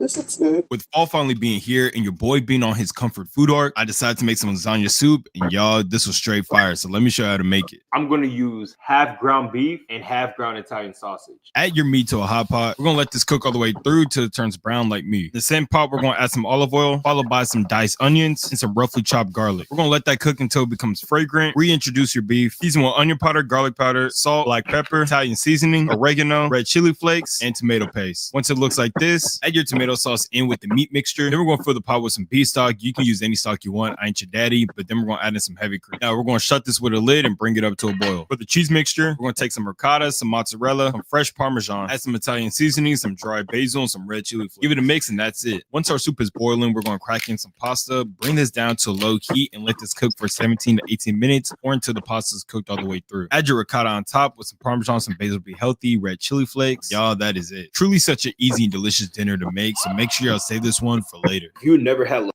This looks good. With fall finally being here and your boy being on his comfort food arc, I decided to make some lasagna soup. And y'all, this was straight fire. So let me show you how to make it. I'm going to use half ground beef and half ground Italian sausage. Add your meat to a hot pot. We're going to let this cook all the way through till it turns brown like me. In the same pot, we're going to add some olive oil, followed by some diced onions and some roughly chopped garlic. We're going to let that cook until it becomes fragrant. Reintroduce your beef. Season with onion powder, garlic powder, salt, black pepper, Italian seasoning, oregano, red chili flakes, and tomato paste. Once it looks like this, add your tomato sauce in with the meat mixture. Then we're going to fill the pot with some beef stock. You can use any stock you want. I ain't your daddy, but then we're going to add in some heavy cream. Now we're going to shut this with a lid and bring it up to a boil. For the cheese mixture, we're going to take some ricotta, some mozzarella, some fresh Parmesan, add some Italian seasoning, some dry basil, and some red chili flakes. Give it a mix and that's it. Once our soup is boiling, we're going to crack in some pasta, bring this down to low heat and let this cook for 17 to 18 minutes or until the pasta is cooked all the way through. Add your ricotta on top with some Parmesan, some basil to be healthy, red chili flakes. Y'all, that is it. Truly such an easy and delicious dinner to make, so make sure y'all save this one for later. You never had.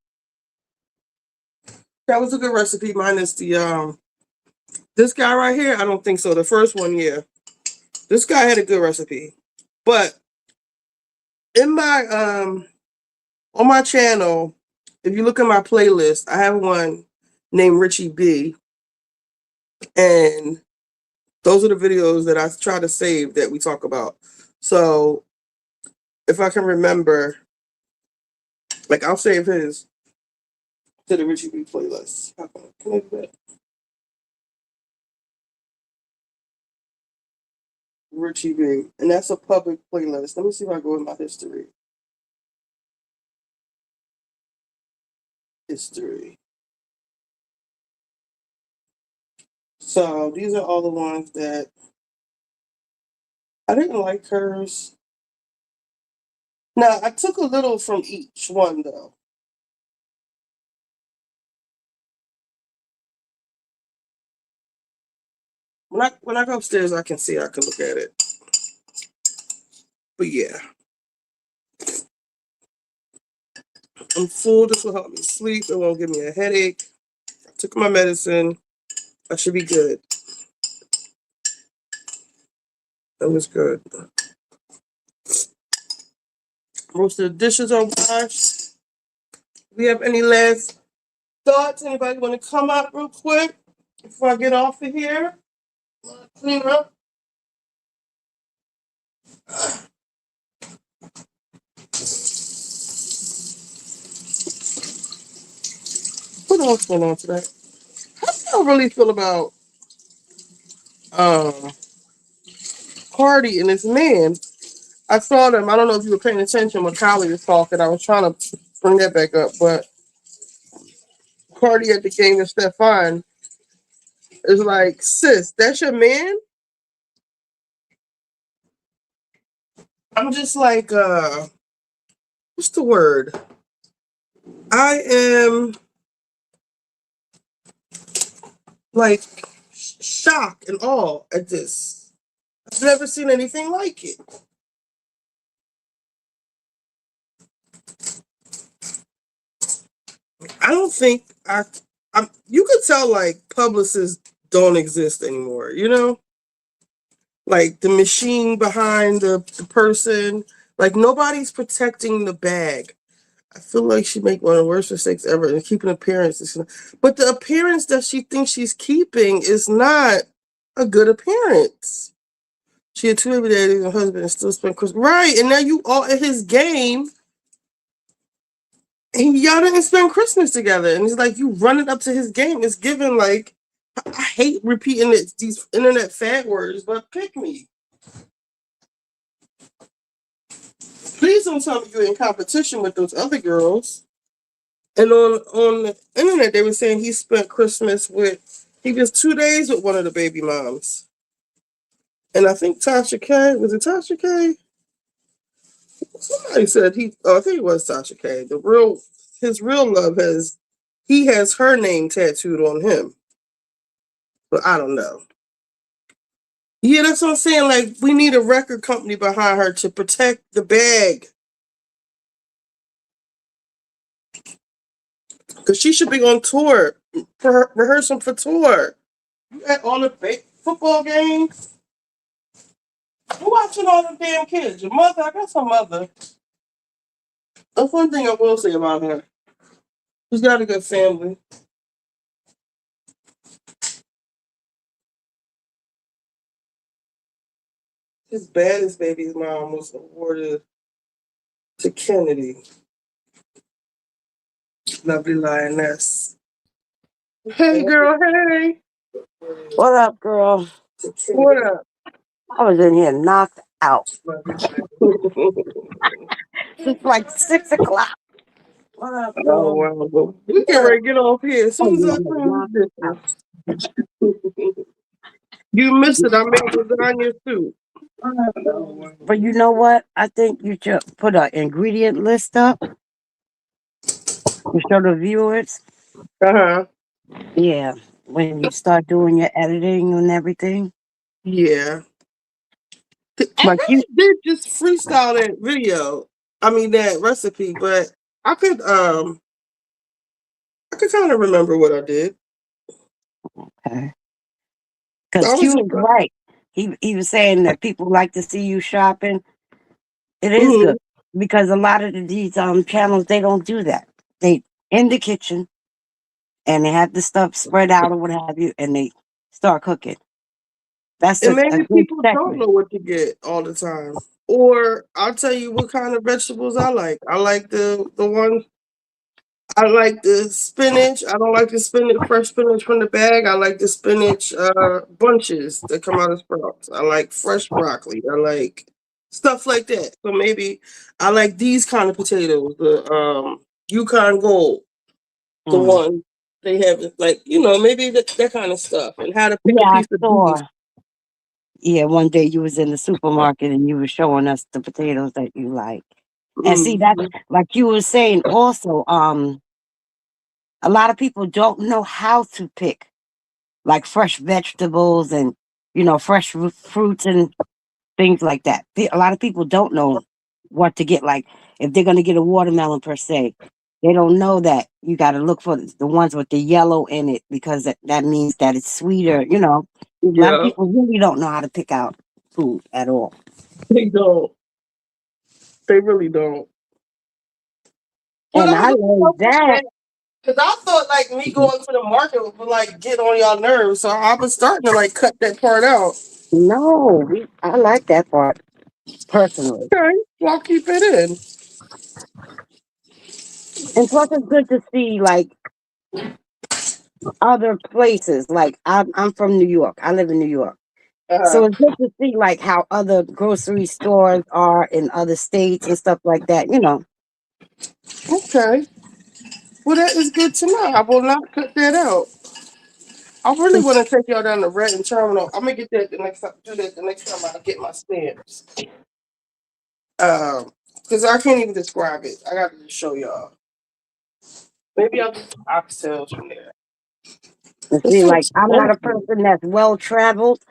That was a good recipe. Minus the this guy right here. I don't think so. The first one, yeah. This guy had a good recipe, but in my on my channel, if you look at my playlist, I have one named Richie B, and those are the videos that I try to save that we talk about. So if I can remember, like I'll save his to the Richie B playlist. Can I do that? Richie B, and that's a public playlist. Let me see if I go in my history. So these are all the ones that I didn't like hers. Now I took a little from each one though. When I go upstairs, I can see. I can look at it. But yeah, I'm full. This will help me sleep. It won't give me a headache. I took my medicine. I should be good. That was good. Most of the dishes are washed. We have any last thoughts? Anybody want to come up real quick before I get off of here? Clean up. What else going on today? How do y'all really feel about Cardi and this man? I saw them. I don't know if you were paying attention when Kylie was talking. I was trying to bring that back up, but Cardi at the game of Stefan is like, sis, that's your man? I'm just like, what's the word? I am like shocked and awe at this. I've never seen anything like it. I don't think you could tell like publicists don't exist anymore, you know? Like the machine behind the person, like nobody's protecting the bag. I feel like she make one of the worst mistakes ever in keeping appearances. But the appearance that she thinks she's keeping is not a good appearance. She had 2 baby daddies and husband and still spent Christmas. Right, and now you all at his game and y'all didn't spend Christmas together. And it's like you running up to his game. It's given like, I hate repeating these internet fat words, but pick me. Please don't tell me you're in competition with those other girls. And on the internet, they were saying he spent Christmas he was 2 days with one of the baby moms. And I think Tasha K, was it Tasha K? Somebody said I think it was Tasha K. His real love he has her name tattooed on him. But I don't know. Yeah, that's what I'm saying. Like, we need a record company behind her to protect the bag. Because she should be on tour, rehearsing for tour. You at all the football games? Who watching all the damn kids? Your mother? I got some mother. That's one thing I will say about her. She's got a good family. His baddest baby's mom was awarded to Kennedy. Lovely lioness. Hey, girl, hey. What up, girl? What up? I was in here knocked out. It's like 6 o'clock. What up, Oh, girl? wow. Well, we can ready to get off here as soon as I finish this. You missed it. I made lasagna too. But you know what? I think you should put an ingredient list up to show the viewers. Uh-huh. Yeah, when you start doing your editing and everything. Yeah. I really did just freestyle that video. I mean that recipe, but I could kind of remember what I did. Okay. Because Q was right. He was saying that people like to see you shopping. It is good because a lot of these channels, they don't do that. They in the kitchen and they have the stuff spread out or what have you, and they start cooking. That's And a maybe good people don't segment. know what to get all the time. Or I'll tell you what kind of vegetables I like. I like the ones. I like the spinach. I don't like the fresh spinach from the bag. I like the spinach bunches that come out of sprouts. I like fresh broccoli. I like stuff like that. So maybe I like these kind of potatoes, the Yukon Gold, the one they have like maybe that kind of stuff and how to pick a Yeah, I piece of saw. beef. Yeah, one day you was in the supermarket and you were showing us the potatoes that you like. And see, that's Mhm. like you were saying also, a lot of people don't know how to pick like fresh vegetables and fresh fruits and things like that. A lot of people don't know what to get. Like if they're gonna get a watermelon per se, they don't know that you got to look for the ones with the yellow in it because that means that it's sweeter. A lot of Yeah, people really don't know how to pick out food at all. they don't. They really don't. But And I'm I gonna look learned up for that. that because I thought like me going to the market would like get on y'all nerves, so I was starting to like cut that part out. No, I like that part personally. Okay, well I'll keep it in. And plus, it's good to see like other places. Like I'm from New York. I live in New York. So Uh, it's good to see like how other grocery stores are in other states and stuff like that. okay. Well, that is good to know. I will not cut that out. I really want to take y'all down to Renton Terminal. I'm gonna get that the next time. Do that the next time I get my stamps. Because I can't even describe it. I got to just show y'all. Maybe I'll get some oxtails from there. And It's see, so like I'm not a expensive. person that's well traveled.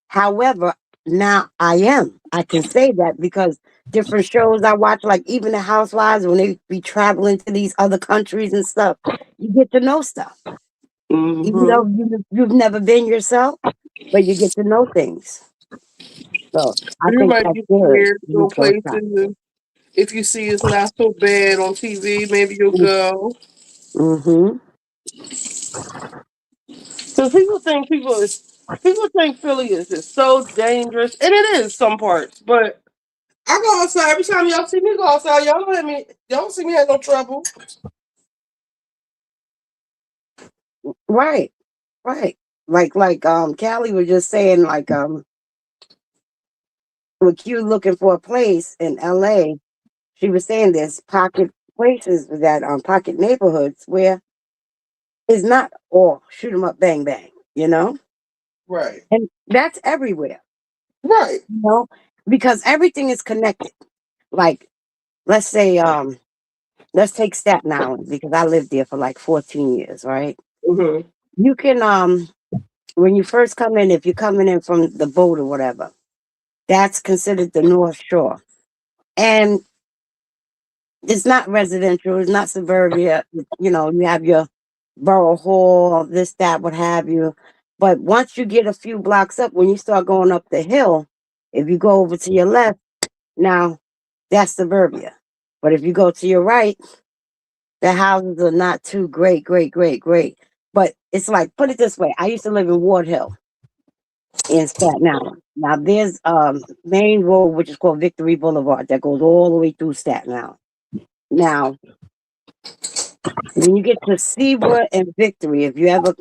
However, now I am. I can say that because different shows I watch, like even the Housewives, when they be traveling to these other countries and stuff, you get to know stuff. Even Mm-hmm. though you've never been yourself, but you get to know things. So I You think might that's be good. scared to You go go places. shop. And if you see it's not so bad on TV, maybe you'll go. Mm-hmm. Because people think Philly is just so dangerous, and it is some parts. But I go outside every time y'all see me go outside. Y'all don't see me have no trouble. Right. Right. Like Callie was just saying, like with you looking for a place in LA, she was saying there's pocket places that pocket neighborhoods where it's not all shoot 'em up bang bang. Right. And that's everywhere, Right. you know, because everything is connected. Like let's say let's take Staten Island because I lived there for like 14 years, right? Mm-hmm. You can when you first come in, if you're coming in from the boat or whatever, that's considered the North Shore. And it's not residential, it's not suburbia. You have your borough hall, this, that, what have you. But once you get a few blocks up, when you start going up the hill, if you go over to your left, now that's suburbia. But if you go to your right, the houses are not too great. But it's like, put it this way, I used to live in Ward Hill in Staten Island. Now there's main road which is called Victory Boulevard that goes all the way through Staten Island. Now, when you get to Seawood and Victory, if you ever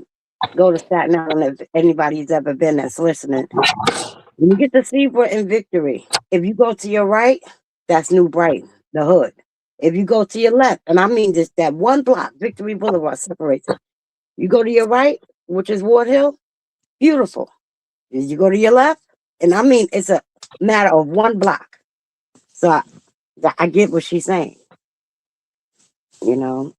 go to Staten Island, if anybody's ever been that's listening, when you get to Seawood and Victory, if you go to your right, that's New Brighton, the hood. If you go to your left, and I mean just that one block, Victory Boulevard separates it. You go to your right, which is Ward Hill, beautiful. You go to your left, and I mean it's a matter of one block. So I get what she's saying, you know.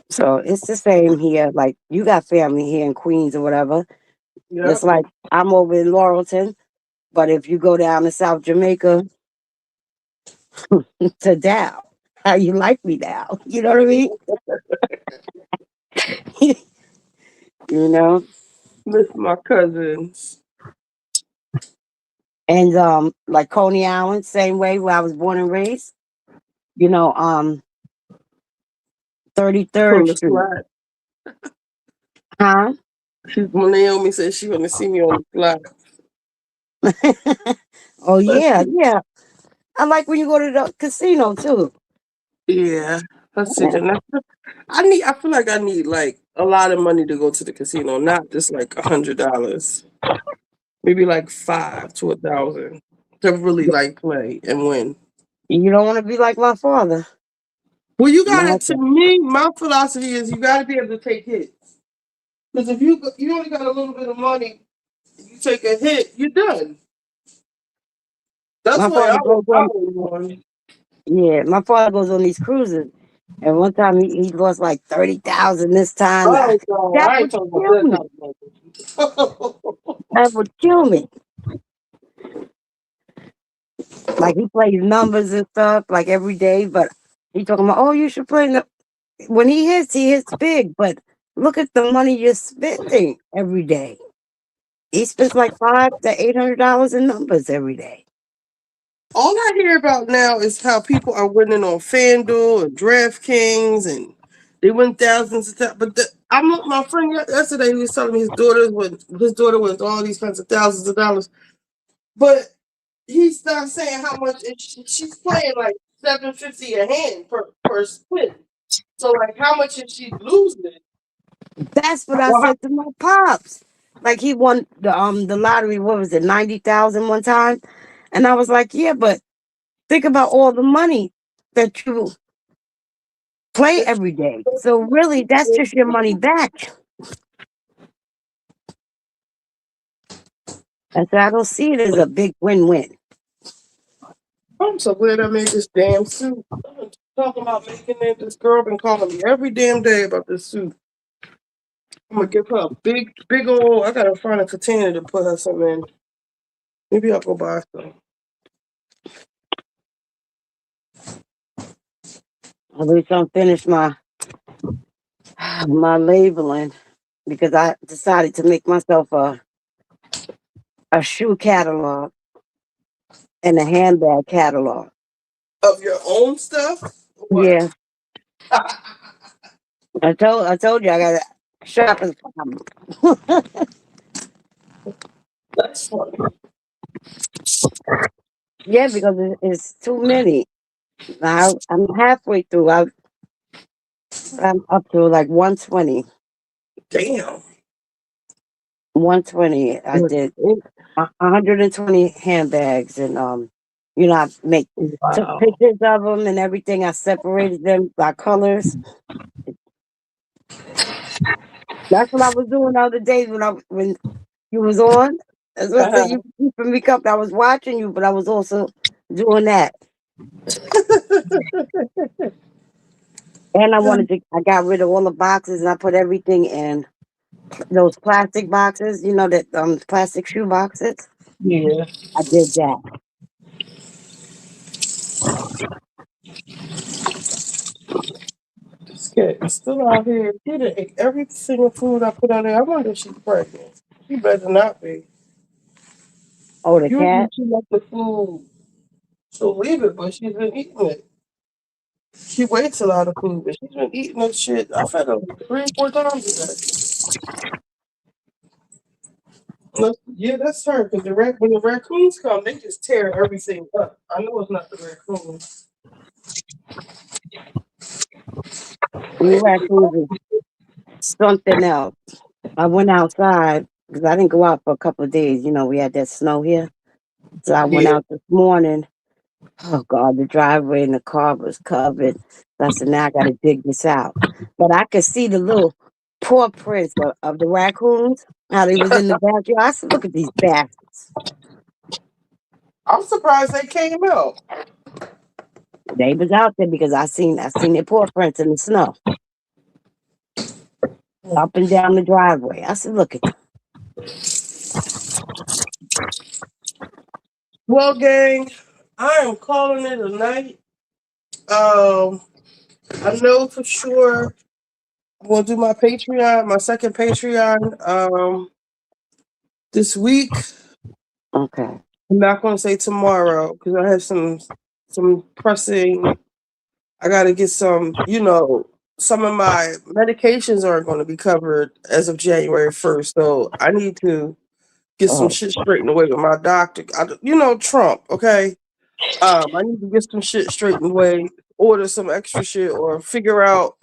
So it's the same here. Like you got family here in Queens or whatever. Yep. It's like I'm over in Laurelton, but if you go down to South Jamaica to Dow, how you like me now? You know what I mean? You know. Miss my cousins. And like Coney Island, same way where I was born and raised. You know, 33rd On the Street. flat. Huh? When Naomi said she want to see me on the flat. Oh yeah. I like when you go to the casino too. Yeah. Let's see. Yeah. The next, I feel like I need like a lot of money to go to the casino, not just like $100. Maybe like 5 to 1,000 to really like play and win. You don't want to be like my father. Well, you got to me, my philosophy is you got to be able to take hits. Because if you only got a little bit of money, you take a hit, you're done. That's My why father goes on. on. Yeah, my father goes on these cruises, and one time he lost like 30,000. This time, Oh, no, that I ain't would talking about kill that me. kind of money. That would kill me. Like he plays numbers and stuff like every day, but he talking about, oh, you should play. When he hits big. But look at the money you're spending every day. He spends like $500 to $800 in numbers every day. All I hear about now is how people are winning on FanDuel and DraftKings, and they win thousands of times. But I'm my friend yesterday. He was telling me his daughter wins all these kinds of thousands of dollars. But he's not saying how much she's playing like $750 a hand per spin. So like, how much is she losing? That's what I said to my pops. Like he won the lottery. What was it, 90,000 one time? And I was like, yeah, but think about all the money that you play every day. So really, that's just your money back. And so I don't see it as a big win-win. I'm so glad I made this damn suit. I've been talking about making it. This girl been calling me every damn day about this suit. I'm gonna give her a big old. I gotta find a container to put her some in. Maybe I'll go buy some. At least I'm finished my labeling because I decided to make myself a shoe catalog and a handbag catalog. Of your own stuff? What? Yeah. I told you I got a shopping problem. That's funny. Yeah, because it's too many. Now I'm halfway through. I'm up to like 120. Damn. 120. I did 120 handbags, and I took Wow. pictures of them and everything. I separated them by colors. That's what I was doing the other day when you was on. That's what I said, you keeping me up. I was watching you, but I was also doing that. And I got rid of all the boxes and I put everything in those plastic boxes, that plastic shoe boxes. Yeah. I did that. This cat is still out here. She done ate every single food I put on there. I wonder if she's pregnant. She better not be. Oh, the Usually cat? she left the food. She'll leave it, but she's been eating it. She waits a lot of food, but she's been eating that shit. I fed her 3 or 4 times today. Yeah, that's her. Because when the raccoons come, they just tear everything up. I know it's not the raccoons. You raccoons is something else. I went outside because I didn't go out for a couple of days. We had that snow here. So I went Yeah. out this morning. Oh God, the driveway in the car was covered. So I said, now I got to dig this out. But I could see the little paw prints of the raccoons, how they was in the backyard. I said, look at these bastards. I'm surprised they came out. They was out there because I seen their paw prints in the snow. Up and down the driveway. I said, look at them. Well, gang, I am calling it a night. I know for sure I'm gonna do my Patreon, my second Patreon, this week. Okay. I'm not gonna say tomorrow because I have some pressing. I gotta get some of my medications aren't going to be covered as of January 1st, so I need to get some Oh. shit straightened away with my doctor. Trump, okay? I need to get some shit straightened away, order some extra shit, or figure out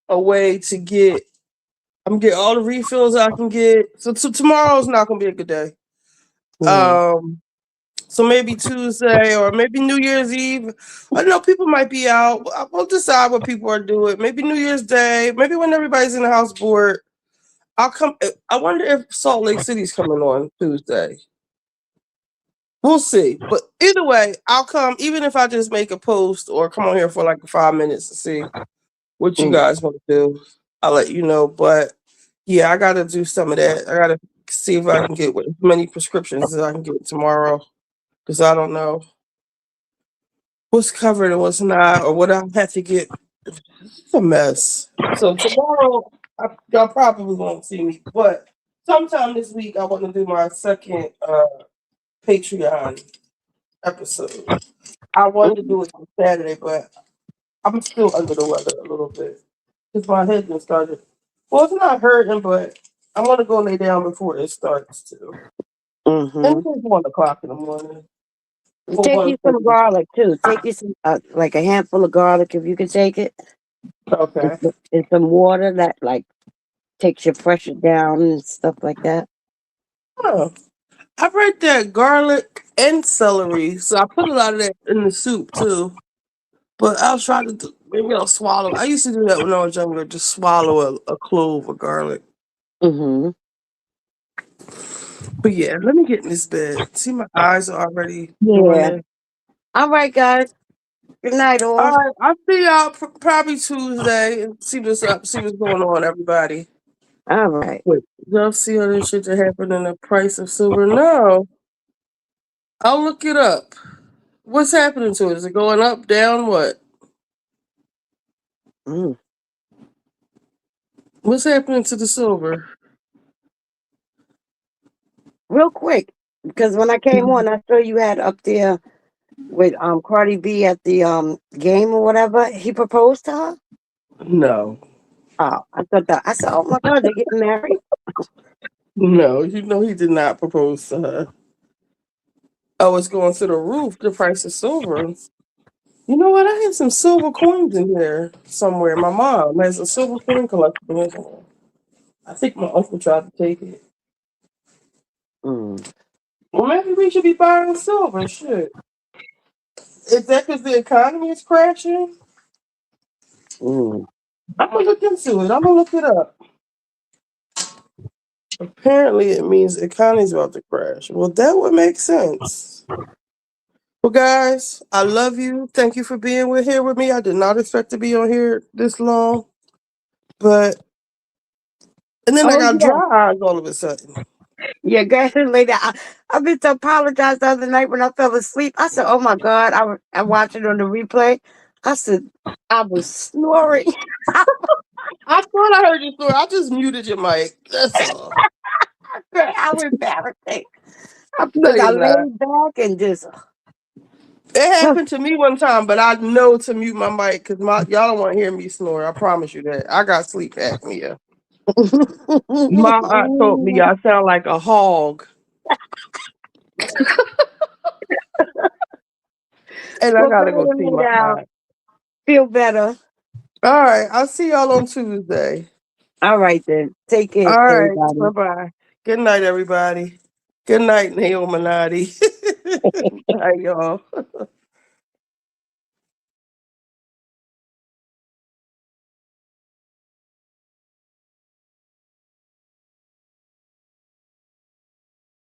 a way to get all the refills I can get. So tomorrow's not gonna be a good day. Yeah. So maybe Tuesday or maybe New Year's Eve. I know people might be out. We'll decide what people are doing. Maybe New Year's Day. Maybe when everybody's in the house bored. I'll come. I wonder if Salt Lake City's coming on Tuesday. We'll see. But either way, I'll come, even if I just make a post or come on here for like 5 minutes to see what you guys want to do. I'll let you know. But yeah, I got to do some of that. I got to see if I can get as many prescriptions as I can get tomorrow because I don't know what's covered and what's not or what I have to get. It's a mess. So tomorrow, y'all probably won't see me. But sometime this week, I want to do my second Patreon episode. I wanted to do it on Saturday, but I'm still under the weather a little bit because my head just started. Well, it's not hurting, but I want to go lay down before it starts to. And it's 1 o'clock in the morning. For Take you some 1:30. garlic too. Take you some like a handful of garlic if you can take it. Okay. And some water that like takes your pressure down and stuff like that. Oh, I read that garlic and celery, so I put a lot of that in the soup too. But I'll try to maybe I'll swallow. I used to do that when I was younger, just swallow a clove of garlic. Mm-hmm. But yeah, let me get in this bed. See, my eyes are already doing Yeah. it. All right, guys. Good night, all. All right, I'll see y'all probably Tuesday and see what's up, see what's going on, everybody. All right. Wait, y'all see all this shit that happened in the price of silver? No. I'll look it up. What's happening to it? Is it going up, down, what? What's happening to the silver? Real quick, because when I came on, I saw you had up there with Cardi B at the game or whatever. He proposed to her. No. Oh, I thought that. I said, "Oh my God, they're getting married." No, you know he did not propose to her. Oh, it's going to the roof, the price of silver. You know what? I have some silver coins in here somewhere. My mom has a silver coin collection. I think my uncle tried to take it. Well, maybe we should be buying silver. Shit. Is that because the economy is crashing? I'm going to look into it. I'm going to look it up. Apparently, it means the economy's about to crash. Well, that would make sense. Well, guys, I love you. Thank you for being here with me. I did not expect to be on here this long. But, and then I got dry eyes all of a sudden. Yeah, guys, later. I meant to apologize the other night when I fell asleep. I said, "Oh my God!" I watched it on the replay. I said, "I was snoring." I thought I heard you snore. I just muted your mic. That's all. How embarrassing! No, Because I you're not. laid back and just. It happened to me one time, but I know to mute my mic because y'all don't want to hear me snore. I promise you that. I got sleep apnea. My aunt told me I sound like a hog. And I Well, gotta go better see lay my down. aunt. Feel better. All right, I'll see y'all on Tuesday. All right then. Take care, All right, everybody. bye-bye. Good night, everybody. Good night, Naomi. Bye, y'all.